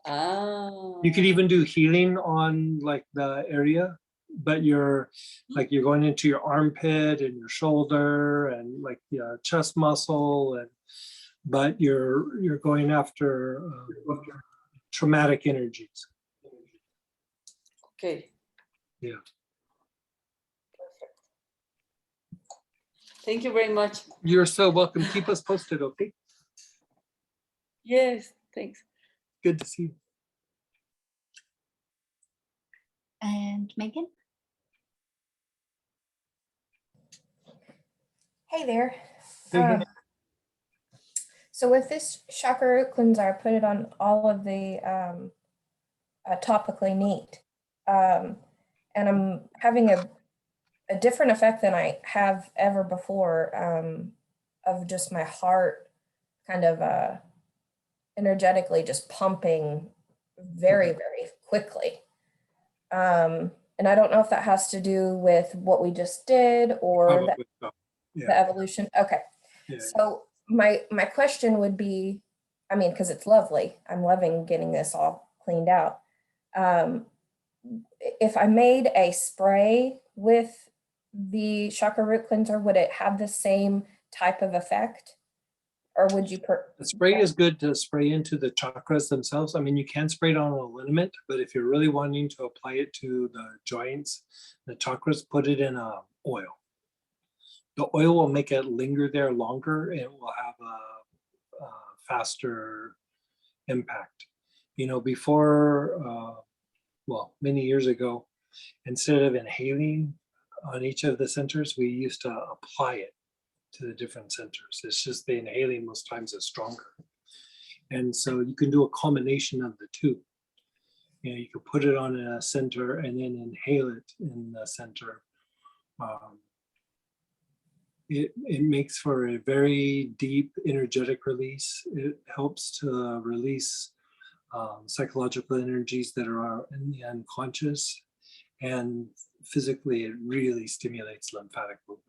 Ah. You could even do healing on like the area, but you're going into your armpit and your shoulder and like the chest muscle, but you're going after traumatic energies. Okay. Yeah. Perfect. Thank you very much. You're so welcome. Keep us posted, okay? Yes, thanks. Good to see you. And Megan? Hey there. Hey. So with this chakra root cleanser, I put it on all of the topically neat. And I'm having a different effect than I have ever before of just my heart kind of energetically just pumping very, very quickly. And I don't know if that has to do with what we just did or the evolution. Okay. Yeah. So my question would be, I mean, because it's lovely. I'm loving getting this all cleaned out. If I made a spray with the chakra root cleanser, would it have the same type of effect? Or would you The spray is good to spray into the chakras themselves. I mean, you can spray it on a liniment, but if you're really wanting to apply it to the joints, the chakras, put it in oil. The oil will make it linger there longer and it will have a faster impact. You know, before, well, many years ago, instead of inhaling on each of the centers, we used to apply it to the different centers. It's just the inhaling most times is stronger. And so you can do a combination of the two. You know, you can put it on a center and then inhale it in the center. It makes for a very deep energetic release. It helps to release psychological energies that are in the unconscious, and physically it really stimulates lymphatic movement.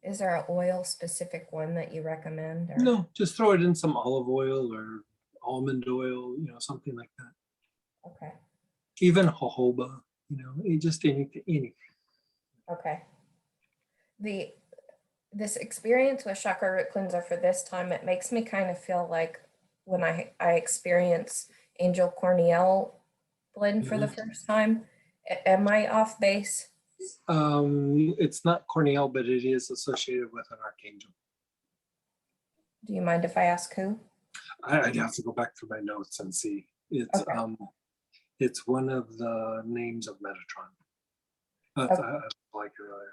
Is there an oil specific one that you recommend? Or? No, just throw it in some olive oil or almond oil, you know, something like that. Okay. Even jojoba, you know, just anything. Okay. This experience with chakra root cleanser for this time, it makes me kind of feel like when I experience Angel Corneal blend for the first time. Am I off base? It's not Corneal, but it is associated with an archangel. Do you mind if I ask who? I'd have to go back through my notes and see. It's okay. It's one of the names of Metatron. Okay. I like it earlier.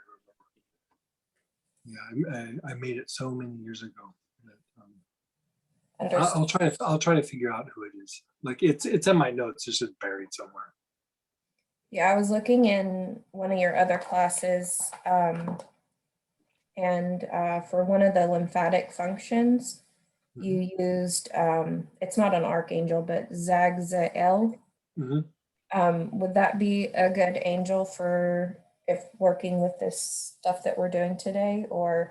Yeah, I made it so many years ago. That, I'll try to figure out who it is. Like it's in my notes. It's just buried somewhere. Yeah, I was looking in one of your other classes, and for one of the lymphatic functions, you used, it's not an archangel, but Zagzael. Would that be a good angel for if working with this stuff that we're doing today, or?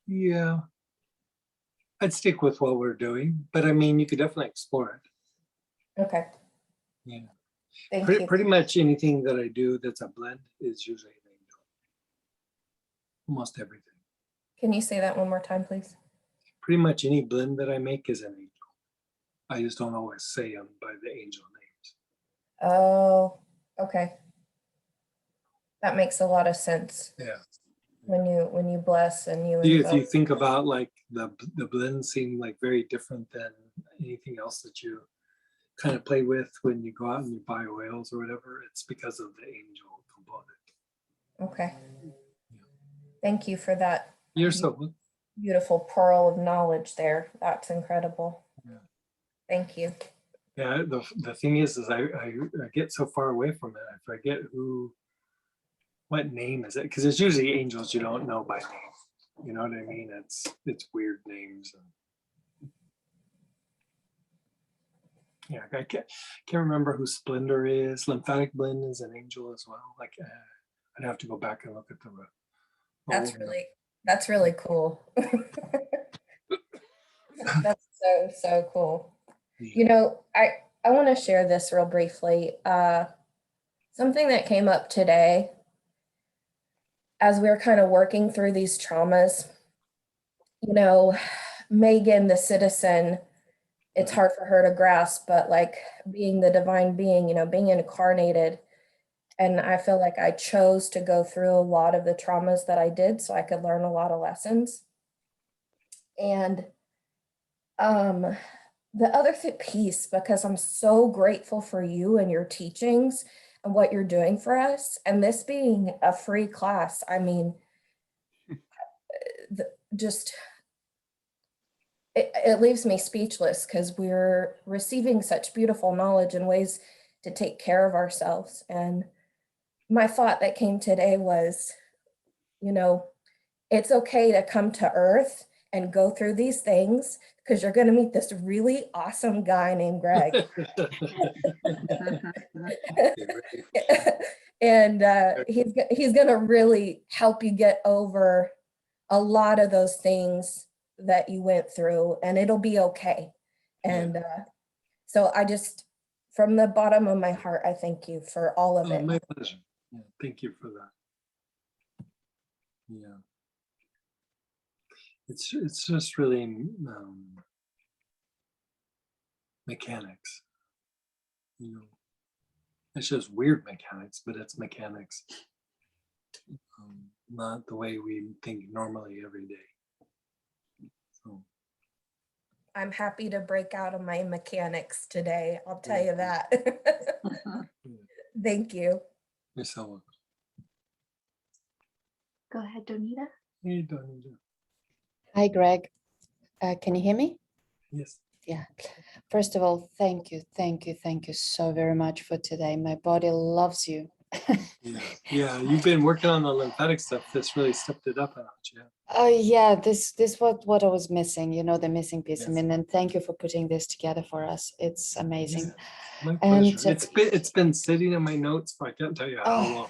Yeah. I'd stick with what we're doing, but I mean, you could definitely explore it. Okay. Yeah. Thank you. Pretty much anything that I do that's a blend is usually an angel. Almost everything. Can you say that one more time, please? Pretty much any blend that I make is an angel. I just don't always say them by the angel names. Oh, okay. That makes a lot of sense. Yeah. When you bless and you If you think about like the blends seem like very different than anything else that you kind of play with when you go out and you buy oils or whatever, it's because of the angel component. Okay. Thank you for that. You're so welcome. Beautiful pearl of knowledge there. That's incredible. Yeah. Thank you. Yeah, the thing is I get so far away from it, I forget what name is it? Because it's usually angels you don't know by name. You know what I mean? It's weird names. Yeah, I can't remember who Splendor is. Lymphatic Blend is an angel as well. Like I'd have to go back and look at the. That's really cool. That's so cool. You know, I want to share this real briefly. Something that came up today as we were kind of working through these traumas. You know, Megan, the citizen, it's hard for her to grasp, but like being the divine being, you know, being incarnated. And I feel like I chose to go through a lot of the traumas that I did so I could learn a lot of lessons. And the other piece, because I'm so grateful for you and your teachings and what you're doing for us, and this being a free class, I mean, it leaves me speechless because we're receiving such beautiful knowledge and ways to take care of ourselves. And my thought that came today was, you know, it's okay to come to Earth and go through these things because you're going to meet this really awesome guy named Greg. And he's going to really help you get over a lot of those things that you went through, and it'll be okay. And so I just, from the bottom of my heart, I thank you for all of it. My pleasure. Yeah, thank you for that. Yeah. It's just really mechanics, you know. It's just weird mechanics, but it's mechanics. Not the way we think normally every day. So. I'm happy to break out of my mechanics today. I'll tell you that. Thank you. You're so welcome. Go ahead, Donita. Hey, Donita. Hi, Greg. Can you hear me? Yes. Yeah. First of all, thank you so very much for today. My body loves you. Yeah, you've been working on the lymphatic stuff. This really stepped it up a notch. Yeah. Oh yeah, this what I was missing, you know, the missing piece. Yes. I mean, and thank you for putting this together for us. It's amazing. Yeah, my And pleasure. It's been sitting in my notes for I can't tell you how long.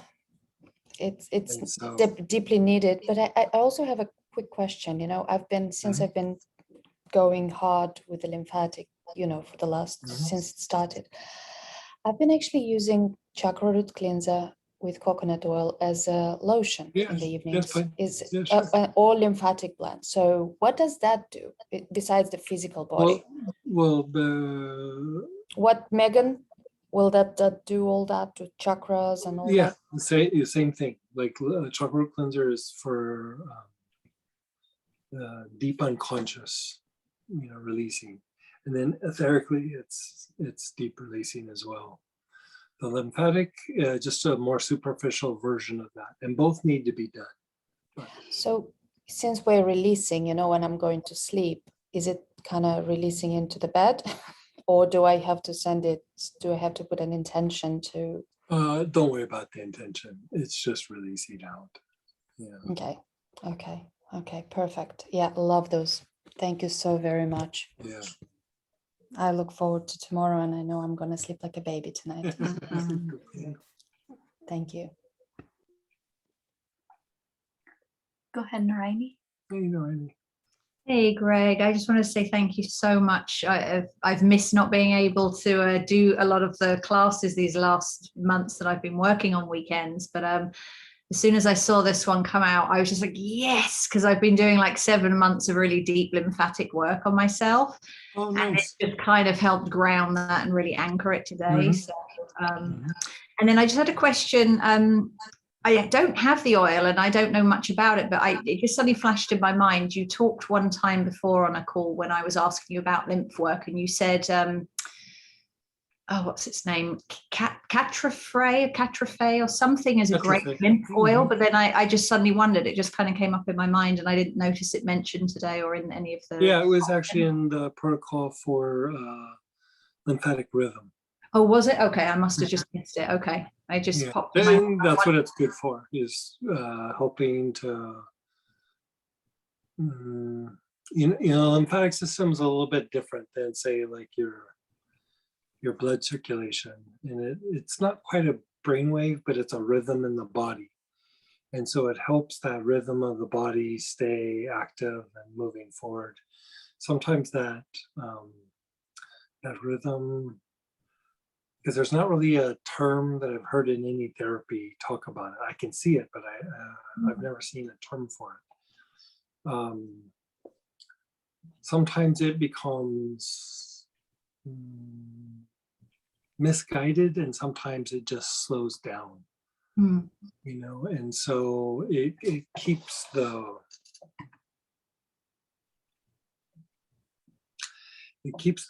It's so, deeply needed. But I also have a quick question. You know, I've been going hard with the lymphatic, you know, for the last since it started. I've been actually using chakra root cleanser with coconut oil as a lotion in the evenings. Is or lymphatic blend. So what does that do besides the physical body? Well, what, Megan? Will that do all that to chakras and all that? Yeah, same thing. Like chakra root cleanser is for deep unconscious, you know, releasing, and then etherically, it's deep releasing as well. The lymphatic, just a more superficial version of that, and both need to be done. So since we're releasing, you know, when I'm going to sleep, is it kind of releasing into the bed? Or do I have to send it? Do I have to put an intention to? Don't worry about the intention. It's just releasing out. Yeah. Okay, perfect. Yeah, love those. Thank you so very much. Yeah. I look forward to tomorrow, and I know I'm going to sleep like a baby tonight. Thank you. Go ahead, Naraini. Hey, Naraini. Hey, Greg, I just want to say thank you so much. I've missed not being able to do a lot of the classes these last months that I've been working on weekends. But as soon as I saw this one come out, I was just like, yes, because I've been doing like 7 months of really deep lymphatic work on myself. Oh, nice. And it just kind of helped ground that and really anchor it today. So, and then I just had a question. I don't have the oil and I don't know much about it, but it just suddenly flashed in my mind. You talked one time before on a call when I was asking you about lymph work, and you said, what's its name? Catrafre or something is a great lymph oil. But then I just suddenly wondered, it just kind of came up in my mind and I didn't notice it mentioned today or in any of the. Yeah, it was actually in the protocol for lymphatic rhythm. Oh, was it? Okay, I must have just missed it. Okay, I just popped in my that's what it's good for, is helping to, you know, lymphatic system is a little bit different than, say, like your blood circulation, and it's not quite a brainwave, but it's a rhythm in the body, and so it helps that rhythm of the body stay active and moving forward. Sometimes that rhythm, because there's not really a term that I've heard in any therapy talk about it. I can see it, but I've never seen a term for it. Sometimes it becomes misguided, and sometimes it just slows down. You know, and so it keeps the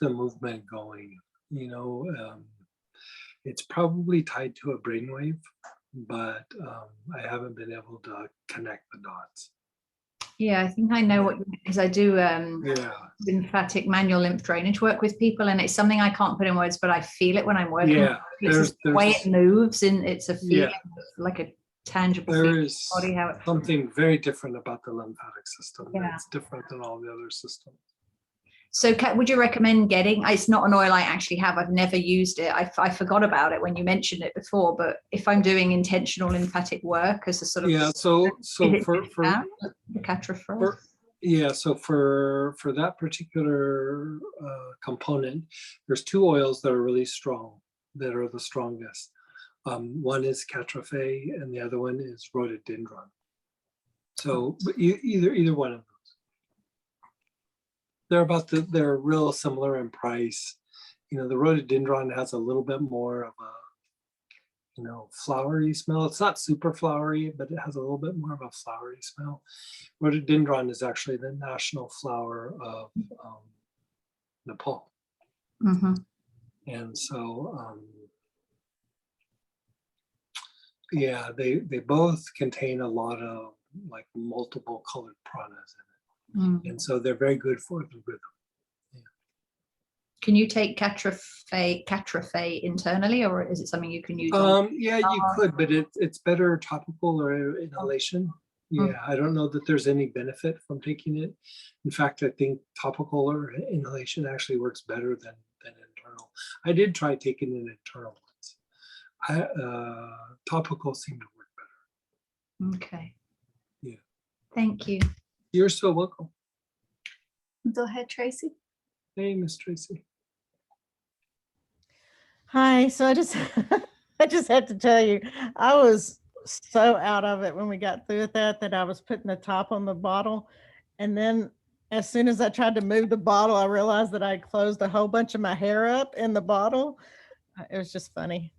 movement going. You know. It's probably tied to a brainwave, but I haven't been able to connect the dots. Yeah, I think I know what you mean, because I do lymphatic manual lymph drainage work with people, and it's something I can't put in words, but I feel it when I'm working. Yeah, it's the way it moves, and it's a feeling like a tangible there feeling is in the body, how it something very different about the lymphatic system. Yeah. It's different than all the other systems. So would you recommend getting, it's not an oil I actually have, I've never used it. I forgot about it when you mentioned it before, but if I'm doing intentional lymphatic work as a sort of. So for the Catrafre? So for that particular component, there's 2 oils that are really strong, that are the strongest. One is Catrafé and the other one is rhododendron. So but either one of those. They're real similar in price. You know, the rhododendron has a little bit more of a, you know, flowery smell. It's not super flowery, but it has a little bit more of a flowery smell. Rhododendron is actually the national flower of Nepal. Mm-hmm. And so, yeah, they both contain a lot of like multiple colored pranas in it. And so they're very good for the rhythm. Can you take Catrafé internally, or is it something you can use? Yeah, you could, but it's better topical or inhalation. Yeah, I don't know that there's any benefit from taking it. In fact, I think topical or inhalation actually works better than internal. I did try taking an internal once. Topical seemed to work better. Okay. Yeah. Thank you. You're so welcome. Go ahead, Tracy. Hey, Miss Tracy. Hi. So I just I just had to tell you, I was so out of it when we got through with that I was putting the top on the bottle. And then as soon as I tried to move the bottle, I realized that I had closed a whole bunch of my hair up in the bottle. It was just funny.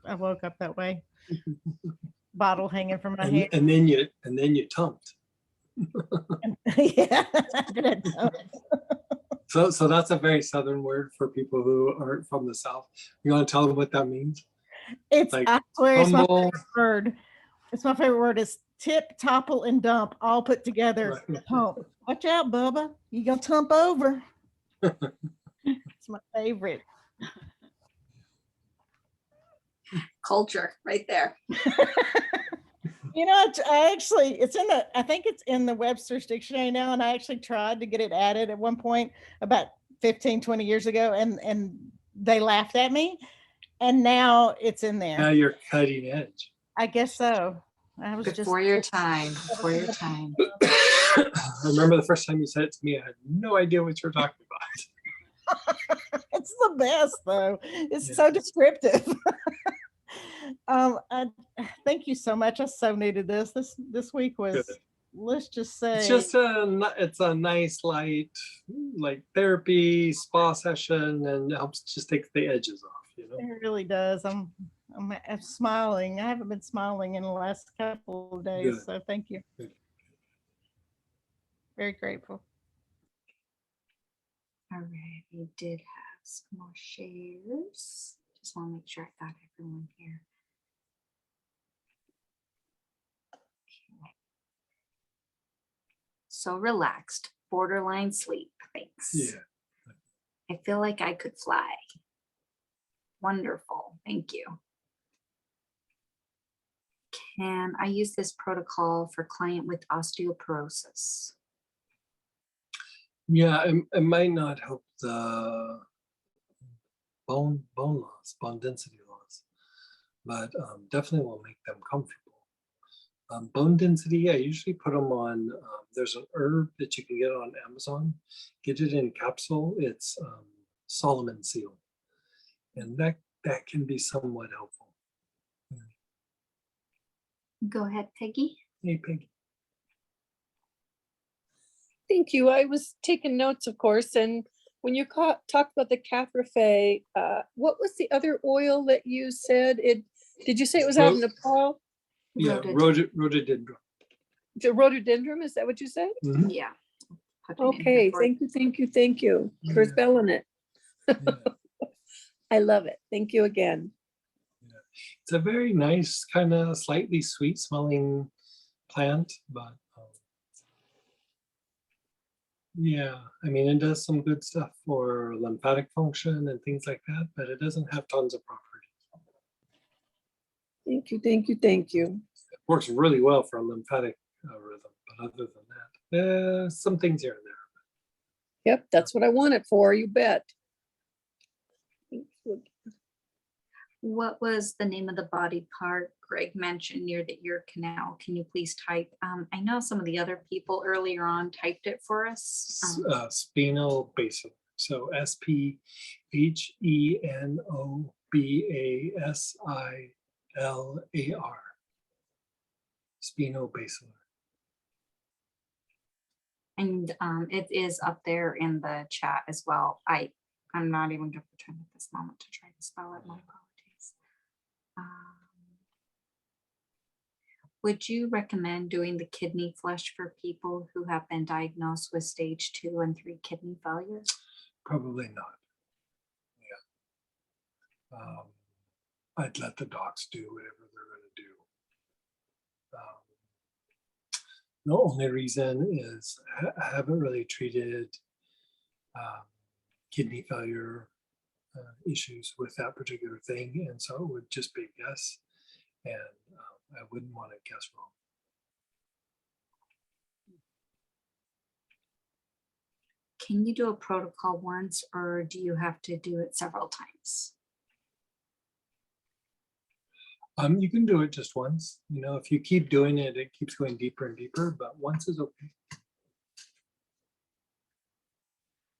I woke up that way. Bottle hanging from my hair. And then you tumped. Yeah. So that's a very Southern word for people who aren't from the South. You want to tell them what that means? It's, like, I swear, it's my humble. favorite word. It's my favorite word. Is tip, topple, and dump all put together. Right. Tump. Watch out, Bubba. You gonna tump over. It's my favorite. Culture right there. You know, I actually, I think it's in the Webster's dictionary now, and I actually tried to get it added at one point about 15, 20 years ago, and they laughed at me, and now it's in there. Now you're cutting edge. I guess so. I was Before your time. Before your time. I remember the first time you said it to me, I had no idea what you were talking about. It's the best, though. It's so descriptive. Thank you so much. I so needed this. This week was, Good. let's just say, it's a nice light like therapy spa session, and helps just take the edges off. You know, it really does. I'm smiling. I haven't been smiling in the last couple of days, Good. so thank you. Good. Very grateful. All right, we did have some more shares. Just want to make sure I got everyone here. Okay. So relaxed, borderline sleep. Thanks. Yeah. I feel like I could fly. Wonderful. Thank you. Can I use this protocol for client with osteoporosis? Yeah, it might not help the bone density loss, but definitely will make them comfortable. Bone density, I usually put them on, there's an herb that you can get on Amazon, get it in capsule. It's Solomon seal, and that can be somewhat helpful. Go ahead, Peggy. Hey, Peggy. Thank you. I was taking notes, of course, and when you talked about the Catrafé, what was the other oil that you said? Did you say it was out of Nepal? Yeah, rhododendron. The rhododendron, is that what you said? Mm-hmm. Yeah. Okay, thank you for spelling it. I love it. Thank you again. It's a very nice, kind of slightly sweet smelling plant, but yeah, I mean, it does some good stuff for lymphatic function and things like that, but it doesn't have tons of properties. Thank you. It works really well for a lymphatic rhythm, but other than that, some things here and there. Yep, that's what I want it for, you bet. What was the name of the body part Greg mentioned near the ear canal? Can you please type? I know some of the other people earlier on typed it for us. Spinal basilar. So LAR, spinobasilar. And it is up there in the chat as well. I'm not even going to pretend at this moment to try to spell it. My apologies. Would you recommend doing the kidney flush for people who have been diagnosed with stage 2 and 3 kidney failure? Probably not. Yeah. I'd let the docs do whatever they're going to do. The only reason is I haven't really treated kidney failure issues with that particular thing, and so it would just be a guess, and I wouldn't want to guess wrong. Can you do a protocol once, or do you have to do it several times? You can do it just once. You know, if you keep doing it, it keeps going deeper and deeper, but once is okay.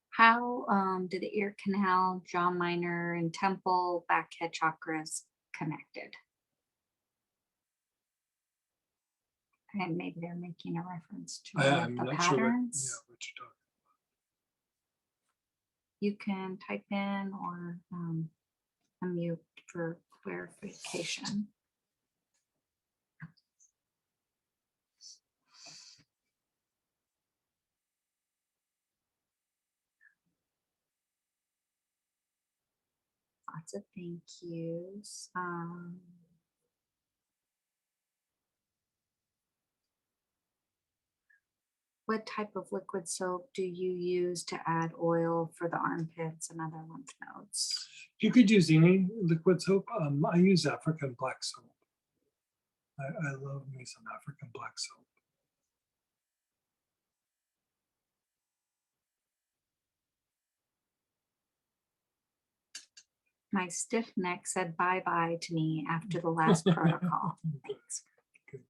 How do the ear canal, jaw minor, and temple back head chakras connected? And maybe they're making a reference to I'm the not patterns. sure what you're talking You can type in or unmute for clarification. Lots of thank yous. What type of liquid soap do you use to add oil for the armpits and other lymph nodes? You could use any liquid soap. I use African black soap. I love me some African black soap. My stiff neck said bye-bye to me after the last protocol. Thanks. Good.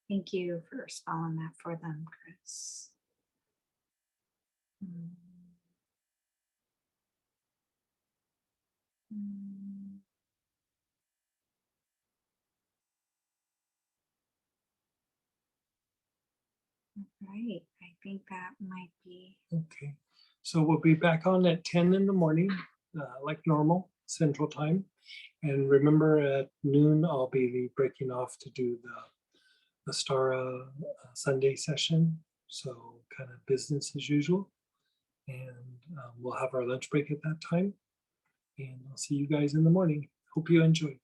Thank you for spelling that for them, Chris. Right, I think that might be. Okay, so we'll be back on at 10 in the morning, like normal, Central Time. And remember at noon, I'll be breaking off to do the Stara Sunday session. So kind of business as usual. And we'll have our lunch break at that time. And I'll see you guys in the morning. Hope you enjoy.